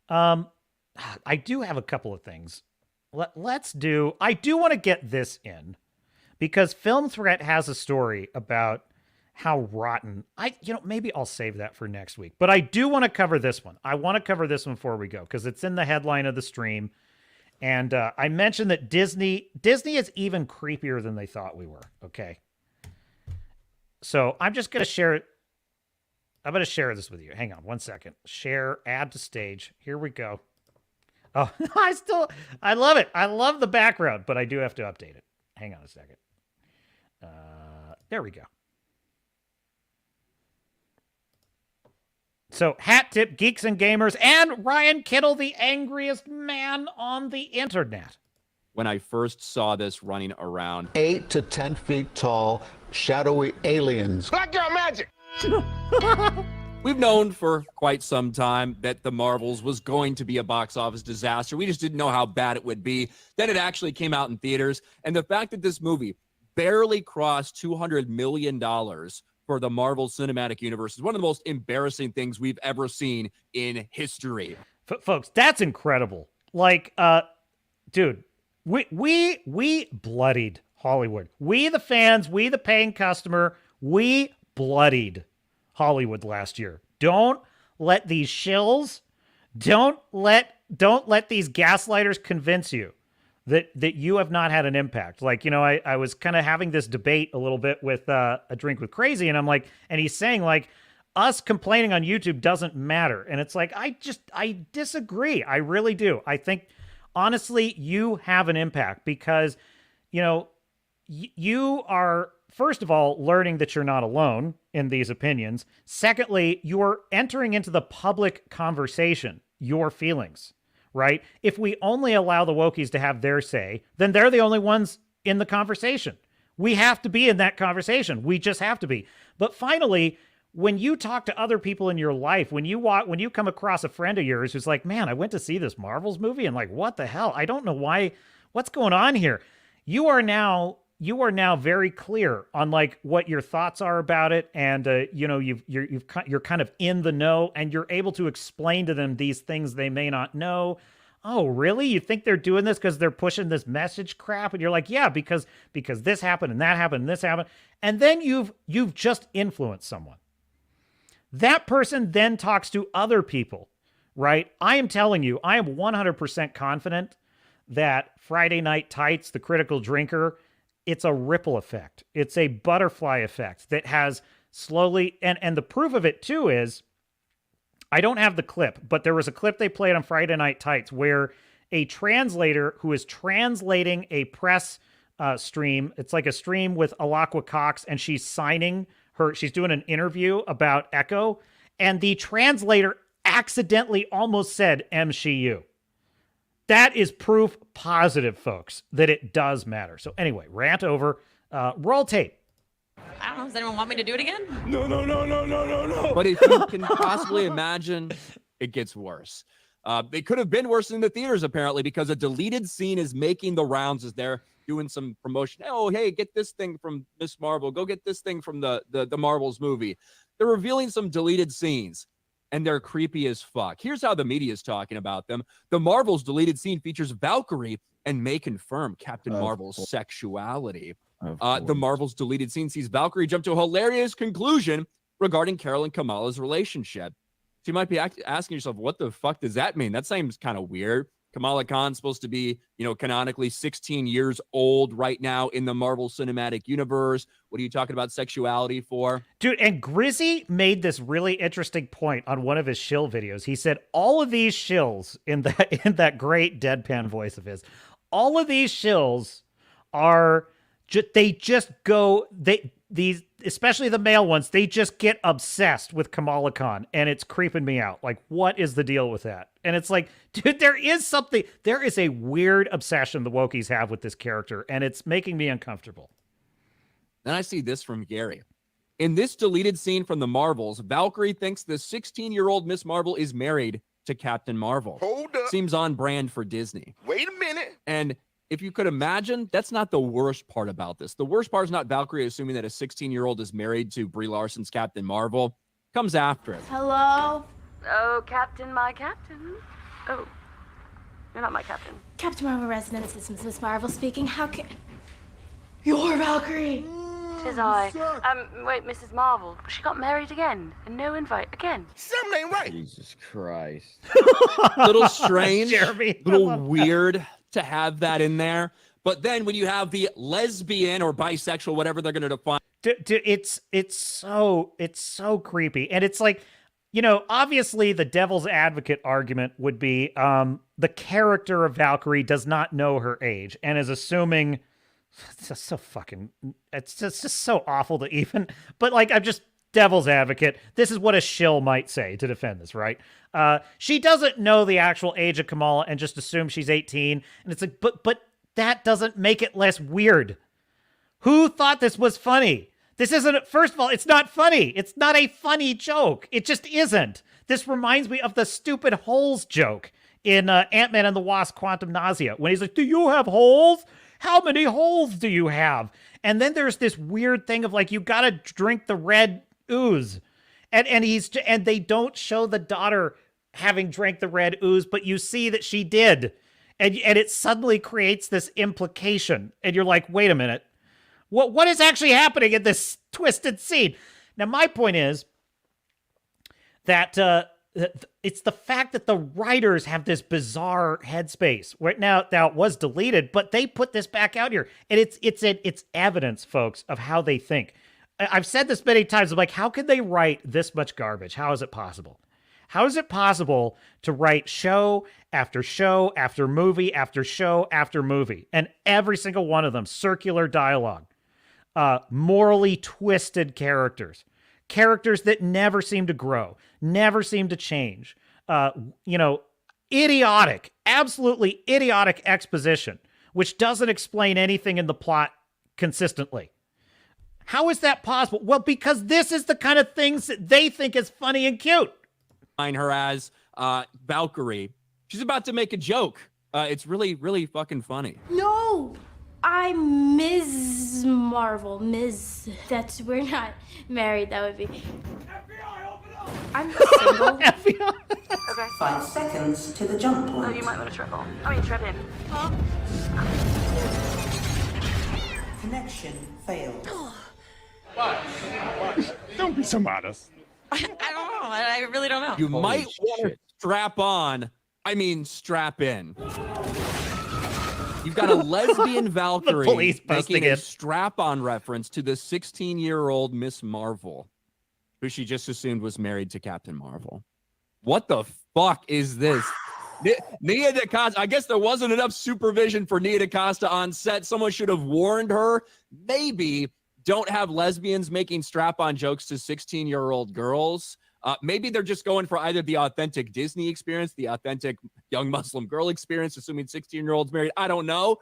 A: I do have a couple of things. I do want to get this in because Film Threat has a story about how rotten. Maybe I'll save that for next week. But I do want to cover this one. I want to cover this one before we go because it's in the headline of the stream. And I mentioned that Disney is even creepier than they thought we were. Okay. So I'm just going to share it. I'm going to share this with you. Hang on one second. Share, add to stage. Here we go. Oh, I love it. I love the background, but I do have to update it. Hang on a second. There we go. So, hat tip, geeks and gamers, and Ryan Kittle, the angriest man on the internet.
Q: When I first saw this running around,
R: 8 to 10 feet tall, shadowy aliens.
Q: Black girl magic! We've known for quite some time that The Marvels was going to be a box office disaster. We just didn't know how bad it would be. Then it actually came out in theaters. And the fact that this movie barely crossed $200 million for the Marvel Cinematic Universe is one of the most embarrassing things we've ever seen in history.
A: Folks, that's incredible. Like, dude, we bloodied Hollywood. We, the fans, we, the paying customer, we bloodied Hollywood last year. Don't let these shills, don't let these gaslighters convince you that you have not had an impact. Like, I was kind of having this debate a little bit with A Drink with Crazy, and I'm like, and he's saying like, us complaining on YouTube doesn't matter. And it's like, I disagree. I really do. I think, honestly, you have an impact because, you are, first of all, learning that you're not alone in these opinions. Secondly, you're entering into the public conversation, your feelings. Right? If we only allow the wokies to have their say, then they're the only ones in the conversation. We have to be in that conversation. We just have to be. But finally, when you talk to other people in your life, when you come across a friend of yours who's like, man, I went to see this Marvels movie and like, what the hell? I don't know what's going on here. You are now very clear on like what your thoughts are about it. And, you're kind of in the know and you're able to explain to them these things they may not know. oh, really? You think they're doing this because they're pushing this message crap? And you're like, yeah, because this happened and that happened and this happened. And then you've just influenced someone. That person then talks to other people, right? I am telling you, I am 100% confident that Friday Night Tights, The Critical Drinker, it's a ripple effect. It's a butterfly effect that has slowly, and the proof of it too is, I don't have the clip, but there was a clip they played on Friday Night Tights where a translator who is translating a press stream, it's like a stream with Alakwa Cox, and she's doing an interview about Echo, and the translator accidentally almost said msheu. That is proof positive, folks, that it does matter. So anyway, rant over. Roll tape.
K: I don't know. Does anyone want me to do it again?
Q: No. But if you can possibly imagine, it gets worse. It could have been worse in the theaters, apparently, because a deleted scene is making the rounds as they're doing some promotion. Oh, hey, get this thing from Miss Marvel. Go get this thing from the Marvels movie. They're revealing some deleted scenes, and they're creepy as fuck. Here's how the media is talking about them. The Marvels deleted scene features Valkyrie and may confirm Captain Marvel's sexuality. The Marvels deleted scene sees Valkyrie jump to a hilarious conclusion regarding Carol and Kamala's relationship. So you might be asking yourself, what the fuck does that mean? That seems kind of weird. Kamala Khan's supposed to be, canonically 16 years old right now in the Marvel Cinematic Universe. What are you talking about sexuality for?
A: Dude, and Grizzy made this really interesting point on one of his shill videos. He said all of these shills in that great deadpan voice of his, all of these shills are these, especially the male ones, they just get obsessed with Kamala Khan, and it's creeping me out. Like, what is the deal with that? And it's like, dude, there is a weird obsession the wokies have with this character, and it's making me uncomfortable.
Q: Then I see this from Gary. In this deleted scene from the Marvels, Valkyrie thinks the 16-year-old Miss Marvel is married to Captain Marvel.
S: Hold up.
Q: Seems on brand for Disney.
S: Wait a minute.
Q: And if you could imagine, that's not the worst part about this. The worst part is not Valkyrie assuming that a 16-year-old is married to Brie Larson's Captain Marvel. Comes after it.
T: Hello? Oh, Captain, my captain. Oh, you're not my captain.
U: Captain Marvel Resonance, this is Miss Marvel speaking. How can... You're Valkyrie!
T: Tis I. Wait, Mrs. Marvel. She got married again, and no invite again.
S: Something ain't right.
B: Jesus Christ.
Q: Little strange,
A: Jeremy,
Q: little weird to have that in there. But then when you have the lesbian or bisexual, whatever they're going to define.
A: Dude, it's so creepy. And it's like, obviously the devil's advocate argument would be the character of Valkyrie does not know her age and is assuming. It's just so fucking, it's just so awful to even, but like, I'm just devil's advocate. This is what a shill might say to defend this, right? She doesn't know the actual age of Kamala and just assumes she's 18. And it's like, but that doesn't make it less weird. Who thought this was funny? This isn't, first of all, it's not funny. It's not a funny joke. It just isn't. This reminds me of the stupid holes joke in Ant-Man and the Wasp: Quantum Nausea, when he's like, do you have holes? How many holes do you have? And then there's this weird thing of like, you gotta drink the red ooze. And they don't show the daughter having drank the red ooze, but you see that she did. And it suddenly creates this implication. And you're like, wait a minute. What is actually happening in this twisted scene? Now, my point is that it's the fact that the writers have this bizarre headspace. Right now it was deleted, but they put this back out here. And it's evidence, folks, of how they think. I've said this many times. I'm like, how can they write this much garbage? How is it possible? How is it possible to write show after movie after show after movie, and every single one of them circular dialogue, morally twisted characters that never seem to grow, never seem to change, idiotic, absolutely idiotic exposition, which doesn't explain anything in the plot consistently? How is that possible? Well, because this is the kind of things that they think is funny and cute.
Q: Her as Valkyrie. She's about to make a joke. It's really, really fucking funny.
U: No! I'm Ms. Marvel. We're not married. That would be... FBI, open up!
T: I'm single.
A: FBI.
T: Okay.
S: 5 seconds to the jump
T: Oh,
S: point.
T: you might want to travel. I mean, tread in. Huh?
S: Connection failed.
M: Don't be so modest.
K: I don't know. I really don't know.
Q: You
B: Holy
Q: might want to
B: shit.
Q: strap on. I mean, strap in. You've got a lesbian Valkyrie
A: police busting
Q: making a
A: in.
Q: strap-on reference to the 16-year-old Miss Marvel, who she just assumed was married to Captain Marvel. What the fuck is this? Nia DaCosta, I guess there wasn't enough supervision for Nia DaCosta on set. Someone should have warned her. Maybe don't have lesbians making strap-on jokes to 16-year-old girls. Maybe they're just going for either the authentic Disney experience, the authentic young Muslim girl experience, assuming 16-year-olds married. I don't know,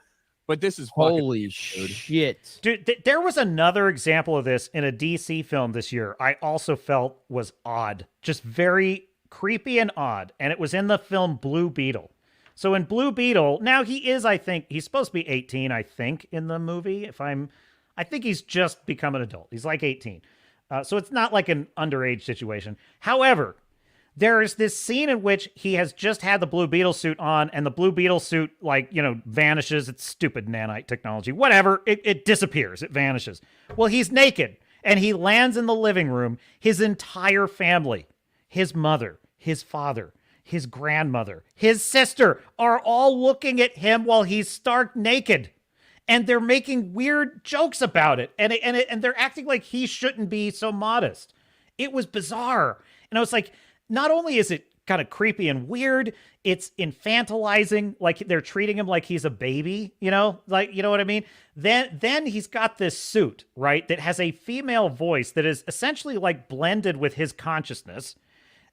Q: but this is fucking
V: Holy
Q: weird, dude.
V: shit.
A: Dude, there was another example of this in a DC film this year I also felt was odd. Just very creepy and odd. And it was in the film Blue Beetle. So in Blue Beetle, now he is, I think, he's supposed to be 18, I think, in the movie. I think he's just become an adult. He's like 18. So it's not like an underage situation. However, there is this scene in which he has just had the Blue Beetle suit on, and the Blue Beetle suit, vanishes. It's stupid nanite technology. Whatever. It disappears. It vanishes. Well, he's naked, and he lands in the living room. His entire family, his mother, his father, his grandmother, his sister are all looking at him while he's stark naked. And they're making weird jokes about it. And they're acting like he shouldn't be so modest. It was bizarre. And I was like, not only is it kind of creepy and weird, it's infantilizing. Like they're treating him like he's a baby, you know what I mean? Then he's got this suit, right, that has a female voice that is essentially like blended with his consciousness.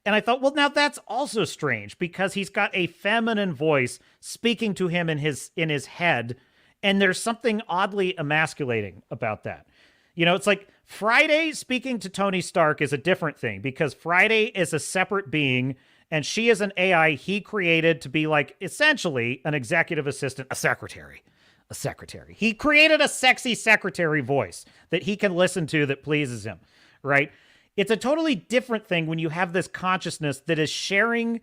A: And I thought, well, now that's also strange because he's got a feminine voice speaking to him in his head. And there's something oddly emasculating about that. You know, it's like Friday speaking to Tony Stark is a different thing because Friday is a separate being and she is an AI he created to be like essentially an executive assistant, a secretary. He created a sexy secretary voice that he can listen to that pleases him, right? It's a totally different thing when you have this consciousness that is sharing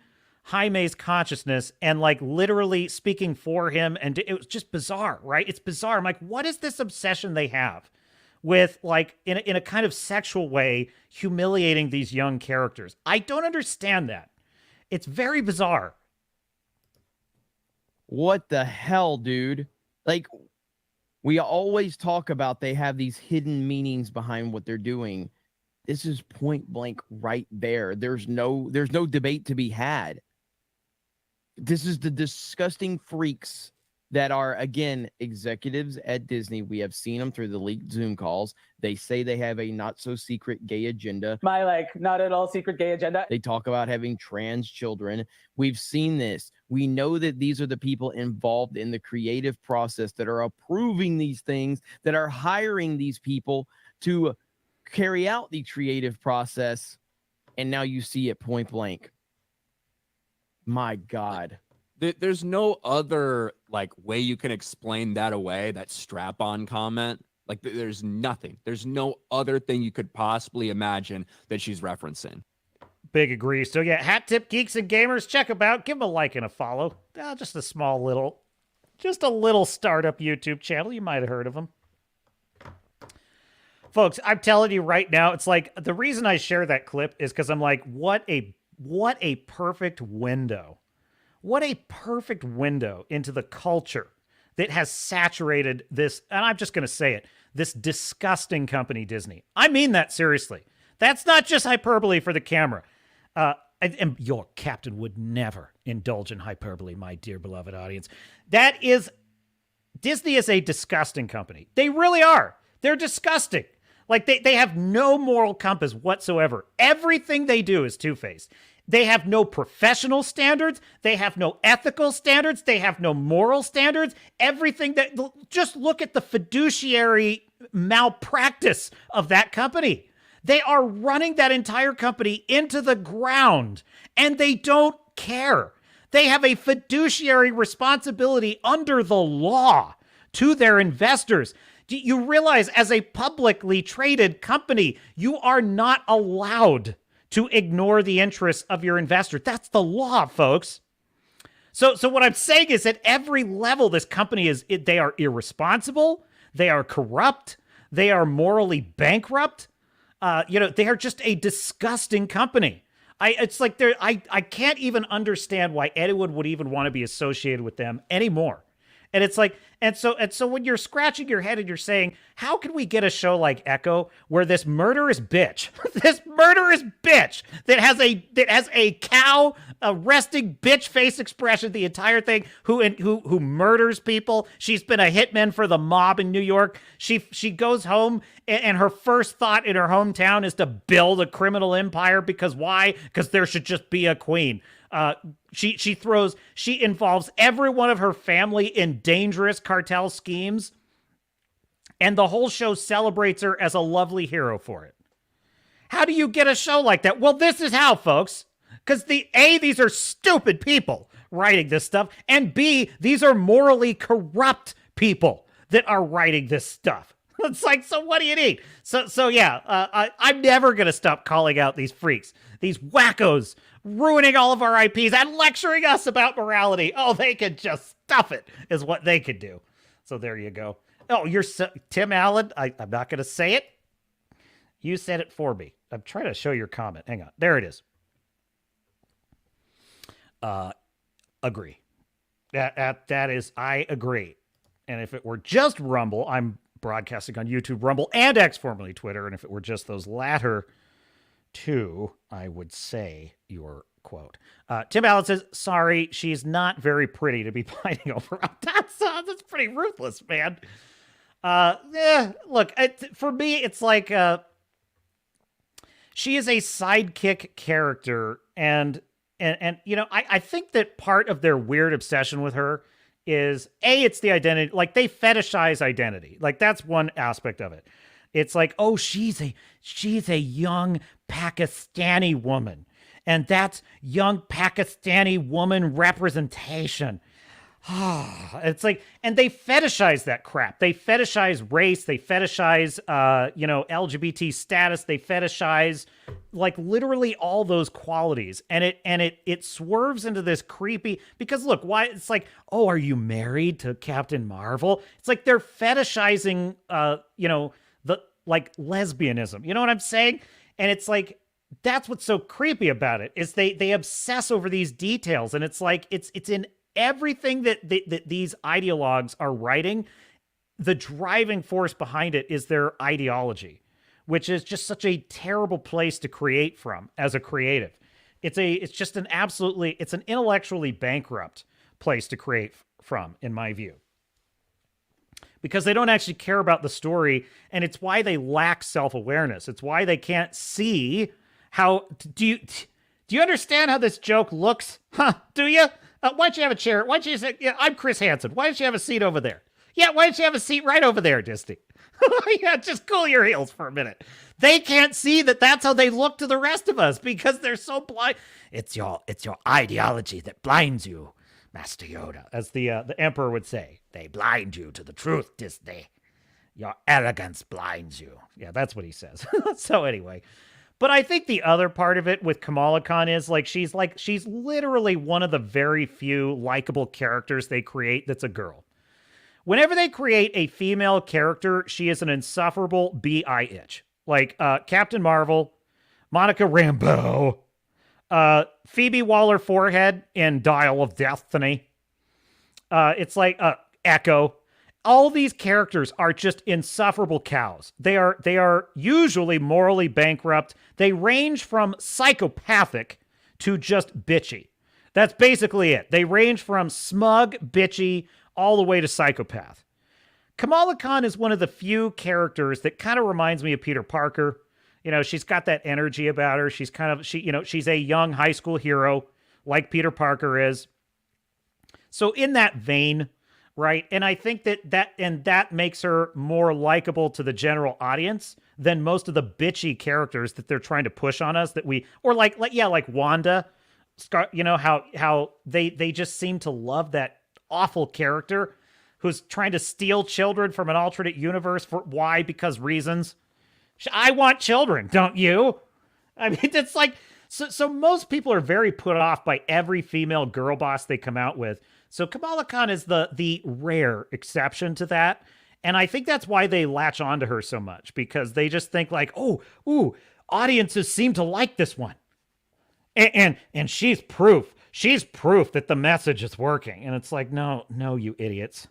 A: Jaime's consciousness and like literally speaking for him. And it was just bizarre, right? It's bizarre. I'm like, what is this obsession they have with like in a kind of sexual way, humiliating these young characters? I don't understand that. It's very bizarre.
V: What the hell, dude? Like, we always talk about they have these hidden meanings behind what they're doing. This is point blank right there. There's no debate to be had. This is the disgusting freaks that are, again, executives at Disney. We have seen them through the leaked Zoom calls. They say they have a not-so-secret gay agenda.
W: My, not at all secret gay agenda.
V: They talk about having trans children. We've seen this. We know that these are the people involved in the creative process that are approving these things, that are hiring these people to carry out the creative process. And now you see it point blank. My God.
Q: There's no other way you can explain that away, that strap-on comment. Like there's nothing. There's no other thing you could possibly imagine that she's referencing.
A: Big agree. So yeah, Hat Tip Geeks and Gamers, check them out. Give them a like and a follow. Just a little startup YouTube channel. You might have heard of them. Folks, I'm telling you right now, it's like the reason I share that clip is because I'm like, what a perfect window. What a perfect window into the culture that has saturated this, and I'm just going to say it, this disgusting company, Disney. I mean that seriously. That's not just hyperbole for the camera. And your captain would never indulge in hyperbole, my dear beloved audience. Disney is a disgusting company. They really are. They're disgusting. Like they have no moral compass whatsoever. Everything they do is two-faced. They have no professional standards. They have no ethical standards. They have no moral standards. Just look at the fiduciary malpractice of that company. They are running that entire company into the ground, and they don't care. They have a fiduciary responsibility under the law to their investors. You realize as a publicly traded company, you are not allowed to ignore the interests of your investor. That's the law, folks. So what I'm saying is at every level, this company they are irresponsible, they are corrupt, they are morally bankrupt. They are just a disgusting company. I can't even understand why anyone would even want to be associated with them anymore. And it's like, and so when you're scratching your head and you're saying, how can we get a show like Echo where this murderous bitch, that has a cow, a resting bitch face expression the entire thing, who murders people. She's been a hitman for the mob in New York. She goes home and her first thought in her hometown is to build a criminal empire because why? Because there should just be a queen. She involves every one of her family in dangerous cartel schemes, and the whole show celebrates her as a lovely hero for it. How do you get a show like that? Well, this is how, folks. Because these are stupid people writing this stuff, and B, these are morally corrupt people that are writing this stuff. It's like, so what do you need? So yeah, I'm never going to stop calling out these freaks, these wackos, ruining all of our IPs and lecturing us about morality. Oh, they could just stuff it, is what they could do. So there you go. Oh, Tim Allen. I'm not going to say it. You said it for me. I'm trying to show your comment. Hang on. There it is. Agree. That is, I agree. And if it were just Rumble, I'm broadcasting on YouTube, Rumble, and X, formerly Twitter. And if it were just those latter two, I would say your quote. Tim Allen says, sorry, she's not very pretty to be fighting over. That's pretty ruthless, man. Look, for me, it's like she is a sidekick character, and I think that part of their weird obsession with her is it's the identity. Like, they fetishize identity. Like, that's one aspect of it. It's like, oh, she's a young Pakistani woman, and that's young Pakistani woman representation. It's like, and they fetishize that crap. They fetishize race. They fetishize, LGBT status. They fetishize, like, literally all those qualities. And it swerves into this creepy, because look, why it's like, oh, are you married to Captain Marvel? It's like they're fetishizing, the like lesbianism. You know what I'm saying? And it's like, that's what's so creepy about it, is they obsess over these details. And it's like, it's in everything that these ideologues are writing. The driving force behind it is their ideology, which is just such a terrible place to create from as a creative. It's an intellectually bankrupt place to create from, in my view, because they don't actually care about the story, and it's why they lack self-awareness. It's why they can't see how. Do you understand how this joke looks? Huh? Do you? Why don't you have a chair? Why don't you say, yeah, I'm Chris Hansen. Why don't you have a seat over there? Yeah, why don't you have a seat right over there, Disney? Yeah, just cool your heels for a minute. They can't see that that's how they look to the rest of us, because they're so blind. It's your ideology that blinds you, Master Yoda, as the Emperor would say. They blind you to the truth, Disney. Your arrogance blinds you. Yeah, that's what he says. So anyway. But I think the other part of it with Kamala Khan is she's literally one of the very few likable characters they create that's a girl. Whenever they create a female character, she is an insufferable B.I. itch. Like Captain Marvel, Monica Rambeau, Phoebe Waller-Forehead in Dial of Destiny. It's like Echo. All these characters are just insufferable cows. They are usually morally bankrupt. They range from psychopathic to just bitchy. That's basically it. They range from smug, bitchy, all the way to psychopath. Kamala Khan is one of the few characters that kind of reminds me of Peter Parker. You know, she's got that energy about her. She's she's a young high school hero like Peter Parker is. So in that vein, right? And I think that makes her more likable to the general audience than most of the bitchy characters that they're trying to push on us like Wanda. You know, how they just seem to love that awful character who's trying to steal children from an alternate universe. Why? Because reasons. I want children, don't you? I mean, it's like, so most people are very put off by every female girl boss they come out with. So Kamala Khan is the rare exception to that. And I think that's why they latch onto her so much, because they just think like, oh, ooh, audiences seem to like this one. And she's proof. She's proof that the message is working. And it's like, no, you idiots.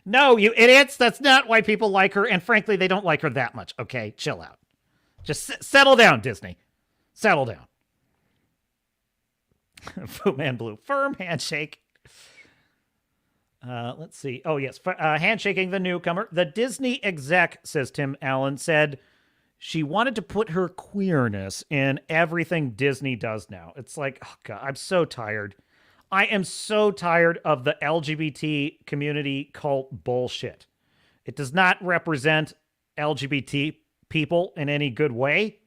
A: No, you idiots. That's not why people like her. And frankly, they don't like her that much. Okay, chill out. Just settle down, Disney. Settle down. Fu Man Blue. Firm handshake. Let's see. Oh, yes. Handshaking the newcomer. The Disney exec, says Tim Allen, said she wanted to put her queerness in everything Disney does now. It's like, oh, God, I'm so tired. I am so tired of the LGBT community cult bullshit. It does not represent LGBT people in any good way.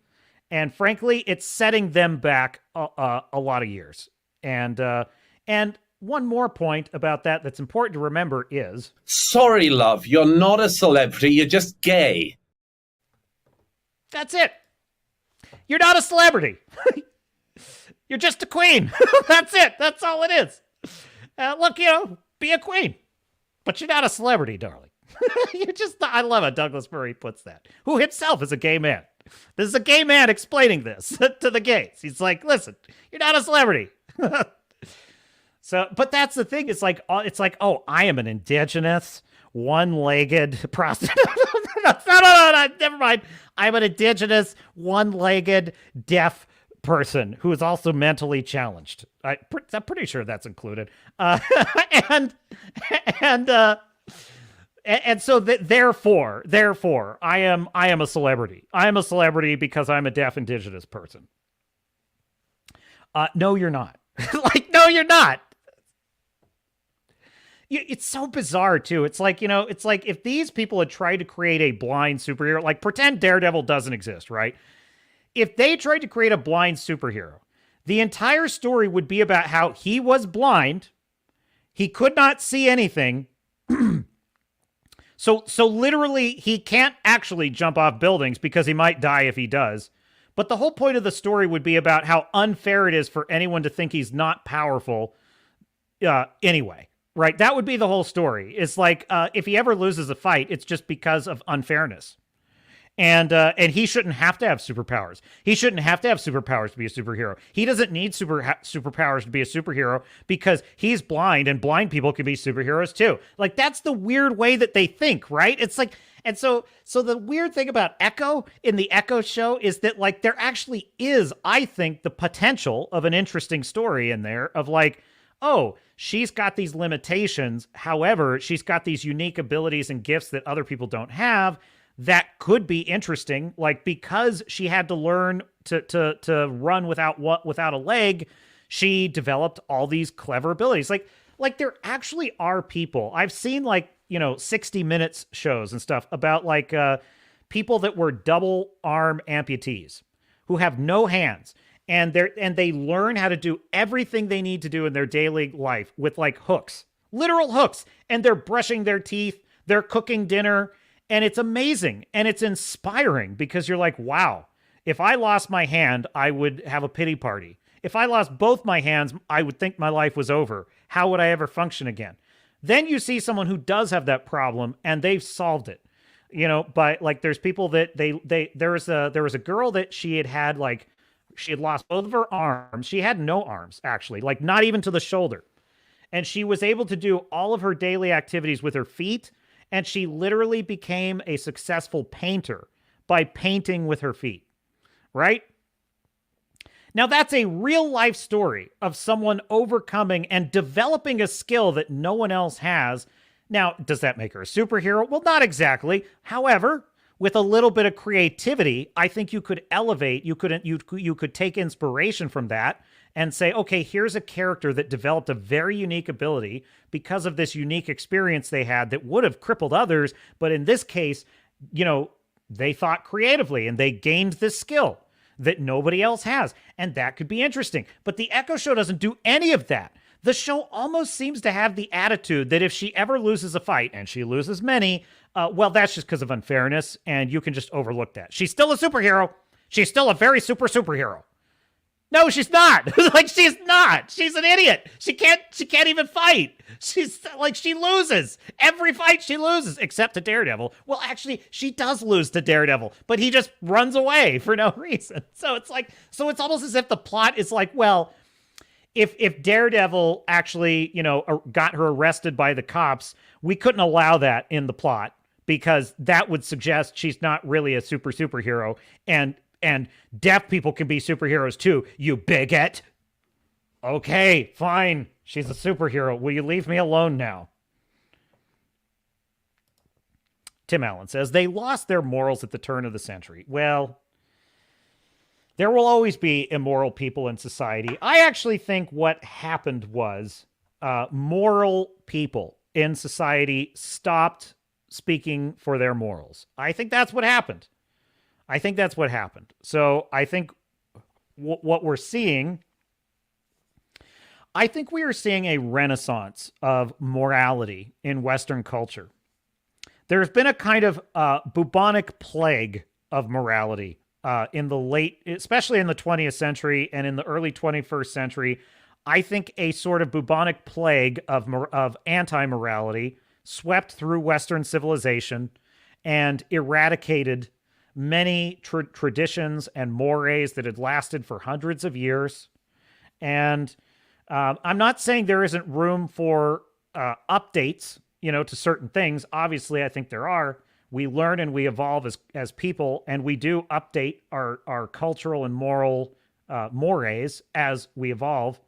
A: And frankly, it's setting them back a lot of years. And one more point about that that's important to remember is...
F: Sorry, love, you're not a celebrity, you're just gay.
A: That's it. You're not a celebrity. You're just a queen. That's it. That's all it is. Look, be a queen. But you're not a celebrity, darling. You're just... I love how Douglas Murray puts that. Who himself is a gay man. This is a gay man explaining this to the gays. He's like, listen, you're not a celebrity. So, but that's the thing. It's like, oh, I am an indigenous, one-legged prostitute. No, never mind. I'm an indigenous, one-legged, deaf person who is also mentally challenged. I'm pretty sure that's included. And so therefore, I am a celebrity. I am a celebrity because I'm a deaf indigenous person. No, you're not. Like, no, you're not. It's so bizarre too. It's like, it's like if these people had tried to create a blind superhero, like pretend Daredevil doesn't exist, right? If they tried to create a blind superhero, the entire story would be about how he was blind, he could not see anything. So literally he can't actually jump off buildings because he might die if he does. But the whole point of the story would be about how unfair it is for anyone to think he's not powerful anyway. Right? That would be the whole story. It's like if he ever loses a fight, it's just because of unfairness. And he shouldn't have to have superpowers. He shouldn't have to have superpowers to be a superhero. He doesn't need superpowers to be a superhero because he's blind and blind people can be superheroes too. Like, that's the weird way that they think, right? It's like, and so the weird thing about Echo in the Echo show is that, like, there actually is, I think, the potential of an interesting story in there of like, oh, she's got these limitations. However, she's got these unique abilities and gifts that other people don't have that could be interesting. Like, because she had to learn to run without a leg, she developed all these clever abilities. Like there actually are people. I've seen 60 Minutes shows and stuff about like people that were double arm amputees who have no hands. And they learn how to do everything they need to do in their daily life with like hooks, literal hooks. And they're brushing their teeth, they're cooking dinner, and it's amazing. And it's inspiring because you're like, wow, if I lost my hand, I would have a pity party. If I lost both my hands, I would think my life was over. How would I ever function again? Then you see someone who does have that problem and they've solved it. But like there's people that there was a girl that she had lost both of her arms. She had no arms, actually, like not even to the shoulder. And she was able to do all of her daily activities with her feet. And she literally became a successful painter by painting with her feet, right? Now, that's a real life story of someone overcoming and developing a skill that no one else has. Now, does that make her a superhero? Well, not exactly. However, with a little bit of creativity, I think you could elevate, you could take inspiration from that and say, okay, here's a character that developed a very unique ability because of this unique experience they had that would have crippled others. But in this case, they thought creatively and they gained this skill that nobody else has. And that could be interesting. But the Echo show doesn't do any of that. The show almost seems to have the attitude that if she ever loses a fight, and she loses many, well, that's just because of unfairness, and you can just overlook that. She's still a superhero. She's still a very superhero. No, she's not. Like, she's not. She's an idiot. She can't even fight. She's like, she loses. Every fight she loses, except to Daredevil. Well, actually, she does lose to Daredevil, but he just runs away for no reason. So it's like, so it's almost as if the plot is like, well, if Daredevil actually, you know, got her arrested by the cops, we couldn't allow that in the plot because that would suggest she's not really a superhero. And deaf people can be superheroes too, you bigot. Okay, fine. She's a superhero. Will you leave me alone now? Tim Allen says, they lost their morals at the turn of the century. Well, there will always be immoral people in society. I actually think what happened was moral people in society stopped speaking for their morals. I think that's what happened. So I think what we're seeing, I think we are seeing a renaissance of morality in Western culture. There's been a kind of bubonic plague of morality in the late, especially in the 20th century and in the early 21st century. I think a sort of bubonic plague of anti-morality swept through Western civilization and eradicated many traditions and mores that had lasted for hundreds of years. And I'm not saying there isn't room for updates, you know, to certain things. Obviously, I think there are. We learn and we evolve as people, and we do update our cultural and moral mores as we evolve.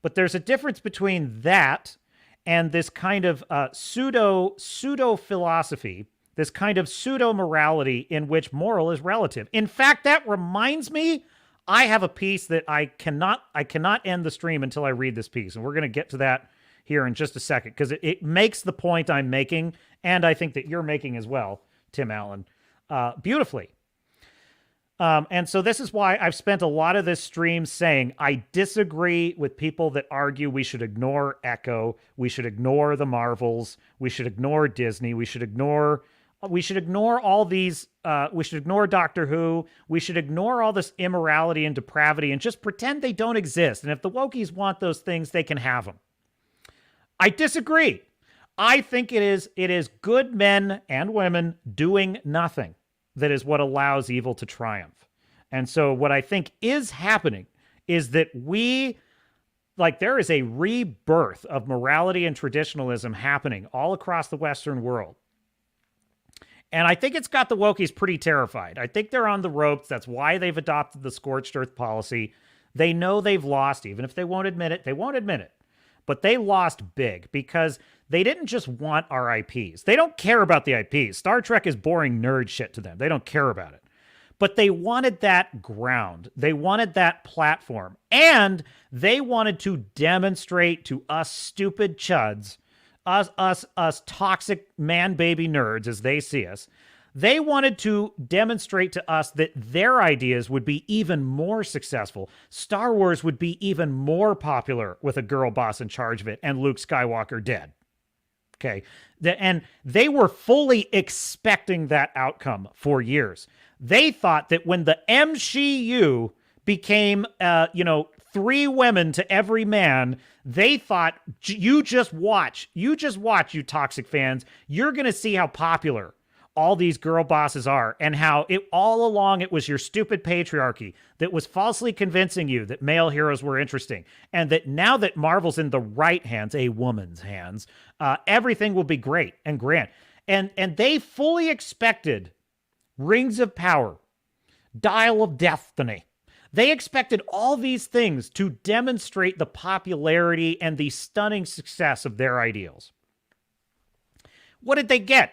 A: But there's a difference between that and this kind of pseudo philosophy, this kind of pseudo-morality in which moral is relative. In fact, that reminds me, I have a piece that I cannot end the stream until I read this piece. And we're going to get to that here in just a second, because it makes the point I'm making, and I think that you're making as well, Tim Allen, beautifully. And so this is why I've spent a lot of this stream saying I disagree with people that argue we should ignore Echo, we should ignore the Marvels, we should ignore Disney, we should ignore all these, we should ignore Doctor Who, we should ignore all this immorality and depravity and just pretend they don't exist. And if the wokies want those things, they can have them. I disagree. I think it is good men and women doing nothing that is what allows evil to triumph. And so what I think is happening is that there is a rebirth of morality and traditionalism happening all across the Western world. And I think it's got the wokies pretty terrified. I think they're on the ropes. That's why they've adopted the scorched earth policy. They know they've lost, even if they won't admit it. They won't admit it. But they lost big because they didn't just want our IPs. They don't care about the IPs. Star Trek is boring nerd shit to them. They don't care about it. But they wanted that ground. They wanted that platform. And they wanted to demonstrate to us stupid chuds, us toxic man-baby nerds as they see us, they wanted to demonstrate to us that their ideas would be even more successful. Star Wars would be even more popular with a girl boss in charge of it and Luke Skywalker dead. Okay. And they were fully expecting that outcome for years. They thought that when the msheu became, 3 women to every man, they thought, you just watch, you toxic fans. You're going to see how popular all these girl bosses are, and how it all along it was your stupid patriarchy that was falsely convincing you that male heroes were interesting, and that now that Marvel's in the right hands, a woman's hands, everything will be great and grand. And they fully expected Rings of Power, Dial of Destiny. They expected all these things to demonstrate the popularity and the stunning success of their ideals. What did they get?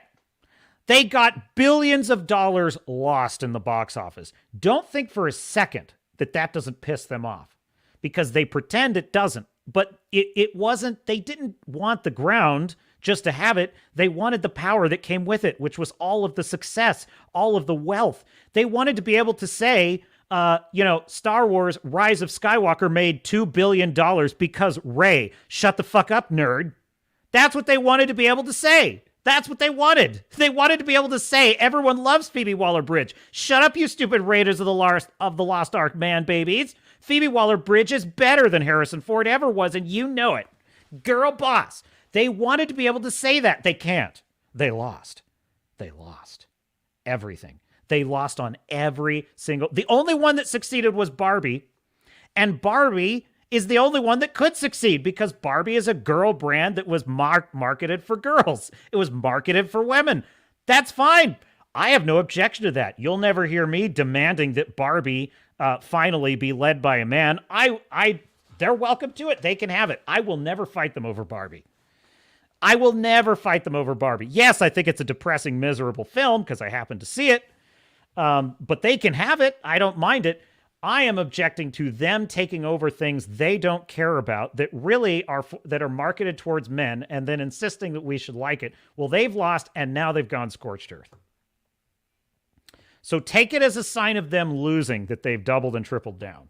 A: They got billions of dollars lost in the box office. Don't think for a second that that doesn't piss them off, because they pretend it doesn't. But it wasn't, they didn't want the ground just to have it. They wanted the power that came with it, which was all of the success, all of the wealth. They wanted to be able to say, Star Wars Rise of Skywalker made $2 billion because Rey, shut the fuck up, nerd. That's what they wanted to be able to say. That's what they wanted. They wanted to be able to say, everyone loves Phoebe Waller-Bridge. Shut up, you stupid Raiders of the Lost Ark man babies. Phoebe Waller-Bridge is better than Harrison Ford ever was, and you know it. Girl boss. They wanted to be able to say that. They can't. They lost. They lost everything. They lost on every single... The only one that succeeded was Barbie, and Barbie is the only one that could succeed because Barbie is a girl brand that was marketed for girls. It was marketed for women. That's fine. I have no objection to that. You'll never hear me demanding that Barbie finally be led by a man. They're welcome to it. They can have it. I will never fight them over Barbie. I will never fight them over Barbie. Yes, I think it's a depressing, miserable film because I happen to see it. But they can have it. I don't mind it. I am objecting to them taking over things they don't care about that really are marketed towards men and then insisting that we should like it. Well, they've lost and now they've gone scorched earth. So take it as a sign of them losing that they've doubled and tripled down.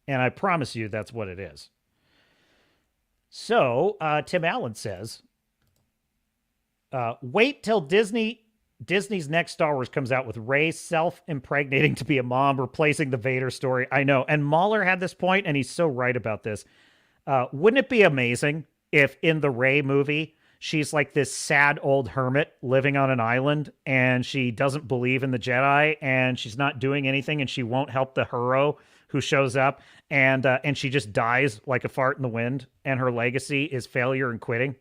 A: And I promise you that's what it is. So Tim Allen says, wait till Disney's next Star Wars comes out with Rey self-impregnating to be a mom, replacing the Vader story. I know. And Mahler had this point, and he's so right about this. Wouldn't it be amazing if in the Rey movie, she's like this sad old hermit living on an island, and she doesn't believe in the Jedi, and she's not doing anything, and she won't help the hero who shows up, and she just dies like a fart in the wind, and her legacy is failure and quitting?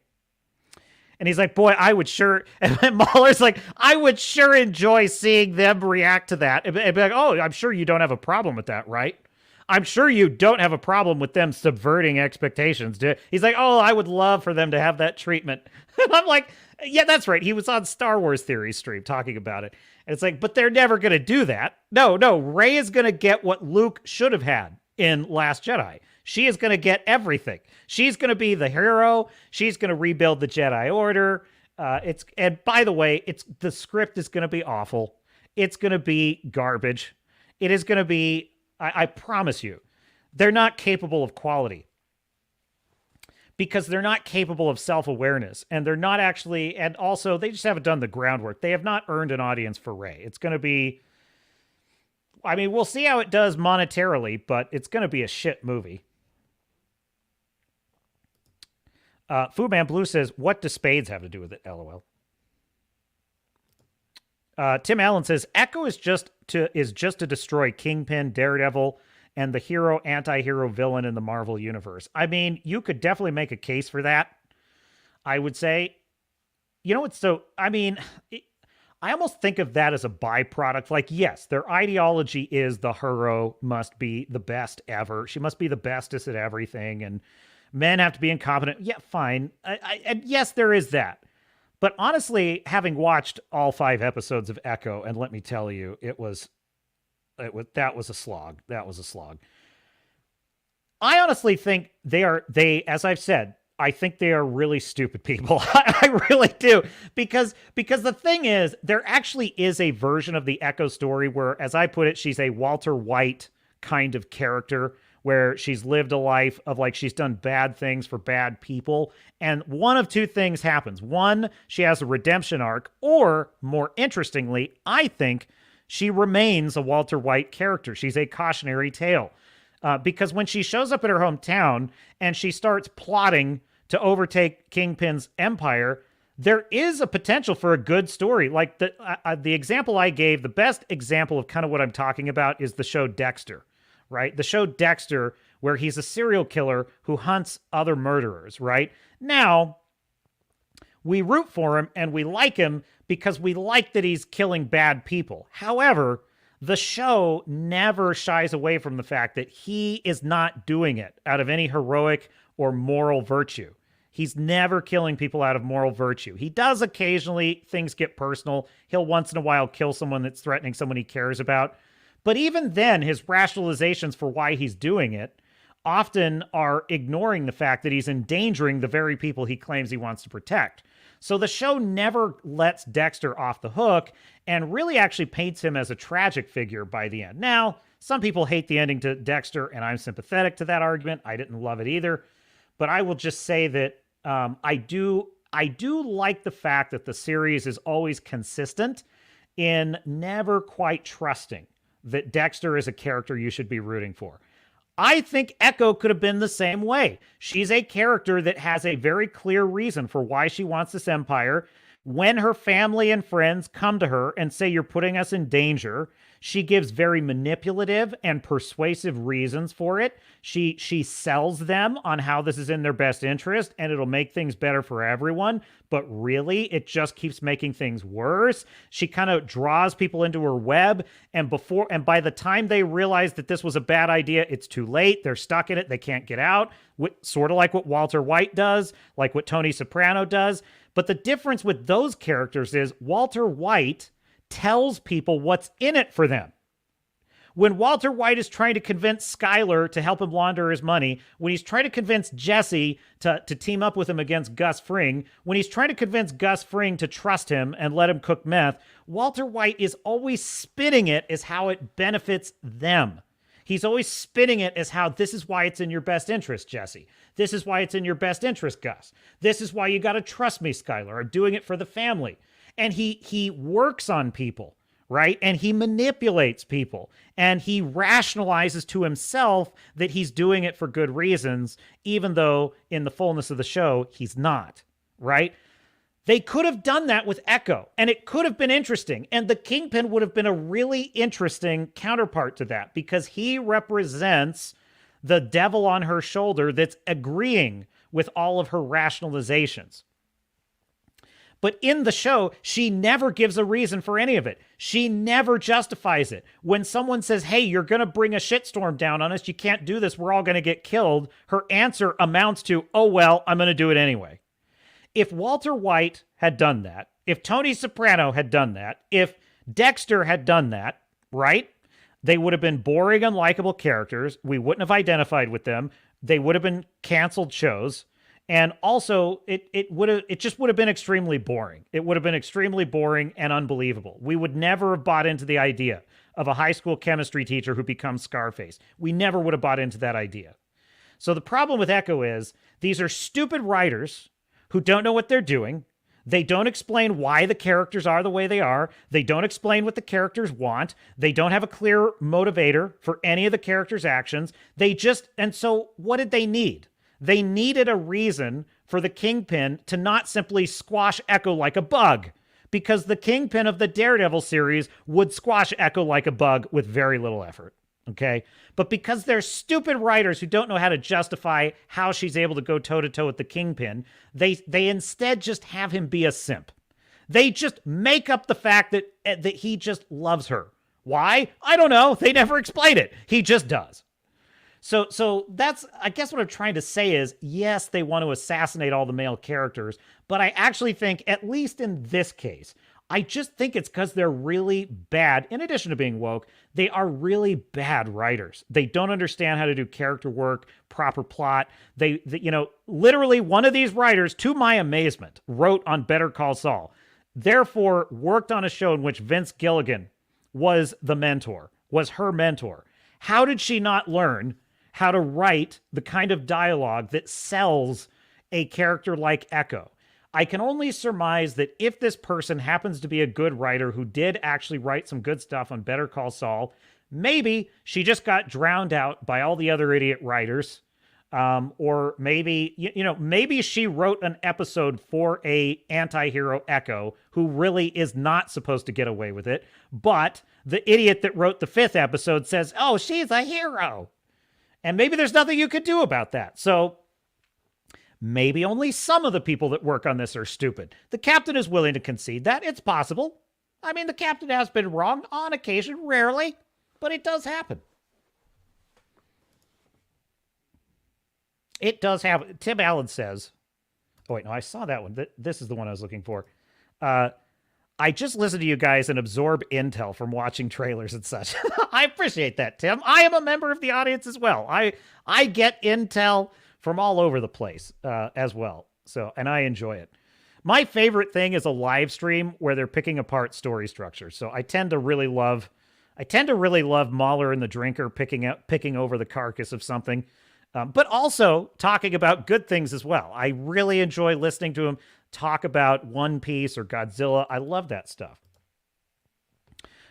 A: And he's like, boy, I would sure... And Mahler's like, I would sure enjoy seeing them react to that. And be like, oh, I'm sure you don't have a problem with that, right? I'm sure you don't have a problem with them subverting expectations. He's like, oh, I would love for them to have that treatment. And I'm like, yeah, that's right. He was on Star Wars Theory stream talking about it. And it's like, but they're never going to do that. No, Rey is going to get what Luke should have had in Last Jedi. She is going to get everything. She's going to be the hero. She's going to rebuild the Jedi Order. And by the way, the script is going to be awful. It's going to be garbage. It is going to be, I promise you, they're not capable of quality because they're not capable of self-awareness, and they're not actually, and also they just haven't done the groundwork. They have not earned an audience for Rey. It's going to be, I mean, we'll see how it does monetarily, but it's going to be a shit movie. Fu Man Blue says, what do spades have to do with it? LOL. Tim Allen says, Echo is just to destroy Kingpin, Daredevil, and the hero, anti-hero villain in the Marvel universe. I mean, you could definitely make a case for that. I would say, you know, I almost think of that as a byproduct. Like, yes, their ideology is the hero must be the best ever. She must be the bestest at everything, and men have to be incompetent. Yeah, fine. And yes, there is that. But honestly, having watched all 5 episodes of Echo, and let me tell you, that was a slog. That was a slog. I honestly think they, as I've said, I think they are really stupid people. I really do. Because the thing is, there actually is a version of the Echo story where, as I put it, she's a Walter White kind of character, where she's lived a life of like she's done bad things for bad people. And one of 2 things happens. One, she has a redemption arc, or more interestingly, I think she remains a Walter White character. She's a cautionary tale. Because when she shows up at her hometown and she starts plotting to overtake Kingpin's empire, there is a potential for a good story. Like the example I gave, the best example of kind of what I'm talking about is the show Dexter. Right? The show Dexter, where he's a serial killer who hunts other murderers, right? Now, we root for him and we like him because we like that he's killing bad people. However, the show never shies away from the fact that he is not doing it out of any heroic or moral virtue. He's never killing people out of moral virtue. He does occasionally, things get personal. He'll once in a while kill someone that's threatening someone he cares about. But even then, his rationalizations for why he's doing it often are ignoring the fact that he's endangering the very people he claims he wants to protect. So the show never lets Dexter off the hook and really actually paints him as a tragic figure by the end. Now, some people hate the ending to Dexter, and I'm sympathetic to that argument. I didn't love it either. But I will just say that I do I do like the fact that the series is always consistent in never quite trusting that Dexter is a character you should be rooting for. I think Echo could have been the same way. She's a character that has a very clear reason for why she wants this empire. When her family and friends come to her and say, you're putting us in danger, she gives very manipulative and persuasive reasons for it. She sells them on how this is in their best interest and it'll make things better for everyone. But really, it just keeps making things worse. She kind of draws people into her web. And by the time they realize that this was a bad idea, it's too late. They're stuck in it. They can't get out. Sort of like what Walter White does, like what Tony Soprano does. But the difference with those characters is Walter White tells people what's in it for them. When Walter White is trying to convince Skyler to help him launder his money, when he's trying to convince Jesse to team up with him against Gus Fring, when he's trying to convince Gus Fring to trust him and let him cook meth, Walter White is always spinning it as how it benefits them. He's always spinning it as how this is why it's in your best interest, Jesse. This is why it's in your best interest, Gus. This is why you got to trust me, Skyler. I'm doing it for the family. And he works on people, right? And he manipulates people. And he rationalizes to himself that he's doing it for good reasons, even though in the fullness of the show, he's not, right? They could have done that with Echo, and it could have been interesting. And the Kingpin would have been a really interesting counterpart to that because he represents the devil on her shoulder that's agreeing with all of her rationalizations. But in the show, she never gives a reason for any of it. She never justifies it. When someone says, hey, you're going to bring a shitstorm down on us, you can't do this, we're all going to get killed, her answer amounts to, oh, well, I'm going to do it anyway. If Walter White had done that, if Tony Soprano had done that, if Dexter had done that, right, they would have been boring, unlikable characters. We wouldn't have identified with them. They would have been canceled shows. And also, it just would have been extremely boring. It would have been extremely boring and unbelievable. We would never have bought into the idea of a high school chemistry teacher who becomes Scarface. We never would have bought into that idea. So the problem with Echo is these are stupid writers who don't know what they're doing. They don't explain why the characters are the way they are. They don't explain what the characters want. They don't have a clear motivator for any of the characters' actions. And so what did they need? They needed a reason for the Kingpin to not simply squash Echo like a bug, because the Kingpin of the Daredevil series would squash Echo like a bug with very little effort. Okay. But because they're stupid writers who don't know how to justify how she's able to go toe to toe with the Kingpin, they instead just have him be a simp. They just make up the fact that he just loves her. Why? I don't know. They never explain it. He just does. So that's, I guess what I'm trying to say is, yes, they want to assassinate all the male characters, but I actually think, at least in this case, I just think it's because they're really bad. In addition to being woke, they are really bad writers. They don't understand how to do character work, proper plot. They literally one of these writers, to my amazement, wrote on Better Call Saul, therefore worked on a show in which Vince Gilligan was the mentor, was her mentor. How did she not learn how to write the kind of dialogue that sells a character like Echo? I can only surmise that if this person happens to be a good writer who did actually write some good stuff on Better Call Saul, maybe she just got drowned out by all the other idiot writers. Or maybe, maybe she wrote an episode for a anti-hero Echo who really is not supposed to get away with it. But the idiot that wrote the 5th episode says, oh, she's a hero. And maybe there's nothing you could do about that. So maybe only some of the people that work on this are stupid. The captain is willing to concede that. It's possible. I mean, the captain has been wrong on occasion, rarely, but it does happen. It does happen. Tim Allen says, oh, wait, no, I saw that one. This is the one I was looking for. I just listen to you guys and absorb intel from watching trailers and such. I appreciate that, Tim. I am a member of the audience as well. I get intel from all over the place as well. So, and I enjoy it. My favorite thing is a live stream where they're picking apart story structure. So I tend to really love Mahler and the Drinker picking over the carcass of something. But also talking about good things as well. I really enjoy listening to him talk about One Piece or Godzilla. I love that stuff.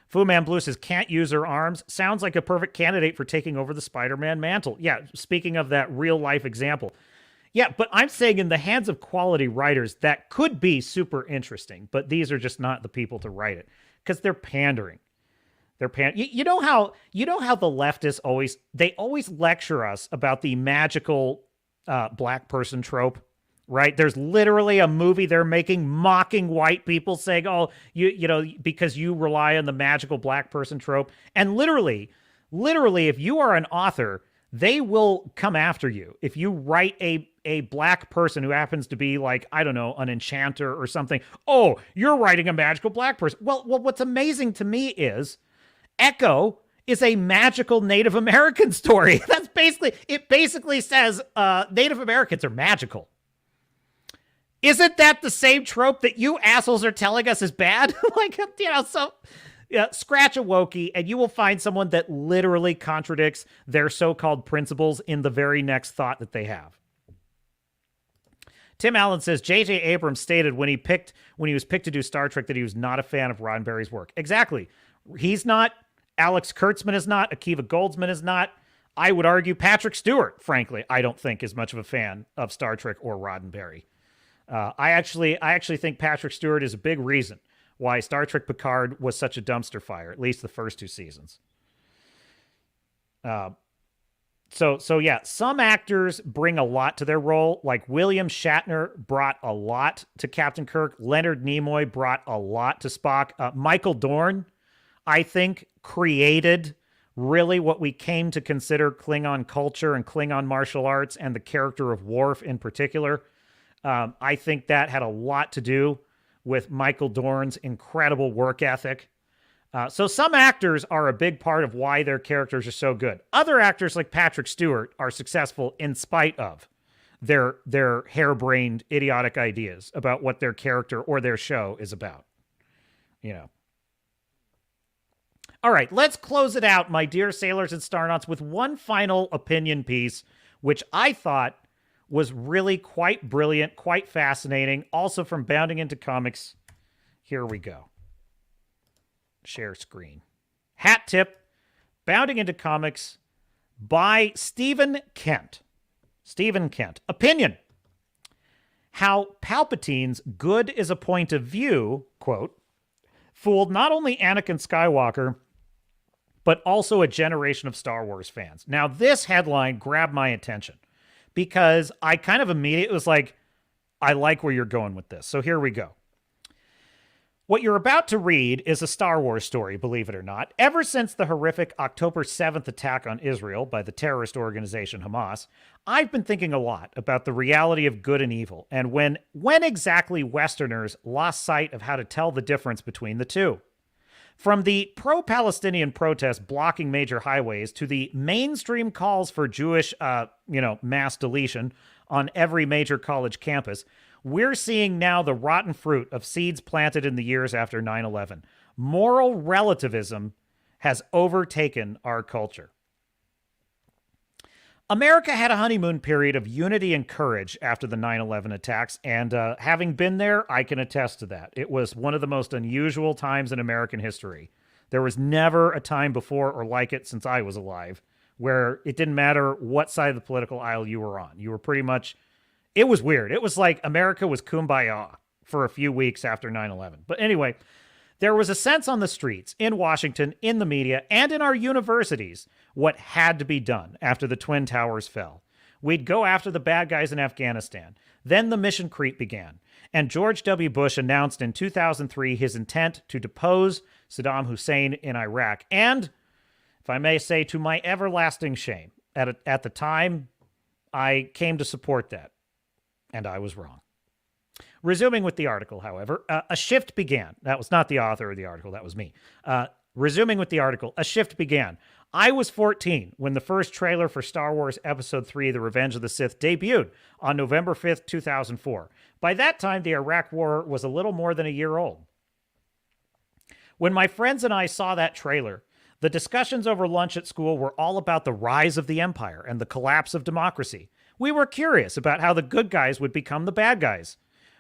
A: Fu Man Blue says, can't use her arms. Sounds like a perfect candidate for taking over the Spider-Man mantle. Yeah, speaking of that real-life example. Yeah, but I'm saying in the hands of quality writers, that could be super interesting, but these are just not the people to write it because they're pandering. You know how the leftists always lecture us about the magical black person trope, right? There's literally a movie they're making mocking white people, saying, "Oh, you know, because you rely on the magical black person trope." And literally, if you are an author, they will come after you if you write a black person who happens to be like, I don't know, an enchanter or something. Oh, you're writing a magical black person. Well, what's amazing to me is Echo is a magical Native American story. It basically says Native Americans are magical. Isn't that the same trope that you assholes are telling us is bad? Scratch a Wokey and you will find someone that literally contradicts their so-called principles in the very next thought that they have. Tim Allen says, J.J. Abrams stated when he was picked to do Star Trek that he was not a fan of Roddenberry's work. Exactly. He's not. Alex Kurtzman is not. Akiva Goldsman is not. I would argue Patrick Stewart, frankly, I don't think is much of a fan of Star Trek or Roddenberry. I actually think Patrick Stewart is a big reason why Star Trek Picard was such a dumpster fire, at least the first 2 seasons. So yeah, some actors bring a lot to their role. Like William Shatner brought a lot to Captain Kirk. Leonard Nimoy brought a lot to Spock. Michael Dorn, I think, created really what we came to consider Klingon culture and Klingon martial arts and the character of Worf in particular. I think that had a lot to do with Michael Dorn's incredible work ethic. So some actors are a big part of why their characters are so good. Other actors like Patrick Stewart are successful in spite of their harebrained, idiotic ideas about what their character or their show is about. You know. All right, let's close it out, my dear sailors and starnauts, with one final opinion piece, which I thought was really quite brilliant, quite fascinating. Also from Bounding Into Comics. Here we go. Share screen. Hat tip, Bounding Into Comics by Stephen Kent. Stephen Kent. Opinion. How Palpatine's good is a point of view, quote, fooled not only Anakin Skywalker, but also a generation of Star Wars fans. Now, this headline grabbed my attention because I kind of immediately was like, I like where you're going with this. So here we go. What you're about to read is a Star Wars story, believe it or not. Ever since the horrific October 7th attack on Israel by the terrorist organization Hamas, I've been thinking a lot about the reality of good and evil and when exactly Westerners lost sight of how to tell the difference between the two. From the pro-Palestinian protests blocking major highways to the mainstream calls for Jewish, mass deletion on every major college campus, we're seeing now the rotten fruit of seeds planted in the years after 9/11. Moral relativism has overtaken our culture. America had a honeymoon period of unity and courage after the 9/11 attacks, and having been there, I can attest to that. It was one of the most unusual times in American history. There was never a time before or like it since I was alive where it didn't matter what side of the political aisle you were on. You were pretty much... It was weird. It was like America was kumbaya for a few weeks after 9/11. But anyway, there was a sense on the streets, in Washington, in the media, and in our universities, what had to be done after the Twin Towers fell. We'd go after the bad guys in Afghanistan. Then the mission creep began, and George W. Bush announced in 2003 his intent to depose Saddam Hussein in Iraq. And, if I may say, to my everlasting shame, at the time, I came to support that. And I was wrong. Resuming with the article, however, a shift began. That was not the author of the article. That was me. Resuming with the article, a shift began. I was 14 when the first trailer for Star Wars Episode 3, The Revenge of the Sith, debuted on November 5th, 2004. By that time, the Iraq War was a little more than a year old. When my friends and I saw that trailer, the discussions over lunch at school were all about the rise of the empire and the collapse of democracy. We were curious about how the good guys would become the bad guys.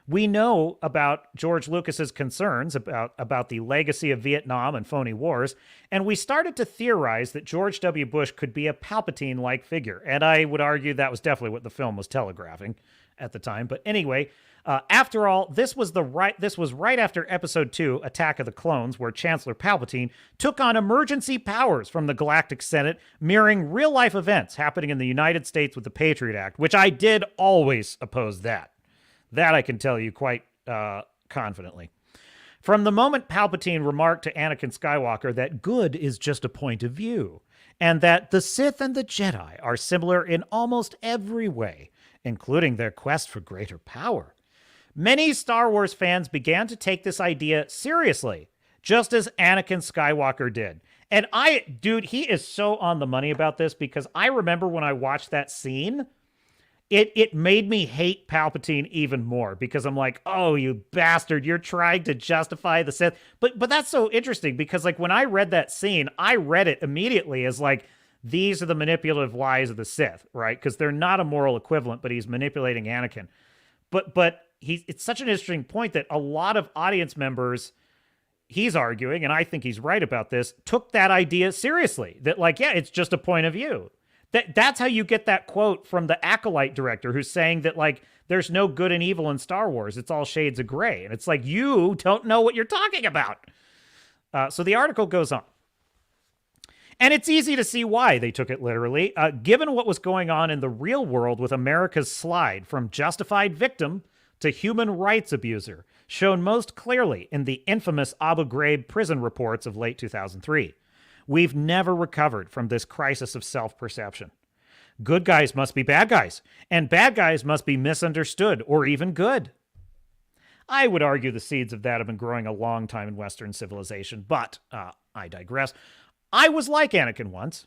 A: We know about George Lucas's concerns about the legacy of Vietnam and phony wars, and we started to theorize that George W. Bush could be a Palpatine-like figure. And I would argue that was definitely what the film was telegraphing at the time. But anyway, after all, this was right after Episode 2, Attack of the Clones, where Chancellor Palpatine took on emergency powers from the Galactic Senate, mirroring real-life events happening in the United States with the Patriot Act, which I did always oppose that. That I can tell you quite confidently. From the moment Palpatine remarked to Anakin Skywalker that good is just a point of view, and that the Sith and the Jedi are similar in almost every way, including their quest for greater power, many Star Wars fans began to take this idea seriously, just as Anakin Skywalker did. And dude, he is so on the money about this, because I remember when I watched that scene, it made me hate Palpatine even more, because I'm like, oh, you bastard, you're trying to justify the Sith. But that's so interesting, because like when I read that scene, I read it immediately as like, these are the manipulative lies of the Sith, right? Because they're not a moral equivalent, but he's manipulating Anakin. But it's such an interesting point that a lot of audience members, he's arguing, and I think he's right about this, took that idea seriously. That like, yeah, it's just a point of view. That's how you get that quote from the Acolyte director, who's saying that, like, there's no good and evil in Star Wars. It's all shades of gray. And it's like, you don't know what you're talking about. So the article goes on. And it's easy to see why they took it literally, given what was going on in the real world with America's slide from justified victim to human rights abuser, shown most clearly in the infamous Abu Ghraib prison reports of late 2003. We've never recovered from this crisis of self-perception. Good guys must be bad guys, and bad guys must be misunderstood or even good. I would argue the seeds of that have been growing a long time in Western civilization, but I digress. I was like Anakin once.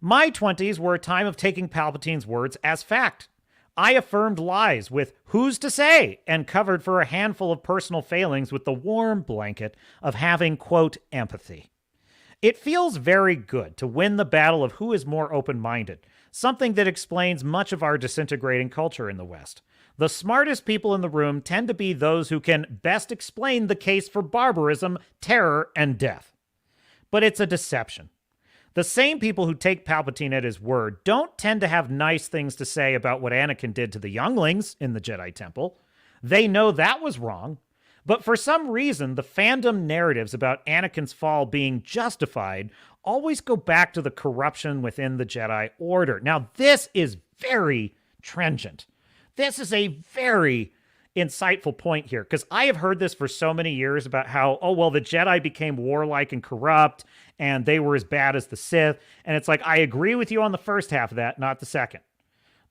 A: My 20s were a time of taking Palpatine's words as fact. I affirmed lies with who's to say and covered for a handful of personal failings with the warm blanket of having, quote, empathy. It feels very good to win the battle of who is more open-minded, something that explains much of our disintegrating culture in the West. The smartest people in the room tend to be those who can best explain the case for barbarism, terror, and death. But it's a deception. The same people who take Palpatine at his word don't tend to have nice things to say about what Anakin did to the younglings in the Jedi Temple. They know that was wrong. But for some reason, the fandom narratives about Anakin's fall being justified always go back to the corruption within the Jedi Order. Now, this is very trenchant. This is a very insightful point here, because I have heard this for so many years about how, oh, well, the Jedi became warlike and corrupt, and they were as bad as the Sith. And it's like, I agree with you on the first half of that, not the second.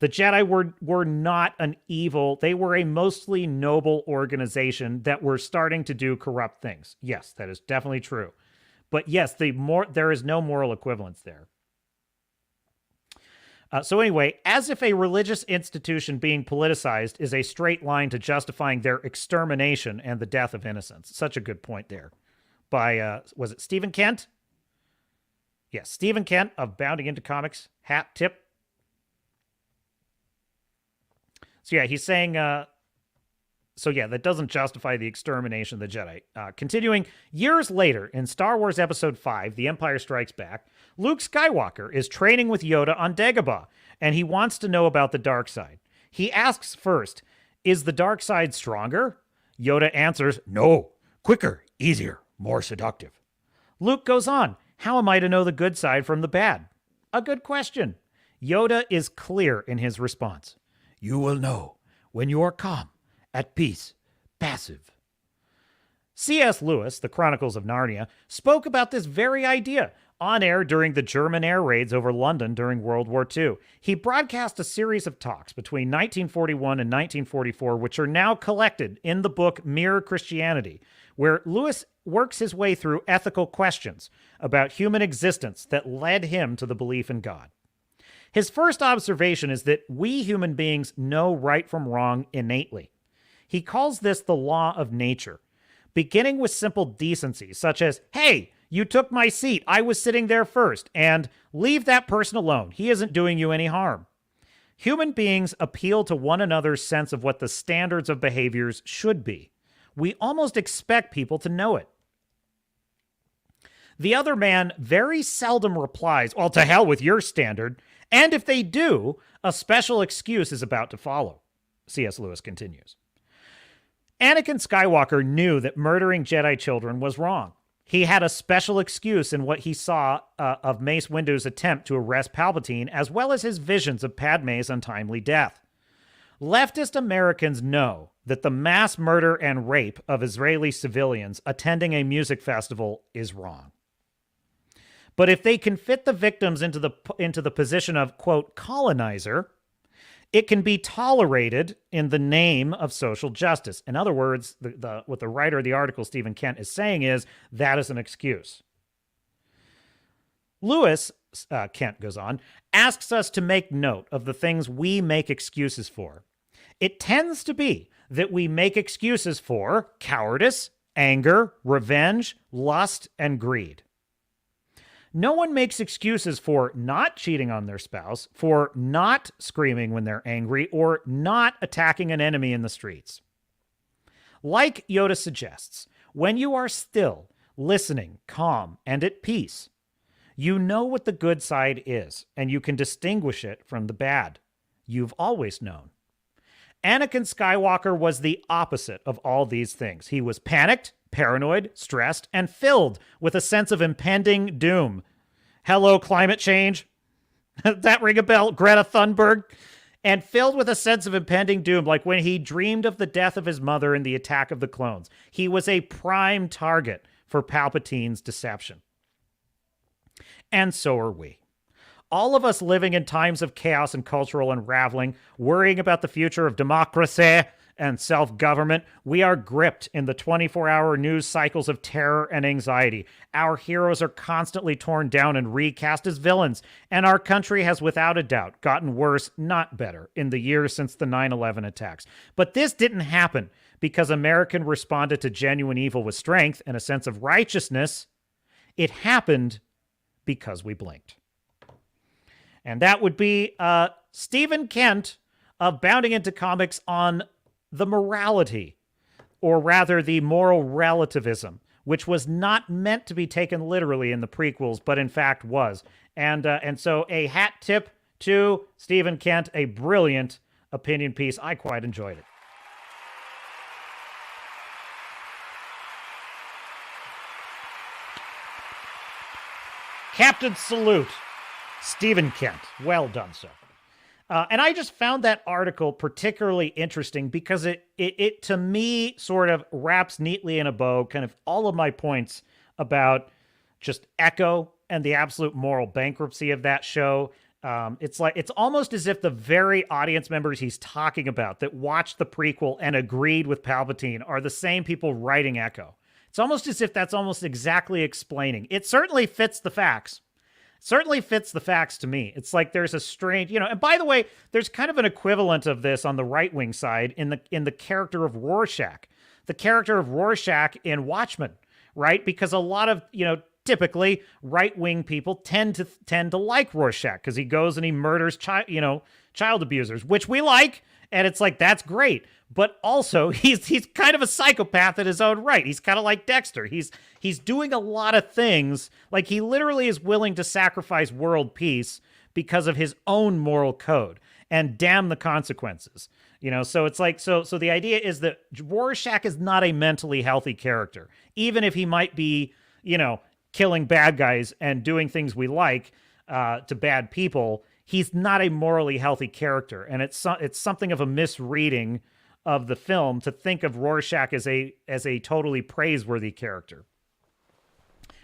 A: The Jedi were not an evil. They were a mostly noble organization that were starting to do corrupt things. Yes, that is definitely true. But yes, there is no moral equivalence there. So anyway, as if a religious institution being politicized is a straight line to justifying their extermination and the death of innocents. Such a good point there. By, was it Stephen Kent? Yes, Stephen Kent of Bounding Into Comics. Hat tip. So yeah, he's saying, that doesn't justify the extermination of the Jedi. Continuing, years later, in Star Wars Episode 5, The Empire Strikes Back, Luke Skywalker is training with Yoda on Dagobah, and he wants to know about the dark side. He asks first, is the dark side stronger? Yoda answers, no, quicker, easier, more seductive. Luke goes on, how am I to know the good side from the bad? A good question. Yoda is clear in his response. You will know when you are calm, at peace, passive. C.S. Lewis, The Chronicles of Narnia, spoke about this very idea on air during the German air raids over London during World War II. He broadcast a series of talks between 1941 and 1944, which are now collected in the book Mere Christianity, where Lewis works his way through ethical questions about human existence that led him to the belief in God. His first observation is that we human beings know right from wrong innately. He calls this the law of nature, beginning with simple decency, such as, hey, you took my seat, I was sitting there first, and leave that person alone, he isn't doing you any harm. Human beings appeal to one another's sense of what the standards of behaviors should be. We almost expect people to know it. The other man very seldom replies, well, to hell with your standard. And if they do, a special excuse is about to follow. C.S. Lewis continues. Anakin Skywalker knew that murdering Jedi children was wrong. He had a special excuse in what he saw of Mace Windu's attempt to arrest Palpatine, as well as his visions of Padme's untimely death. Leftist Americans know that the mass murder and rape of Israeli civilians attending a music festival is wrong. But if they can fit the victims into the position of, quote, colonizer, it can be tolerated in the name of social justice. In other words, what the writer of the article, Stephen Kent, is saying is that is an excuse. Lewis, Kent goes on, asks us to make note of the things we make excuses for. It tends to be that we make excuses for cowardice, anger, revenge, lust, and greed. No one makes excuses for not cheating on their spouse, for not screaming when they're angry, or not attacking an enemy in the streets. Like Yoda suggests, when you are still, listening, calm, and at peace, you know what the good side is, and you can distinguish it from the bad. You've always known. Anakin Skywalker was the opposite of all these things. He was panicked, paranoid, stressed, and filled with a sense of impending doom. Hello, climate change. That ring a bell? Greta Thunberg. And filled with a sense of impending doom, like when he dreamed of the death of his mother in the Attack of the Clones. He was a prime target for Palpatine's deception. And so are we. All of us living in times of chaos and cultural unraveling, worrying about the future of democracy and self-government, we are gripped in the 24-hour news cycles of terror and anxiety. Our heroes are constantly torn down and recast as villains, and our country has without a doubt gotten worse, not better, in the years since the 9/11 attacks. But this didn't happen because America responded to genuine evil with strength and a sense of righteousness. It happened because we blinked. And that would be Stephen Kent of Bounding Into Comics on the morality, or rather the moral relativism, which was not meant to be taken literally in the prequels, but in fact was. And so a hat tip to Stephen Kent, a brilliant opinion piece. I quite enjoyed it. Captain Salute. Stephen Kent. Well done, sir. And I just found that article particularly interesting because it to me sort of wraps neatly in a bow kind of all of my points about just Echo and the absolute moral bankruptcy of that show. It's almost as if the very audience members he's talking about that watched the prequel and agreed with Palpatine are the same people writing Echo. It's almost as if that's almost exactly explaining. It certainly fits the facts. Certainly fits the facts to me. It's like there's a strange, and by the way, there's kind of an equivalent of this on the right-wing side in the character of Rorschach. The character of Rorschach in Watchmen, right? Because a lot of, typically right-wing people tend to like Rorschach because he goes and he murders child abusers, which we like, and it's like that's great. But also, he's kind of a psychopath in his own right. He's kind of like Dexter. He's doing a lot of things. Like, he literally is willing to sacrifice world peace because of his own moral code. And damn the consequences. So it's like, so the idea is that Rorschach is not a mentally healthy character. Even if he might be, killing bad guys and doing things we like to bad people, he's not a morally healthy character. And it's something of a misreading of the film to think of Rorschach as a totally praiseworthy character.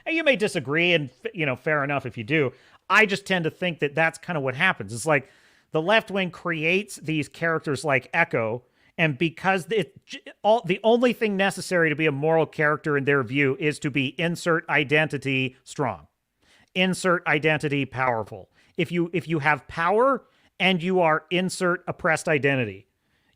A: And you may disagree, and fair enough if you do. I just tend to think that that's kind of what happens. It's like the left wing creates these characters like Echo, and because the only thing necessary to be a moral character in their view is to be insert identity strong, insert identity powerful. If you have power and you are insert oppressed identity,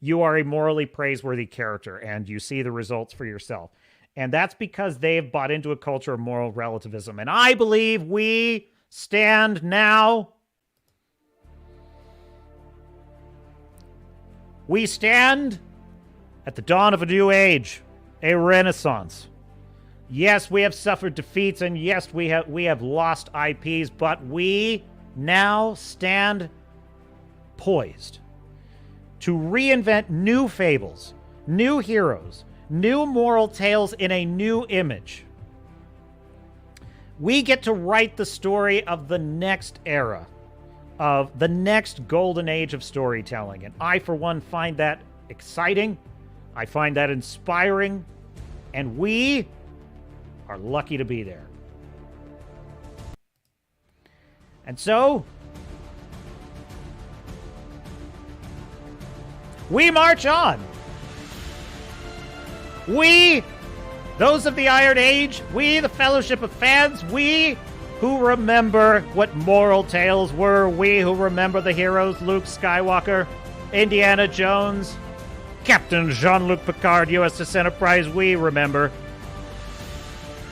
A: you are a morally praiseworthy character, and you see the results for yourself. And that's because they've bought into a culture of moral relativism. And I believe we stand now We stand at the dawn of a new age, a renaissance. Yes, we have suffered defeats, and yes, we have lost IPs, but we now stand poised to reinvent new fables, new heroes, new moral tales in a new image. We get to write the story of the next era, of the next golden age of storytelling. And I, for one, find that exciting. I find that inspiring. And we are lucky to be there. And so, we march on. We, those of the Iron Age, we, the Fellowship of Fans, we who remember what moral tales were, we who remember the heroes, Luke Skywalker, Indiana Jones, Captain Jean-Luc Picard, USS Enterprise, we remember.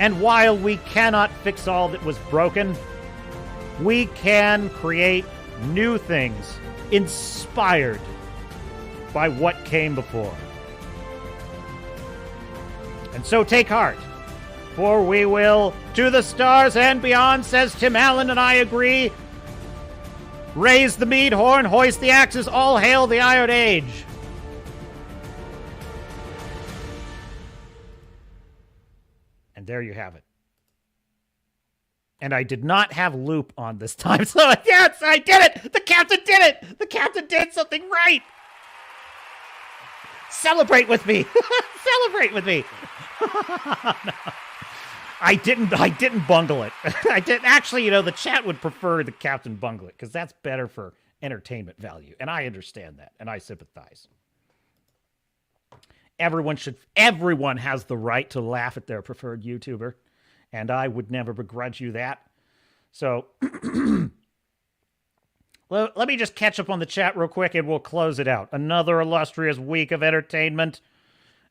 A: And while we cannot fix all that was broken, we can create new things inspired by what came before. And so take heart, for we will to the stars and beyond, says Tim Allen, and I agree. Raise the mead horn, hoist the axes, all hail the Iron Age. And there you have it. And I did not have loop on this time, so yes, I did it! The captain did it! The captain did something right! Celebrate with me! Celebrate with me! No. I didn't bungle it. I didn't. Actually, the chat would prefer the captain bungle it, because that's better for entertainment value. And I understand that, and I sympathize. Everyone has the right to laugh at their preferred YouTuber, and I would never begrudge you that. So, let me just catch up on the chat real quick, and we'll close it out. Another illustrious week of entertainment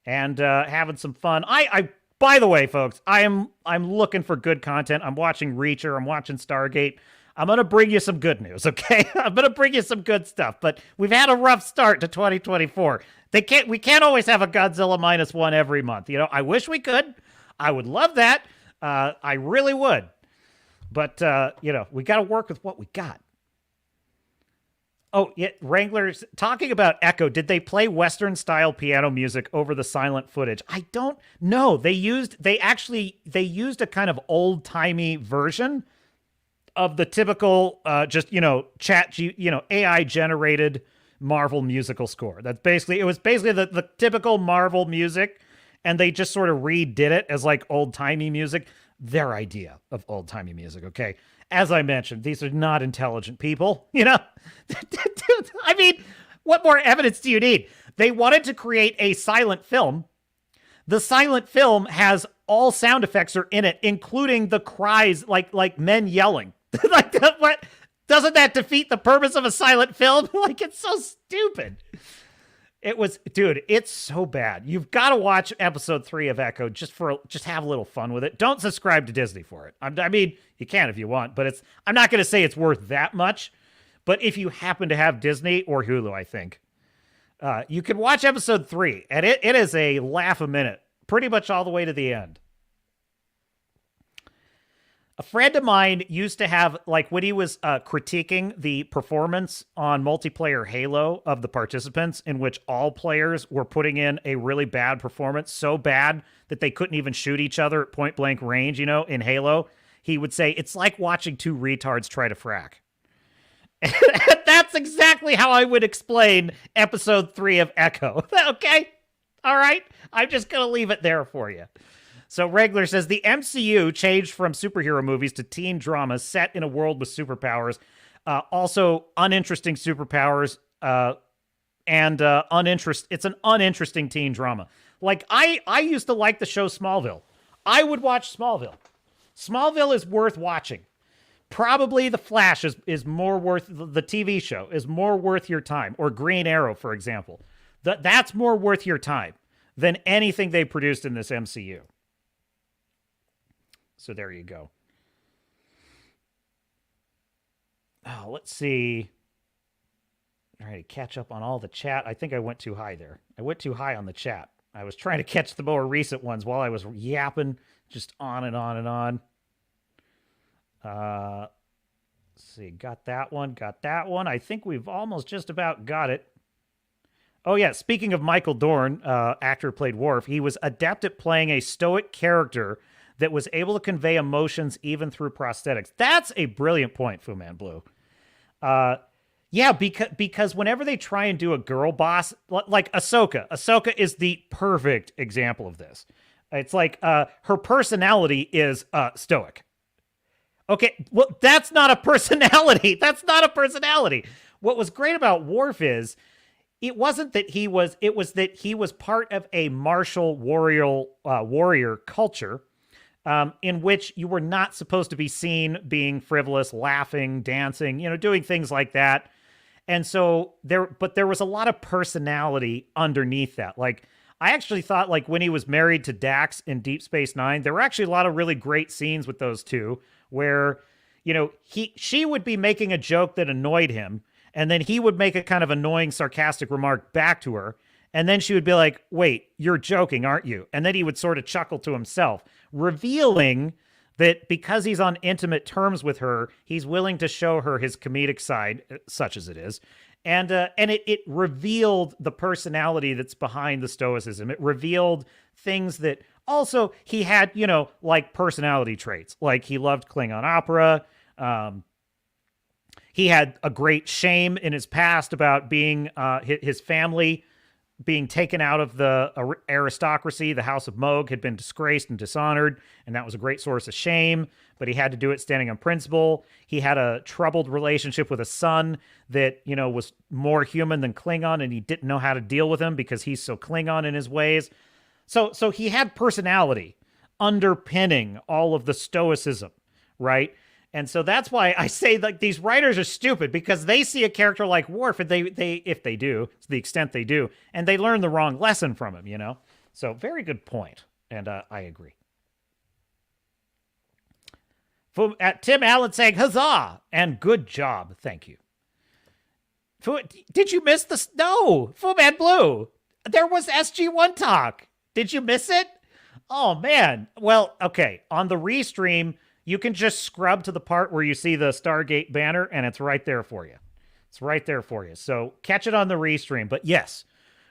A: and having some fun. By the way, folks, I'm looking for good content. I'm watching Reacher. I'm watching Stargate. I'm going to bring you some good news, okay? I'm going to bring you some good stuff, but we've had a rough start to 2024. We can't always have a Godzilla -1 every month. I wish we could. I would love that. I really would. But, we got to work with what we got. Oh, yeah, Wranglers, talking about Echo, did they play Western-style piano music over the silent footage? I don't know. They used a kind of old-timey version of the typical, AI-generated Marvel musical score. It was basically the typical Marvel music, and they just sort of redid it as like old-timey music. Their idea of old-timey music, okay? As I mentioned, these are not intelligent people, I mean, what more evidence do you need? They wanted to create a silent film. The silent film has all sound effects are in it, including the cries, like men yelling. What? Doesn't that defeat the purpose of a silent film? It's so stupid. It's so bad. You've got to watch episode 3 of Echo just have a little fun with it. Don't subscribe to Disney for it. I mean, you can if you want, but I'm not going to say it's worth that much. But if you happen to have Disney or Hulu, I think, you can watch episode 3, and it is a laugh a minute, pretty much all the way to the end. A friend of mine used to have, when he was critiquing the performance on multiplayer Halo of the participants, in which all players were putting in a really bad performance, so bad that they couldn't even shoot each other at point blank range, in Halo, he would say, it's like watching two retards try to frack. That's exactly how I would explain episode 3 of Echo. Okay? All right? I'm just going to leave it there for you. So Regler says, the MCU changed from superhero movies to teen dramas set in a world with superpowers. Also, uninteresting superpowers and it's an uninteresting teen drama. I used to like the show Smallville. I would watch Smallville. Smallville is worth watching. Probably The Flash is more worth, the TV show is more worth your time. Or Green Arrow, for example. That's more worth your time than anything they produced in this MCU. So there you go. Oh, let's see. trying to catch up on all the chat. I think I went too high there. I went too high on the chat. I was trying to catch the more recent ones while I was yapping just on and on and on. Let's see. Got that one. Got that one. I think we've almost just about got it. Oh, yeah. Speaking of Michael Dorn, actor who played Worf, he was adept at playing a stoic character that was able to convey emotions even through prosthetics. That's a brilliant point, Fu Man Blue. Yeah, because whenever they try and do a girl boss, like Ahsoka is the perfect example of this. It's like her personality is stoic. Okay, well, that's not a personality. That's not a personality. What was great about Worf is it wasn't that he was, it was that he was part of a martial warrior culture in which you were not supposed to be seen being frivolous, laughing, dancing, doing things like that. And so there was a lot of personality underneath that. Like, I actually thought, like, when he was married to Dax in Deep Space Nine, there were actually a lot of really great scenes with those two where, she would be making a joke that annoyed him, and then he would make a kind of annoying, sarcastic remark back to her. And then she would be like, wait, you're joking, aren't you? And then he would sort of chuckle to himself, revealing that because he's on intimate terms with her, he's willing to show her his comedic side, such as it is. And it revealed the personality that's behind the stoicism. It revealed things that also he had, like personality traits. Like he loved Klingon opera. He had a great shame in his past about being his family being taken out of the aristocracy. The House of Moog had been disgraced and dishonored, and that was a great source of shame, but he had to do it standing on principle. He had a troubled relationship with a son that, was more human than Klingon, and he didn't know how to deal with him because he's so Klingon in his ways. So he had personality underpinning all of the stoicism, right? And so that's why I say, like, these writers are stupid, because they see a character like Worf, and they if they do, to the extent they do, and they learn the wrong lesson from him, So very good point, and I agree. Tim Allen saying, huzzah, and good job. Thank you. Did you miss the... No, Fu Man Blue. There was SG-1 talk. Did you miss it? Oh, man. Well, okay. On the restream, you can just scrub to the part where you see the Stargate banner, and it's right there for you. It's right there for you. So catch it on the restream. But yes,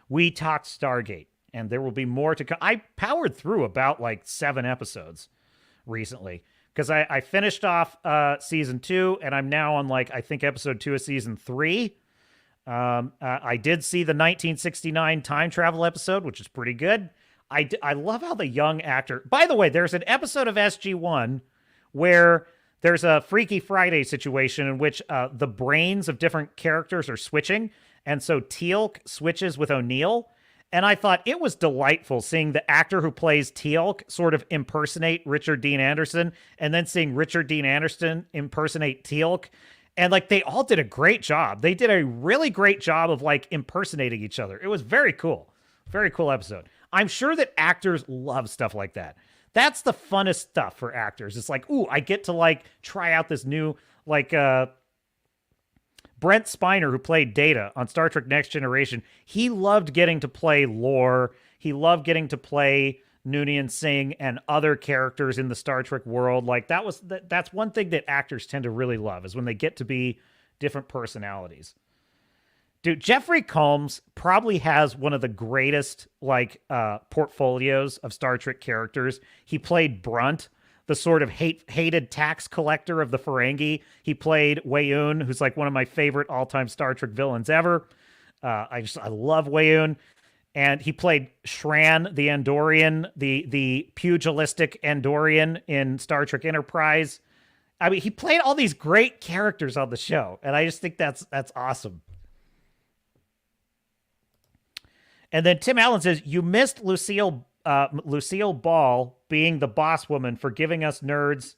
A: we talked Stargate, and there will be more to come. I powered through about like 7 episodes recently because I finished off season 2, and I'm now on I think episode 2 of season 3. I did see the 1969 time travel episode, which is pretty good. I love how the young actor... By the way, there's an episode of SG-1 where there's a Freaky Friday situation in which the brains of different characters are switching. And so Teal'c switches with O'Neill. And I thought it was delightful seeing the actor who plays Teal'c sort of impersonate Richard Dean Anderson, and then seeing Richard Dean Anderson impersonate Teal'c. And they all did a great job. They did a really great job of impersonating each other. It was very cool. Very cool episode. I'm sure that actors love stuff like that. That's the funnest stuff for actors. It's ooh, I get to try out this new, Brent Spiner, who played Data on Star Trek Next Generation. He loved getting to play Lore. He loved getting to play Noonien Singh and other characters in the Star Trek world. That's one thing that actors tend to really love, is when they get to be different personalities. Dude, Jeffrey Combs probably has one of the greatest portfolios of Star Trek characters. He played Brunt, the sort of hated tax collector of the Ferengi. He played Weyoun, who's one of my favorite all-time Star Trek villains ever. I love Weyoun. And he played Shran, the Andorian, the pugilistic Andorian in Star Trek Enterprise. I mean, he played all these great characters on the show, and I just think that's awesome. And then Tim Allen says, you missed Lucille Ball being the boss woman for giving us nerds.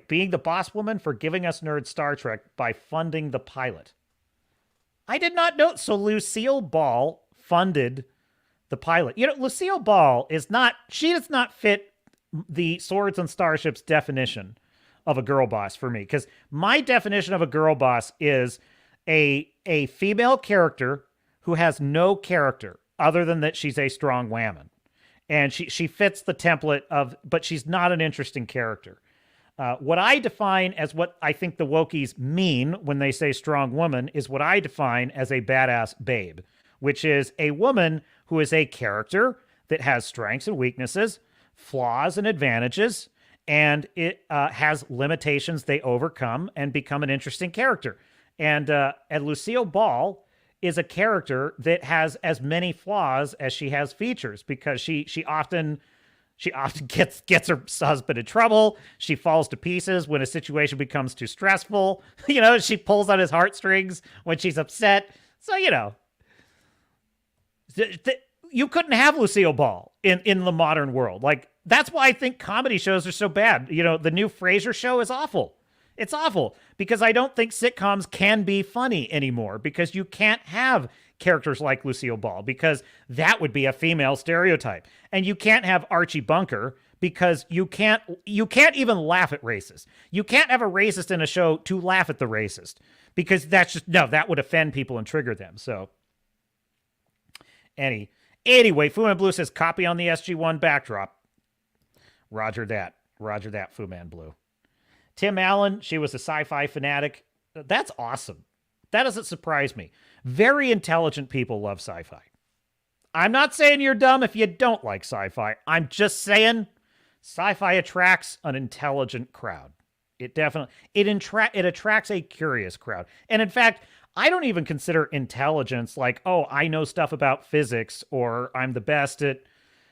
A: Being the boss woman for giving us nerds Star Trek by funding the pilot. I did not know. So Lucille Ball funded the pilot. Lucille Ball she does not fit the Swords and Starships definition of a girl boss for me. Because my definition of a girl boss is a female character who has no character other than that she's a strong woman. And she fits the template of, but she's not an interesting character. What I define as what I think the wokies mean when they say strong woman is what I define as a badass babe, which is a woman who is a character that has strengths and weaknesses, flaws and advantages, and it has limitations they overcome and become an interesting character. And Lucille Ball is a character that has as many flaws as she has features, because she often gets her husband in trouble. She falls to pieces when a situation becomes too stressful. She pulls on his heartstrings when she's upset. So, you couldn't have Lucille Ball in the modern world. Like, that's why I think comedy shows are so bad. The new Frasier show is awful. It's awful because I don't think sitcoms can be funny anymore, because you can't have characters like Lucille Ball, because that would be a female stereotype. And you can't have Archie Bunker, because you can't even laugh at racists. You can't have a racist in a show to laugh at the racist, because that would offend people and trigger them. So anyway, Fu Man Blue says copy on the SG-1 backdrop. Roger that, Fu Man Blue. Tim Allen, she was a sci-fi fanatic. That's awesome. That doesn't surprise me. Very intelligent people love sci-fi. I'm not saying you're dumb if you don't like sci-fi. I'm just saying sci-fi attracts an intelligent crowd. It definitely it attracts a curious crowd. And in fact, I don't even consider intelligence like, oh, I know stuff about physics, or I'm the best at,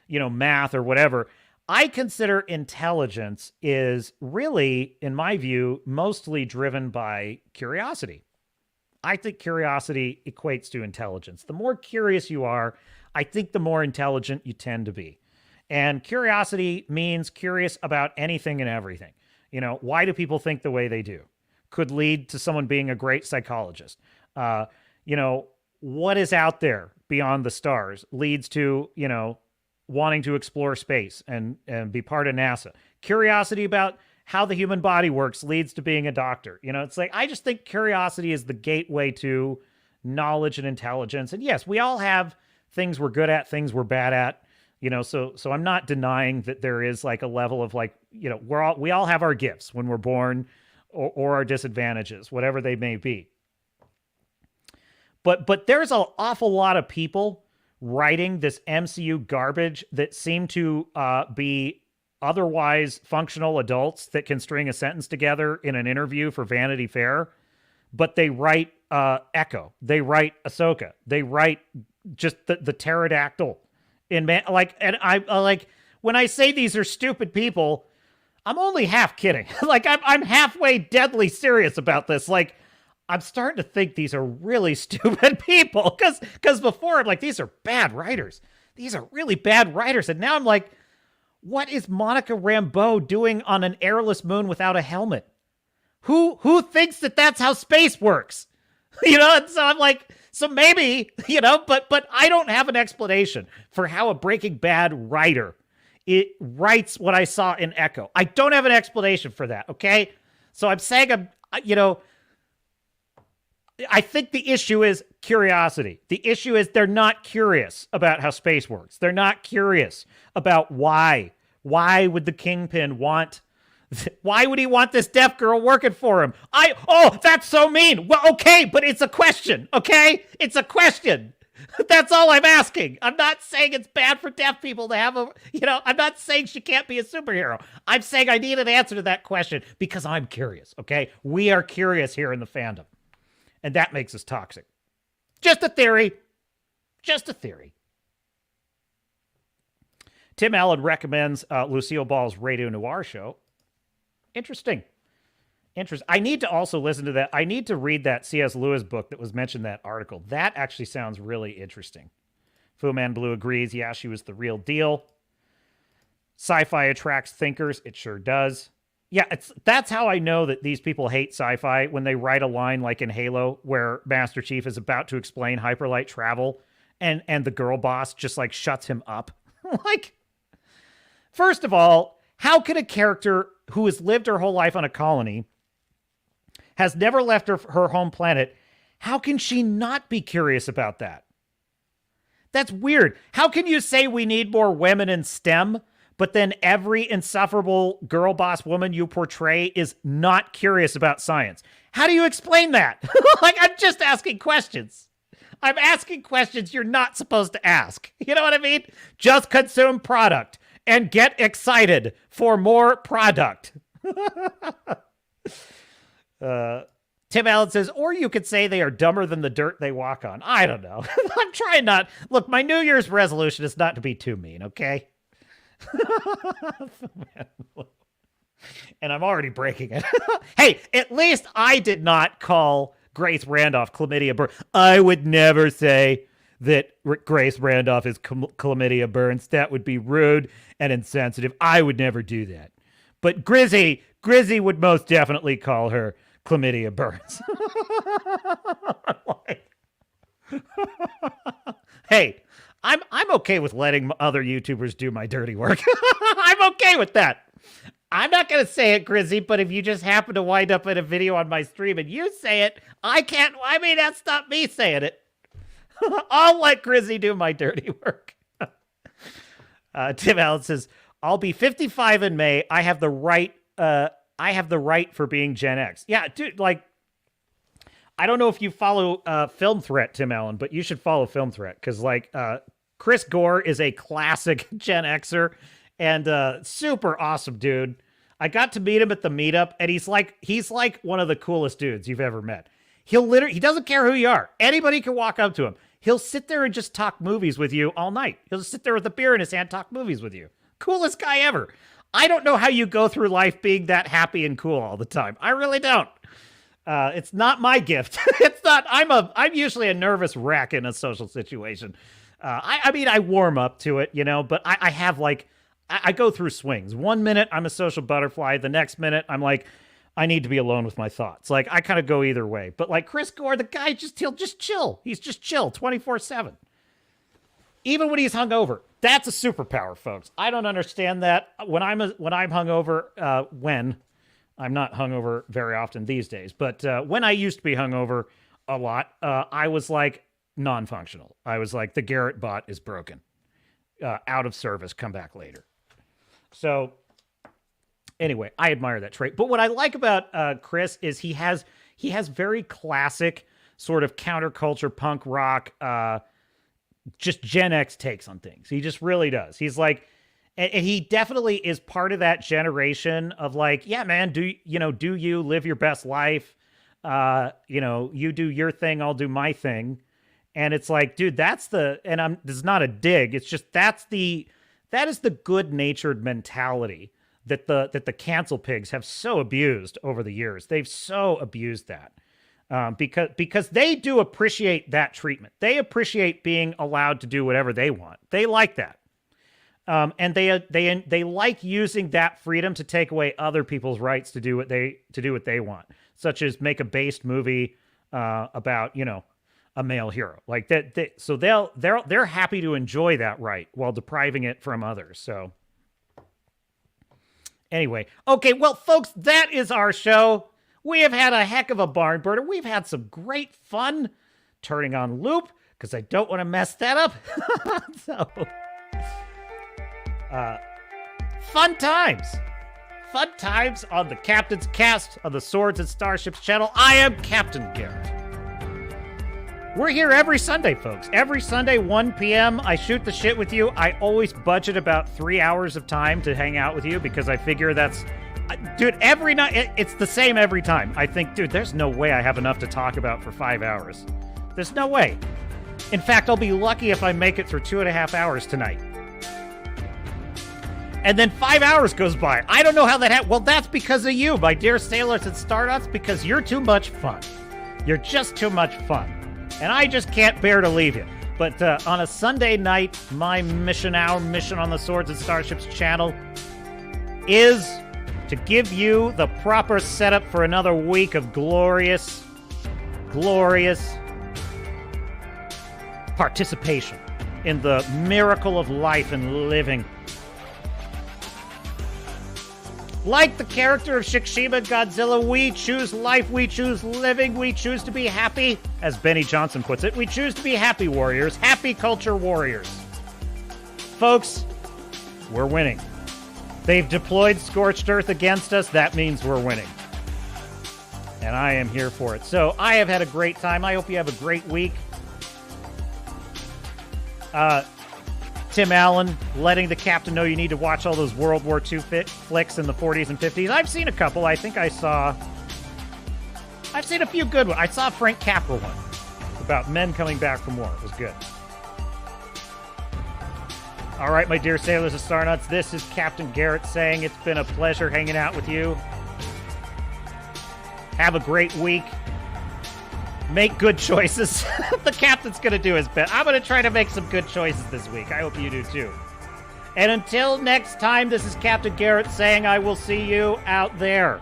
A: math or whatever. I consider intelligence is really, in my view, mostly driven by curiosity. I think curiosity equates to intelligence. The more curious you are, I think the more intelligent you tend to be. And curiosity means curious about anything and everything. Why do people think the way they do? Could lead to someone being a great psychologist. What is out there beyond the stars leads to, wanting to explore space and be part of NASA. Curiosity about how the human body works leads to being a doctor. It's like, I just think curiosity is the gateway to knowledge and intelligence. And yes, we all have things we're good at, things we're bad at, so I'm not denying that there is like a level of like, we all have our gifts when we're born, or our disadvantages, whatever they may be. But there's an awful lot of people writing this MCU garbage that seem to be otherwise functional adults that can string a sentence together in an interview for Vanity Fair, but they write Echo, they write Ahsoka, they write just the pterodactyl and I like, when I say these are stupid people, I'm only half kidding. Like, I'm halfway deadly serious about this. Like, I'm starting to think these are really stupid people, because before I'm like, these are bad writers. These are really bad writers. And now I'm like, what is Monica Rambeau doing on an airless moon without a helmet? Who thinks that that's how space works? And so I'm like, so maybe, but I don't have an explanation for how a Breaking Bad writer it writes what I saw in Echo. I don't have an explanation for that, okay? So I'm saying, I think the issue is curiosity. The issue is they're not curious about how space works. They're not curious about why. Why would the Kingpin want... Why would he want this deaf girl working for him? Oh, that's so mean. Well, okay, but it's a question, okay? It's a question. That's all I'm asking. I'm not saying it's bad for deaf people to have I'm not saying she can't be a superhero. I'm saying I need an answer to that question because I'm curious, okay? We are curious here in the fandom. And that makes us toxic. Just a theory. Just a theory. Tim Allen recommends Lucille Ball's Radio Noir show. Interesting. I need to also listen to that. I need to read that C.S. Lewis book that was mentioned in that article. That actually sounds really interesting. Fu Man Blue agrees. Yeah, she was the real deal. Sci-fi attracts thinkers. It sure does. Yeah, that's how I know that these people hate sci-fi, when they write a line like in Halo where Master Chief is about to explain hyperlight travel and the girl boss just like shuts him up. Like, first of all, how can a character who has lived her whole life on a colony, has never left her home planet, How can she not be curious about that? That's weird. How can you say we need more women in STEM, but then every insufferable girl boss woman you portray is not curious about science? How do you explain that? Like, I'm just asking questions. I'm asking questions you're not supposed to ask. You know what I mean? Just consume product and get excited for more product. Tim Allen says, or you could say they are dumber than the dirt they walk on. I don't know. I'm trying not. Look, my New Year's resolution is not to be too mean, okay? And I'm already breaking it. Hey, at least I did not call Grace Randolph chlamydia burn. I would never say that Grace Randolph is chlamydia burns. That would be rude and insensitive. I would never do that. But Grizzy would most definitely call her chlamydia burns. Hey, I'm okay with letting other YouTubers do my dirty work. I'm okay with that. I'm not going to say it, Grizzy, but if you just happen to wind up in a video on my stream and you say it, that's not me saying it. I'll let Grizzy do my dirty work. Tim Allen says, I'll be 55 in May. I have the right for being Gen X. Yeah, dude, like, I don't know if you follow Film Threat, Tim Allen, but you should follow Film Threat because, like, Chris Gore is a classic Gen Xer and super awesome dude. I got to meet him at the meetup, and he's like one of the coolest dudes you've ever met. He doesn't care who you are. Anybody can walk up to him. He'll sit there and just talk movies with you all night. He'll just sit there with a beer in his hand, talk movies with you. Coolest guy ever. I don't know how you go through life being that happy and cool all the time. I really don't. It's not my gift. It's not. I'm usually a nervous wreck in a social situation. I mean, I warm up to it, you know, but I have like, I go through swings. 1 minute, I'm a social butterfly. The next minute, I'm like, I need to be alone with my thoughts. Like, I kind of go either way. But like Chris Gore, the guy, he'll just chill. He's just chill 24/7. Even when he's hungover. That's a superpower, folks. I don't understand that. When I'm hungover, I'm not hungover very often these days, but when I used to be hungover a lot, I was like non-functional. I was like, the Garrett bot is broken. Out of service, come back later. So anyway, I admire that trait. But what I like about Chris is he has very classic sort of counterculture punk rock, just Gen X takes on things. He just really does. He's like, and he definitely is part of that generation of like, yeah, man, do you live your best life? You do your thing, I'll do my thing. And it's like, dude, this is not a dig. It's just, that is the good-natured mentality that the cancel pigs have so abused over the years. They've so abused that. Because they do appreciate that treatment. They appreciate being allowed to do whatever they want. They like that. And they like using that freedom to take away other people's rights to do what they want, such as make a based movie about, a male hero like that. So they're happy to enjoy that right while depriving it from others. So anyway, okay, well, folks, that is our show. We have had a heck of a barn burner. We've had some great fun turning on loop because I don't want to mess that up. So, fun times on the Captain's Cast on the Swords and Starships channel. I am Captain Garrett. We're here every Sunday, folks. Every Sunday, 1 p.m. I shoot the shit with you. I always budget about 3 hours of time to hang out with you because I figure that's... Dude, every night, it's the same every time. I think, dude, there's no way I have enough to talk about for 5 hours. There's no way. In fact, I'll be lucky if I make it through 2.5 hours tonight. And then 5 hours goes by. I don't know how that happened. Well, that's because of you, my dear sailors and Stardots, because you're too much fun. You're just too much fun. And I just can't bear to leave you. But on a Sunday night, my mission on the Swords and Starships channel is to give you the proper setup for another week of glorious participation in the miracle of life and living. Like the character of Shikishima Godzilla, we choose life, we choose living, we choose to be happy. As Benny Johnson puts it, we choose to be happy warriors, happy culture warriors. Folks, we're winning. They've deployed Scorched Earth against us. That means we're winning. And I am here for it. So I have had a great time. I hope you have a great week. Tim Allen letting the captain know you need to watch all those World War II flicks in the 40s and 50s. I've seen a couple. I've seen a few good ones. I saw a Frank Capra one about men coming back from war. It was good. All right, my dear sailors and star nuts, this is Captain Garrett saying it's been a pleasure hanging out with you. Have a great week. Make good choices. The captain's going to do his best. I'm going to try to make some good choices this week. I hope you do too. And until next time, this is Captain Garrett saying I will see you out there.